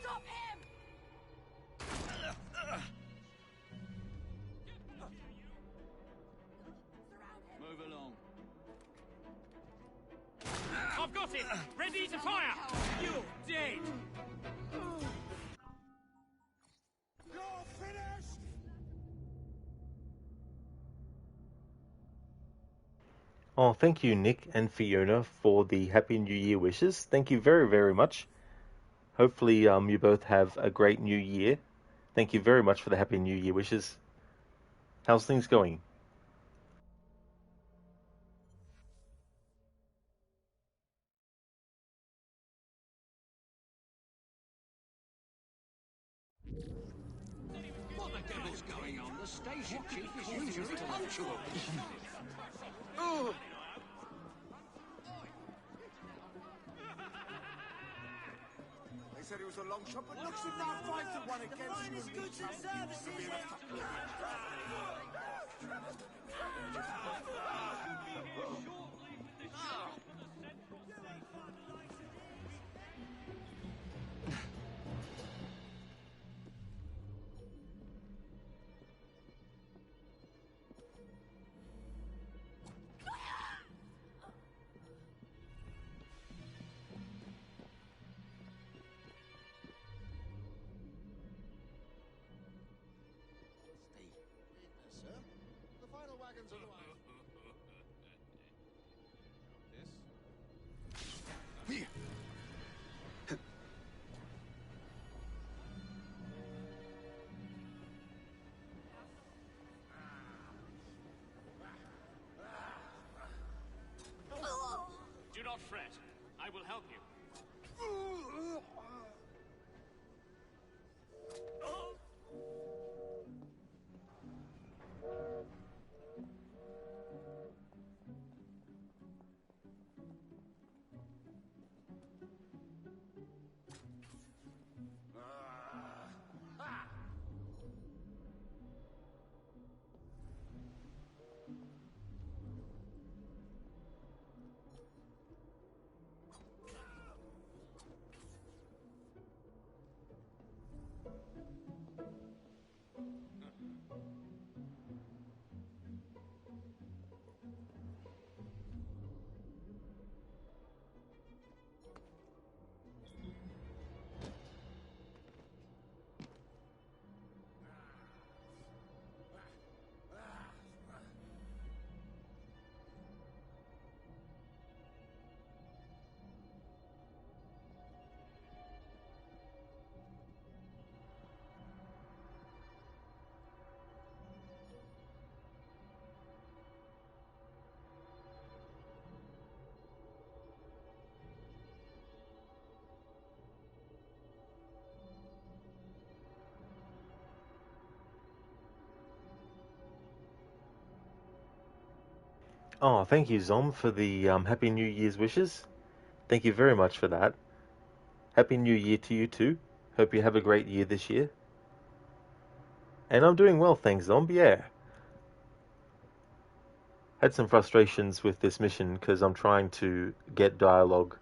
Stop him! Move along. I've got it! Ready to fire! You're dead! You're finished! Oh, thank you, Nick and Fiona, for the Happy New Year wishes. Thank you very, very much. Hopefully, you both have a great New Year. Thank you very much for the Happy New Year wishes. How's things going? What the devil's going on? The station chief is usually punctual. Oh! They said it was a long shot, but looks at that fight that won against you. Finest goods and services. Sir, the final wagons are Do not fret. I will help you. Oh, thank you, Zom, for the Happy New Year's wishes. Thank you very much for that. Happy New Year to you too. Hope you have a great year this year. And I'm doing well, thanks, Zom. Yeah. Had some frustrations with this mission because I'm trying to get dialogue,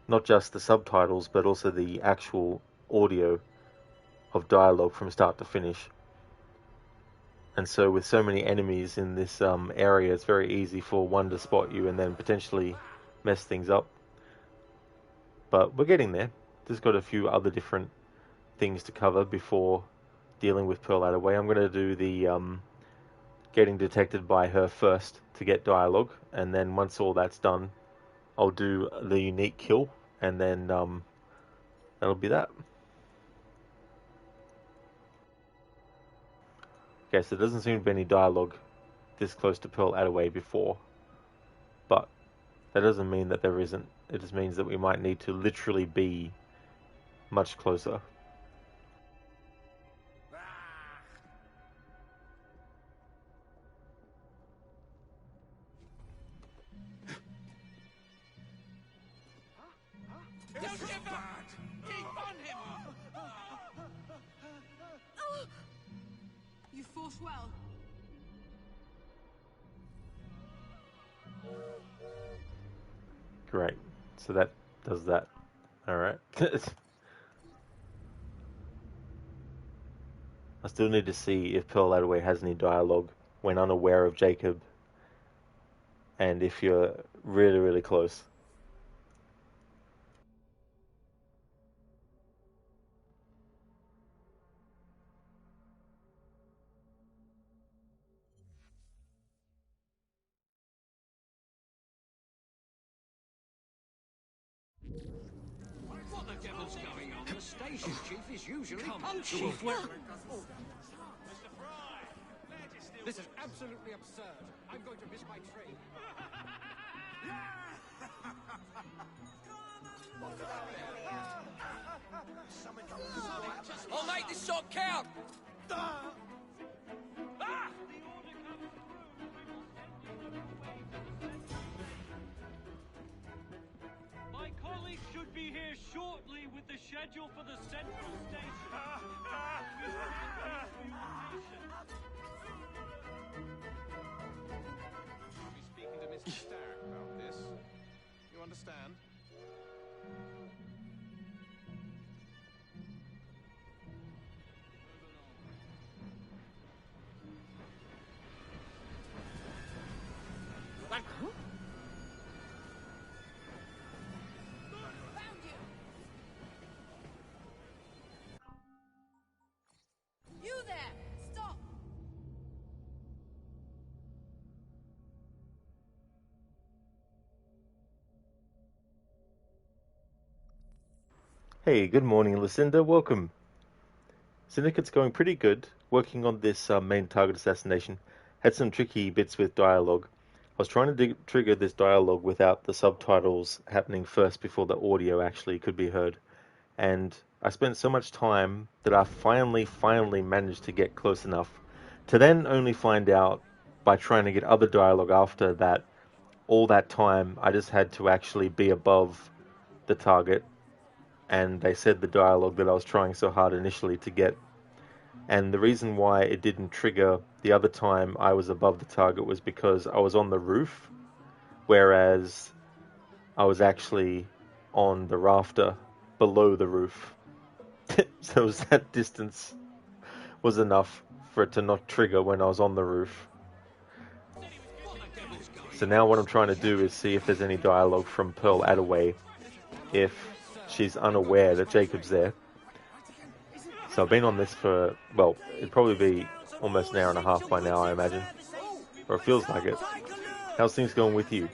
not just the subtitles, but also the actual audio of dialogue from start to finish. And so with so many enemies in this area, it's very easy for one to spot you and then potentially mess things up. But we're getting there. Just got a few other different things to cover before dealing with Pearl Attaway. I'm going to do the getting detected by her first to get dialogue, and then once all that's done, I'll do the unique kill, and then that'll be that. Okay, so there doesn't seem to be any dialogue this close to Pearl Attaway before, but that doesn't mean that there isn't. It just means that we might need to literally be much closer. Don't give up! Keep on him! You fought well. Great. So that does that. Alright. I still need to see if Pearl Attaway has any dialogue when unaware of Jacob, and if you're really, really close. What the devil's going on? The station chief is usually punctual. Chief, This is absolutely absurd. I'm going to miss my train. I'll make this shot count! My colleagues should be here shortly with the schedule for the central station. We thank you for your patience. I'll be speaking to Mr. Stark about this. You understand? You there! Stop! Hey, good morning, Lucinda. Welcome. Syndicate's going pretty good. Working on this main target assassination. Had some tricky bits with dialogue. I was trying to trigger this dialogue without the subtitles happening first before the audio actually could be heard. And I spent so much time that I finally managed to get close enough to then only find out by trying to get other dialogue after that all that time I just had to actually be above the target, and they said the dialogue that I was trying so hard initially to get. And the reason why it didn't trigger the other time I was above the target was because I was on the roof, whereas I was actually on the rafter below the roof. So that distance was enough for it to not trigger when I was on the roof. So now what I'm trying to do is see if there's any dialogue from Pearl Attaway if she's unaware that Jacob's there. So I've been on this for, well, it'd probably be almost an hour and a half by now, I imagine. Or it feels like it. How's things going with you?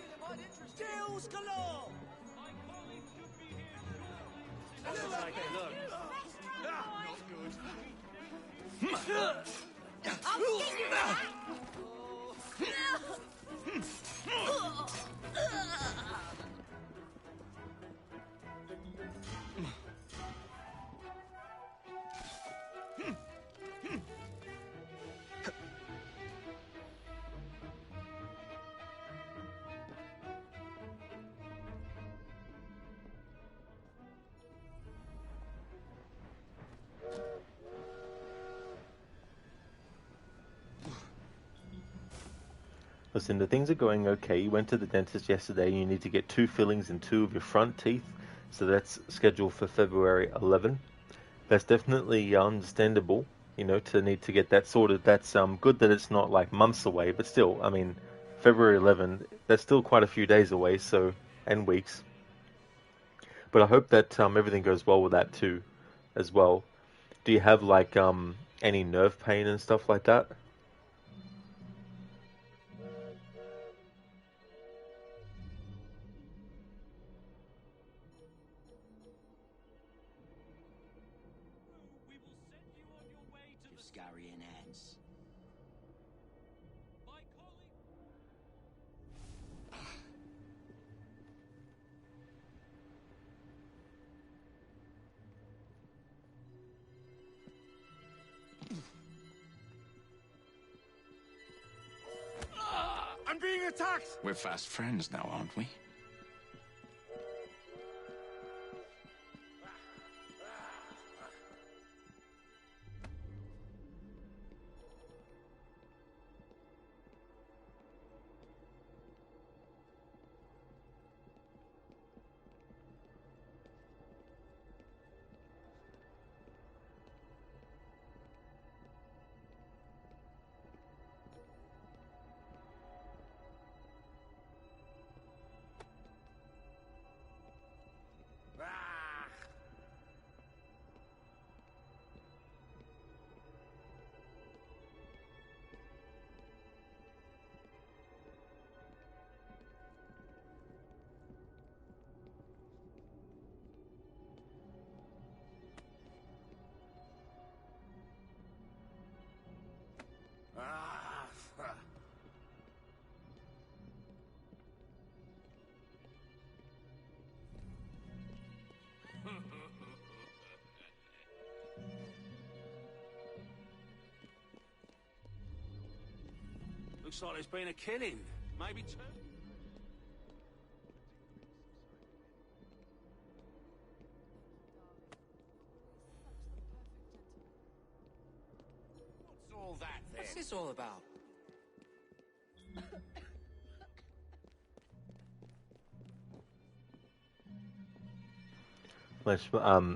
Listen, the things are going okay. You went to the dentist yesterday. You need to get 2 fillings in 2 of your front teeth. So that's scheduled for February 11. That's definitely understandable, you know, to need to get that sorted. That's good that it's not like months away, but still, I mean, February 11, that's still quite a few days away, so, and weeks. But I hope that everything goes well with that too, as well. Do you have like any nerve pain and stuff like that? Give Scary an hands. I'm being attacked! We're fast friends now, aren't we? Looks like there's been a killing. Maybe two. What's all that then? What's this all about?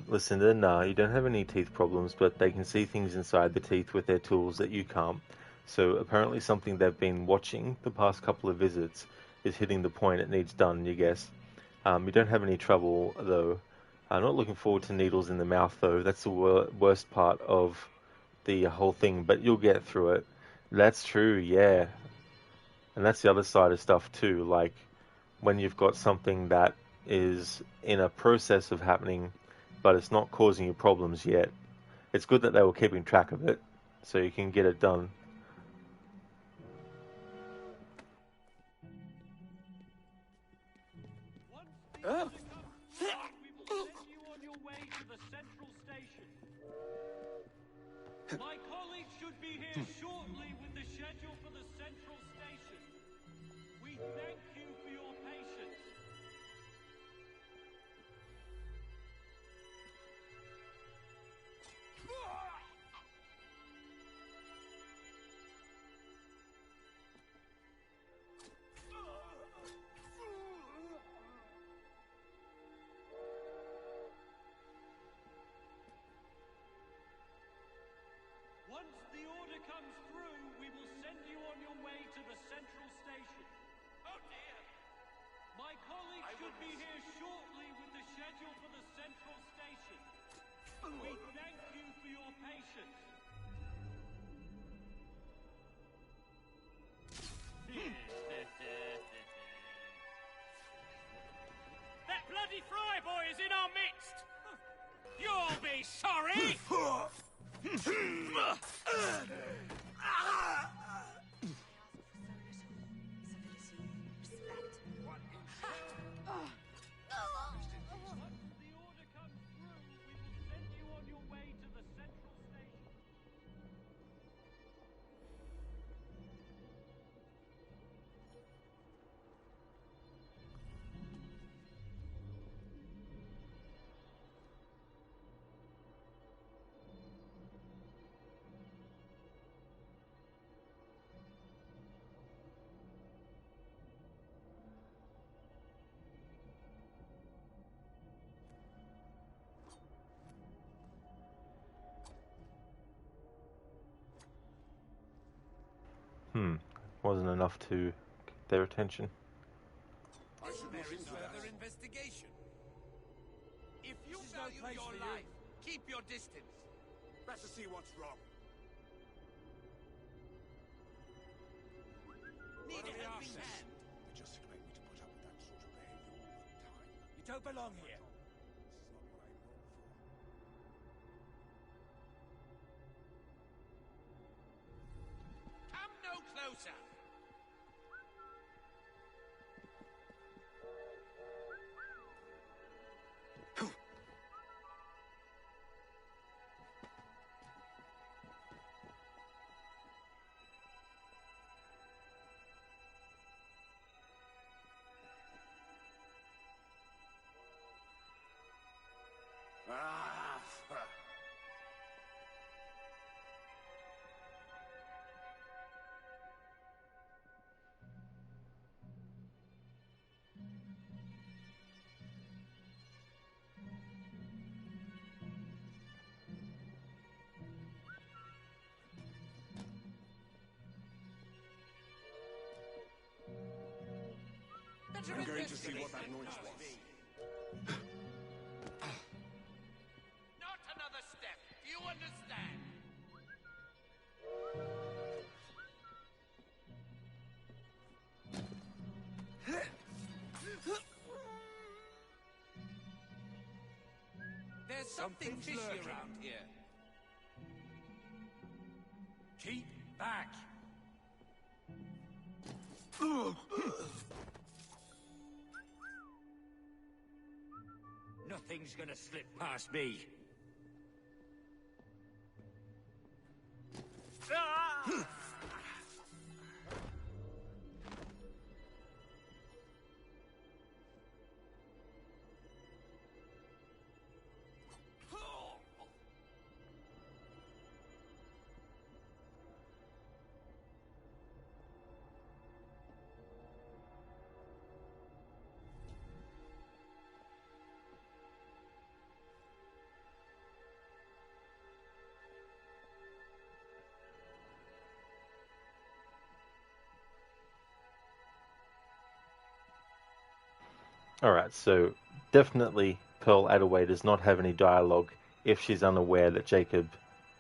Listen, then you don't have any teeth problems, but they can see things inside the teeth with their tools that you can't. So apparently something they've been watching the past couple of visits is hitting the point it needs done, you guess. You don't have any trouble, though. I'm not looking forward to needles in the mouth, though. That's the worst part of the whole thing, but you'll get through it. That's true, yeah. And that's the other side of stuff, too. Like, when you've got something that is in a process of happening, but it's not causing you problems yet. It's good that they were keeping track of it, so you can get it done. Oh. We will send you on your way to the central station. My colleagues should be here shortly with the schedule for the central station. We thank you for your patience. Once the order comes through, we will send you on your way to the central station. Oh dear! My colleagues should be here shortly with the schedule for the central station. We thank you for your patience. That bloody fry boy is in our midst! You'll be sorry! wasn't enough to get their attention. This merits further investigation. If you value your life, keep your distance. Better see what's wrong. Need a helping hand. They just expect me to put up with that sort of behavior all the time. You don't belong here. Come no closer. I'm going to see what that noise was. Not another step. Do you understand? There's something fishy around here. Keep back. Nothing's gonna slip past me. Alright, so definitely Pearl Attaway does not have any dialogue if she's unaware that Jacob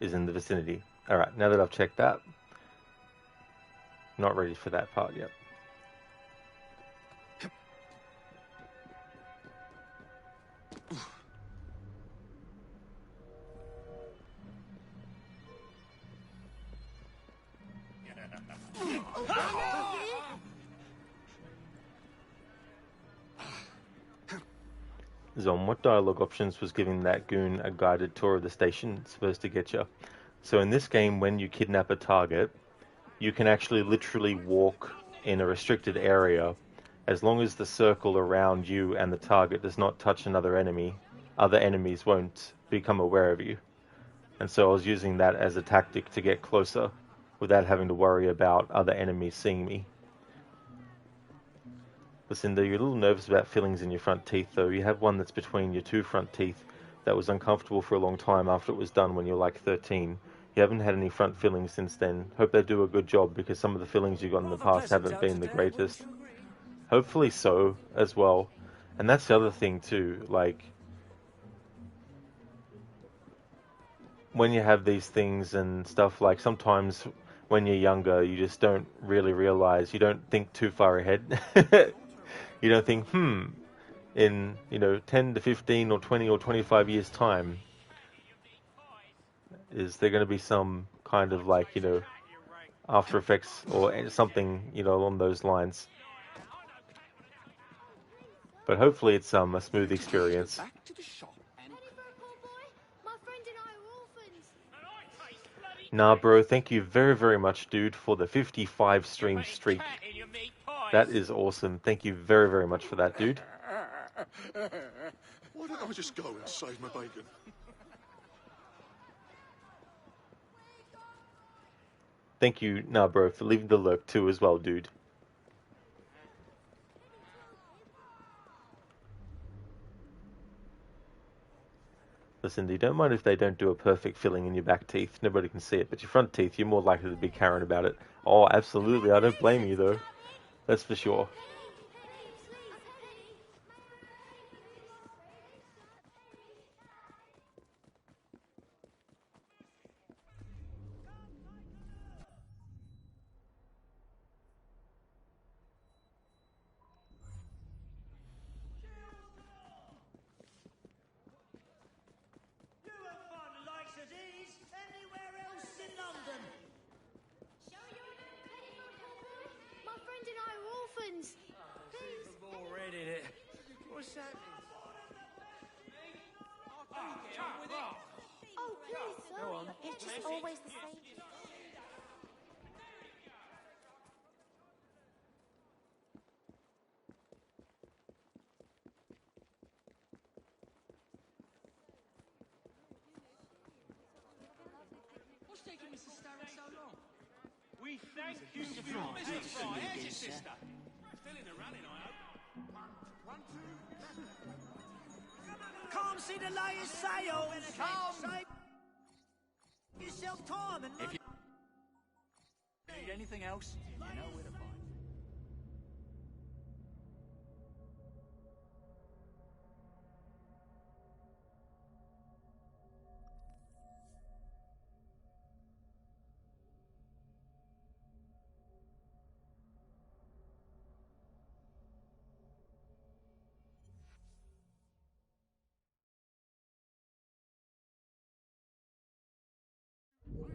is in the vicinity. Alright, now that I've checked that, not ready for that part yet. Zon, what dialogue options was giving that goon a guided tour of the station supposed to get you? So in this game, when you kidnap a target, you can actually literally walk in a restricted area. As long as the circle around you and the target does not touch another enemy, other enemies won't become aware of you. And so I was using that as a tactic to get closer without having to worry about other enemies seeing me. Lucinda, you're a little nervous about fillings in your front teeth, though. You have one that's between your two front teeth that was uncomfortable for a long time after it was done when you were like 13. You haven't had any front fillings since then. Hope they do a good job, because some of the fillings you got in the past haven't been the greatest. Hopefully so, as well. And that's the other thing, too. Like, when you have these things and stuff, like, sometimes when you're younger, you just don't really realize, you don't think too far ahead. You don't think, in, 10 to 15 or 20 or 25 years' time, is there going to be some kind of, like, After Effects or something, along those lines. But hopefully it's a smooth experience. Nah, bro, thank you very, very much, dude, for the 55 stream streak. That is awesome. Thank you very, very much for that, dude. Why don't I just go and save my bacon? Thank you, nah, bro, for leaving the lurk too as well, dude. Listen, you don't mind if they don't do a perfect filling in your back teeth. Nobody can see it, but your front teeth, you're more likely to be Karen about it. Oh, absolutely. I don't blame you, though. That's for sure. You won't find the likes of these anywhere else in London. My friend and I are orphans. Please. Already it. What's happening? Oh, please, sorry. It's just always the same. What's taking Mrs. Starrick so long? We thank you for your Mr. patience. Fry, here's your sister. Still in the running, I hope. Can't see the latest sale. Come. Save yourself time and If you need anything else, you know where to find me.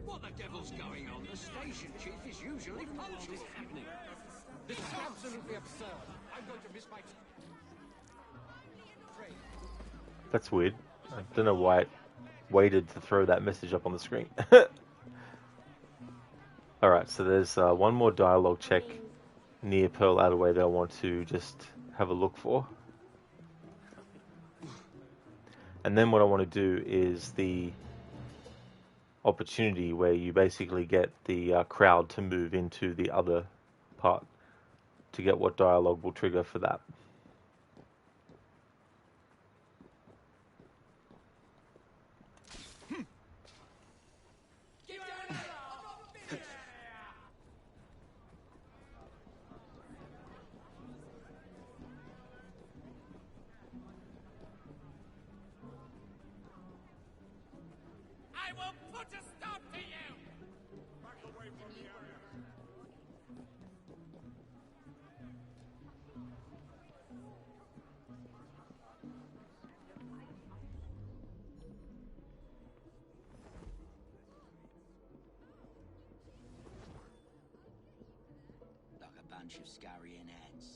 What the devil's going on? The station chief is usually punctual. What is happening? This is absolutely absurd. I'm going to miss my train. That's weird. I don't know why it waited to throw that message up on the screen. Alright, so there's one more dialogue check near Pearl Adaway that I want to just have a look for. And then what I want to do is the opportunity where you basically get the crowd to move into the other part to get what dialogue will trigger for that. I will put a stop to you! Back away from the area. Like a bunch of scurrying ants.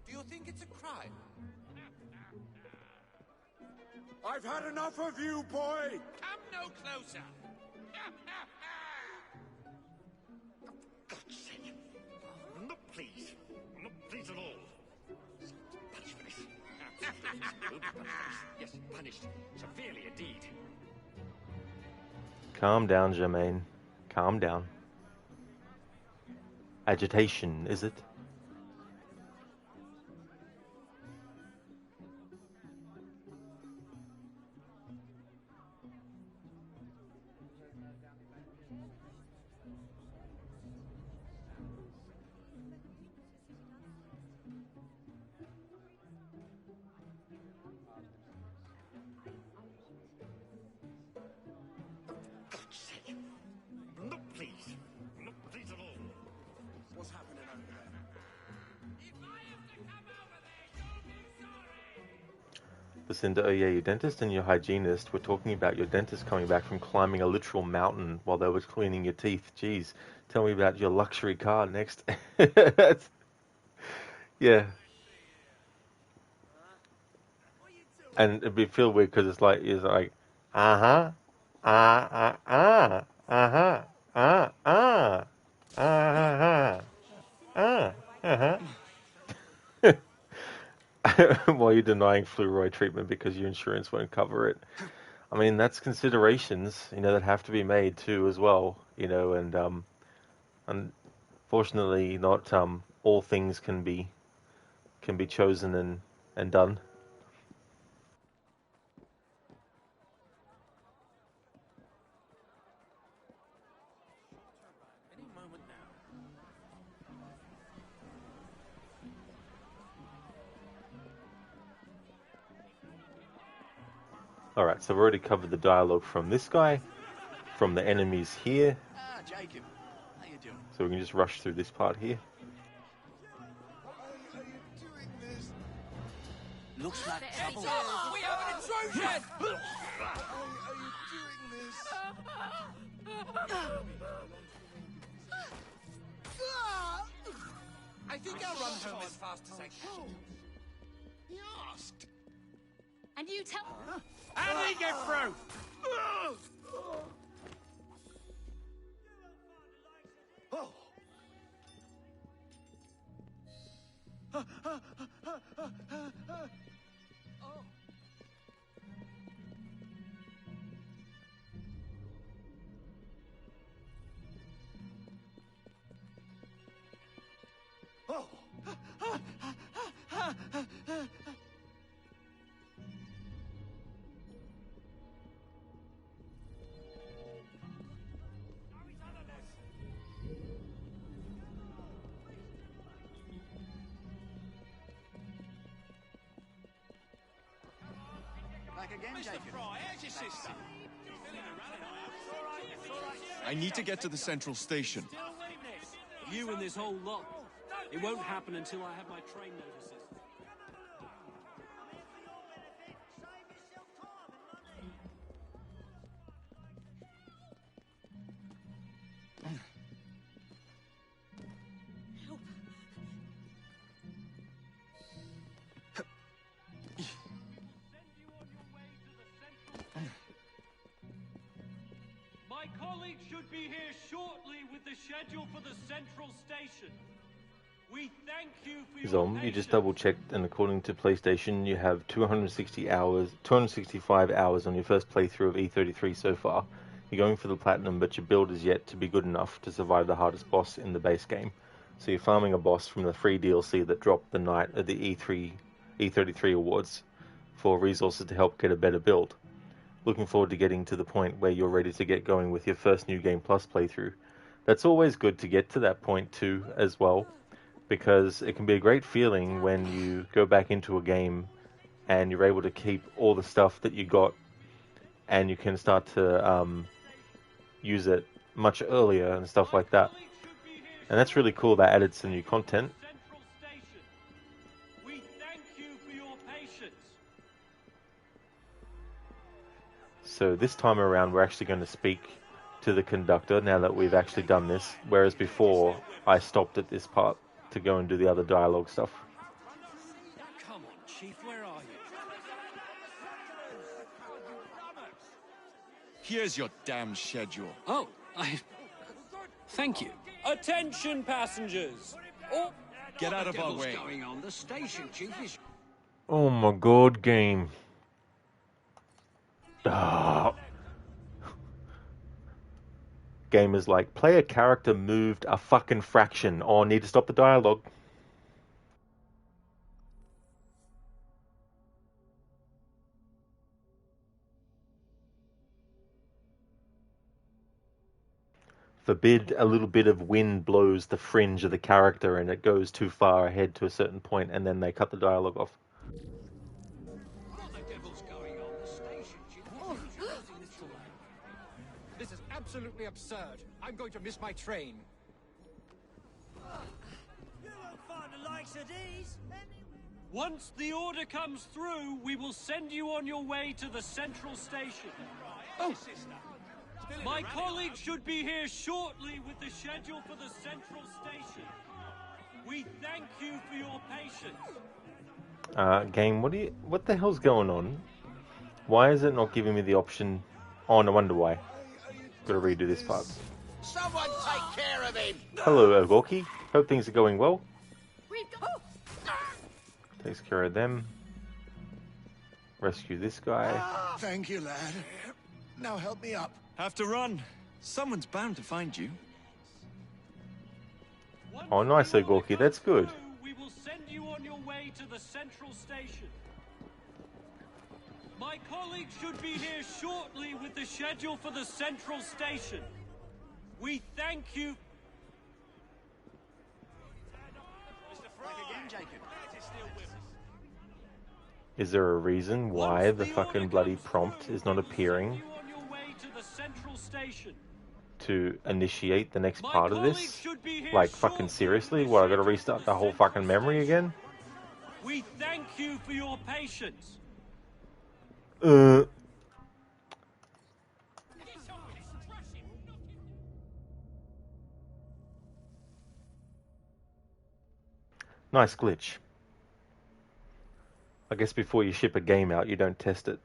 Do you think it's a crime? I've had enough of you, boy! Come no closer! God's sake. Not pleased. Not pleased at all. Punished for this. Will be punished for this. Yes, punished. Severely indeed. Calm down, Jermaine. Calm down. Agitation, is it? God's sake. Not pleased. Not pleased at all. What's happening over there? If I have to come over there, you'll be sorry! Lucinda, oh yeah, your dentist and your hygienist were talking about your dentist coming back from climbing a literal mountain while they were cleaning your teeth. Jeez, tell me about your luxury car next. Yeah. And it'd be feel weird because it's like, uh-huh, uh-huh, uh-huh, uh-huh, uh-huh, uh-huh. While you're denying fluoride treatment because your insurance won't cover it. I mean, that's considerations, that have to be made too as well, and unfortunately not all things can be chosen and done. Alright, so I've already covered the dialogue from this guy, from the enemies here. Ah, Jacob. How you doing? So we can just rush through this part here. Looks like trouble. We have an intrusion! I think I'll run home as fast as I can. He asked. And you tell... How did he get through? Back again, Jacob. How's your sister? I need to get to the central station. You and this whole lot. It won't happen until I have my train notices. My colleague should be here shortly with the schedule for the central station. We thank you for your Zom, you just double checked, and according to PlayStation, you have 265 hours on your first playthrough of E33 so far. You're going for the platinum, but your build is yet to be good enough to survive the hardest boss in the base game. So you're farming a boss from the free DLC that dropped the night of the E33 awards for resources to help get a better build. Looking forward to getting to the point where you're ready to get going with your first New Game Plus playthrough. That's always good to get to that point too, as well, because it can be a great feeling when you go back into a game and you're able to keep all the stuff that you got, and you can start to use it much earlier and stuff like that. And that's really cool. That added some new content. We thank you for your patience. So this time around, we're actually going to speak to the conductor now that we've actually done this, whereas before I stopped at this part to go and do the other dialogue stuff. Come on, Chief, where are you? Here's your damn schedule. Oh, thank you. Attention, passengers! Oh, get out of our way. Going on? The station chief is... Oh my god, game. Ah. Game is like, player character moved a fucking fraction. Oh, need to stop the dialogue. Forbid a little bit of wind blows the fringe of the character and it goes too far ahead to a certain point, and then they cut the dialogue off. What the devil's going on? The station chief is... This is absolutely absurd. I'm going to miss my train. You won't find the likes of these anywhere. Once the order comes through, we will send you on your way to the central station. Oh, My colleague should be here shortly with the schedule for the central station. We thank you for your patience. Game, what the hell's going on? Why is it not giving me the option? Oh, no wonder why. Gotta redo this part. Someone take care of him. Hello, Ogorki. Hope things are going well. Takes care of them. Rescue this guy. Thank you, lad. Now help me up. Have to run. Someone's bound to find you. Oh, nice, Ogorki. That's good. We will send you on your way to the central station. My colleague should be here shortly with the schedule for the central station. We thank you. Back again, Jacob. Is there a reason why the fucking bloody prompt is not appearing On your way to the central station. to initiate the next part of this? should be here Like, fucking seriously? What, I gotta restart the whole fucking memory again? We thank you for your patience. Nice glitch. I guess before you ship a game out, you don't test it.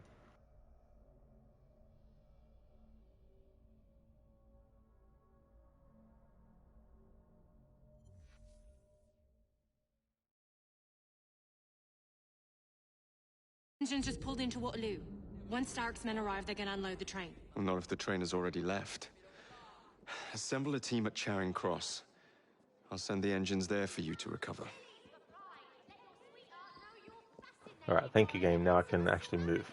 Engines just pulled into Waterloo. Once Stark's men arrive, they're gonna unload the train. Well, not if the train has already left. Assemble a team at Charing Cross. I'll send the engines there for you to recover. Alright, thank you, game. Now I can actually move.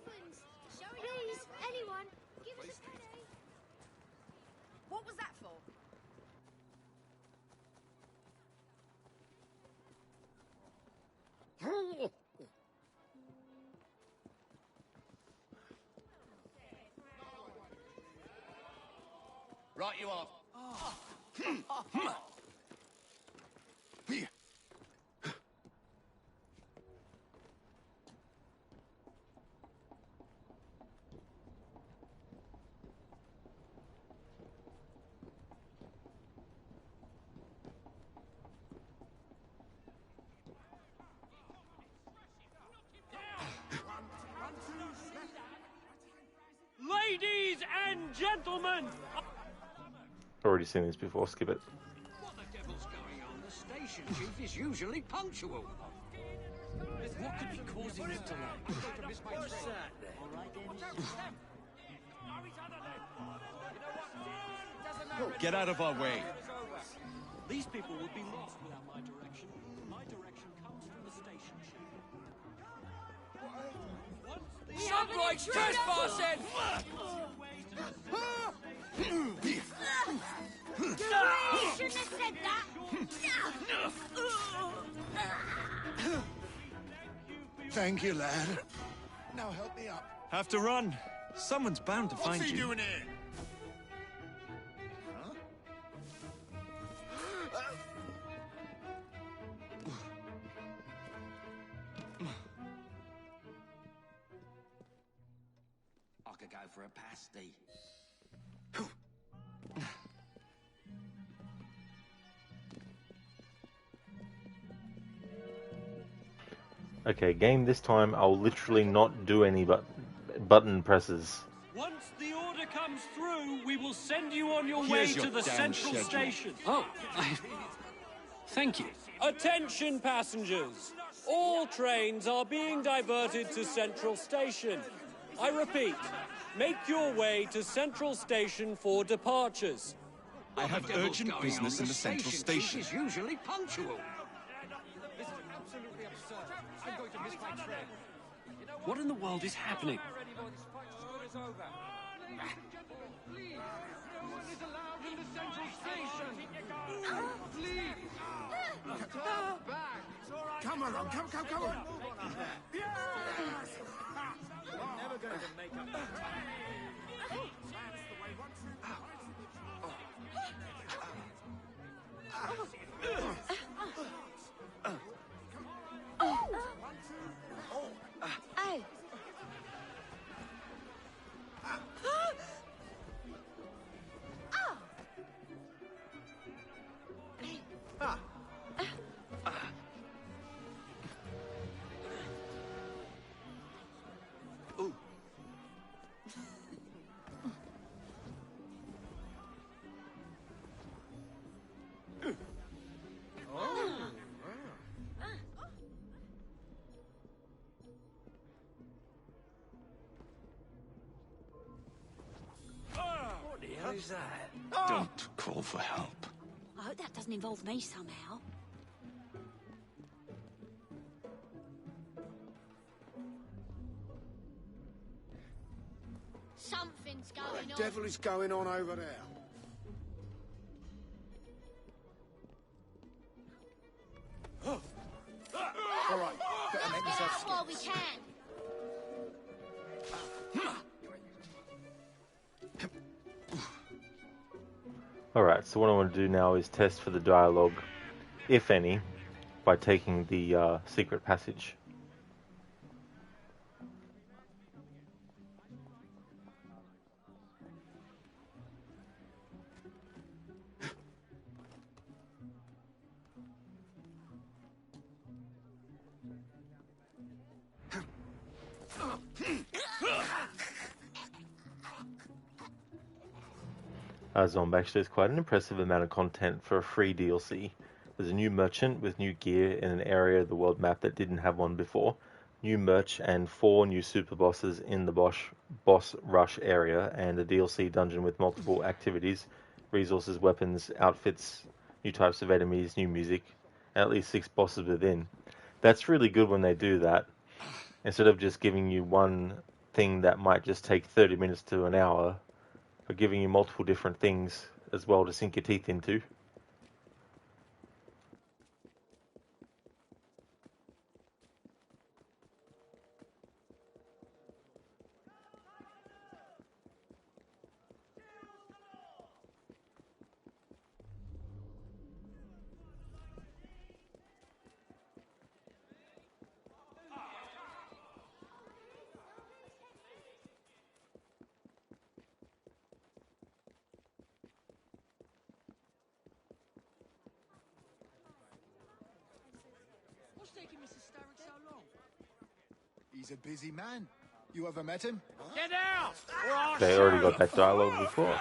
Please, anyone, give us a penny. What was that for? Right you are. Ladies and gentlemen! Already seen this before, skip it. What the devil's going on? The station chief is usually punctual. What could be causing this delay? I'm going to miss my train. All right, then. Get out of our way. These people would be lost without my direction. My direction comes from the station chief. Sunlight's trespassing! You shouldn't have said that. Thank you, lad. Now help me up. Have to run. Someone's bound to find What's he you. doing here? I could go for a pasty. Okay, game this time I'll literally not do any button presses. Once the order comes through, we will send you on your Here's way your to the damn central schedule. station. Oh, thank you. Attention passengers. All trains are being diverted to Central Station. I repeat, make your way to Central Station for departures. I have urgent business in the central station. Is usually punctual. This is absolutely absurd. I'm going to miss my train. What in the world is happening? Come along, come on. Never going to make up that time. Hey. Who's that? Don't call for help. I hope that doesn't involve me somehow. Something's What going the on. devil is going on over there? All right, better make myself can. Alright, so what I want to do now is test for the dialogue, if any, by taking the secret passage. Zombash, there's quite an impressive amount of content for a free DLC. There's a new merchant with new gear in an area of the world map that didn't have one before, new merch and 4 new super bosses in the boss rush area, and a DLC dungeon with multiple activities, resources, weapons, outfits, new types of enemies, new music, and at least 6 bosses within. That's really good when they do that, instead of just giving you one thing that might just take 30 minutes to an hour, for giving you multiple different things as well to sink your teeth into. What's taking Mr. Starrick so long? He's a busy man. You ever met him? Get out! Or I'll They already shoot! got that dialogue before.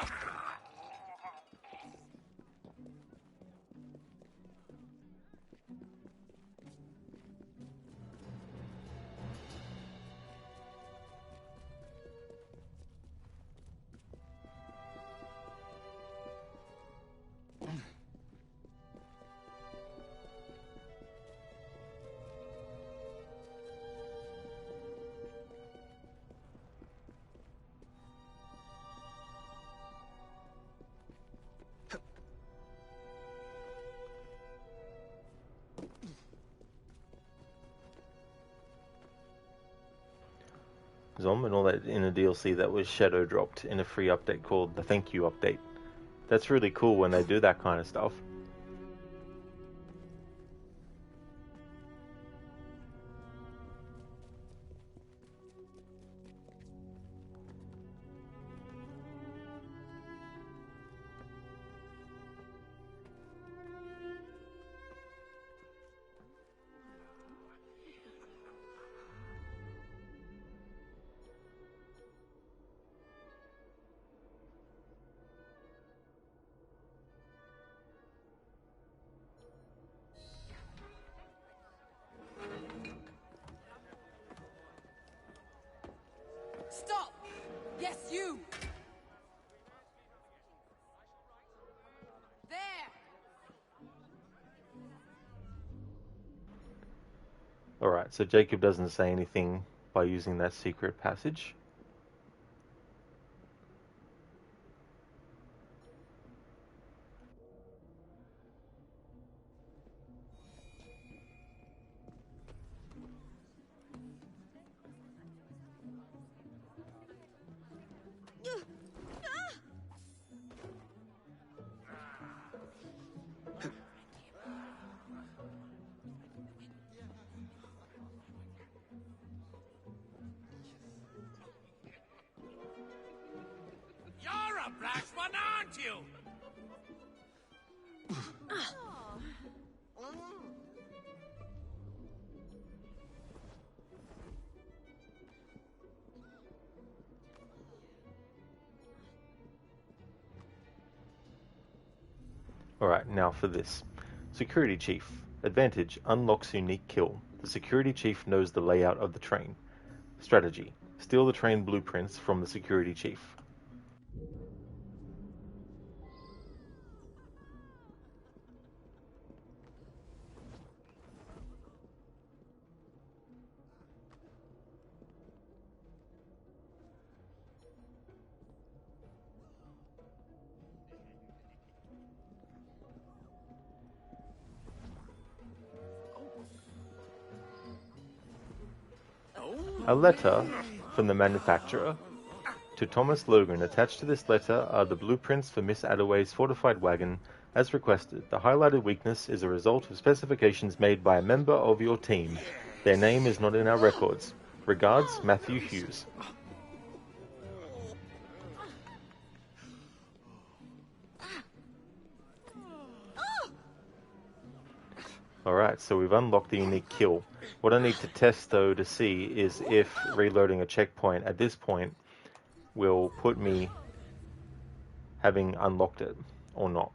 And all that in a DLC that was shadow dropped in a free update called the Thank You update. That's really cool when they do that kind of stuff. Stop! Yes, you! There! Alright, so Jacob doesn't say anything by using that secret passage. You're a brash one, aren't you? Alright, now for this. Security Chief. Advantage, unlocks unique kill. The Security Chief knows the layout of the train. Strategy, steal the train blueprints from the Security Chief. A letter from the manufacturer to Thomas Logan. Attached to this letter are the blueprints for Miss Attaway's fortified wagon, as requested. The highlighted weakness is a result of specifications made by a member of your team. Their name is not in our records. Regards, Matthew Hughes. Alright, so we've unlocked the unique kill. What I need to test, though, to see is if reloading a checkpoint at this point will put me having unlocked it or not.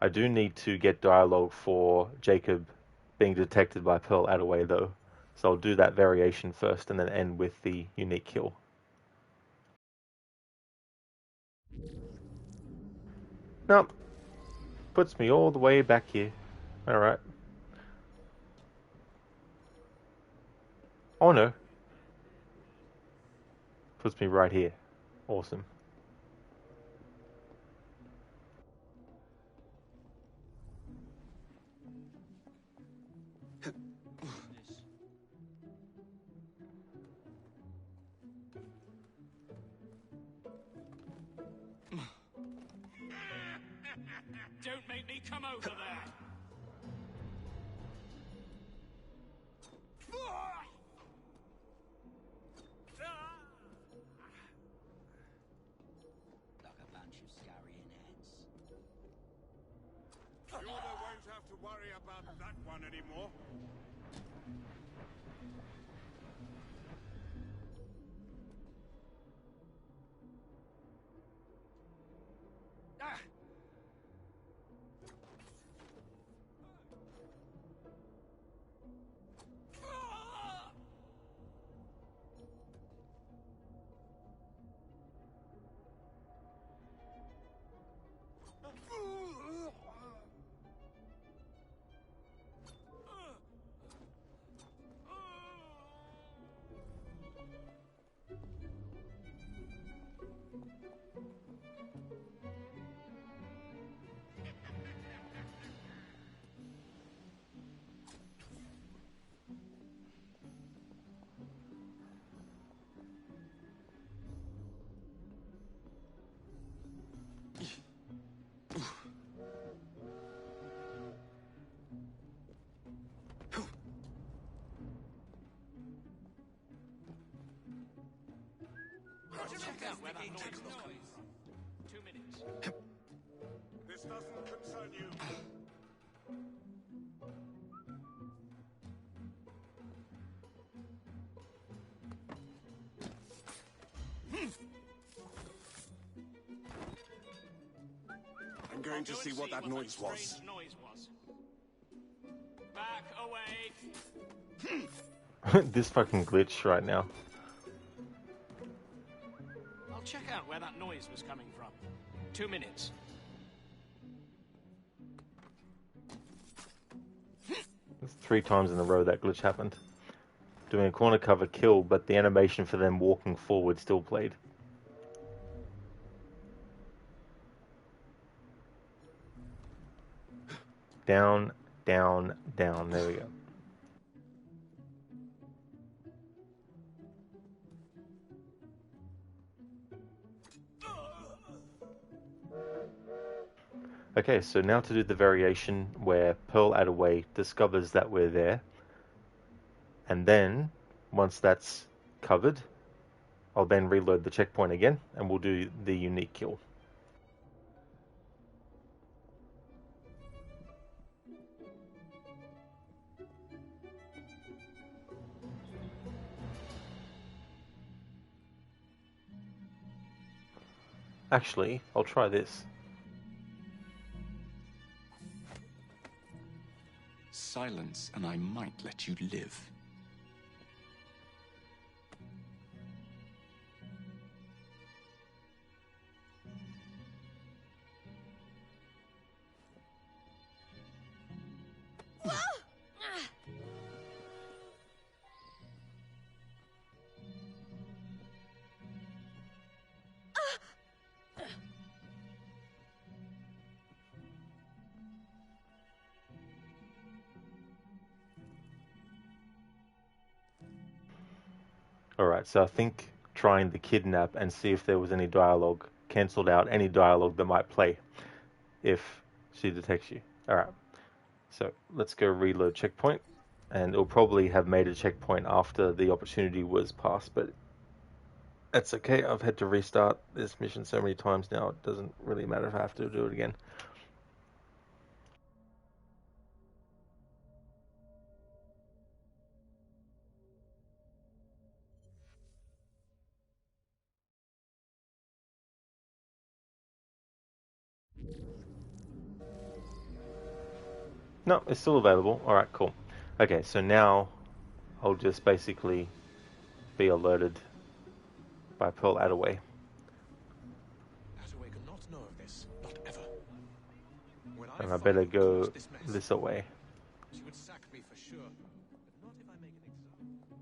I do need to get dialogue for Jacob being detected by Pearl Attaway, though. So I'll do that variation first and then end with the unique kill. Nope. Puts me all the way back here. Alright. Oh no. Puts me right here. Awesome. Don't make me come over there! Like a bunch of scurrying ants. Sure they won't have to worry about that one anymore. Check out where that noise was coming from. 2 minutes. This doesn't concern you. I'm going to see what that noise was. Back away. This fucking glitch right now. I'll check out where that noise was coming from. 2 minutes. It's 3 times in a row that glitch happened. Doing a corner cover kill, but the animation for them walking forward still played. Down, down, down. There we go. Okay, so now to do the variation where Pearl Attaway discovers that we're there. And then, once that's covered, I'll then reload the checkpoint again, and we'll do the unique kill. Actually, I'll try this. Silence, and I might let you live. Alright, so I think trying the kidnap and see if there was any dialogue cancelled out any dialogue that might play if she detects you. Alright, so let's go reload checkpoint, and it'll probably have made a checkpoint after the opportunity was passed, but that's okay. I've had to restart this mission so many times now, it doesn't really matter if I have to do it again. No, it's still available. Alright, cool. Okay, so now I'll just basically be alerted by Pearl Attaway. Attaway could not know of this, not ever. And I better go this away. She would sack me for sure, but not if I make an example.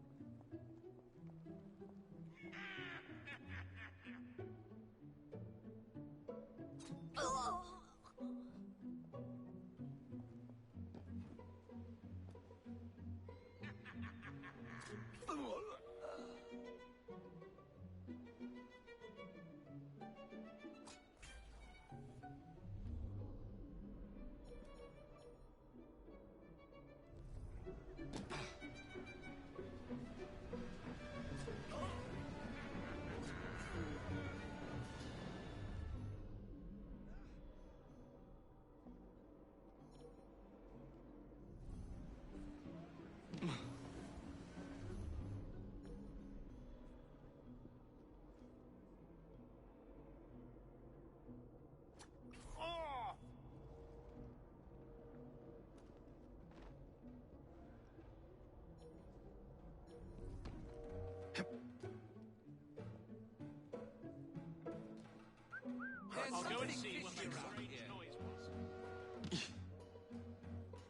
I'll go and see what that strange noise was.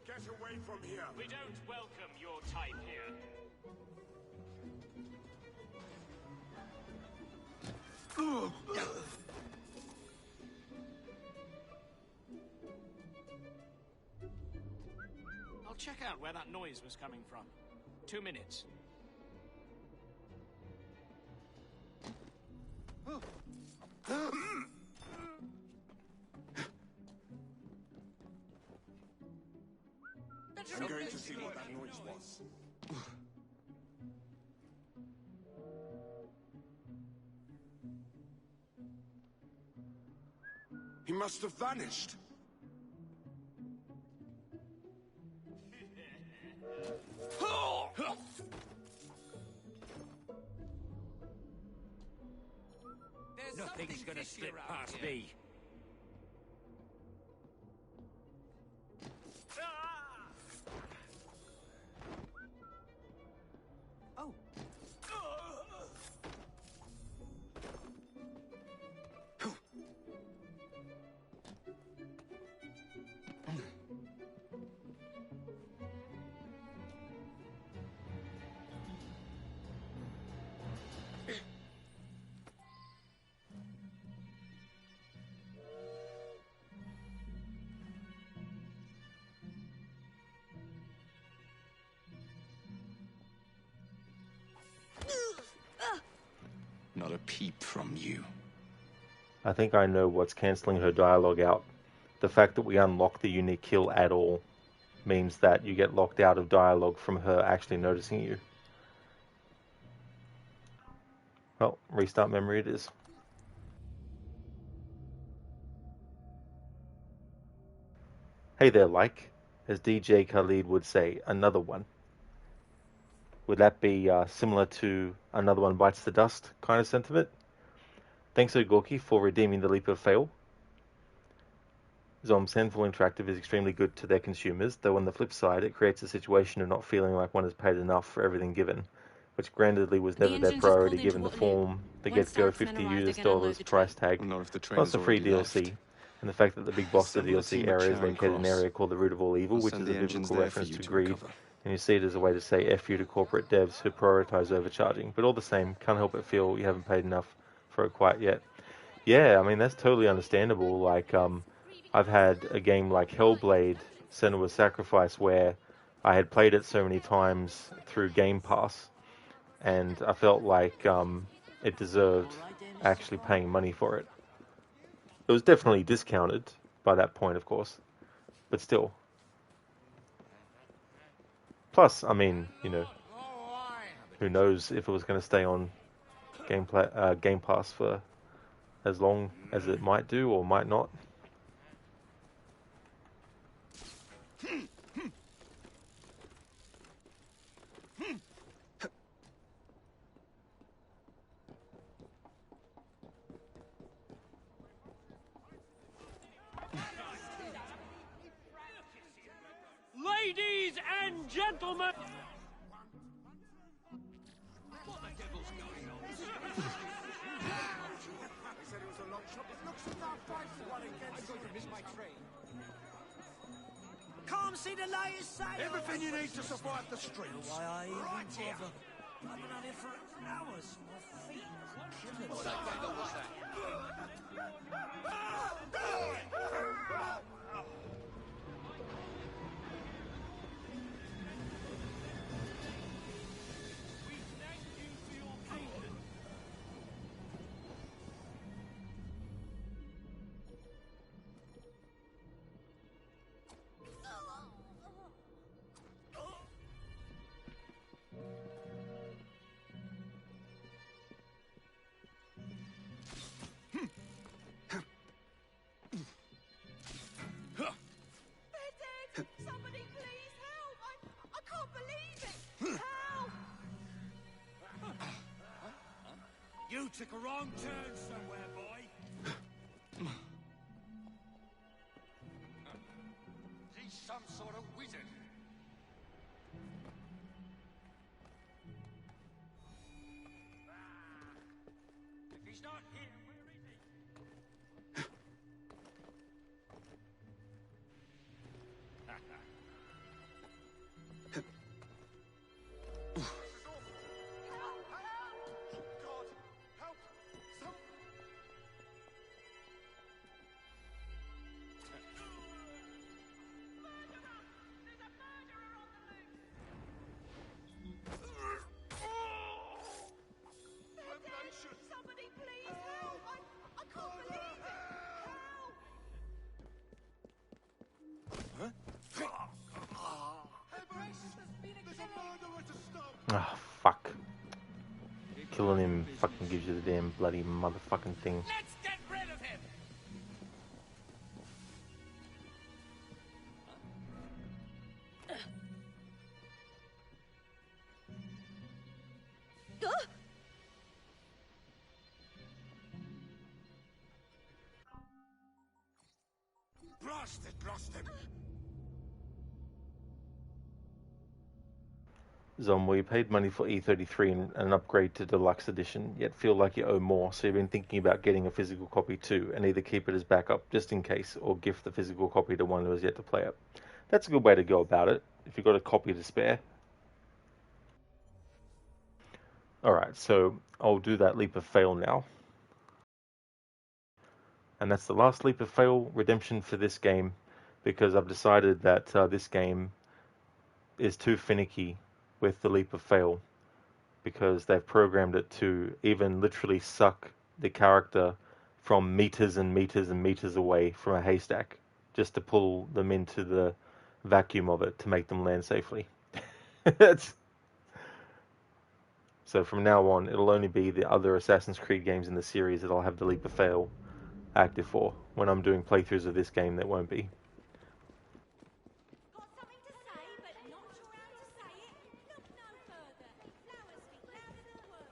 Get away from here! We don't welcome your type here. I'll check out where that noise was coming from. 2 minutes. I'm going to see what that noise was. He must have vanished. Nothing's gonna slip past me. Oh. Not a peep from you. I think I know what's cancelling her dialogue out. The fact that we unlock the unique kill at all means that you get locked out of dialogue from her actually noticing you. Well, restart memory it is. Hey there, like, as DJ Khalid would say, another one. Would that be similar to another one bites the dust kind of sentiment? Thanks Ogorki for redeeming the leap of fail. Zom Sinful Interactive is extremely good to their consumers, though on the flip side it creates a situation of not feeling like one has paid enough for everything given, which grandly was never their priority given the form, the get-go $50 price tag, plus the free DLC, and the fact that the big boss of the DLC area is located in an area called the Root of All Evil, which is a biblical reference to greed, and you see it as a way to say F you to corporate devs who prioritize overcharging, but all the same, can't help but feel you haven't paid enough for it quite yet. Yeah, I mean, that's totally understandable. Like, I've had a game like Hellblade, Senua's Sacrifice, where I had played it so many times through Game Pass, and I felt like it deserved actually paying money for it. It was definitely discounted by that point, of course, but still. Plus, I mean, you know, who knows if it was going to stay on Game Pass for as long as it might do or might not. Ladies and gentlemen! What the devil's going on? They said it was a long shot. It looks as though I fight for one against. I'm going to miss my train. Can't see the latest sale. Everything you need to survive the streets. Why I even Right here. bother? I've been out here for hours. My feet are killing me. What the devil was that? Somebody please help! I can't believe it! Help! You took a wrong turn somewhere, boy. He's some sort of wizard. If he's not here, where is he? Somebody please help! I can't believe it! Ah, fuck. Killing him fucking gives you the damn bloody motherfucking thing. Let's get rid of him! Blast it, lost him. Zombo, you paid money for E33 and an upgrade to Deluxe Edition, yet feel like you owe more, so you've been thinking about getting a physical copy too, and either keep it as backup just in case, or gift the physical copy to one who has yet to play it. That's a good way to go about it, if you've got a copy to spare. Alright, so I'll do that leap of fail now. And that's the last leap of fail redemption for this game, because I've decided that this game is too finicky with the leap of fail, because they've programmed it to even literally suck the character from meters and meters and meters away from a haystack just to pull them into the vacuum of it to make them land safely. So from now on, it'll only be the other Assassin's Creed games in the series that I'll have the leap of fail active for. When I'm doing playthroughs of this game, that won't be. Got something to say, but not sure how to say it? Look no further. Flowers speak louder than words.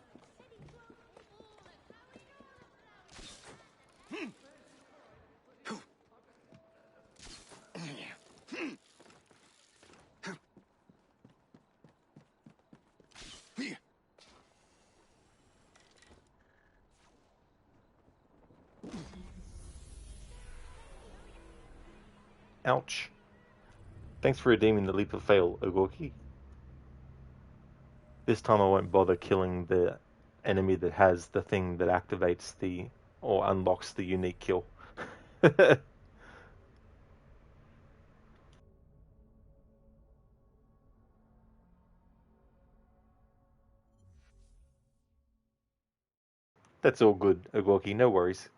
Ouch. Thanks for redeeming the leap of fail, Ogorki. This time I won't bother killing the enemy that has the thing that activates the, or unlocks the unique kill. That's all good, Ogorki, no worries.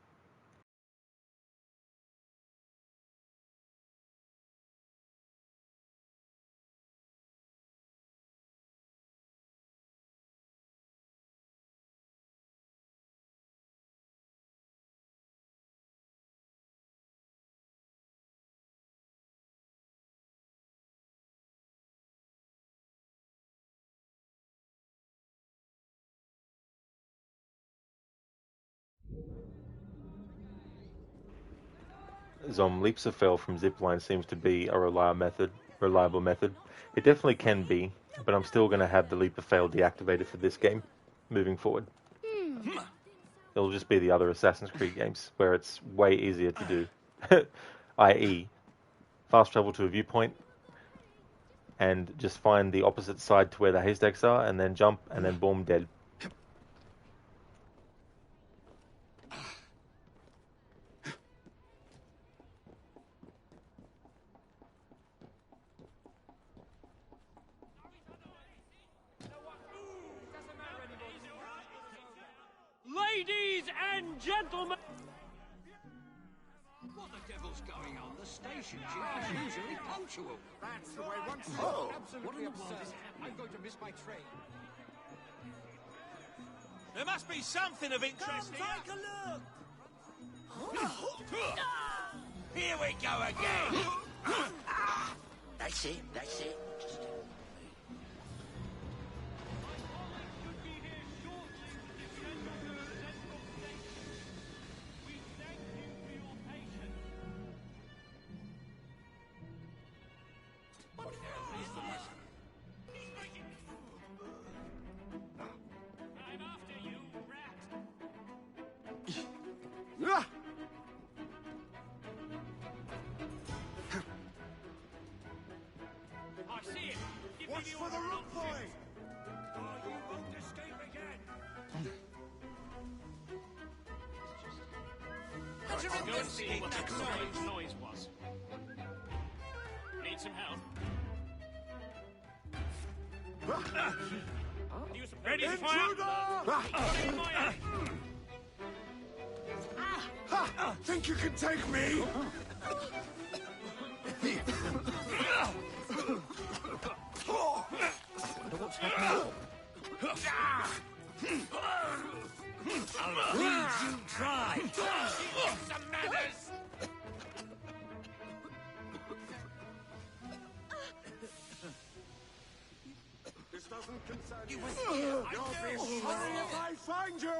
Leaps of fail from zipline seems to be a reliable method. It definitely can be, but I'm still going to have the leap of fail deactivated for this game, moving forward. It'll just be the other Assassin's Creed games, where it's way easier to do. I.e., fast travel to a viewpoint, and just find the opposite side to where the haystacks are, and then jump, and then boom, dead. Ladies and gentlemen! What the devil's going on? The station chief is usually punctual. That's the way once. Oh, Absolutely what in the world absurd. is happening? I'm going to miss my train. There must be something of interest here. Take a look! Here we go again! That's it, that's it. I see it! Give Watch me for the rook boy! Oh, you won't escape again! Go and see what that strange noise was. Need some help? Ready to fire? Think you can take me? I'll lead you dry. Some manners. This doesn't concern you. You'll be sorry if I find you!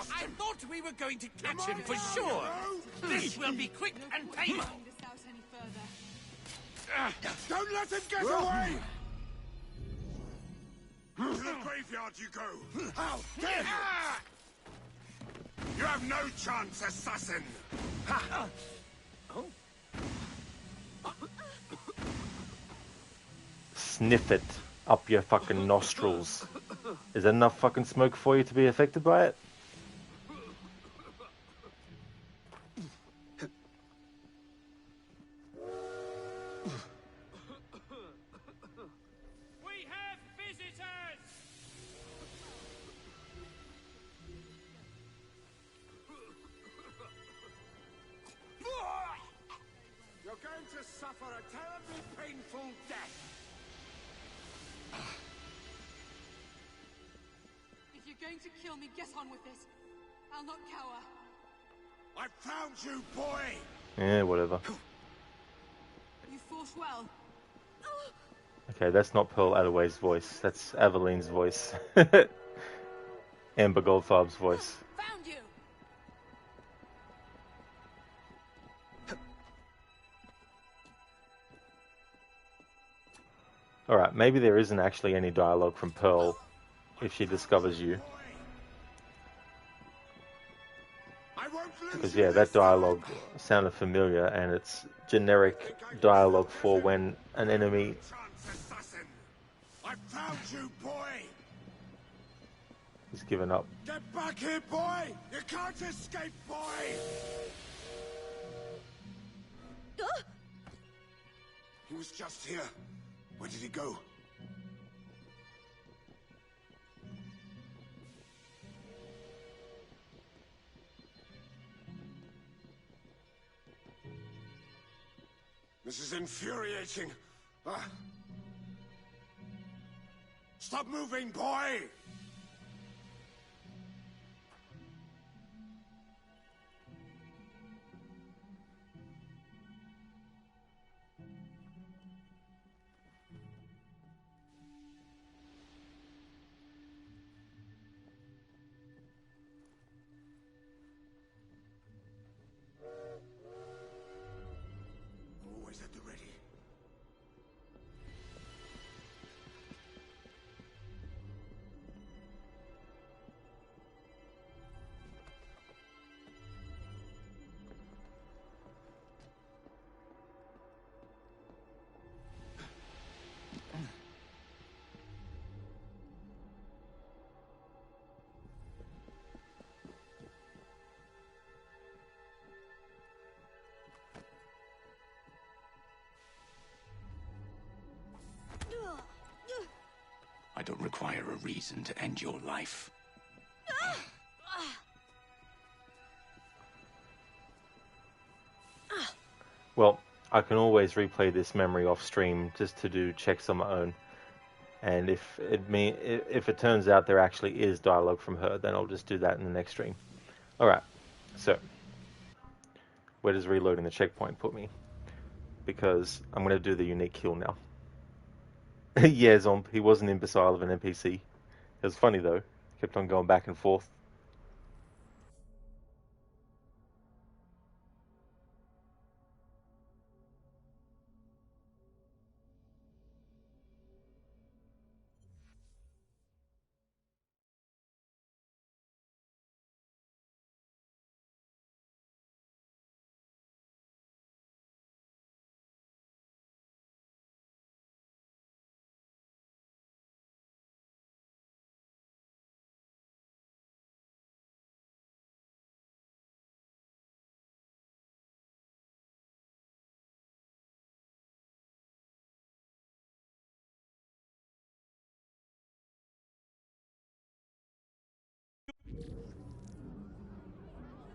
I thought we were going to catch him for sure. This will be quick and painful. This out any further. Don't let him get away! To the graveyard you go! How dare you! You have no chance, assassin! Sniff it up your fucking nostrils. Is that enough fucking smoke for you to be affected by it? We have visitors. You're going to suffer a terribly painful death! If you're going to kill me, get on with it. I'll not cower. I found you, boy! Yeah, whatever. You fought well. Okay, that's not Pearl Attaway's voice. That's Aveline's voice. Amber Goldfarb's voice. Found you. Alright, maybe there isn't actually any dialogue from Pearl if she discovers you. Because yeah, that dialogue sounded familiar, and it's generic dialogue for when an enemy... I found you, boy! He's given up. Get back here, boy! You can't escape, boy! He was just here. Where did he go? This is infuriating. Stop moving, boy! Always at the ready. I don't require a reason to end your life. Well, I can always replay this memory off stream just to do checks on my own. And if it turns out there actually is dialogue from her, then I'll just do that in the next stream. Alright, so where does reloading the checkpoint put me? Because I'm going to do the unique kill now. Yeah, Zomb, he was an imbecile of an NPC. It was funny though, kept on going back and forth.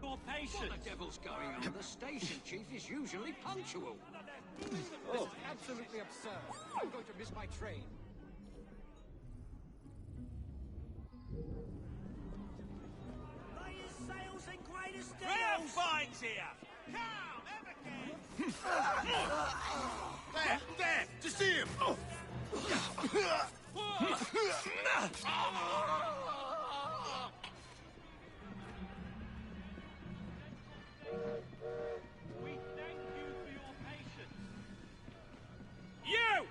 Your patience. What the devil's going on? The station chief is usually punctual. Oh, absolutely absurd. I'm going to miss my train. Latest sales and greatest Rare deals. finds here. There! To see him! We thank you for your patience. You!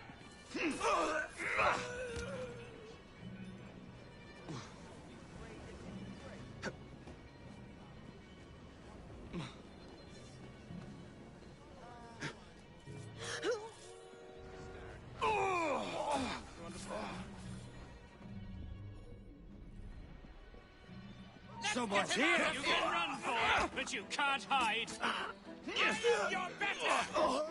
Someone's here! You can run for it, but you can't hide. You're better.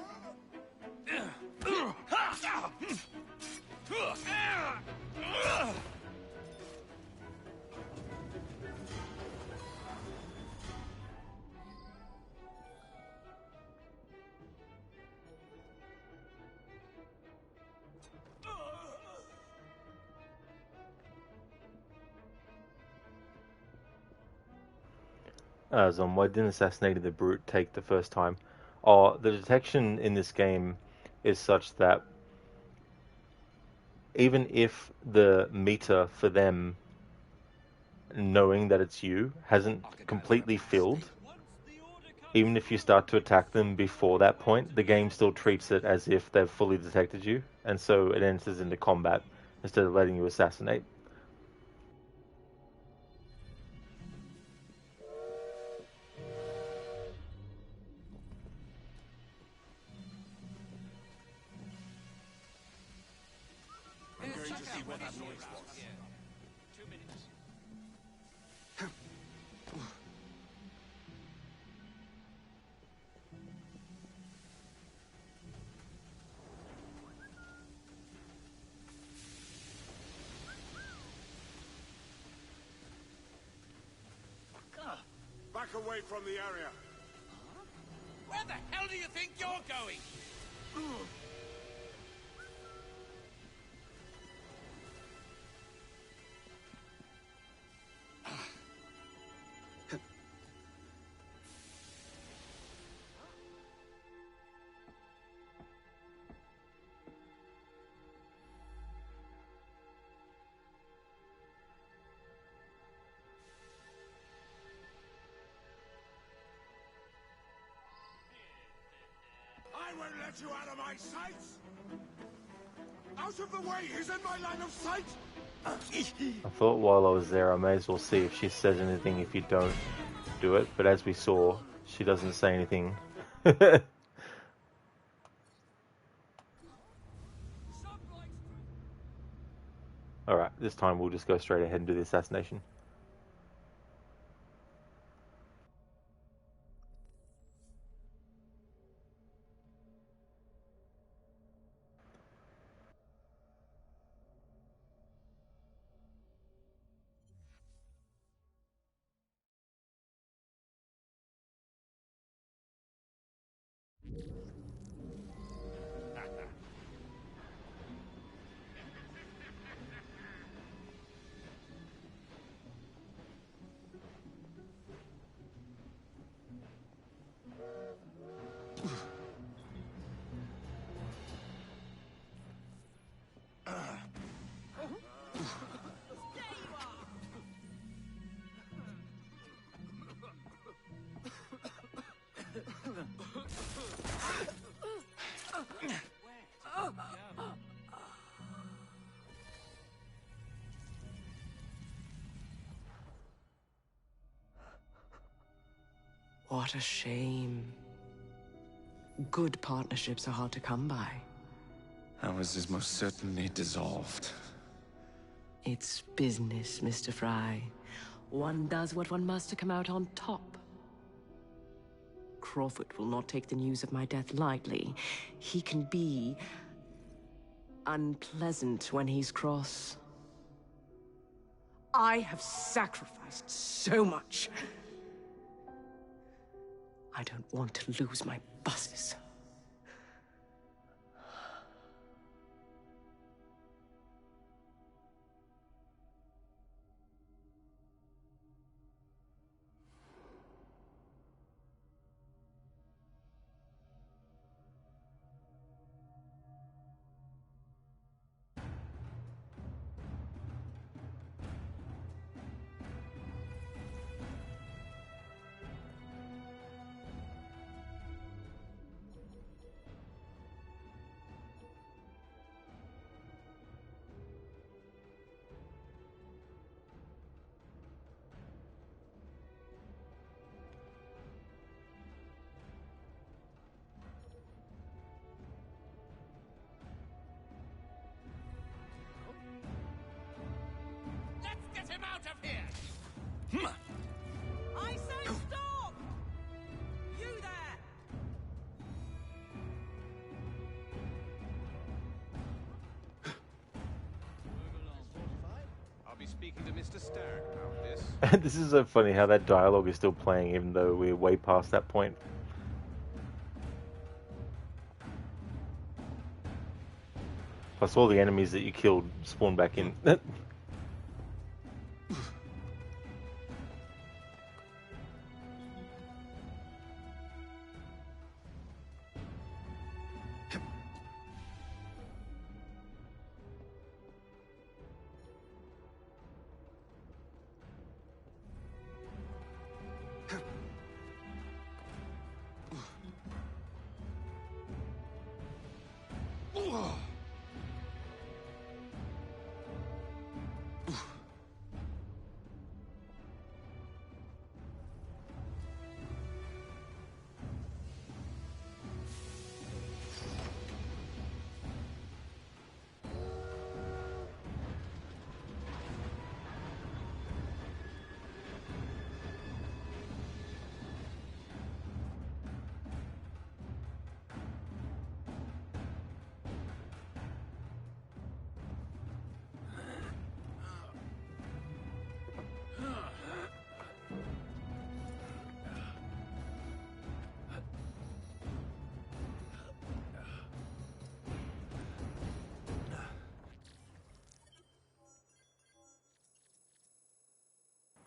Zom, why didn't assassinating the brute take the first time? Oh, the detection in this game is such that even if the meter for them knowing that it's you hasn't completely filled, even if you start to attack them before that point, the game still treats it as if they've fully detected you, and so it enters into combat instead of letting you assassinate. I'm going to see what that noise was. 2 minutes. back away from the area. Where the hell do you think you're going? I won't let you out of my sight! Out of the way! He's in my line of sight! I thought while I was there I may as well see if she says anything if you don't do it, but as we saw, she doesn't say anything. Alright, this time we'll just go straight ahead and do the assassination. What a shame. Good partnerships are hard to come by. Ours is most certainly dissolved. It's business, Mr. Fry. One does what one must to come out on top. Crawford will not take the news of my death lightly. He can be unpleasant when he's cross. I have sacrificed so much. I don't want to lose my buses. Get him out of here! I say stop! You there! I'll be speaking to Mr. Starrick about this. This is so funny how that dialogue is still playing even though we're way past that point. Plus all the enemies that you killed spawn back in.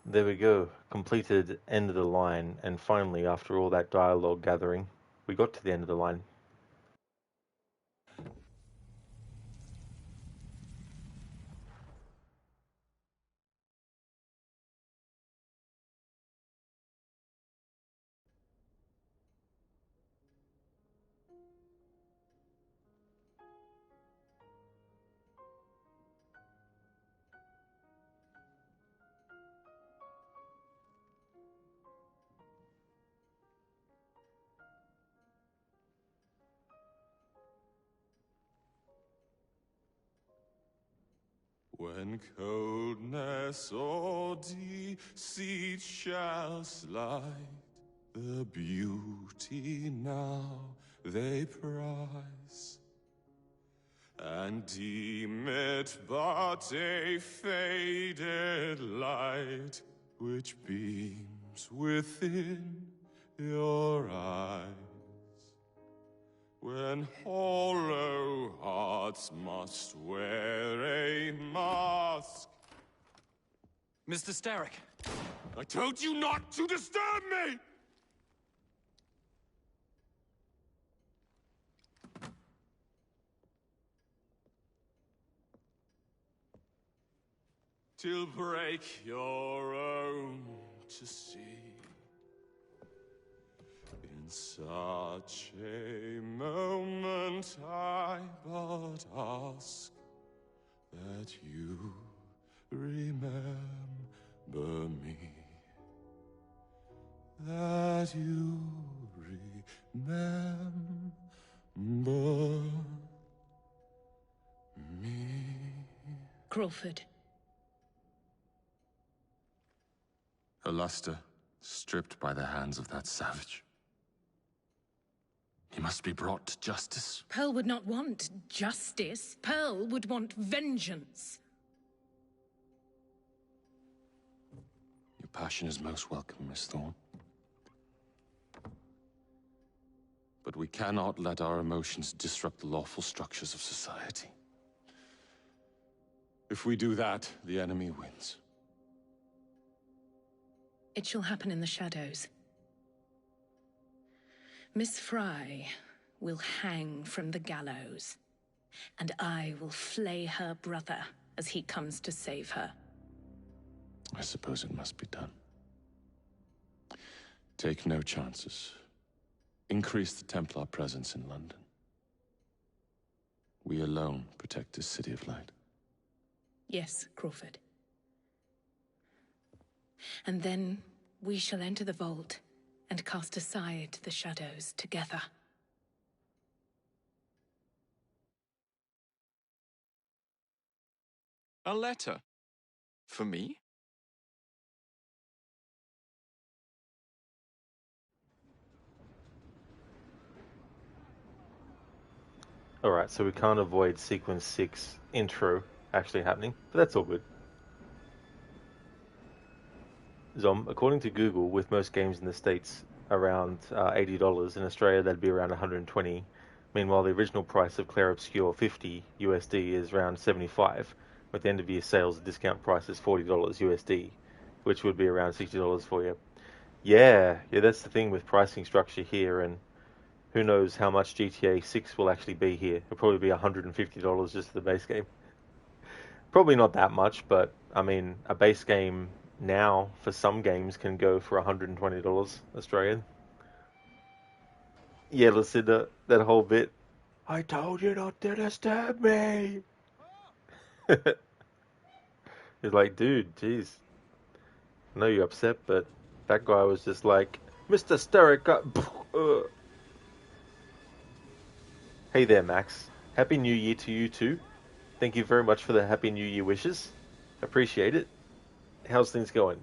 There we go. Completed end of the line, and finally, after all that dialogue gathering, we got to the end of the line. When coldness or deceit shall slide, the beauty now they prize, and deem it but a faded light which beams within your eyes. When hollow hearts must wear a mask. Mr. Starrick! I told you not to disturb me! Till break your own to see. In such a moment I but ask that you remember me. That you remember me. Crawford. Her luster stripped by the hands of that savage. He must be brought to justice. Pearl would not want justice. Pearl would want vengeance. Your passion is most welcome, Miss Thorne. But we cannot let our emotions disrupt the lawful structures of society. If we do that, the enemy wins. It shall happen in the shadows. Miss Fry will hang from the gallows, and I will flay her brother as he comes to save her. I suppose it must be done. Take no chances. Increase the Templar presence in London. We alone protect this city of light. Yes, Crawford. And then we shall enter the vault and cast aside the shadows together. A letter? For me? Alright, so we can't avoid sequence 6 intro actually happening, but that's all good. Zom, according to Google, with most games in the States around $80, in Australia that'd be around $120. Meanwhile, the original price of Claire Obscure, $50 USD, is around $75. With the end of year sales, the discount price is $40 USD, which would be around $60 for you. Yeah, that's the thing with pricing structure here, and who knows how much GTA 6 will actually be here. It'll probably be $150 just for the base game. Probably not that much, but I mean, a base game now for some games can go for $120 Australian. Yeah, listen to that whole bit. I told you not to disturb me. He's like, dude, jeez. I know you're upset, but that guy was just like, Mr. Starrick. Hey there, Max. Happy New Year to you too. Thank you very much for the Happy New Year wishes. Appreciate it. How's things going?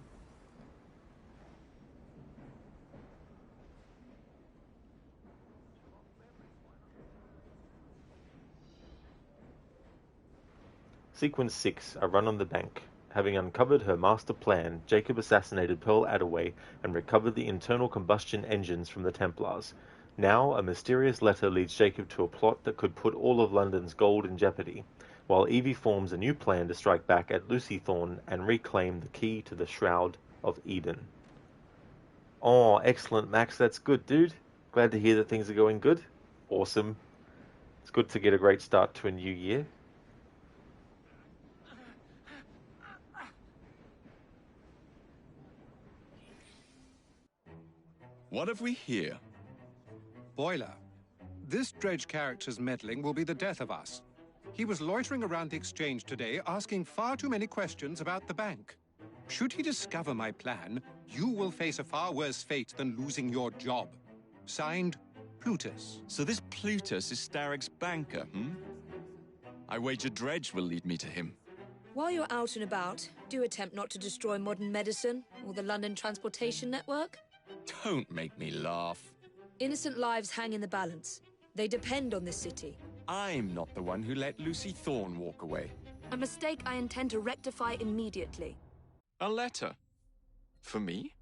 Sequence 6, A Run on the Bank. Having uncovered her master plan, Jacob assassinated Pearl Attaway and recovered the internal combustion engines from the Templars. Now, a mysterious letter leads Jacob to a plot that could put all of London's gold in jeopardy, while Evie forms a new plan to strike back at Lucy Thorne and reclaim the key to the Shroud of Eden. Oh, excellent, Max. That's good, dude. Glad to hear that things are going good. Awesome. It's good to get a great start to a new year. What have we here? Boiler. This Dredge character's meddling will be the death of us. He was loitering around the exchange today, asking far too many questions about the bank. Should he discover my plan, you will face a far worse fate than losing your job. Signed, Plutus. So this Plutus is Starrick's banker, I wager Dredge will lead me to him. While you're out and about, do attempt not to destroy modern medicine or the London transportation network. Don't make me laugh. Innocent lives hang in the balance. They depend on this city. I'm not the one who let Lucy Thorne walk away. A mistake I intend to rectify immediately. A letter? For me?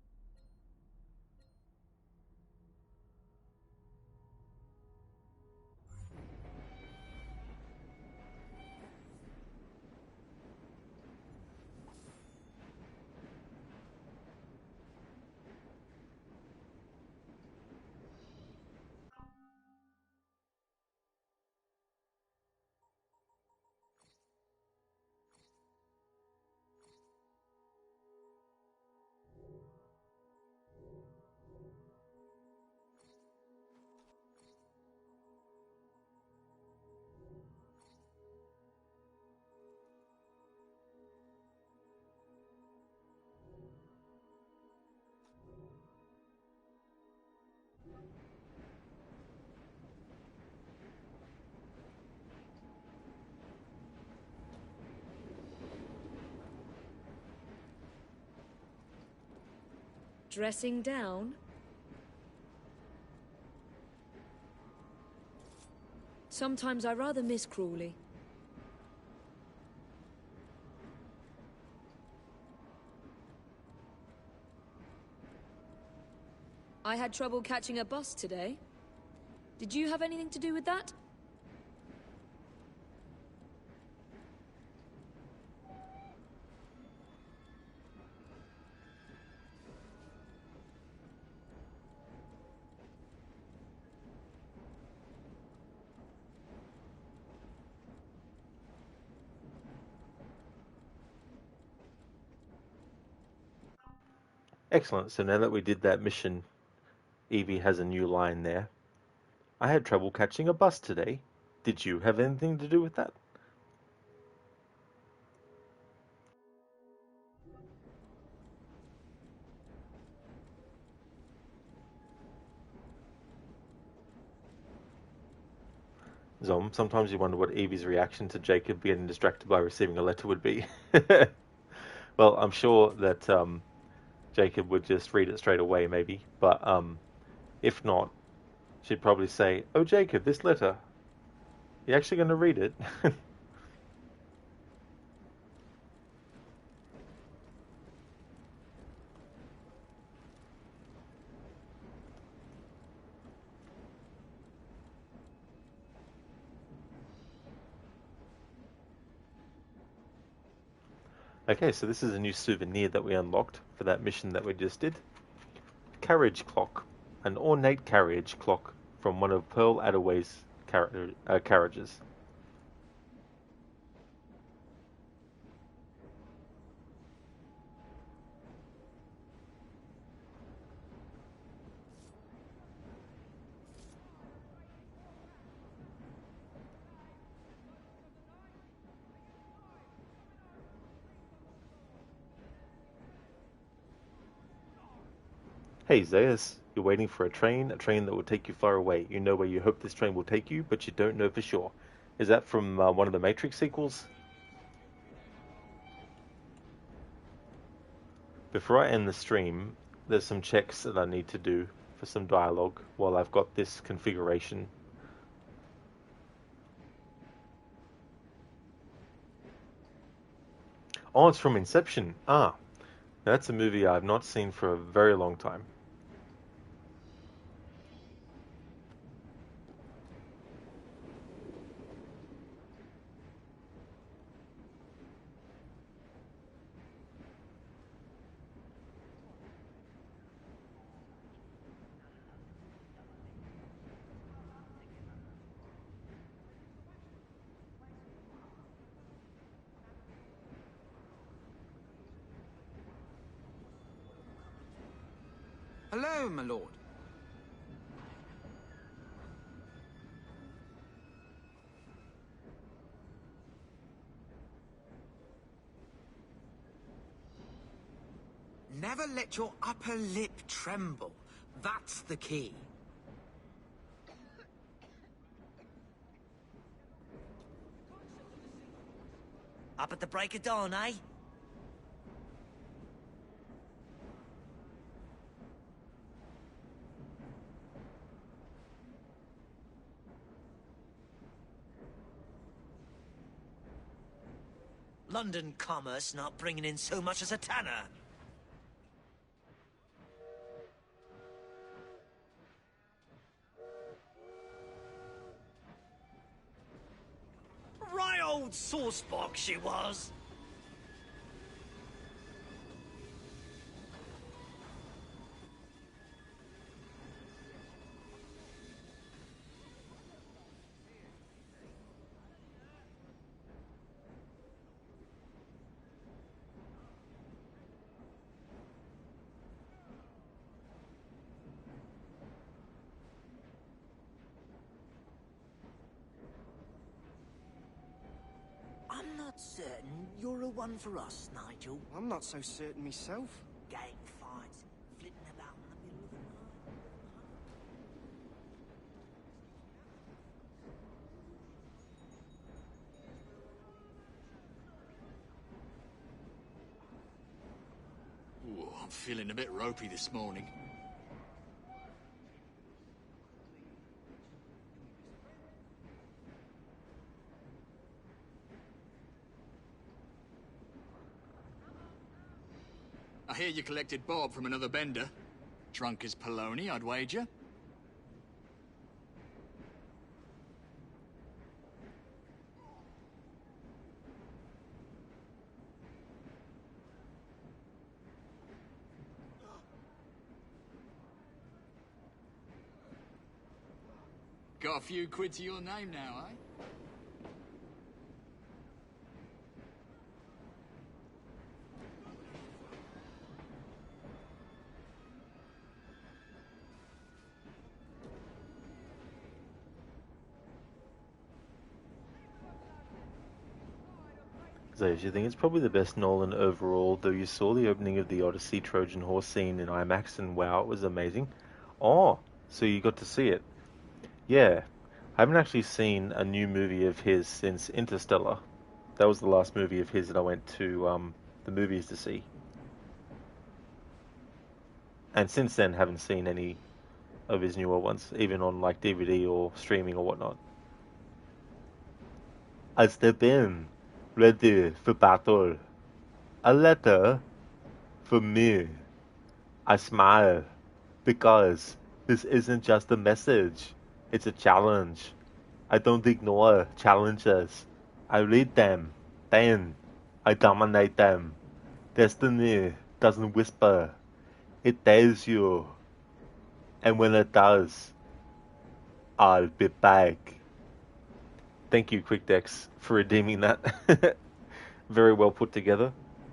Dressing down? Sometimes I rather miss Crawley. I had trouble catching a bus today. Did you have anything to do with that? Excellent. So now that we did that mission, Evie has a new line there. I had trouble catching a bus today. Did you have anything to do with that? Zom, sometimes you wonder what Evie's reaction to Jacob getting distracted by receiving a letter would be. Well, I'm sure that Jacob would just read it straight away, maybe. But if not, she'd probably say, "Oh, Jacob, this letter. You actually going to read it?" Okay, so this is a new souvenir that we unlocked for that mission that we just did. Carriage clock. An ornate carriage clock from one of Pearl Attaway's carriages. Hey Zeus, you're waiting for a train that will take you far away. You know where you hope this train will take you, but you don't know for sure. Is that from one of the Matrix sequels? Before I end the stream, there's some checks that I need to do for some dialogue while I've got this configuration. Oh, it's from Inception. Ah, that's a movie I've not seen for a very long time. No, my lord. Never let your upper lip tremble. That's the key. Up at the break of dawn, eh? London commerce not bringing in so much as a tanner. Right old sauce box she was. I'm not certain you're a one for us, Nigel. I'm not so certain myself. Gang fights, flitting about in the middle of the night. Ooh, I'm feeling a bit ropey this morning. I hear you collected Bob from another bender. Drunk as Polony, I'd wager. Got a few quid to your name now, eh? So, do you think it's probably the best Nolan overall, though you saw the opening of the Odyssey Trojan Horse scene in IMAX and wow, it was amazing? Oh, so you got to see it. Yeah, I haven't actually seen a new movie of his since Interstellar. That was the last movie of his that I went to the movies to see. And since then, haven't seen any of his newer ones, even on like DVD or streaming or whatnot. I step in, ready for battle. A letter for me. I smile, because this isn't just a message, it's a challenge. I don't ignore challenges. I read them, then I dominate them. Destiny doesn't whisper, it tells you. And when it does, I'll be back. Thank you, QuickDex, for redeeming that. Very well put together.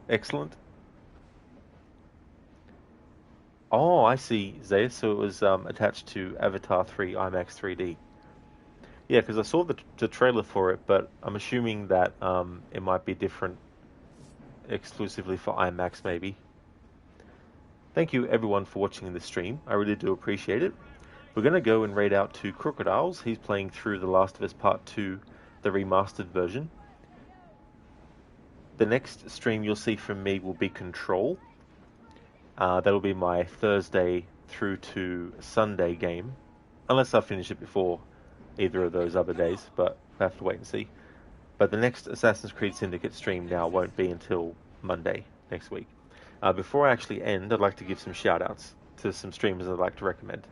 Excellent. Oh, I see, Zay. So it was attached to Avatar 3 IMAX 3D. Yeah, because I saw the trailer for it, but I'm assuming that it might be different exclusively for IMAX, maybe. Thank you, everyone, for watching this stream. I really do appreciate it. We're going to go and raid out to Crocodiles. He's playing through The Last of Us Part 2, the remastered version. The next stream you'll see from me will be Control. That'll be my Thursday through to Sunday game, unless I finish it before either of those other days, but I have to wait and see. But the next Assassin's Creed Syndicate stream now won't be until Monday next week. Before I actually end, I'd like to give some shout-outs to some streamers I'd like to recommend.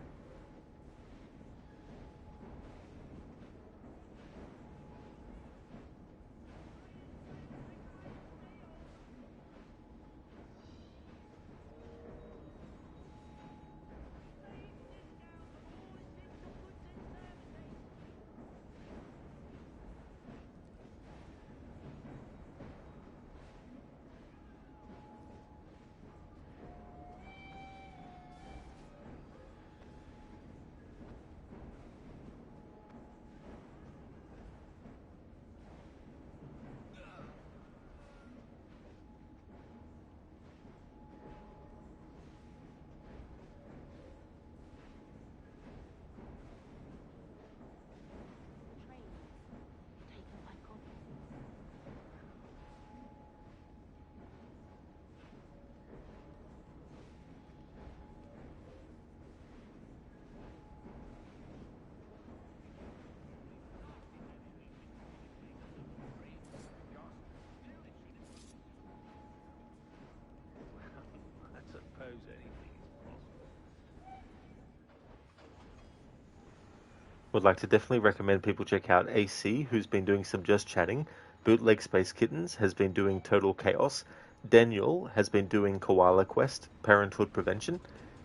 Would like to definitely recommend people check out AC, who's been doing some Just Chatting. Bootleg Space Kittens has been doing Total Chaos. Daniel has been doing Koala Quest, Parenthood Prevention.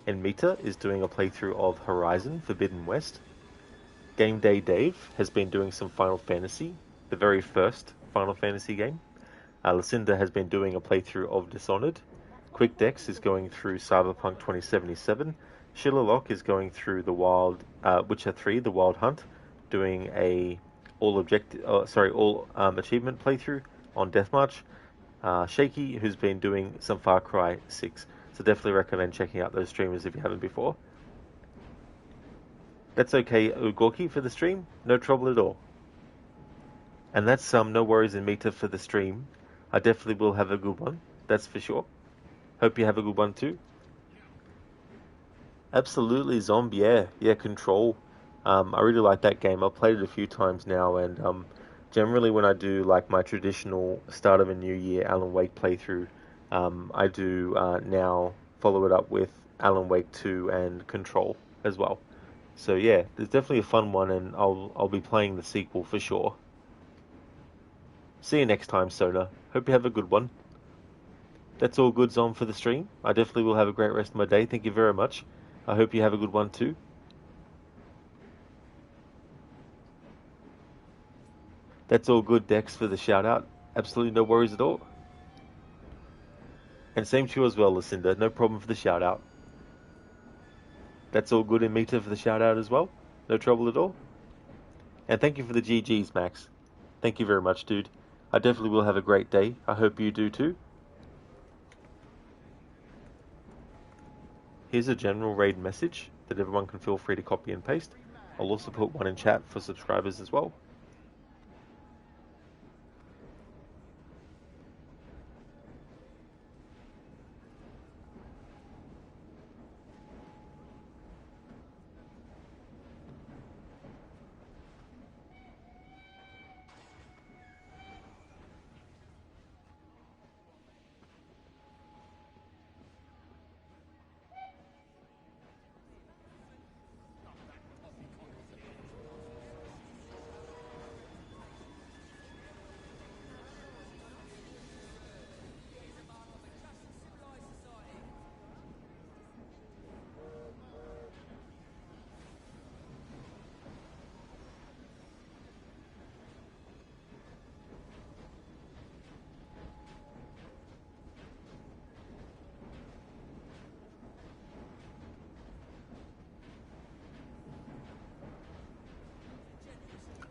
And Mita is doing a playthrough of Horizon Forbidden West. Game Day Dave has been doing some Final Fantasy, the very first Final Fantasy game. Lucinda has been doing a playthrough of Dishonored. Quick Dex is going through Cyberpunk 2077. Shillerlock is going through the Witcher 3, The Wild Hunt, doing a all achievement playthrough on Deathmarch. Shaky, who's been doing some Far Cry 6. So definitely recommend checking out those streamers if you haven't before. That's okay, Ugorki, for the stream. No trouble at all. And that's no worries in Mita for the stream. I definitely will have a good one. That's for sure. Hope you have a good one too. Absolutely, Zombie. Yeah, Control. I really like that game. I've played it a few times now, and generally when I do like my traditional start of a new year Alan Wake playthrough, I do now follow it up with Alan Wake 2 and Control as well. So yeah, there's definitely a fun one, and I'll be playing the sequel for sure. See you next time, Sona. Hope you have a good one. That's all good, Zom, for the stream. I definitely will have a great rest of my day. Thank you very much. I hope you have a good one too. That's all good, Dex, for the shout out. Absolutely no worries at all. And same to you as well, Lucinda. No problem for the shout out. That's all good in Mita for the shout out as well. No trouble at all. And thank you for the GGs, Max. Thank you very much, dude. I definitely will have a great day. I hope you do too. Here's a general raid message that everyone can feel free to copy and paste. I'll also put one in chat for subscribers as well.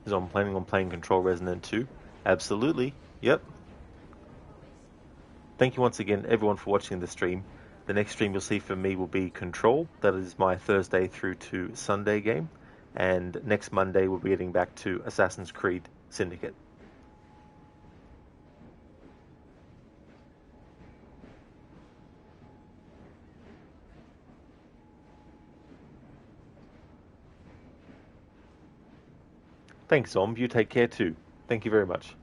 So I'm planning on playing Control Resonant 2. Absolutely. Yep. Thank you once again, everyone, for watching the stream. The next stream you'll see from me will be Control. That is my Thursday through to Sunday game. And next Monday we'll be getting back to Assassin's Creed Syndicate. Thanks, Zomb. You take care too. Thank you very much.